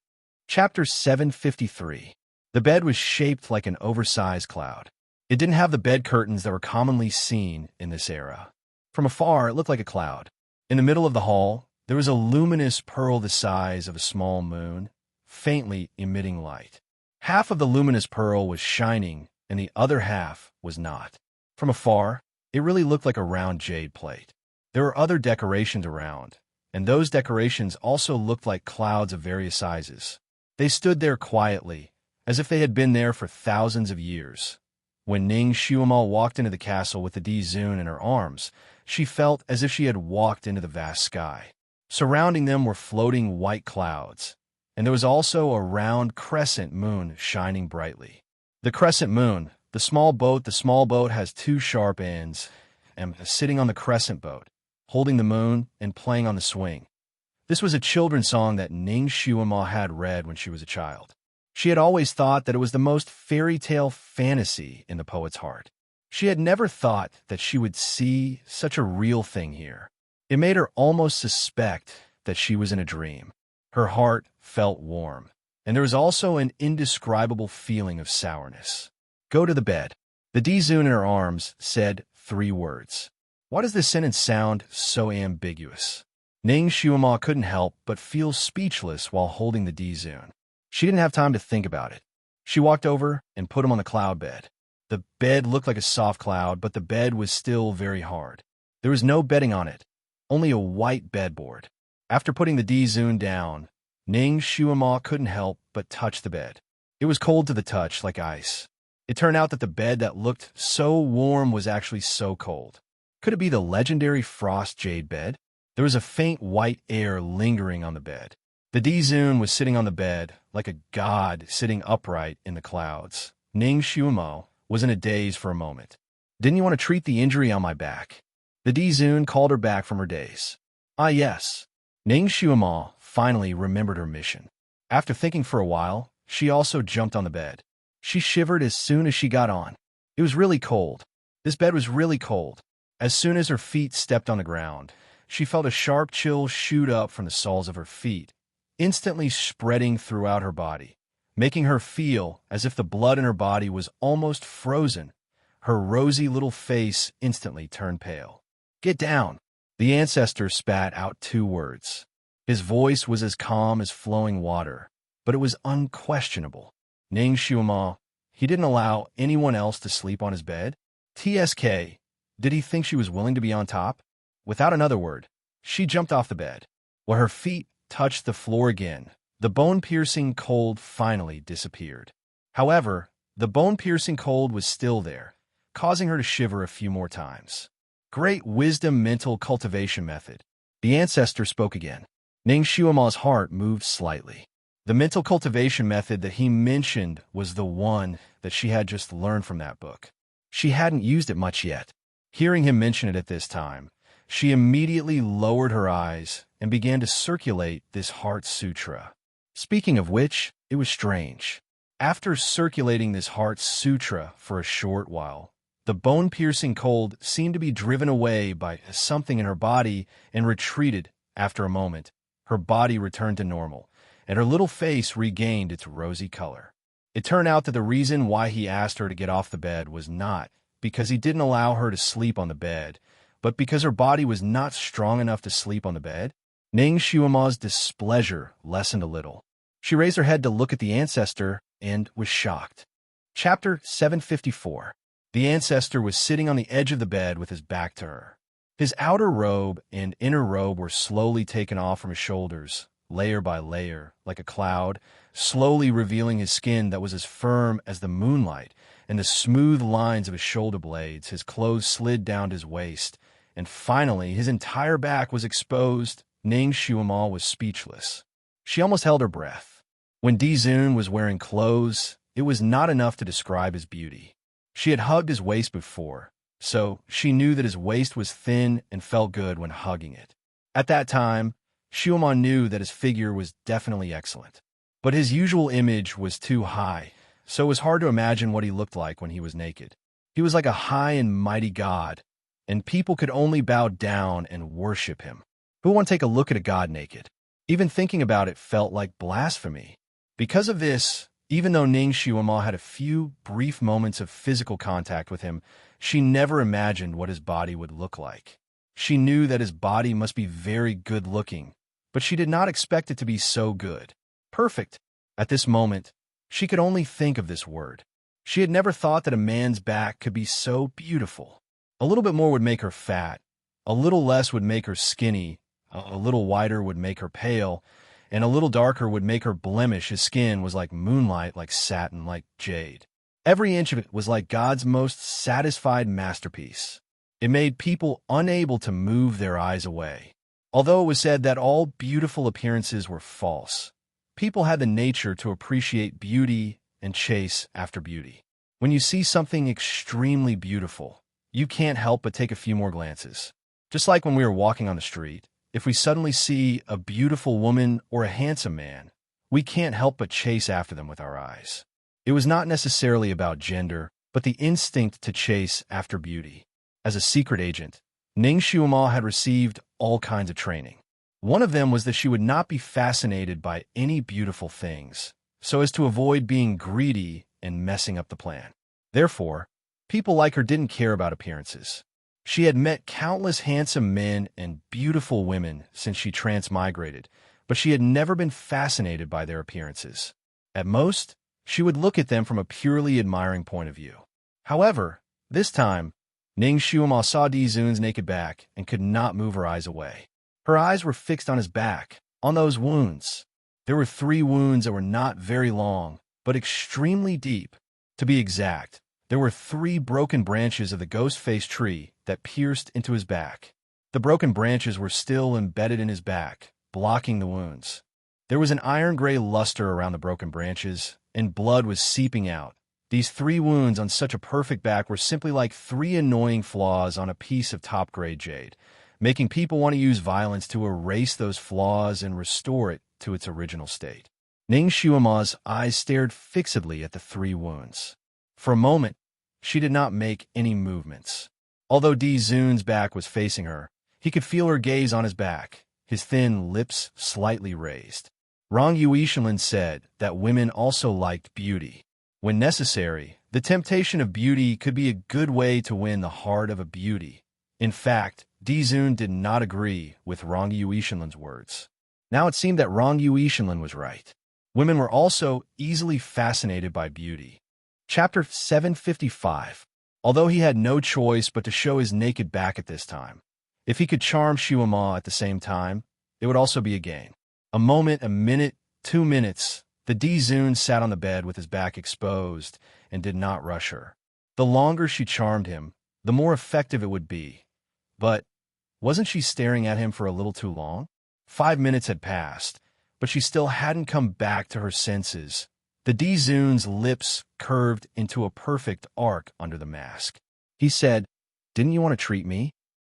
Chapter 753. The bed was shaped like an oversized cloud. It didn't have the bed curtains that were commonly seen in this era. From afar, it looked like a cloud. In the middle of the hall, there was a luminous pearl the size of a small moon, faintly emitting light. Half of the luminous pearl was shining, and the other half was not. From afar, it really looked like a round jade plate. There were other decorations around, and those decorations also looked like clouds of various sizes. They stood there quietly, as if they had been there for thousands of years. When Ning Xiumal walked into the castle with the Dizun in her arms, she felt as if she had walked into the vast sky. Surrounding them were floating white clouds, and there was also a round crescent moon shining brightly. The crescent moon, the small boat has two sharp ends, and sitting on the crescent boat, holding the moon and playing on the swing. This was a children's song that Ning Xiumal had read when she was a child. She had always thought that it was the most fairy tale fantasy in the poet's heart. She had never thought that she would see such a real thing here. It made her almost suspect that she was in a dream. Her heart felt warm, and there was also an indescribable feeling of sourness. Go to the bed. The Dizun in her arms said 3 words. Why does this sentence sound so ambiguous? Ning Xiumal couldn't help but feel speechless while holding the Dizun. She didn't have time to think about it. She walked over and put him on the cloud bed. The bed looked like a soft cloud, but the bed was still very hard. There was no bedding on it, only a white bedboard. After putting the Dizun down, Ning Xiumal couldn't help but touch the bed. It was cold to the touch, like ice. It turned out that the bed that looked so warm was actually so cold. Could it be the legendary frost jade bed? There was a faint white air lingering on the bed. The Dizun was sitting on the bed, like a god sitting upright in the clouds. Ning Xiumal was in a daze for a moment. Didn't you want to treat the injury on my back? The Dizun called her back from her daze. Ah, yes. Ning Xiumal finally remembered her mission. After thinking for a while, she also jumped on the bed. She shivered as soon as she got on. It was really cold. This bed was really cold. As soon as her feet stepped on the ground, she felt a sharp chill shoot up from the soles of her feet, instantly spreading throughout her body, making her feel as if the blood in her body was almost frozen. Her rosy little face instantly turned pale. Get down! The ancestor spat out 2 words. His voice was as calm as flowing water, but it was unquestionable. Ning Xiumal, he didn't allow anyone else to sleep on his bed? TSK, did he think she was willing to be on top? Without another word, she jumped off the bed. While her feet touched the floor again, the bone-piercing cold finally disappeared. However, the bone-piercing cold was still there, causing her to shiver a few more times. Great wisdom mental cultivation method. The ancestor spoke again. Ning Xiumal's heart moved slightly. The mental cultivation method that he mentioned was the one that she had just learned from that book. She hadn't used it much yet. Hearing him mention it at this time, she immediately lowered her eyes and began to circulate this heart sutra. Speaking of which, it was strange. After circulating this heart sutra for a short while, the bone-piercing cold seemed to be driven away by something in her body and retreated. After a moment, her body returned to normal, and her little face regained its rosy color. It turned out that the reason why he asked her to get off the bed was not because he didn't allow her to sleep on the bed, but because her body was not strong enough to sleep on the bed. Ning Xiumal's displeasure lessened a little. She raised her head to look at the ancestor and was shocked. Chapter 754. The ancestor was sitting on the edge of the bed with his back to her. His outer robe and inner robe were slowly taken off from his shoulders, layer by layer, like a cloud, slowly revealing his skin that was as firm as the moonlight and the smooth lines of his shoulder blades. His clothes slid down to his waist, and finally his entire back was exposed. Ning Shuamal was speechless. She almost held her breath. When Dizun was wearing clothes, it was not enough to describe his beauty. She had hugged his waist before, so she knew that his waist was thin and felt good when hugging it. At that time, Shuamal knew that his figure was definitely excellent. But his usual image was too high, so it was hard to imagine what he looked like when he was naked. He was like a high and mighty god, and people could only bow down and worship him. Who would want to take a look at a god naked? Even thinking about it felt like blasphemy. Because of this, even though Ning Shuamal had a few brief moments of physical contact with him, she never imagined what his body would look like. She knew that his body must be very good-looking, but she did not expect it to be so good. Perfect. At this moment, she could only think of this word. She had never thought that a man's back could be so beautiful. A little bit more would make her fat, a little less would make her skinny, a little whiter would make her pale, and a little darker would make her blemish. His skin was like moonlight, like satin, like jade. Every inch of it was like God's most satisfied masterpiece. It made people unable to move their eyes away. Although it was said that all beautiful appearances were false, people had the nature to appreciate beauty and chase after beauty. When you see something extremely beautiful, you can't help but take a few more glances. Just like when we were walking on the street, if we suddenly see a beautiful woman or a handsome man, we can't help but chase after them with our eyes. It was not necessarily about gender, but the instinct to chase after beauty. As a secret agent, Ning Shuamal had received all kinds of training. One of them was that she would not be fascinated by any beautiful things, so as to avoid being greedy and messing up the plan. Therefore, people like her didn't care about appearances. She had met countless handsome men and beautiful women since she transmigrated, but she had never been fascinated by their appearances. At most, she would look at them from a purely admiring point of view. However, this time, Ning Shuamal saw Dizun's naked back and could not move her eyes away. Her eyes were fixed on his back, on those wounds. There were 3 wounds that were not very long, but extremely deep. To be exact, there were 3 broken branches of the ghost-faced tree that pierced into his back. The broken branches were still embedded in his back, blocking the wounds. There was an iron-gray luster around the broken branches, and blood was seeping out. These 3 wounds on such a perfect back were simply like 3 annoying flaws on a piece of top-grade jade, making people want to use violence to erase those flaws and restore it to its original state. Ning Shuamal's eyes stared fixedly at the 3 wounds. For a moment, she did not make any movements. Although Dizun's back was facing her, he could feel her gaze on his back, his thin lips slightly raised. Rong Yuishanlin said that women also liked beauty. When necessary, the temptation of beauty could be a good way to win the heart of a beauty. In fact, Dizun did not agree with Rong Yuishanlin's words. Now it seemed that Rong Yuishanlin was right. Women were also easily fascinated by beauty. Chapter 755. Although he had no choice but to show his naked back at this time, if he could charm Shuamal at the same time, it would also be a gain. A moment, a minute, 2 minutes, the Dizun sat on the bed with his back exposed and did not rush her. The longer she charmed him, the more effective it would be. But wasn't she staring at him for a little too long? 5 minutes had passed, but she still hadn't come back to her senses. The Dizun's lips curved into a perfect arc under the mask. He said, "Didn't you want to treat me?"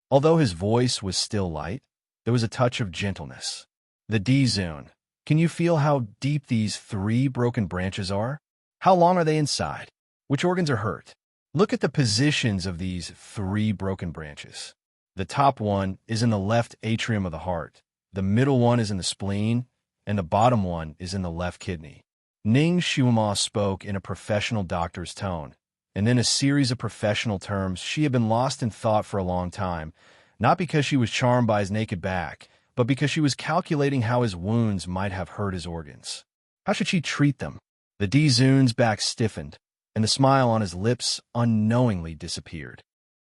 Although his voice was still light, there was a touch of gentleness. The Dizun, can you feel how deep these 3 broken branches are? How long are they inside? Which organs are hurt? Look at the positions of these 3 broken branches. The top one is in the left atrium of the heart, the middle one is in the spleen, and the bottom one is in the left kidney. Ning Shuamal spoke in a professional doctor's tone, and in a series of professional terms. She had been lost in thought for a long time, not because she was charmed by his naked back, but because she was calculating how his wounds might have hurt his organs. How should she treat them? The Dizun's back stiffened, and the smile on his lips unknowingly disappeared.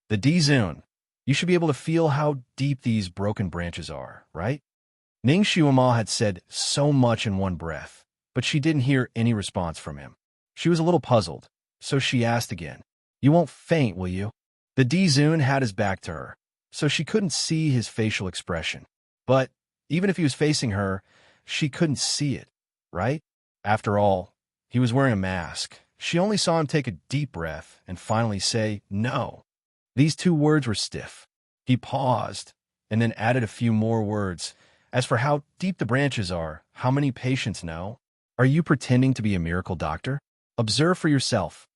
The Dizun, you should be able to feel how deep these broken branches are, right? Ning Shuamal had said so much in one breath, but she didn't hear any response from him. She was a little puzzled, so she asked again, "You won't faint, will you?" The Dizun had his back to her, so she couldn't see his facial expression. But even if he was facing her, she couldn't see it, right? After all, he was wearing a mask. She only saw him take a deep breath and finally say, "No." These two words were stiff. He paused and then added a few more words. "As for how deep the branches are, how many patients know? Are you pretending to be a miracle doctor? Observe for yourself."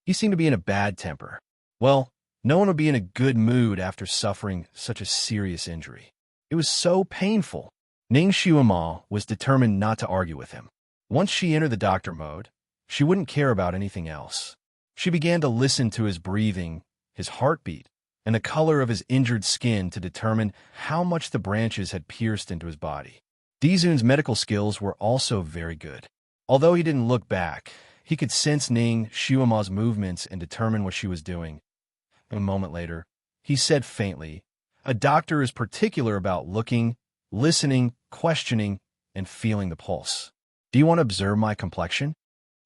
He seemed to be in a bad temper. Well, no one would be in a good mood after suffering such a serious injury. It was so painful. Ning Xiaoma was determined not to argue with him. Once she entered the doctor mode, she wouldn't care about anything else. She began to listen to his breathing, his heartbeat, and the color of his injured skin to determine how much the branches had pierced into his body. Dizun's medical skills were also very good. Although he didn't look back, he could sense Ning Xiaoma's movements and determine what she was doing. A moment later, he said faintly, "A doctor is particular about looking, listening, questioning, and feeling the pulse. Do you want to observe my complexion?"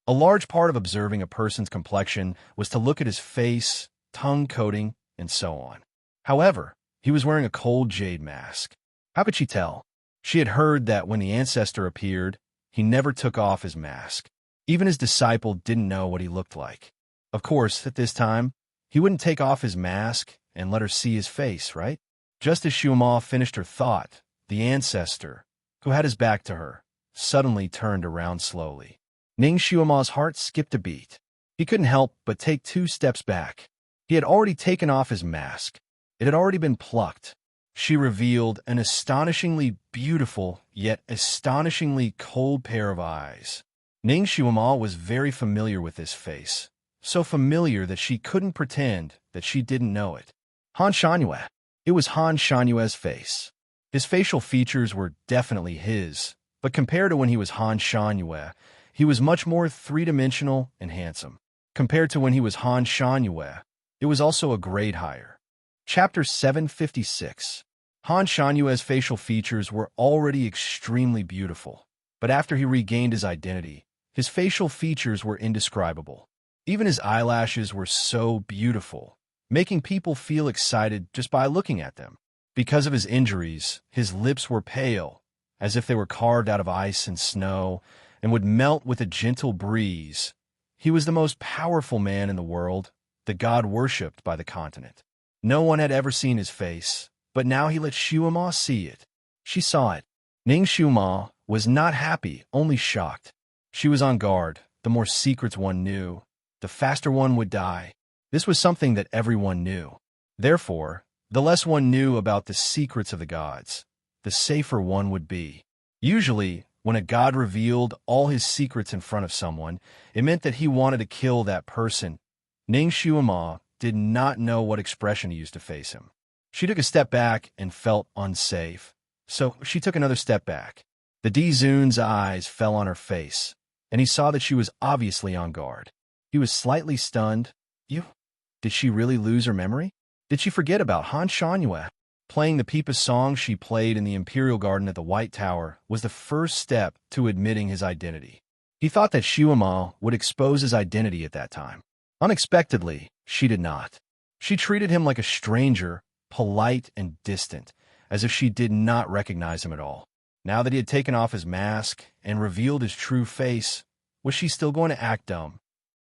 A large part of observing a person's complexion was to look at his face, tongue coating, and so on. However, he was wearing a cold jade mask. How could she tell? She had heard that when the ancestor appeared, he never took off his mask. Even his disciple didn't know what he looked like. Of course, at this time, he wouldn't take off his mask and let her see his face, right? Just as Xiaoma finished her thought, the ancestor, who had his back to her, suddenly turned around slowly. Ning Xiaoma's heart skipped a beat. He couldn't help but take 2 steps back. He had already taken off his mask. It had already been plucked. She revealed an astonishingly beautiful, yet astonishingly cold pair of eyes. Ning Xiaoma was very familiar with this face, so familiar that she couldn't pretend that she didn't know it. Han Shangyue. It was Han Shanyue's face. His facial features were definitely his, but compared to when he was Han Shanyue, he was much more three-dimensional and handsome. Compared to when he was Han Shanyue, it was also a grade higher. Chapter 756. Han Shanyue's facial features were already extremely beautiful, but after he regained his identity, his facial features were indescribable. Even his eyelashes were so beautiful, making people feel excited just by looking at them. Because of his injuries, his lips were pale, as if they were carved out of ice and snow, and would melt with a gentle breeze. He was the most powerful man in the world, the god worshipped by the continent. No one had ever seen his face, but now he let Xiaoma see it. She saw it. Ning Xiaoma was not happy, only shocked. She was on guard. The more secrets one knew, the faster one would die. This was something that everyone knew. Therefore, the less one knew about the secrets of the gods, the safer one would be. Usually, when a god revealed all his secrets in front of someone, it meant that he wanted to kill that person. Ning Xiaoma did not know what expression to use to face him. She took a step back and felt unsafe, so she took another step back. The Dizun's eyes fell on her face, and he saw that she was obviously on guard. He was slightly stunned. Did she really lose her memory? Did she forget about Han Shanyue? Playing the pipa song she played in the Imperial Garden at the White Tower was the first step to admitting his identity. He thought that Xiaoma would expose his identity at that time. Unexpectedly, she did not. She treated him like a stranger, polite and distant, as if she did not recognize him at all. Now that he had taken off his mask and revealed his true face, was she still going to act dumb?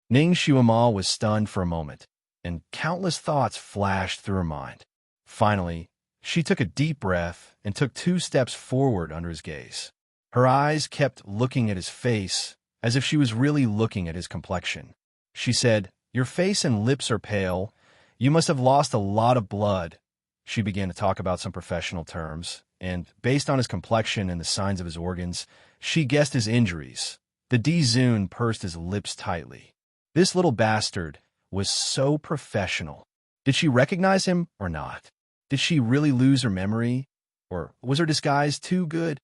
Ning Xiaoma was stunned for a moment, and countless thoughts flashed through her mind. Finally, she took a deep breath and took 2 steps forward under his gaze. Her eyes kept looking at his face as if she was really looking at his complexion. She said, "Your face and lips are pale. You must have lost a lot of blood." She began to talk about some professional terms, and based on his complexion and the signs of his organs, she guessed his injuries. The Dizun pursed his lips tightly. This little bastard was so professional. Did she recognize him or not? Did she really lose her memory? Or was her disguise too good?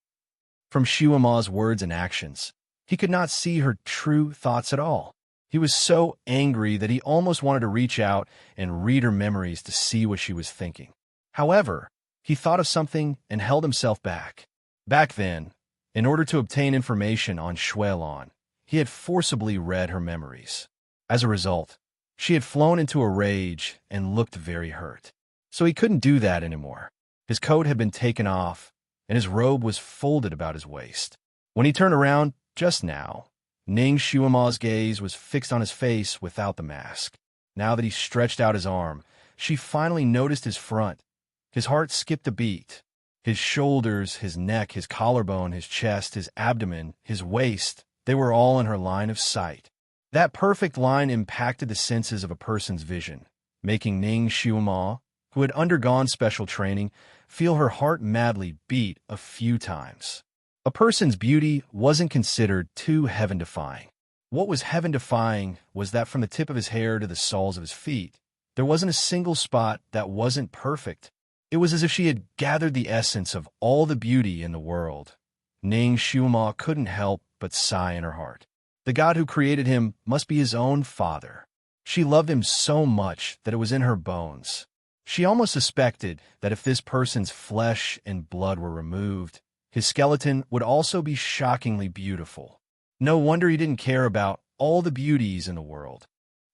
From Xiaoma's words and actions, he could not see her true thoughts at all. He was so angry that he almost wanted to reach out and read her memories to see what she was thinking. However, he thought of something and held himself back. Back then, in order to obtain information on Xuelon, he had forcibly read her memories. As a result, she had flown into a rage and looked very hurt. So he couldn't do that anymore. His coat had been taken off, and his robe was folded about his waist. When he turned around, just now, Ning Shuima's gaze was fixed on his face without the mask. Now that he stretched out his arm, she finally noticed his front. His heart skipped a beat. His shoulders, his neck, his collarbone, his chest, his abdomen, his waist, they were all in her line of sight. That perfect line impacted the senses of a person's vision, making Ning Shuima, who had undergone special training, feel her heart madly beat a few times. A person's beauty wasn't considered too heaven-defying. What was heaven-defying was that from the tip of his hair to the soles of his feet, there wasn't a single spot that wasn't perfect. It was as if she had gathered the essence of all the beauty in the world. Ning Shuima couldn't help but sigh in her heart. The God who created him must be his own father. She loved him so much that it was in her bones. She almost suspected that if this person's flesh and blood were removed, his skeleton would also be shockingly beautiful. No wonder he didn't care about all the beauties in the world.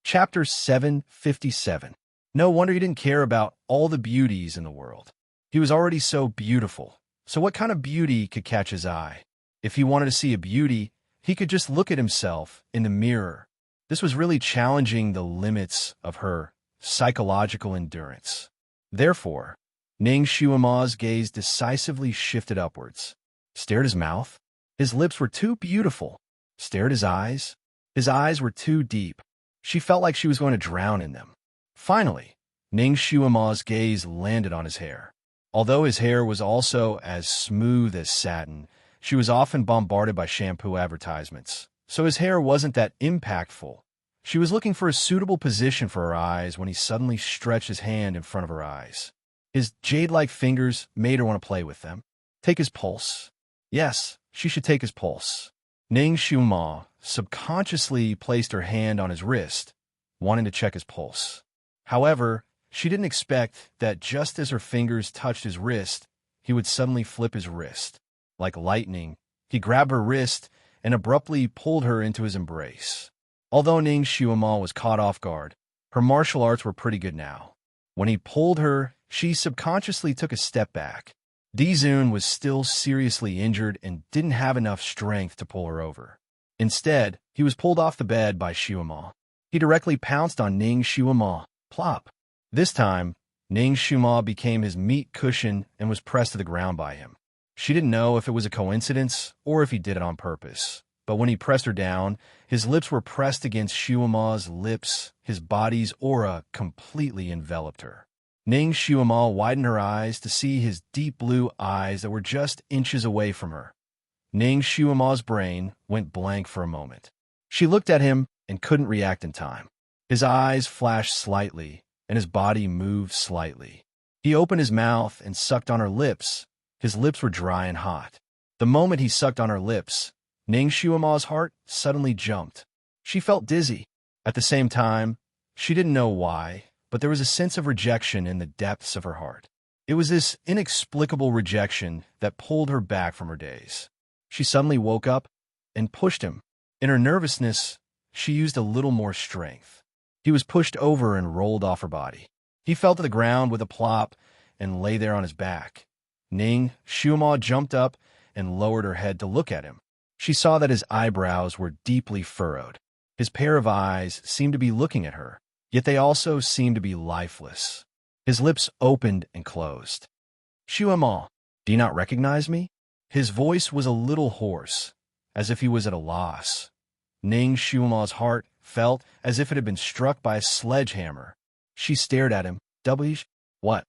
Chapter 757. No wonder he didn't care about all the beauties in the world. He was already so beautiful. So what kind of beauty could catch his eye? If he wanted to see a beauty, he could just look at himself in the mirror. This was really challenging the limits of her psychological endurance. Therefore, Ning Shuima's gaze decisively shifted upwards. Stared his mouth. His lips were too beautiful. Stared his eyes. His eyes were too deep. She felt like she was going to drown in them. Finally, Ning Shuima's gaze landed on his hair. Although his hair was also as smooth as satin, she was often bombarded by shampoo advertisements, so his hair wasn't that impactful. She was looking for a suitable position for her eyes when he suddenly stretched his hand in front of her eyes. His jade-like fingers made her want to play with them. Take his pulse. Yes, she should take his pulse. Ning Shuima subconsciously placed her hand on his wrist, wanting to check his pulse. However, she didn't expect that just as her fingers touched his wrist, he would suddenly flip his wrist. Like lightning, he grabbed her wrist and abruptly pulled her into his embrace. Although Ning Shuima was caught off guard, her martial arts were pretty good now. When he pulled her, she subconsciously took a step back. Dizun was still seriously injured and didn't have enough strength to pull her over. Instead, he was pulled off the bed by Shuima. He directly pounced on Ning Shuima. Plop. This time, Ning Shuima became his meat cushion and was pressed to the ground by him. She didn't know if it was a coincidence or if he did it on purpose. But when he pressed her down, his lips were pressed against Shuima's lips. His body's aura completely enveloped her. Ning Shuima widened her eyes to see his deep blue eyes that were just inches away from her. Ning Shuima's brain went blank for a moment. She looked at him and couldn't react in time. His eyes flashed slightly, and his body moved slightly. He opened his mouth and sucked on her lips. His lips were dry and hot. The moment he sucked on her lips, Ning Shuima's heart suddenly jumped. She felt dizzy. At the same time, she didn't know why, but there was a sense of rejection in the depths of her heart. It was this inexplicable rejection that pulled her back from her daze. She suddenly woke up and pushed him. In her nervousness, she used a little more strength. He was pushed over and rolled off her body. He fell to the ground with a plop and lay there on his back. Ning Shuima jumped up and lowered her head to look at him. She saw that his eyebrows were deeply furrowed. His pair of eyes seemed to be looking at her, yet they also seemed to be lifeless. His lips opened and closed. Shuima, do you not recognize me? His voice was a little hoarse, as if he was at a loss. Ning Shuima's heart felt as if it had been struck by a sledgehammer. She stared at him. What?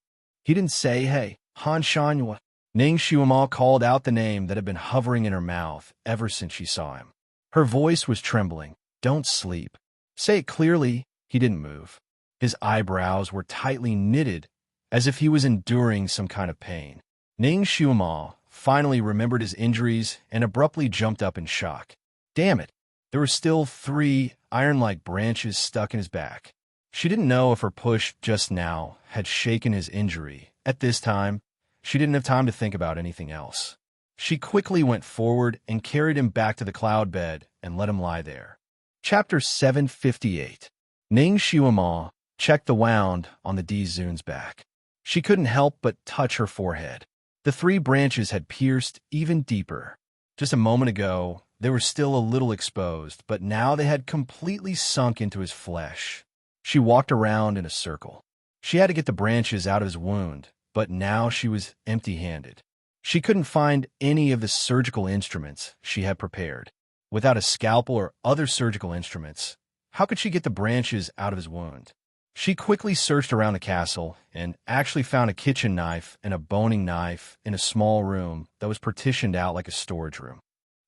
He didn't say, hey, Han Shanhua. Ning Shuima called out the name that had been hovering in her mouth ever since she saw him. Her voice was trembling. Don't sleep. Say it clearly. He didn't move. His eyebrows were tightly knitted, as if he was enduring some kind of pain. Ning Shuima finally remembered his injuries and abruptly jumped up in shock. Damn it! There were still 3 iron-like branches stuck in his back. She didn't know if her push just now had shaken his injury. At this time, she didn't have time to think about anything else. She quickly went forward and carried him back to the cloud bed and let him lie there. Chapter 758. Ning Shuima checked the wound on the Dizun's back. She couldn't help but touch her forehead. The 3 branches had pierced even deeper. Just a moment ago, they were still a little exposed, but now they had completely sunk into his flesh. She walked around in a circle. She had to get the branches out of his wound, but now she was empty-handed. She couldn't find any of the surgical instruments she had prepared. Without a scalpel or other surgical instruments, how could she get the branches out of his wound? She quickly searched around the castle and actually found a kitchen knife and a boning knife in a small room that was partitioned out like a storage room.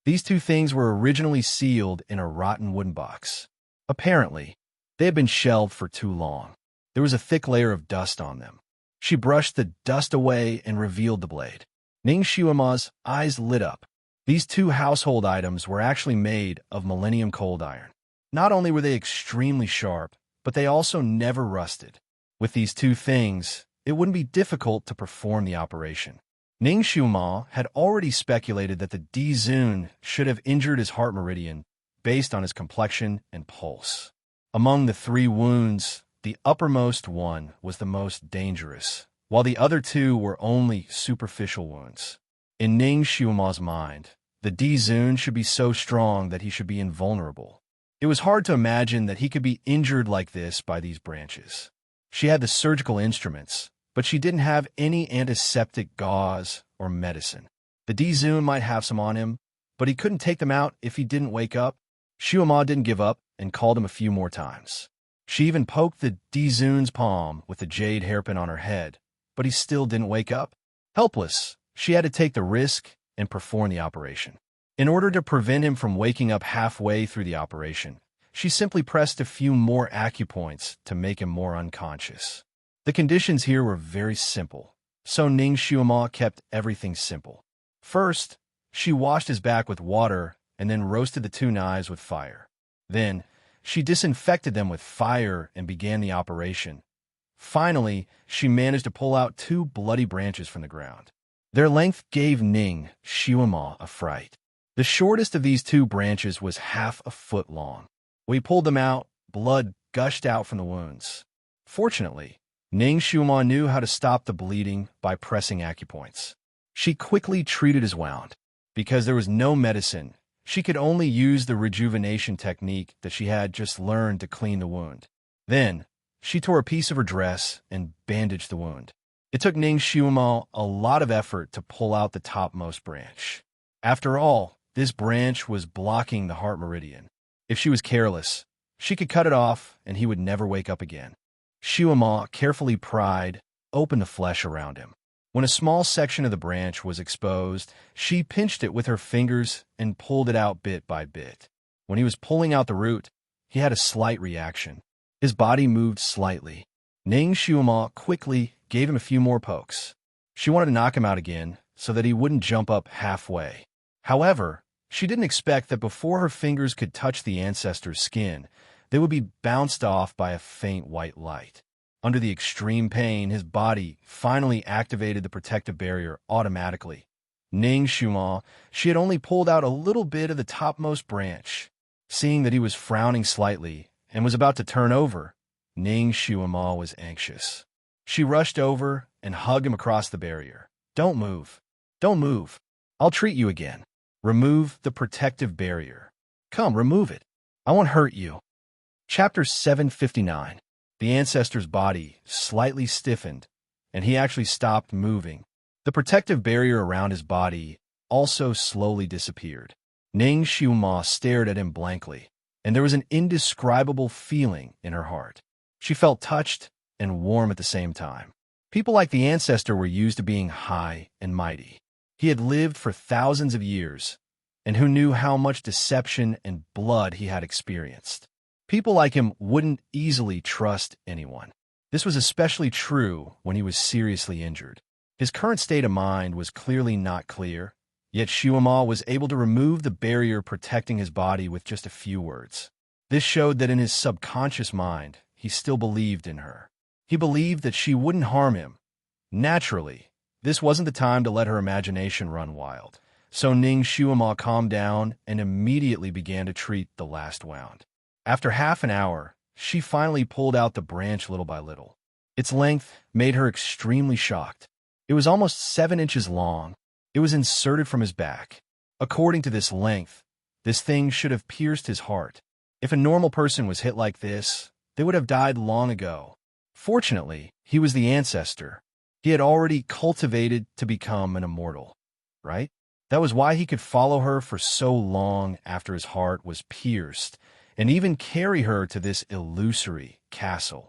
These 2 things were originally sealed in a rotten wooden box. Apparently, they had been shelved for too long. There was a thick layer of dust on them. She brushed the dust away and revealed the blade. Ning Xiuma's eyes lit up. These 2 household items were actually made of millennium cold iron. Not only were they extremely sharp, but they also never rusted. With these 2 things, it wouldn't be difficult to perform the operation. Ning Xiuma had already speculated that the D-Zun should have injured his heart meridian based on his complexion and pulse. Among the 3 wounds, the uppermost one was the most dangerous, while the other 2 were only superficial wounds. In Ning Xiuma's mind, the D-Zun should be so strong that he should be invulnerable. It was hard to imagine that he could be injured like this by these branches. She had the surgical instruments, but she didn't have any antiseptic gauze or medicine. The D-Zun might have some on him, but he couldn't take them out if he didn't wake up. Xiuma didn't give up and called him a few more times. She even poked the D-Zun's palm with the jade hairpin on her head, but he still didn't wake up. Helpless, she had to take the risk and perform the operation. In order to prevent him from waking up halfway through the operation, she simply pressed a few more acupoints to make him more unconscious. The conditions here were very simple, so Ning Xiuma kept everything simple. First, she washed his back with water and then roasted the 2 knives with fire. Then, she disinfected them with fire and began the operation. Finally, she managed to pull out 2 bloody branches from the ground. Their length gave Ning Xiuma a fright. The shortest of these 2 branches was half a foot long. When he pulled them out, blood gushed out from the wounds. Fortunately, Ning Xiuma knew how to stop the bleeding by pressing acupoints. She quickly treated his wound. Because there was no medicine, she could only use the rejuvenation technique that she had just learned to clean the wound. Then, she tore a piece of her dress and bandaged the wound. It took Ning Xiuma a lot of effort to pull out the topmost branch. After all, this branch was blocking the heart meridian. If she was careless, she could cut it off and he would never wake up again. Xiuma carefully pried open the flesh around him. When a small section of the branch was exposed, she pinched it with her fingers and pulled it out bit by bit. When he was pulling out the root, he had a slight reaction. His body moved slightly. Ning Xiuma quickly gave him a few more pokes. She wanted to knock him out again so that he wouldn't jump up halfway. However, she didn't expect that before her fingers could touch the ancestor's skin, they would be bounced off by a faint white light. Under the extreme pain, his body finally activated the protective barrier automatically. Ning Xiuma, she had only pulled out a little bit of the topmost branch. Seeing that he was frowning slightly and was about to turn over, Ning Xiuma was anxious. She rushed over and hugged him across the barrier. "Don't move. Don't move. I'll treat you again. Remove the protective barrier. Come, remove it. I won't hurt you." Chapter 759. The ancestor's body slightly stiffened, and he actually stopped moving. The protective barrier around his body also slowly disappeared. Ning Xiuma stared at him blankly, and there was an indescribable feeling in her heart. She felt touched and warm at the same time. People like the ancestor were used to being high and mighty. He had lived for thousands of years, and who knew how much deception and blood he had experienced. People like him wouldn't easily trust anyone. This was especially true when he was seriously injured. His current state of mind was clearly not clear, yet Xiuma was able to remove the barrier protecting his body with just a few words. This showed that in his subconscious mind, he still believed in her. He believed that she wouldn't harm him. Naturally, this wasn't the time to let her imagination run wild. So Ning Xiuma calmed down and immediately began to treat the last wound. After half an hour, she finally pulled out the branch little by little. Its length made her extremely shocked. It was almost 7 inches long. It was inserted from his back. According to this length, this thing should have pierced his heart. If a normal person was hit like this, they would have died long ago. Fortunately, he was the ancestor. He had already cultivated to become an immortal, right? That was why he could follow her for so long after his heart was pierced, and even carry her to this illusory castle.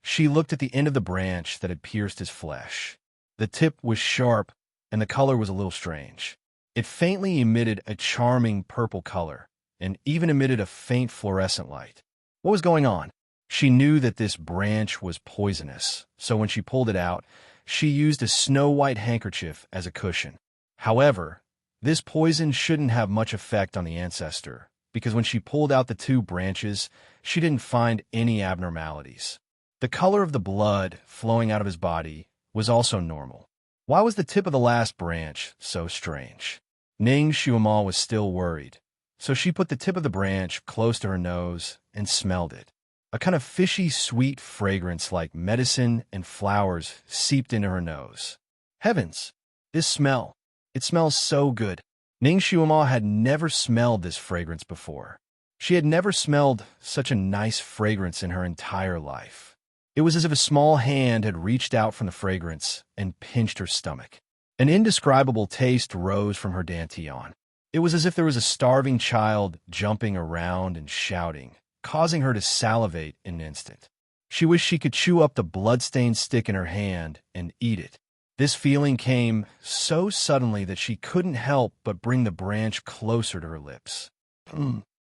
She looked at the end of the branch that had pierced his flesh. The tip was sharp, and the color was a little strange. It faintly emitted a charming purple color, and even emitted a faint fluorescent light. What was going on? She knew that this branch was poisonous, so when she pulled it out, she used a snow-white handkerchief as a cushion. However, this poison shouldn't have much effect on the ancestor, because when she pulled out the 2 branches, she didn't find any abnormalities. The color of the blood flowing out of his body was also normal. Why was the tip of the last branch so strange? Ning Xuema was still worried, so she put the tip of the branch close to her nose and smelled it. A kind of fishy, sweet fragrance like medicine and flowers seeped into her nose. Heavens! This smell! It smells so good. Ning Xuema had never smelled this fragrance before. She had never smelled such a nice fragrance in her entire life. It was as if a small hand had reached out from the fragrance and pinched her stomach. An indescribable taste rose from her dantian. It was as if there was a starving child jumping around and shouting, causing her to salivate in an instant. She wished she could chew up the blood-stained stick in her hand and eat it. This feeling came so suddenly that she couldn't help but bring the branch closer to her lips.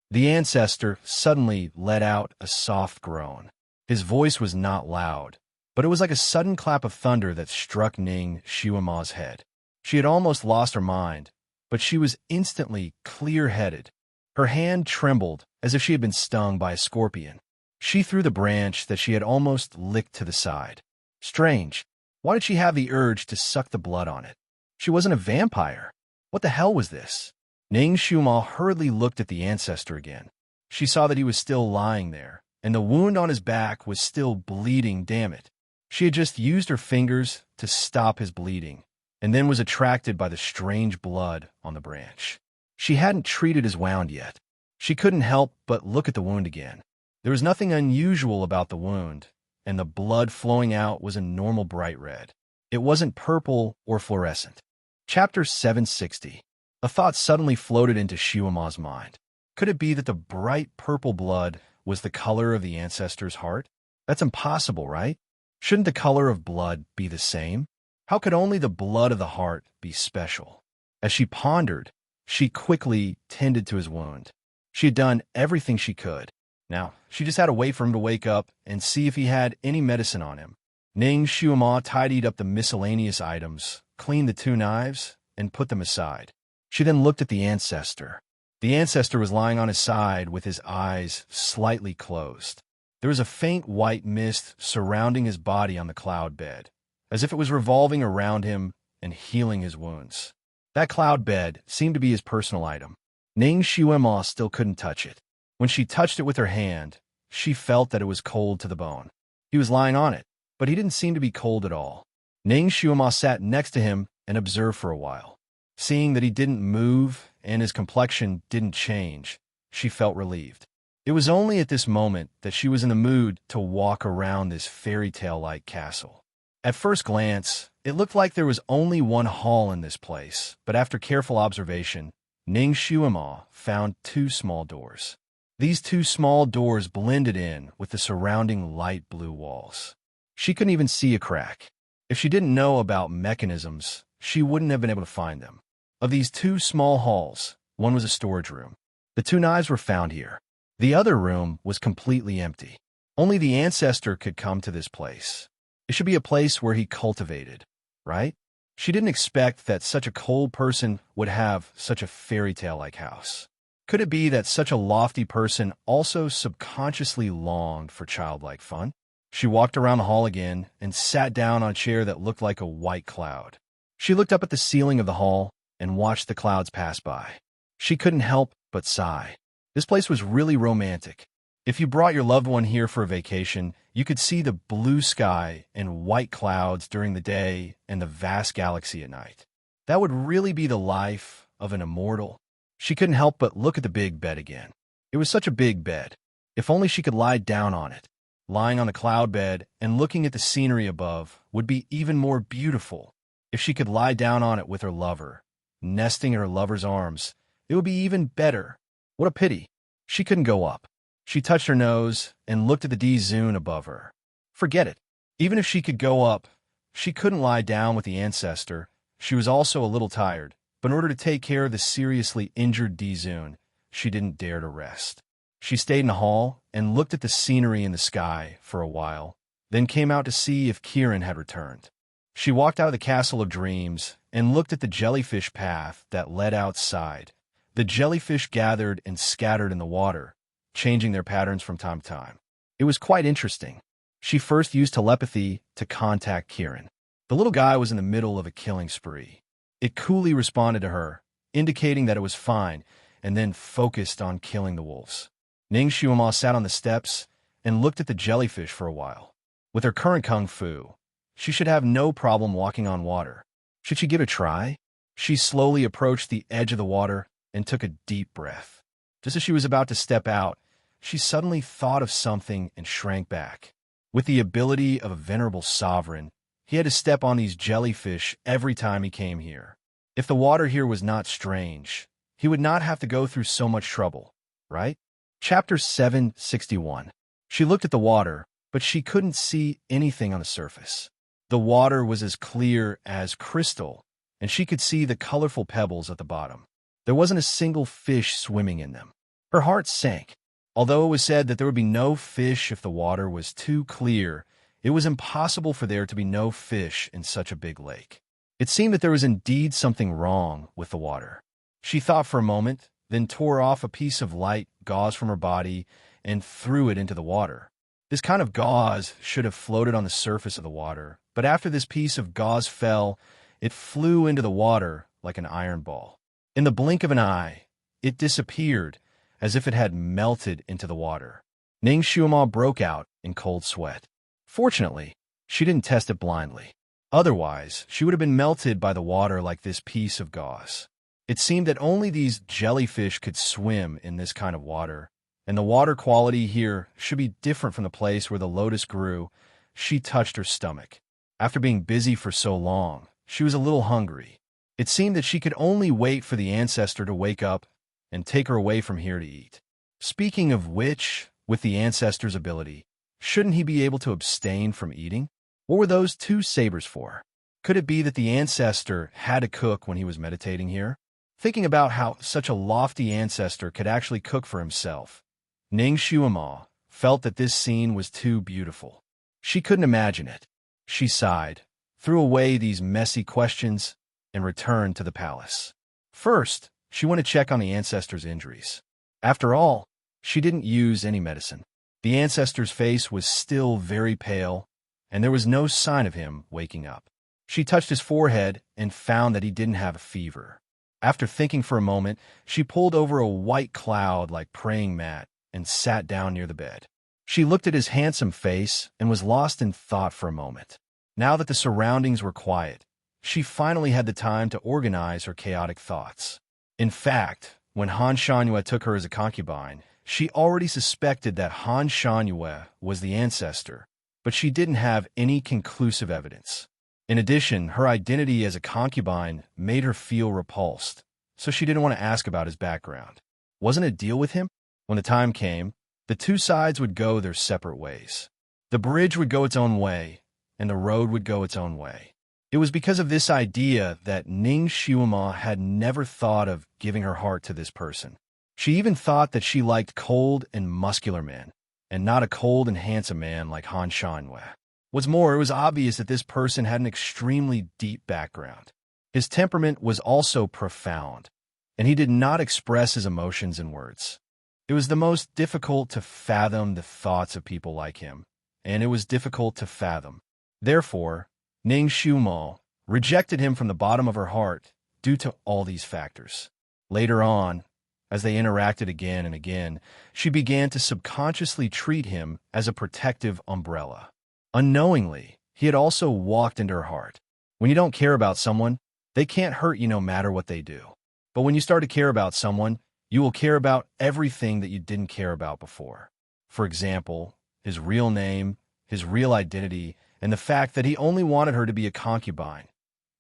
The ancestor suddenly let out a soft groan. His voice was not loud, but it was like a sudden clap of thunder that struck Ning Xuema's head. She had almost lost her mind, but she was instantly clear-headed. Her hand trembled as if she had been stung by a scorpion. She threw the branch that she had almost licked to the side. Strange. Why did she have the urge to suck the blood on it? She wasn't a vampire. What the hell was this? Ning Xuema hurriedly looked at the ancestor again. She saw that he was still lying there, and the wound on his back was still bleeding, damn it. She had just used her fingers to stop his bleeding, and then was attracted by the strange blood on the branch. She hadn't treated his wound yet. She couldn't help but look at the wound again. There was nothing unusual about the wound, and the blood flowing out was a normal bright red. It wasn't purple or fluorescent. Chapter 760. A thought suddenly floated into Xuema's mind. Could it be that the bright purple blood was the color of the ancestor's heart? That's impossible, right? Shouldn't the color of blood be the same? How could only the blood of the heart be special? As she pondered, she quickly tended to his wound. She had done everything she could. Now, she just had to wait for him to wake up and see if he had any medicine on him. Ning Xuema tidied up the miscellaneous items, cleaned the 2 knives, and put them aside. She then looked at the ancestor. The ancestor was lying on his side with his eyes slightly closed. There was a faint white mist surrounding his body on the cloud bed, as if it was revolving around him and healing his wounds. That cloud bed seemed to be his personal item. Ning Xuema still couldn't touch it. When she touched it with her hand, she felt that it was cold to the bone. He was lying on it, but he didn't seem to be cold at all. Ning Xuema sat next to him and observed for a while. Seeing that he didn't move and his complexion didn't change, she felt relieved. It was only at this moment that she was in the mood to walk around this fairy tale-like castle. At first glance, it looked like there was only one hall in this place, but after careful observation, Ning Xuema found 2 small doors. These 2 small doors blended in with the surrounding light blue walls. She couldn't even see a crack. If she didn't know about mechanisms, she wouldn't have been able to find them. Of these 2 small halls, one was a storage room. The 2 knives were found here. The other room was completely empty. Only the ancestor could come to this place. It should be a place where he cultivated, right? She didn't expect that such a cold person would have such a fairy tale-like house. Could it be that such a lofty person also subconsciously longed for childlike fun? She walked around the hall again and sat down on a chair that looked like a white cloud. She looked up at the ceiling of the hall and watched the clouds pass by. She couldn't help but sigh. This place was really romantic. If you brought your loved one here for a vacation, you could see the blue sky and white clouds during the day and the vast galaxy at night. That would really be the life of an immortal. She couldn't help but look at the big bed again. It was such a big bed. If only she could lie down on it. Lying on the cloud bed and looking at the scenery above would be even more beautiful. If she could lie down on it with her lover, nesting in her lover's arms, it would be even better. What a pity. She couldn't go up. She touched her nose and looked at the D-Zune above her. Forget it. Even if she could go up, she couldn't lie down with the ancestor. She was also a little tired, but in order to take care of the seriously injured D-Zune, she didn't dare to rest. She stayed in the hall and looked at the scenery in the sky for a while, then came out to see if Kieran had returned. She walked out of the Castle of Dreams and looked at the jellyfish path that led outside. The jellyfish gathered and scattered in the water, changing their patterns from time to time. It was quite interesting. She first used telepathy to contact Kieran. The little guy was in the middle of a killing spree. It coolly responded to her, indicating that it was fine, and then focused on killing the wolves. Ning Xuema sat on the steps and looked at the jellyfish for a while. With her current kung fu, she should have no problem walking on water. Should she give it a try? She slowly approached the edge of the water and took a deep breath. Just as she was about to step out, she suddenly thought of something and shrank back. With the ability of a venerable sovereign, he had to step on these jellyfish every time he came here. If the water here was not strange, he would not have to go through so much trouble, right? Chapter 761. She looked at the water, but she couldn't see anything on the surface. The water was as clear as crystal, and she could see the colorful pebbles at the bottom. There wasn't a single fish swimming in them. Her heart sank. Although it was said that there would be no fish if the water was too clear, it was impossible for there to be no fish in such a big lake. It seemed that there was indeed something wrong with the water. She thought for a moment, then tore off a piece of light gauze from her body and threw it into the water. This kind of gauze should have floated on the surface of the water, but after this piece of gauze fell, it flew into the water like an iron ball. In the blink of an eye, it disappeared, as if it had melted into the water. Ning Xuema broke out in cold sweat. Fortunately, she didn't test it blindly. Otherwise, she would have been melted by the water like this piece of gauze. It seemed that only these jellyfish could swim in this kind of water, and the water quality here should be different from the place where the lotus grew. She touched her stomach. After being busy for so long, she was a little hungry. It seemed that she could only wait for the ancestor to wake up and take her away from here to eat. Speaking of which, with the ancestor's ability, shouldn't he be able to abstain from eating? What were those two sabers for? Could it be that the ancestor had to cook when he was meditating here? Thinking about how such a lofty ancestor could actually cook for himself, Ning Xuema felt that this scene was too beautiful. She couldn't imagine it. She sighed, threw away these messy questions, and returned to the palace. First, she went to check on the ancestor's injuries. After all, she didn't use any medicine. The ancestor's face was still very pale, and there was no sign of him waking up. She touched his forehead and found that he didn't have a fever. After thinking for a moment, she pulled over a white cloud like praying mat and sat down near the bed. She looked at his handsome face and was lost in thought for a moment. Now that the surroundings were quiet, she finally had the time to organize her chaotic thoughts. In fact, when Han Shanyue took her as a concubine, she already suspected that Han Shanyue was the ancestor, but she didn't have any conclusive evidence. In addition, her identity as a concubine made her feel repulsed, so she didn't want to ask about his background. Wasn't a deal with him? When the time came, the two sides would go their separate ways. The bridge would go its own way, and the road would go its own way. It was because of this idea that Ning Xuema had never thought of giving her heart to this person. She even thought that she liked cold and muscular men, and not a cold and handsome man like Han Shanyue. What's more, it was obvious that this person had an extremely deep background. His temperament was also profound, and he did not express his emotions in words. It was the most difficult to fathom the thoughts of people like him, and it was difficult to fathom. Therefore, Ning Xuema rejected him from the bottom of her heart due to all these factors. Later on, As they interacted again and again, she began to subconsciously treat him as a protective umbrella. Unknowingly, he had also walked into her heart. When you don't care about someone, they can't hurt you no matter what they do. But when you start to care about someone, you will care about everything that you didn't care about before. For example, his real name, his real identity, and the fact that he only wanted her to be a concubine.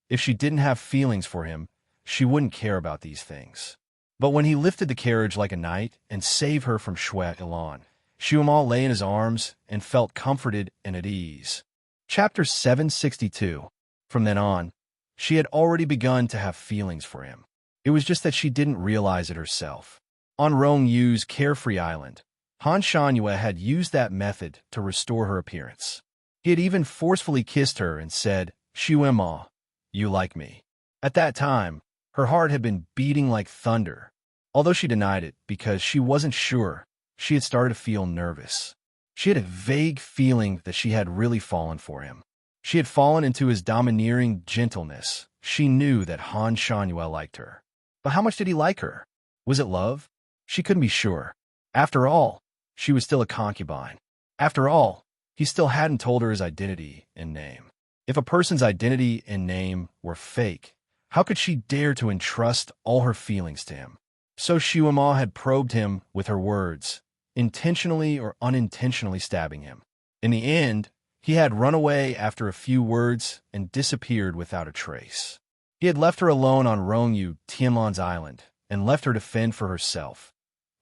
If she didn't have feelings for him, she wouldn't care about these things. But when he lifted the carriage like a knight and saved her from Shwe Ilan, Shuamal lay in his arms and felt comforted and at ease. Chapter 762. From then on, she had already begun to have feelings for him. It was just that she didn't realize it herself. On Rong Yu's carefree island, Han Shanyue had used that method to restore her appearance. He had even forcefully kissed her and said, "Shuema, you like me." At that time, her heart had been beating like thunder. Although she denied it because she wasn't sure, she had started to feel nervous. She had a vague feeling that she had really fallen for him. She had fallen into his domineering gentleness. She knew that Han Shanyue liked her. But how much did he like her? Was it love? She couldn't be sure. After all, she was still a concubine. After all, he still hadn't told her his identity and name. If a person's identity and name were fake, how could she dare to entrust all her feelings to him? So Shuama had probed him with her words, intentionally or unintentionally stabbing him. In the end, he had run away after a few words and disappeared without a trace. He had left her alone on Rongyu, Tianlan's island, and left her to fend for herself.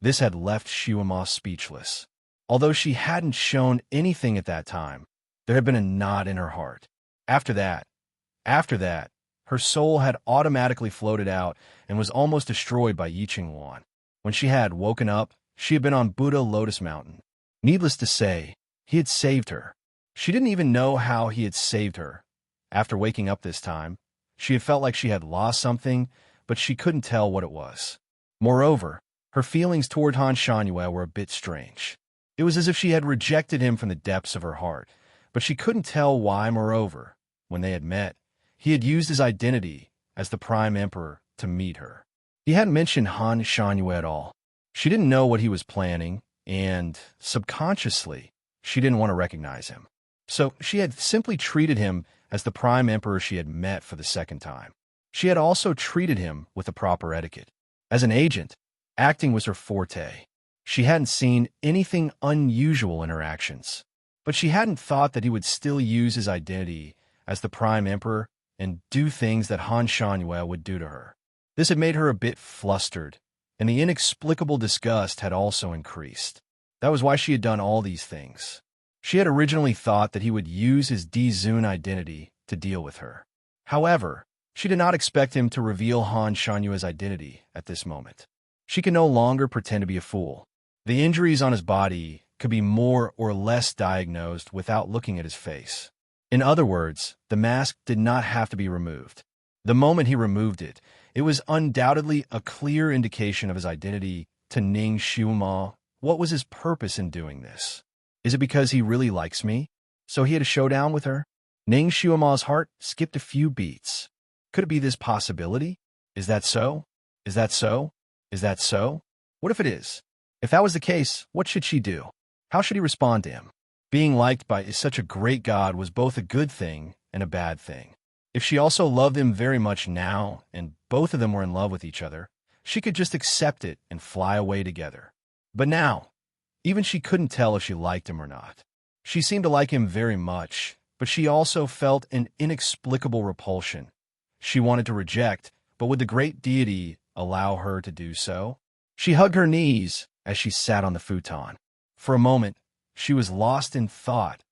This had left Shuama speechless. Although she hadn't shown anything at that time, there had been a knot in her heart. After that, her soul had automatically floated out and was almost destroyed by Yiqing Wan. When she had woken up, she had been on Buddha Lotus Mountain. Needless to say, he had saved her. She didn't even know how he had saved her. After waking up this time, she had felt like she had lost something, but she couldn't tell what it was. Moreover, her feelings toward Han Shanyue were a bit strange. It was as if she had rejected him from the depths of her heart, but she couldn't tell why. Moreover, when they had met, he had used his identity as the Prime Emperor to meet her. He hadn't mentioned Han Shanyue at all. She didn't know what he was planning, and, subconsciously, she didn't want to recognize him. So she had simply treated him as the Prime Emperor she had met for the second time. She had also treated him with the proper etiquette. As an agent, acting was her forte. She hadn't seen anything unusual in her actions, but she hadn't thought that he would still use his identity as the Prime Emperor and do things that Han Shanyue would do to her. This had made her a bit flustered, and the inexplicable disgust had also increased. That was why she had done all these things. She had originally thought that he would use his Dizun identity to deal with her. However, she did not expect him to reveal Han Shanyue's identity at this moment. She could no longer pretend to be a fool. The injuries on his body could be more or less diagnosed without looking at his face. In other words, the mask did not have to be removed. The moment he removed it, it was undoubtedly a clear indication of his identity to Ning Xiuma. What was his purpose in doing this? Is it because he really likes me? So he had a showdown with her? Ning Xiuma's heart skipped a few beats. Could it be this possibility? Is that so? Is that so? Is that so? What if it is? If that was the case, what should she do? How should he respond to him? Being liked by such a great god was both a good thing and a bad thing. If she also loved him very much now, and both of them were in love with each other, she could just accept it and fly away together. But now, even she couldn't tell if she liked him or not. She seemed to like him very much, but she also felt an inexplicable repulsion. She wanted to reject, but would the great deity allow her to do so? She hugged her knees as she sat on the futon. For a moment, she was lost in thought.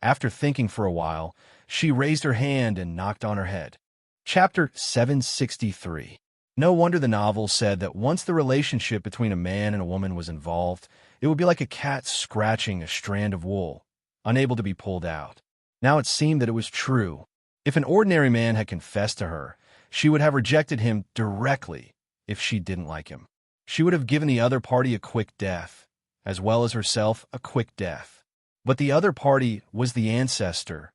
After thinking for a while, she raised her hand and knocked on her head. Chapter 763. No wonder the novel said that once the relationship between a man and a woman was involved, it would be like a cat scratching a strand of wool, unable to be pulled out. Now it seemed that it was true. If an ordinary man had confessed to her, she would have rejected him directly if she didn't like him. She would have given the other party a quick death, as well as herself a quick death. But the other party was the ancestor.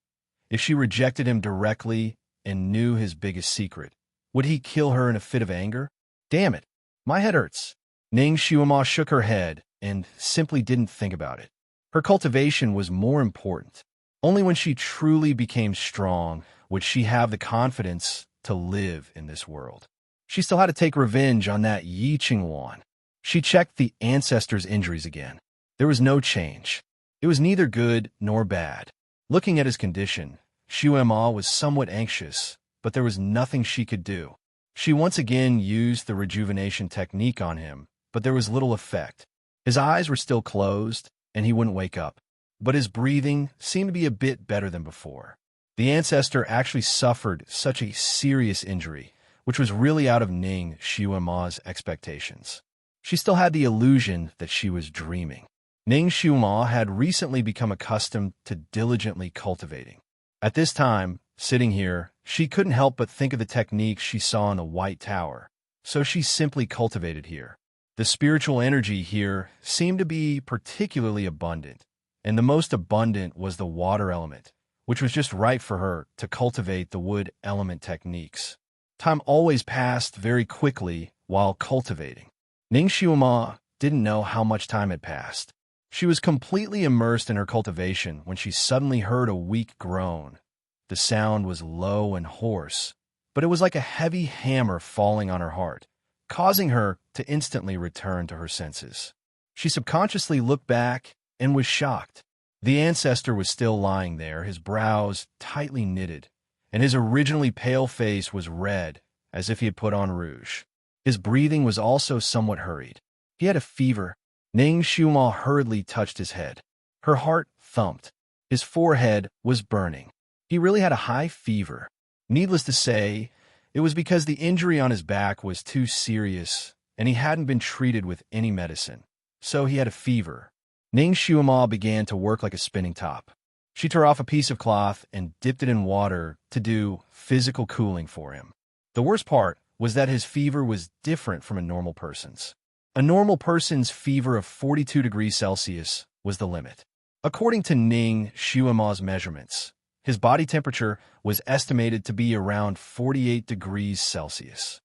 If she rejected him directly and knew his biggest secret, would he kill her in a fit of anger? Damn it, my head hurts. Ning Xiuma shook her head and simply didn't think about it. Her cultivation was more important. Only when she truly became strong would she have the confidence to live in this world. She still had to take revenge on that Yi Qingwan. She checked the ancestors' injuries again. There was no change. It was neither good nor bad. Looking at his condition, Xu Ma was somewhat anxious, but there was nothing she could do. She once again used the rejuvenation technique on him, but there was little effect. His eyes were still closed, and he wouldn't wake up. But his breathing seemed to be a bit better than before. The ancestor actually suffered such a serious injury, which was really out of Ning Xiuma's expectations. She still had the illusion that she was dreaming. Ning Xiuma had recently become accustomed to diligently cultivating. At this time, sitting here, she couldn't help but think of the techniques she saw in the White Tower, so she simply cultivated here. The spiritual energy here seemed to be particularly abundant, and the most abundant was the water element, which was just right for her to cultivate the wood element techniques. Time always passed very quickly while cultivating. Ning Xiuma didn't know how much time had passed. She was completely immersed in her cultivation when she suddenly heard a weak groan. The sound was low and hoarse, but it was like a heavy hammer falling on her heart, causing her to instantly return to her senses. She subconsciously looked back and was shocked. The ancestor was still lying there, his brows tightly knitted, and his originally pale face was red, as if he had put on rouge. His breathing was also somewhat hurried. He had a fever. Ning Xiuma hurriedly touched his head. Her heart thumped. His forehead was burning. He really had a high fever. Needless to say, it was because the injury on his back was too serious, and he hadn't been treated with any medicine. So he had a fever. Ning Xiuma began to work like a spinning top. She tore off a piece of cloth and dipped it in water to do physical cooling for him. The worst part was that his fever was different from a normal person's. A normal person's fever of 42 degrees Celsius was the limit. According to Ning Xiuma's measurements, his body temperature was estimated to be around 48 degrees Celsius.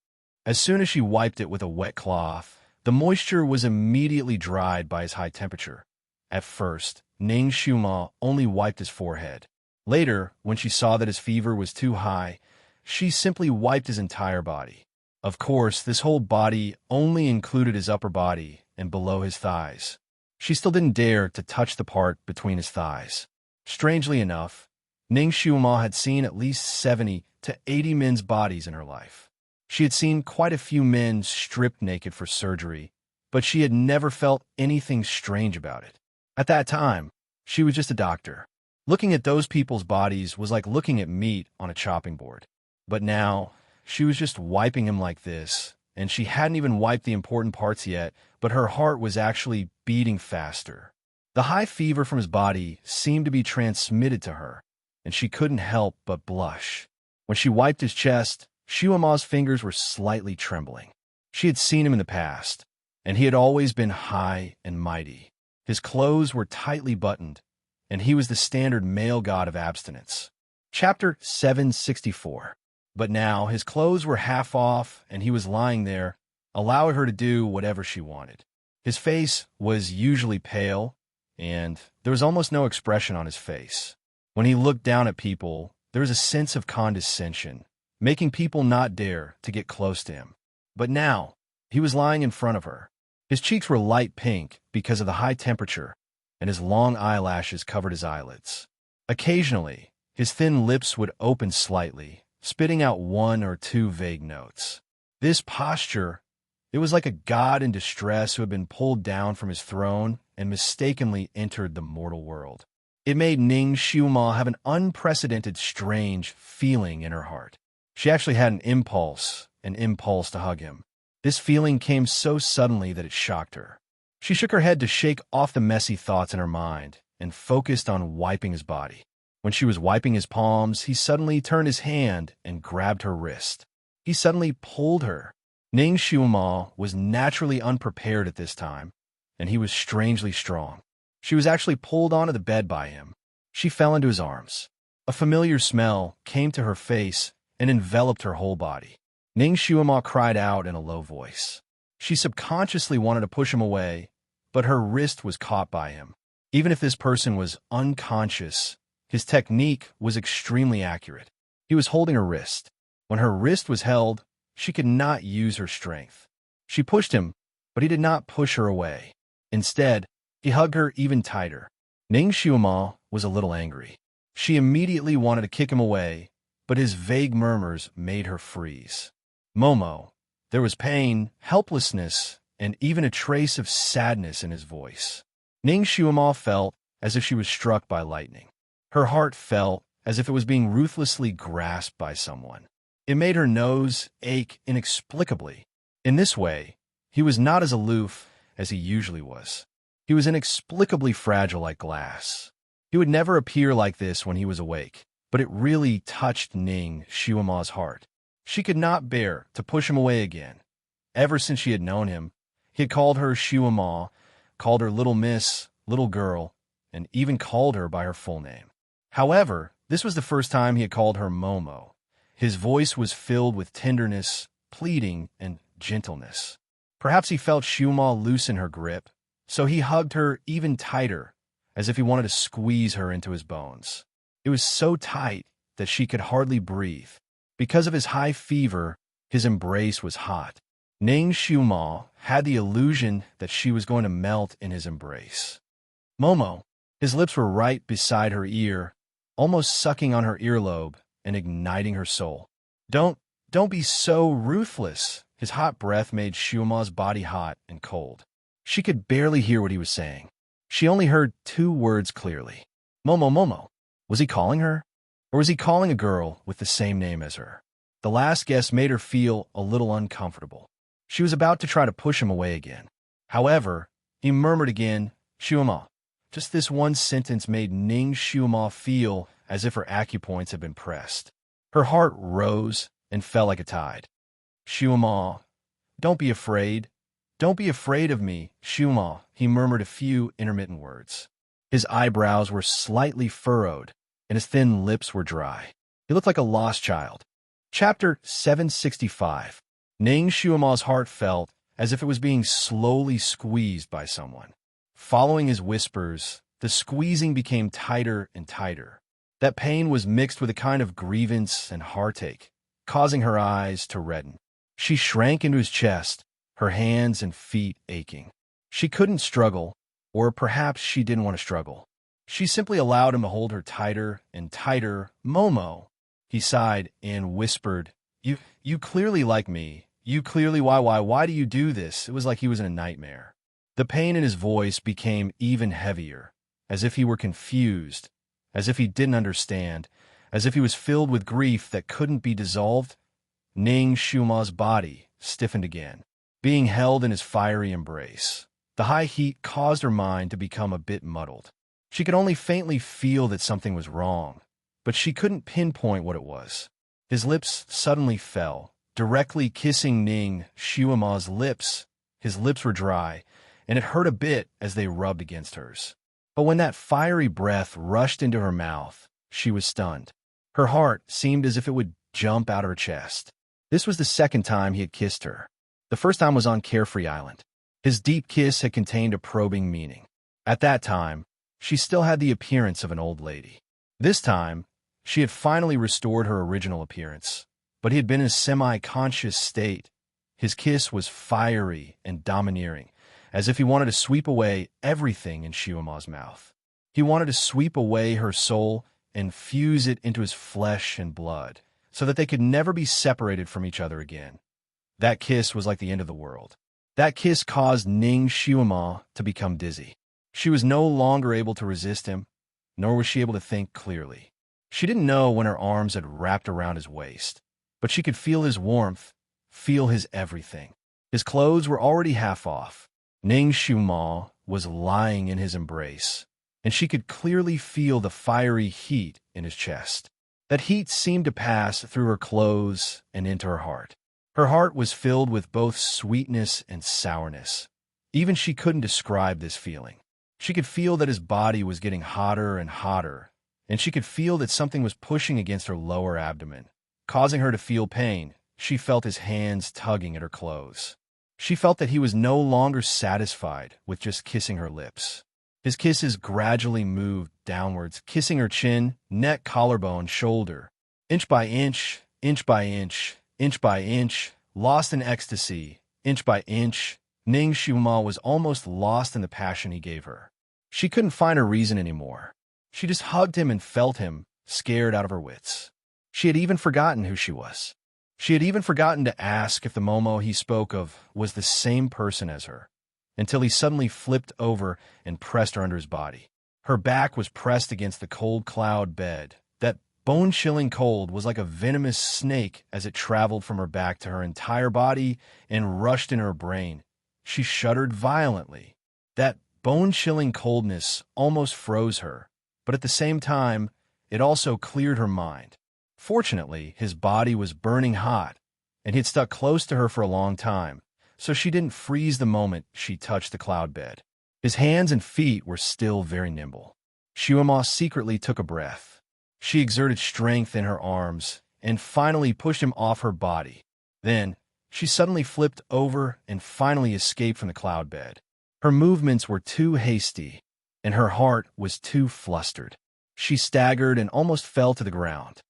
As soon as she wiped it with a wet cloth, the moisture was immediately dried by his high temperature. At first, Ning Xiuma only wiped his forehead. Later, when she saw that his fever was too high, she simply wiped his entire body. Of course, this whole body only included his upper body and below his thighs. She still didn't dare to touch the part between his thighs. Strangely enough, Ning Xiuma had seen at least 70 to 80 men's bodies in her life. She had seen quite a few men stripped naked for surgery, but she had never felt anything strange about it. At that time, she was just a doctor. Looking at those people's bodies was like looking at meat on a chopping board. But now, she was just wiping him like this, and she hadn't even wiped the important parts yet, but her heart was actually beating faster. The high fever from his body seemed to be transmitted to her, and she couldn't help but blush. When she wiped his chest, Xiuma's fingers were slightly trembling. She had seen him in the past, and he had always been high and mighty. His clothes were tightly buttoned, and he was the standard male god of abstinence. Chapter 764. But now his clothes were half off, and he was lying there, allowing her to do whatever she wanted. His face was usually pale, and there was almost no expression on his face. When he looked down at people, there was a sense of condescension, making people not dare to get close to him. But now, he was lying in front of her. His cheeks were light pink because of the high temperature, and his long eyelashes covered his eyelids. Occasionally, his thin lips would open slightly, spitting out one or two vague notes. This posture, it was like a god in distress who had been pulled down from his throne and mistakenly entered the mortal world. It made Ning Xiuma have an unprecedented, strange feeling in her heart. She actually had an impulse to hug him. This feeling came so suddenly that it shocked her. She shook her head to shake off the messy thoughts in her mind and focused on wiping his body. When she was wiping his palms, he suddenly turned his hand and grabbed her wrist. He suddenly pulled her. Ning Xiuma was naturally unprepared at this time, and he was strangely strong. She was actually pulled onto the bed by him. She fell into his arms. A familiar smell came to her face and enveloped her whole body. Ning Xiuma cried out in a low voice. She subconsciously wanted to push him away, but her wrist was caught by him. Even if this person was unconscious, his technique was extremely accurate. He was holding her wrist. When her wrist was held, she could not use her strength. She pushed him, but he did not push her away. Instead, he hugged her even tighter. Ning Xiaomo was a little angry. She immediately wanted to kick him away, but his vague murmurs made her freeze. Momo. There was pain, helplessness, and even a trace of sadness in his voice. Ning Xiaomo felt as if she was struck by lightning. Her heart felt as if it was being ruthlessly grasped by someone. It made her nose ache inexplicably. In this way, he was not as aloof as he usually was. He was inexplicably fragile like glass. He would never appear like this when he was awake, but it really touched Ning Xiaomo's heart. She could not bear to push him away again. Ever since she had known him, he had called her Xiaomo, called her little miss, little girl, and even called her by her full name. However, this was the first time he had called her Momo. His voice was filled with tenderness, pleading, and gentleness. Perhaps he felt Xiaomo loosen her grip, so he hugged her even tighter, as if he wanted to squeeze her into his bones. It was so tight that she could hardly breathe. Because of his high fever, his embrace was hot. Ning Xiaomo had the illusion that she was going to melt in his embrace. Momo, his lips were right beside her ear, almost sucking on her earlobe and igniting her soul. Don't be so ruthless. His hot breath made Xiaomo's body hot and cold. She could barely hear what he was saying. She only heard two words clearly. Momo, Momo. Was he calling her? Or was he calling a girl with the same name as her? The last guess made her feel a little uncomfortable. She was about to try to push him away again. However, he murmured again, Xiaomo. Just this one sentence made Ning Xiaomo feel as if her acupoints had been pressed. Her heart rose and fell like a tide. Xiaomo, don't be afraid. Don't be afraid of me, Xiaomo, he murmured a few intermittent words. His eyebrows were slightly furrowed, and his thin lips were dry. He looked like a lost child. Chapter 765. Ning Xiaomo's heart felt as if it was being slowly squeezed by someone. Following his whispers, the squeezing became tighter and tighter. That pain was mixed with a kind of grievance and heartache, causing her eyes to redden. She shrank into his chest, her hands and feet aching. She couldn't struggle, or perhaps she didn't want to struggle. She simply allowed him to hold her tighter and tighter. Momo, he sighed and whispered, You clearly like me. You clearly, why do you do this? It was like he was in a nightmare. The pain in his voice became even heavier, as if he were confused, as if he didn't understand, as if he was filled with grief that couldn't be dissolved. Ning Xiaomo's body stiffened again, being held in his fiery embrace. The high heat caused her mind to become a bit muddled. She could only faintly feel that something was wrong, but she couldn't pinpoint what it was. His lips suddenly fell, directly kissing Ning Xiaomo's lips. His lips were dry, and it hurt a bit as they rubbed against hers. But when that fiery breath rushed into her mouth, she was stunned. Her heart seemed as if it would jump out of her chest. This was the second time he had kissed her. The first time was on Carefree Island. His deep kiss had contained a probing meaning. At that time, she still had the appearance of an old lady. This time, she had finally restored her original appearance, but he had been in a semi-conscious state. His kiss was fiery and domineering, as if he wanted to sweep away everything in Xiaomo's mouth. He wanted to sweep away her soul and fuse it into his flesh and blood, so that they could never be separated from each other again. That kiss was like the end of the world. That kiss caused Ning Xiaomo to become dizzy. She was no longer able to resist him, nor was she able to think clearly. She didn't know when her arms had wrapped around his waist, but she could feel his warmth, feel his everything. His clothes were already half off. Ning Xiaomo was lying in his embrace, and she could clearly feel the fiery heat in his chest. That heat seemed to pass through her clothes and into her heart. Her heart was filled with both sweetness and sourness. Even she couldn't describe this feeling. She could feel that his body was getting hotter and hotter, and she could feel that something was pushing against her lower abdomen, causing her to feel pain. She felt his hands tugging at her clothes. She felt that he was no longer satisfied with just kissing her lips. His kisses gradually moved downwards, kissing her chin, neck, collarbone, shoulder. Inch by inch, inch by inch, inch by inch, lost in ecstasy, inch by inch, Ning Xiuma was almost lost in the passion he gave her. She couldn't find her reason anymore. She just hugged him and felt him, scared out of her wits. She had even forgotten who she was. She had even forgotten to ask if the Momo he spoke of was the same person as her, until he suddenly flipped over and pressed her under his body. Her back was pressed against the cold cloud bed. That bone-chilling cold was like a venomous snake as it traveled from her back to her entire body and rushed in her brain. She shuddered violently. That bone-chilling coldness almost froze her, but at the same time, it also cleared her mind. Fortunately, his body was burning hot, and he had stuck close to her for a long time, so she didn't freeze the moment she touched the cloud bed. His hands and feet were still very nimble. Xiuma secretly took a breath. She exerted strength in her arms and finally pushed him off her body. Then, she suddenly flipped over and finally escaped from the cloud bed. Her movements were too hasty, and her heart was too flustered. She staggered and almost fell to the ground.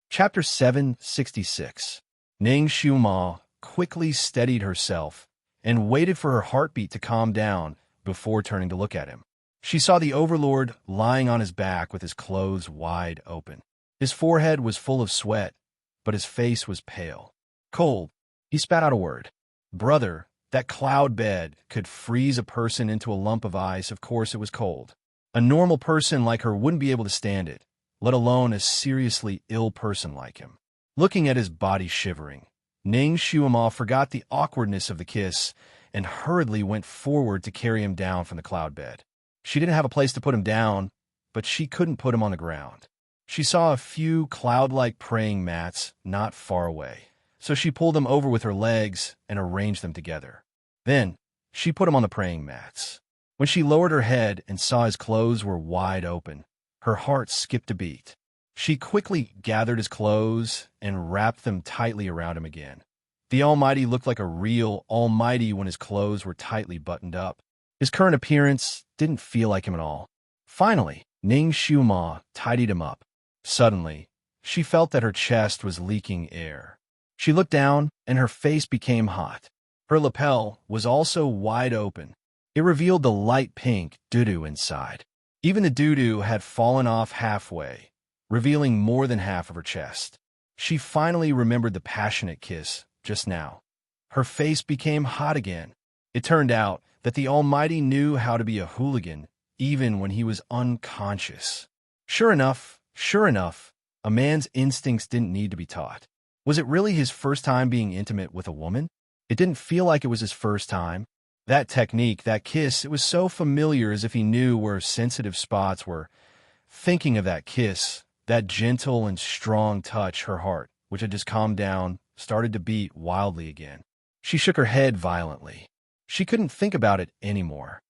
Chapter 766. Ning Xiuma quickly steadied herself and waited for her heartbeat to calm down before turning to look at him. She saw the overlord lying on his back with his clothes wide open. His forehead was full of sweat, but his face was pale. Cold. He spat out a word. Brother, that cloud bed could freeze a person into a lump of ice. Of course it was cold. A normal person like her wouldn't be able to stand it, let alone a seriously ill person like him. Looking at his body shivering, Ning Xiuma forgot the awkwardness of the kiss and hurriedly went forward to carry him down from the cloud bed. She didn't have a place to put him down, but she couldn't put him on the ground. She saw a few cloud-like praying mats not far away, so she pulled them over with her legs and arranged them together. Then, she put him on the praying mats. When she lowered her head and saw his clothes were wide open, her heart skipped a beat. She quickly gathered his clothes and wrapped them tightly around him again. The Almighty looked like a real Almighty when his clothes were tightly buttoned up. His current appearance didn't feel like him at all. Finally, Ning Xiuma tidied him up. Suddenly, she felt that her chest was leaking air. She looked down, and her face became hot. Her lapel was also wide open. It revealed the light pink doo-doo inside. Even the doo-doo had fallen off halfway, revealing more than half of her chest. She finally remembered the passionate kiss just now. Her face became hot again. It turned out that the Almighty knew how to be a hooligan even when he was unconscious. Sure enough, a man's instincts didn't need to be taught. Was it really his first time being intimate with a woman? It didn't feel like it was his first time. That technique, that kiss, it was so familiar, as if he knew where sensitive spots were. Thinking of that kiss, that gentle and strong touch, her heart, which had just calmed down, started to beat wildly again. She shook her head violently. She couldn't think about it anymore.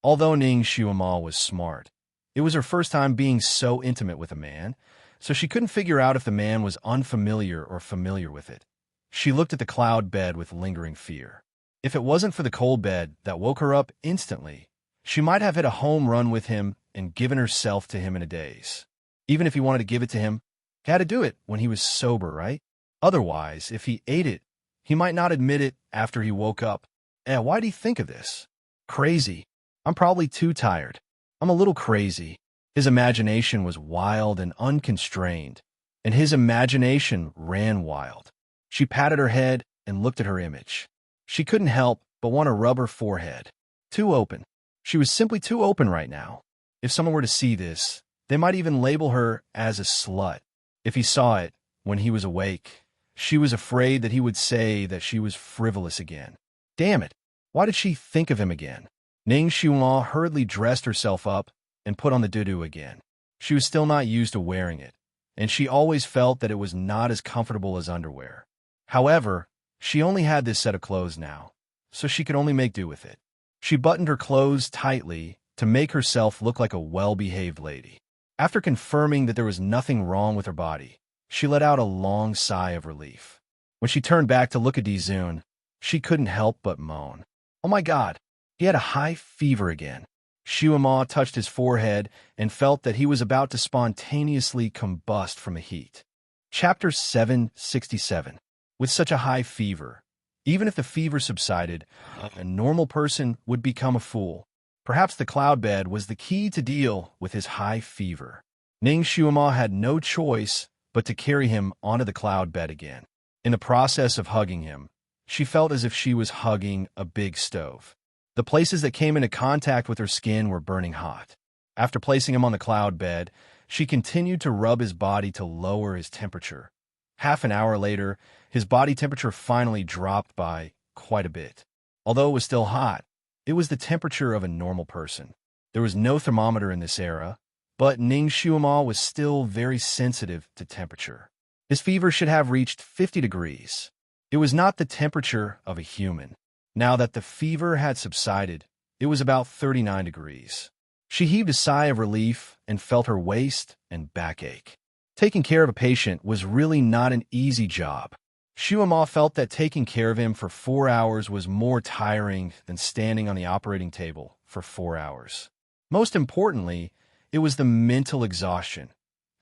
Although Ning Xiuma was smart, it was her first time being so intimate with a man, so she couldn't figure out if the man was unfamiliar or familiar with it. She looked at the cloud bed with lingering fear. If it wasn't for the cold bed that woke her up instantly, she might have hit a home run with him and given herself to him in a daze. Even if he wanted to give it to him, he had to do it when he was sober, right? Otherwise, if he ate it, he might not admit it after he woke up. Why'd he think of this? Crazy. I'm probably too tired. I'm a little crazy. His imagination was wild and unconstrained, and his imagination ran wild. She patted her head and looked at her image. She couldn't help but want to rub her forehead. Too open. She was simply too open right now. If someone were to see this, they might even label her as a slut. If he saw it when he was awake, she was afraid that he would say that she was frivolous again. Damn it! Why did she think of him again? Ning Xiuma hurriedly dressed herself up and put on the doo-doo again. She was still not used to wearing it, and she always felt that it was not as comfortable as underwear. However, she only had this set of clothes now, so she could only make do with it. She buttoned her clothes tightly to make herself look like a well-behaved lady. After confirming that there was nothing wrong with her body, she let out a long sigh of relief. When she turned back to look at Dizun, she couldn't help but moan. Oh my God, he had a high fever again. Shuama touched his forehead and felt that he was about to spontaneously combust from the heat. Chapter 767. With such a high fever, even if the fever subsided, a normal person would become a fool. Perhaps the cloud bed was the key to deal with his high fever. Ning Shuama had no choice but to carry him onto the cloud bed again. In the process of hugging him, she felt as if she was hugging a big stove. The places that came into contact with her skin were burning hot. After placing him on the cloud bed, she continued to rub his body to lower his temperature. Half an hour later, his body temperature finally dropped by quite a bit. Although it was still hot, it was the temperature of a normal person. There was no thermometer in this era, but Ning Shuama was still very sensitive to temperature. His fever should have reached 50 degrees. It was not the temperature of a human. Now that the fever had subsided, it was about 39 degrees. She heaved a sigh of relief and felt her waist and back ache. Taking care of a patient was really not an easy job. Shuama felt that taking care of him for 4 hours was more tiring than standing on the operating table for 4 hours. Most importantly, it was the mental exhaustion.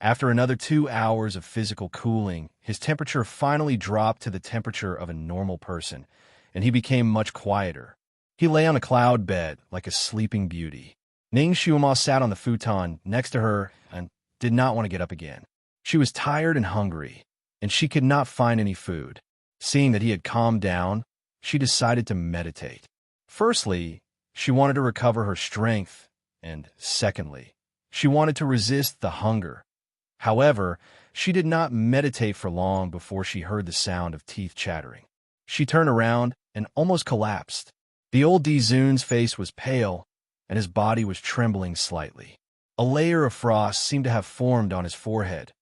After another 2 hours of physical cooling, his temperature finally dropped to the temperature of a normal person, and he became much quieter. He lay on a cloud bed like a sleeping beauty. Ning Shuama sat on the futon next to her and did not want to get up again. She was tired and hungry, and she could not find any food. Seeing that he had calmed down, she decided to meditate. Firstly, she wanted to recover her strength, and secondly, she wanted to resist the hunger. However, she did not meditate for long before she heard the sound of teeth chattering. She turned around and almost collapsed. The old Dizun's face was pale, and his body was trembling slightly. A layer of frost seemed to have formed on his forehead.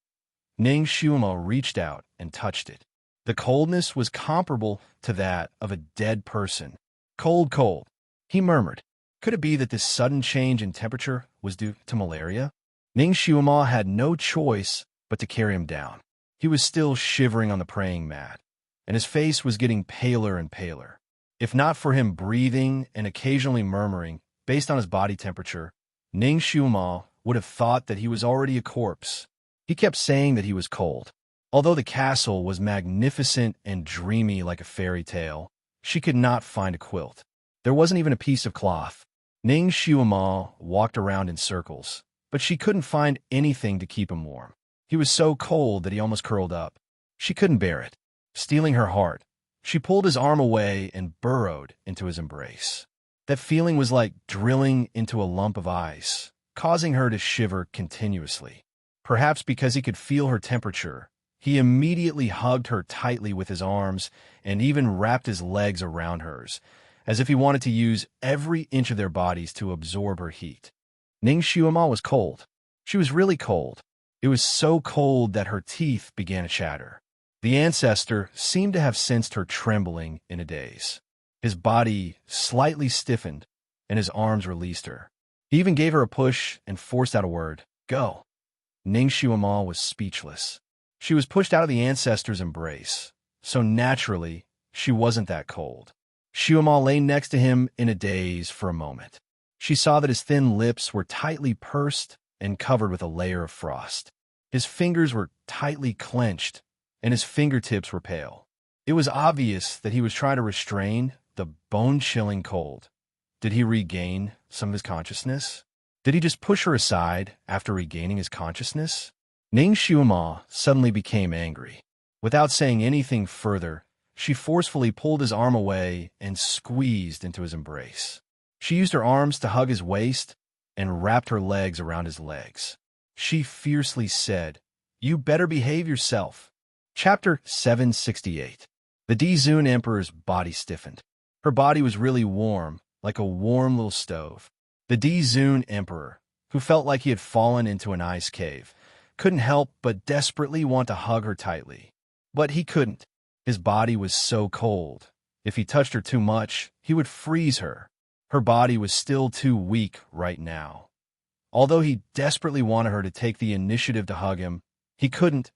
Ning Shuama reached out and touched it. The coldness was comparable to that of a dead person. Cold, cold, he murmured. Could it be that this sudden change in temperature was due to malaria? Ning Shuama had no choice but to carry him down. He was still shivering on the praying mat, and his face was getting paler and paler. If not for him breathing and occasionally murmuring, based on his body temperature, Ning Shuama would have thought that he was already a corpse. He kept saying that he was cold. Although the castle was magnificent and dreamy like a fairy tale, she could not find a quilt. There wasn't even a piece of cloth. Ning Shuama walked around in circles, but she couldn't find anything to keep him warm. He was so cold that he almost curled up. She couldn't bear it. Steeling her heart, she pulled his arm away and burrowed into his embrace. That feeling was like drilling into a lump of ice, causing her to shiver continuously. Perhaps because he could feel her temperature, he immediately hugged her tightly with his arms and even wrapped his legs around hers, as if he wanted to use every inch of their bodies to absorb her heat. Ning Shuama was cold. She was really cold. It was so cold that her teeth began to chatter. The ancestor seemed to have sensed her trembling in a daze. His body slightly stiffened, and his arms released her. He even gave her a push and forced out a word, "Go." Ning Shuama was speechless. She was pushed out of the ancestor's embrace, so naturally, she wasn't that cold. Shuama lay next to him in a daze for a moment. She saw that his thin lips were tightly pursed and covered with a layer of frost. His fingers were tightly clenched, and his fingertips were pale. It was obvious that he was trying to restrain the bone-chilling cold. Did he regain some of his consciousness? Did he just push her aside after regaining his consciousness? Ning Shuama suddenly became angry. Without saying anything further, she forcefully pulled his arm away and squeezed into his embrace. She used her arms to hug his waist and wrapped her legs around his legs. She fiercely said, "You better behave yourself." Chapter 768. The Dizun Emperor's body stiffened. Her body was really warm, like a warm little stove. The Dizun Emperor, who felt like he had fallen into an ice cave, couldn't help but desperately want to hug her tightly. But he couldn't. His body was so cold. If he touched her too much, he would freeze her. Her body was still too weak right now. Although he desperately wanted her to take the initiative to hug him, he couldn't.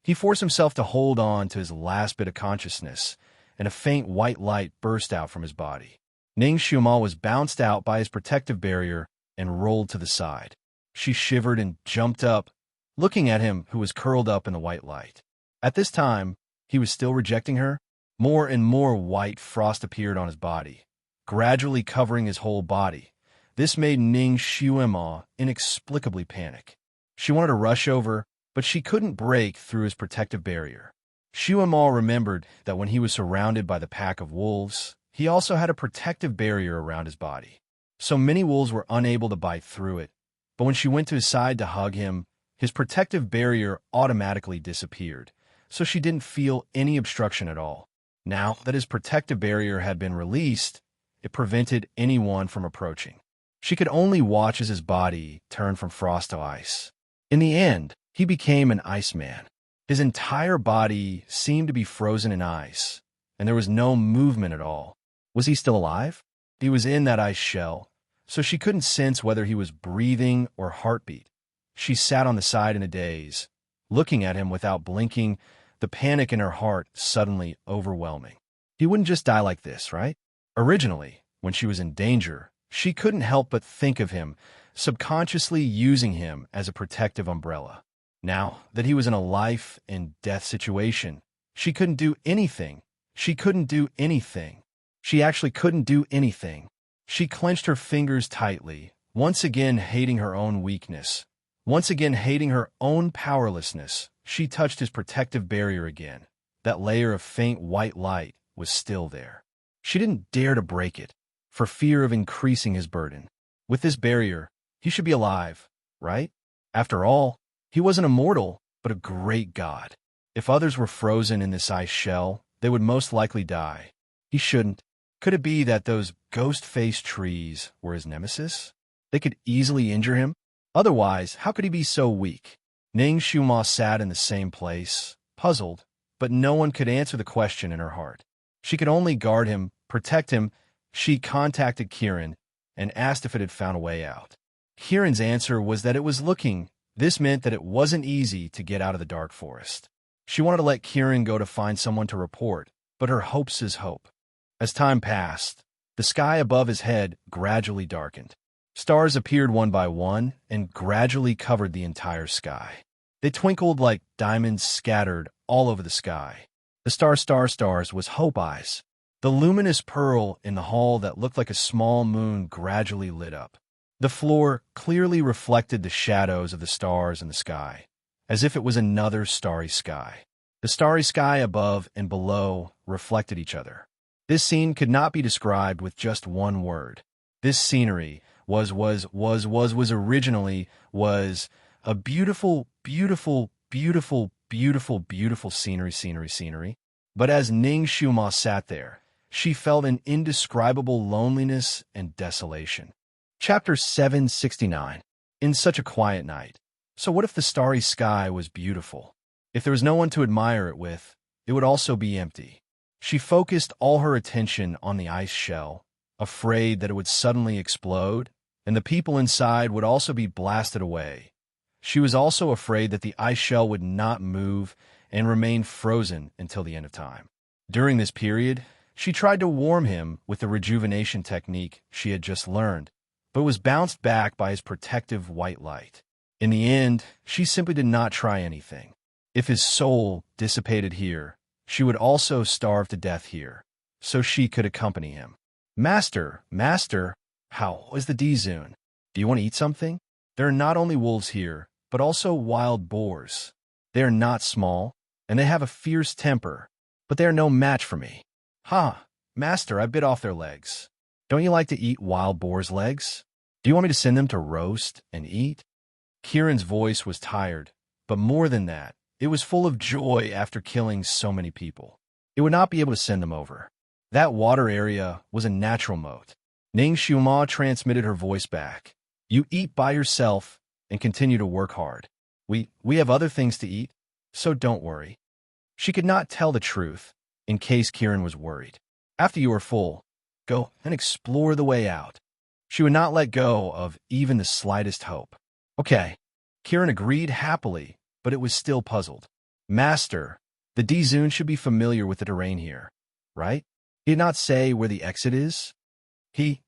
He forced himself to hold on to his last bit of consciousness, and a faint white light burst out from his body. Ning Xiuma was bounced out by his protective barrier and rolled to the side. She shivered and jumped up, looking at him who was curled up in the white light. At this time, he was still rejecting her. More and more white frost appeared on his body, gradually covering his whole body. This made Ning Xiuma inexplicably panic. She wanted to rush over, but she couldn't break through his protective barrier. Xiuma remembered that when he was surrounded by the pack of wolves, he also had a protective barrier around his body. So many wolves were unable to bite through it, but when she went to his side to hug him, his protective barrier automatically disappeared, so she didn't feel any obstruction at all. Now that his protective barrier had been released, it prevented anyone from approaching. She could only watch as his body turned from frost to ice. In the end, he became an Iceman. His entire body seemed to be frozen in ice, and there was no movement at all. Was he still alive? He was in that ice shell, so she couldn't sense whether he was breathing or heartbeat. She sat on the side in a daze, looking at him without blinking, the panic in her heart suddenly overwhelming. He wouldn't just die like this, right? Originally, when she was in danger, she couldn't help but think of him, subconsciously using him as a protective umbrella. Now that he was in a life and death situation, she couldn't do anything. She couldn't do anything. She actually couldn't do anything. She clenched her fingers tightly, once again hating her own weakness. Once again hating her own powerlessness. She touched his protective barrier again. That layer of faint white light was still there. She didn't dare to break it, for fear of increasing his burden. With this barrier, he should be alive, right? After all, he wasn't immortal, but a great god. If others were frozen in this ice shell, they would most likely die. He shouldn't. Could it be that those ghost-faced trees were his nemesis? They could easily injure him? Otherwise, how could he be so weak? Ning Xiuma sat in the same place, puzzled, but no one could answer the question in her heart. She could only guard him, protect him. She contacted Kirin and asked if it had found a way out. Kirin's answer was that it was looking. This meant that it wasn't easy to get out of the dark forest. She wanted to let Kirin go to find someone to report, but her hope's his hope. As time passed, the sky above his head gradually darkened. Stars appeared one by one and gradually covered the entire sky. They twinkled like diamonds scattered all over the sky. The stars was Hope Eyes. The luminous pearl in the hall that looked like a small moon gradually lit up. The floor clearly reflected the shadows of the stars in the sky, as if it was another starry sky. The starry sky above and below reflected each other. This scene could not be described with just one word. This scenery was originally a beautiful, beautiful, beautiful, beautiful, beautiful scenery. But as Ning Xiuma sat there, she felt an indescribable loneliness and desolation. Chapter 769. In such a quiet night. So what if the starry sky was beautiful? If there was no one to admire it with, it would also be empty. She focused all her attention on the ice shell, afraid that it would suddenly explode, and the people inside would also be blasted away. She was also afraid that the ice shell would not move and remain frozen until the end of time. During this period, she tried to warm him with the rejuvenation technique she had just learned, but was bounced back by his protective white light. In the end, she simply did not try anything. If his soul dissipated here, she would also starve to death here, so she could accompany him. Master, how is the D-Zune? Do you want to eat something? There are not only wolves here, but also wild boars. They are not small, and they have a fierce temper, but they are no match for me. Master, I bit off their legs. Don't you like to eat wild boars' legs? Do you want me to send them to roast and eat? Kirin's voice was tired, but more than that, it was full of joy after killing so many people. It would not be able to send them over. That water area was a natural moat. Ning Xiuma transmitted her voice back. You eat by yourself and continue to work hard. We have other things to eat, so don't worry. She could not tell the truth, in case Kirin was worried. After you are full, go and explore the way out. She would not let go of even the slightest hope. Okay, Kirin agreed happily, but it was still puzzled. Master, the Dizun should be familiar with the terrain here, right? He did not say where the exit is. He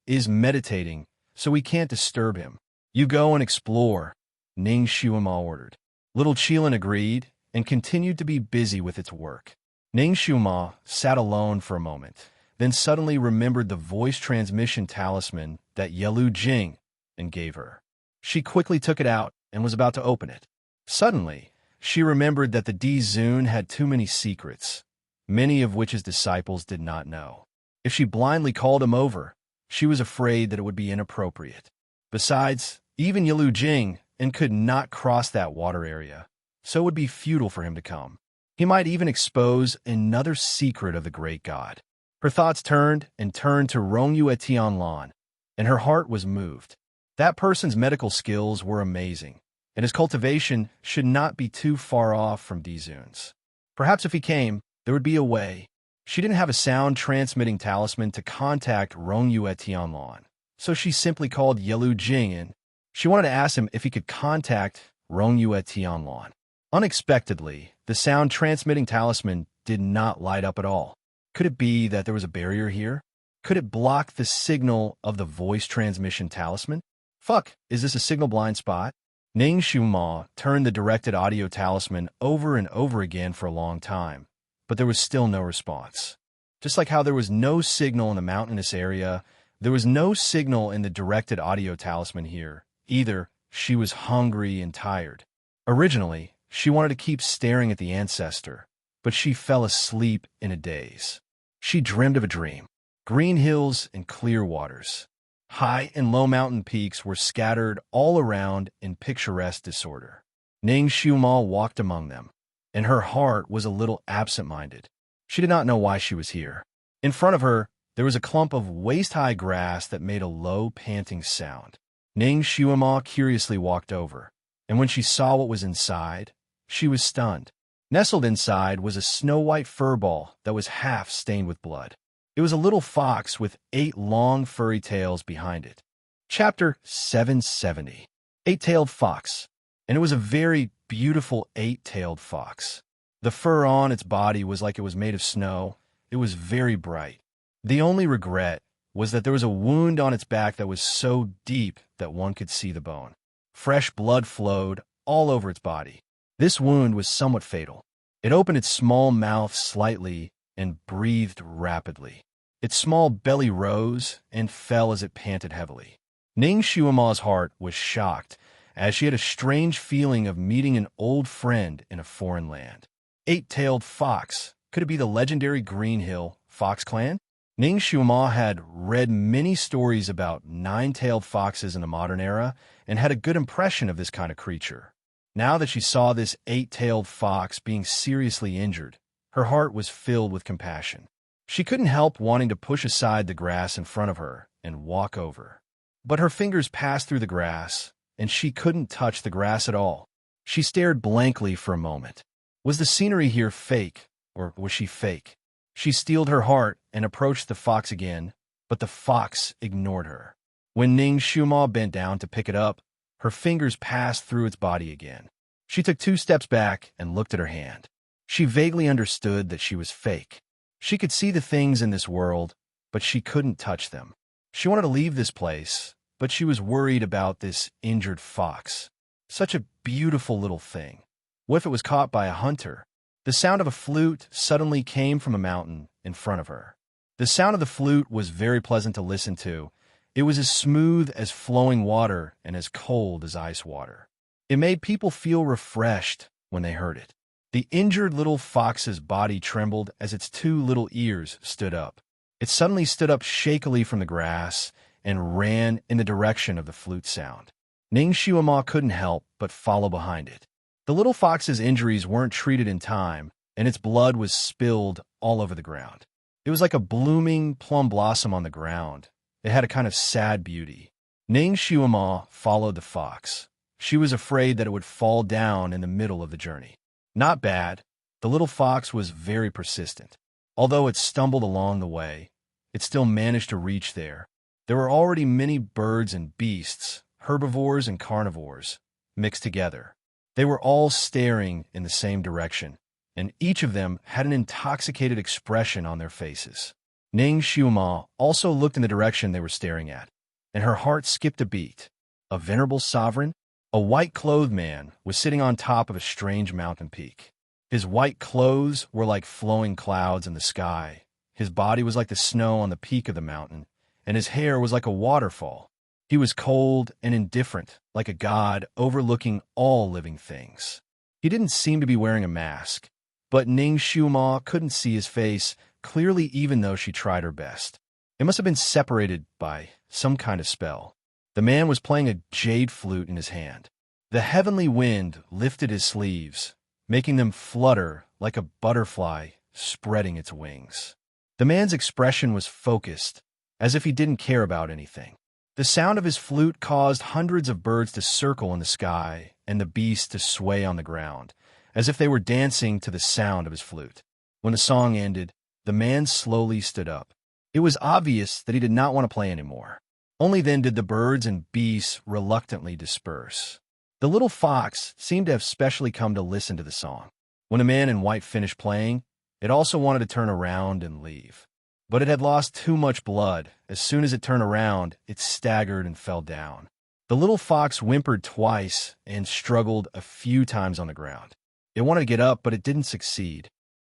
is meditating, so we can't disturb him. You go and explore, Ning Shuima ordered. Little Qilin agreed and continued to be busy with its work. Ning Shuima sat alone for a moment, then suddenly remembered the voice transmission talisman that Yelu Jing and gave her. She quickly took it out and was about to open it. Suddenly, she remembered that the Dizun had too many secrets, many of which his disciples did not know. If she blindly called him over, she was afraid that it would be inappropriate. Besides, even Yelu Jing and could not cross that water area, so it would be futile for him to come. He might even expose another secret of the great god. Her thoughts turned to Rongyue Tianlan, and her heart was moved. That person's medical skills were amazing, and his cultivation should not be too far off from Dizun's. Perhaps if he came, there would be a way. She didn't have a sound-transmitting talisman to contact Rongyue Tianlan, so she simply called Yelu Jing in. She wanted to ask him if he could contact Rongyue Tianlan. Unexpectedly, the sound-transmitting talisman did not light up at all. Could it be that there was a barrier here? Could it block the signal of the voice transmission talisman? Fuck, is this a signal blind spot? Ning Shuima turned the directed audio talisman over and over again for a long time, but there was still no response. Just like how there was no signal in the mountainous area, there was no signal in the directed audio talisman here. Either she was hungry and tired. Originally, she wanted to keep staring at the ancestor, but she fell asleep in a daze. She dreamed of a dream. Green hills and clear waters. High and low mountain peaks were scattered all around in picturesque disorder. Ning Shuima walked among them, and her heart was a little absent-minded. She did not know why she was here. In front of her, there was a clump of waist-high grass that made a low, panting sound. Ning Shuima curiously walked over, and when she saw what was inside, she was stunned. Nestled inside was a snow-white fur ball that was half stained with blood. It was a little fox with 8 long furry tails behind it. Chapter 770. 8-tailed fox. And it was a very beautiful 8-tailed fox. The fur on its body was like it was made of snow. It was very bright. The only regret was that there was a wound on its back that was so deep that one could see the bone. Fresh blood flowed all over its body. This wound was somewhat fatal. It opened its small mouth slightly and breathed rapidly. Its small belly rose and fell as it panted heavily. Ning Shuima's heart was shocked, as she had a strange feeling of meeting an old friend in a foreign land. 8-tailed fox. Could it be the legendary Green Hill Fox Clan? Ning Shuima had read many stories about 9-tailed foxes in the modern era and had a good impression of this kind of creature. Now that she saw this 8-tailed fox being seriously injured, her heart was filled with compassion. She couldn't help wanting to push aside the grass in front of her and walk over. But her fingers passed through the grass, and she couldn't touch the grass at all. She stared blankly for a moment. Was the scenery here fake, or was she fake? She steeled her heart and approached the fox again, but the fox ignored her. When Ning Shuima bent down to pick it up, her fingers passed through its body again. She took 2 steps back and looked at her hand. She vaguely understood that she was fake. She could see the things in this world, but she couldn't touch them. She wanted to leave this place, but she was worried about this injured fox. Such a beautiful little thing. What if it was caught by a hunter? The sound of a flute suddenly came from a mountain in front of her. The sound of the flute was very pleasant to listen to. It was as smooth as flowing water and as cold as ice water. It made people feel refreshed when they heard it. The injured little fox's body trembled as its 2 little ears stood up. It suddenly stood up shakily from the grass and ran in the direction of the flute sound. Ning Shuima couldn't help but follow behind it. The little fox's injuries weren't treated in time, and its blood was spilled all over the ground. It was like a blooming plum blossom on the ground. It had a kind of sad beauty. Ning Shuima followed the fox. She was afraid that it would fall down in the middle of the journey. Not bad. The little fox was very persistent. Although it stumbled along the way, it still managed to reach there. There were already many birds and beasts, herbivores and carnivores, mixed together. They were all staring in the same direction, and each of them had an intoxicated expression on their faces. Ning Xiuma also looked in the direction they were staring at, and her heart skipped a beat. A venerable sovereign? A white-clothed man was sitting on top of a strange mountain peak. His white clothes were like flowing clouds in the sky. His body was like the snow on the peak of the mountain, and his hair was like a waterfall. He was cold and indifferent, like a god overlooking all living things. He didn't seem to be wearing a mask, but Ning Xiuma couldn't see his face clearly even though she tried her best. It must have been separated by some kind of spell. The man was playing a jade flute in his hand. The heavenly wind lifted his sleeves, making them flutter like a butterfly spreading its wings. The man's expression was focused, as if he didn't care about anything. The sound of his flute caused hundreds of birds to circle in the sky and the beasts to sway on the ground, as if they were dancing to the sound of his flute. When the song ended, the man slowly stood up. It was obvious that he did not want to play anymore. Only then did the birds and beasts reluctantly disperse. The little fox seemed to have specially come to listen to the song. When the man in white finished playing, it also wanted to turn around and leave. But it had lost too much blood. As soon as it turned around, it staggered and fell down. The little fox whimpered twice and struggled a few times on the ground. It wanted to get up, but it didn't succeed.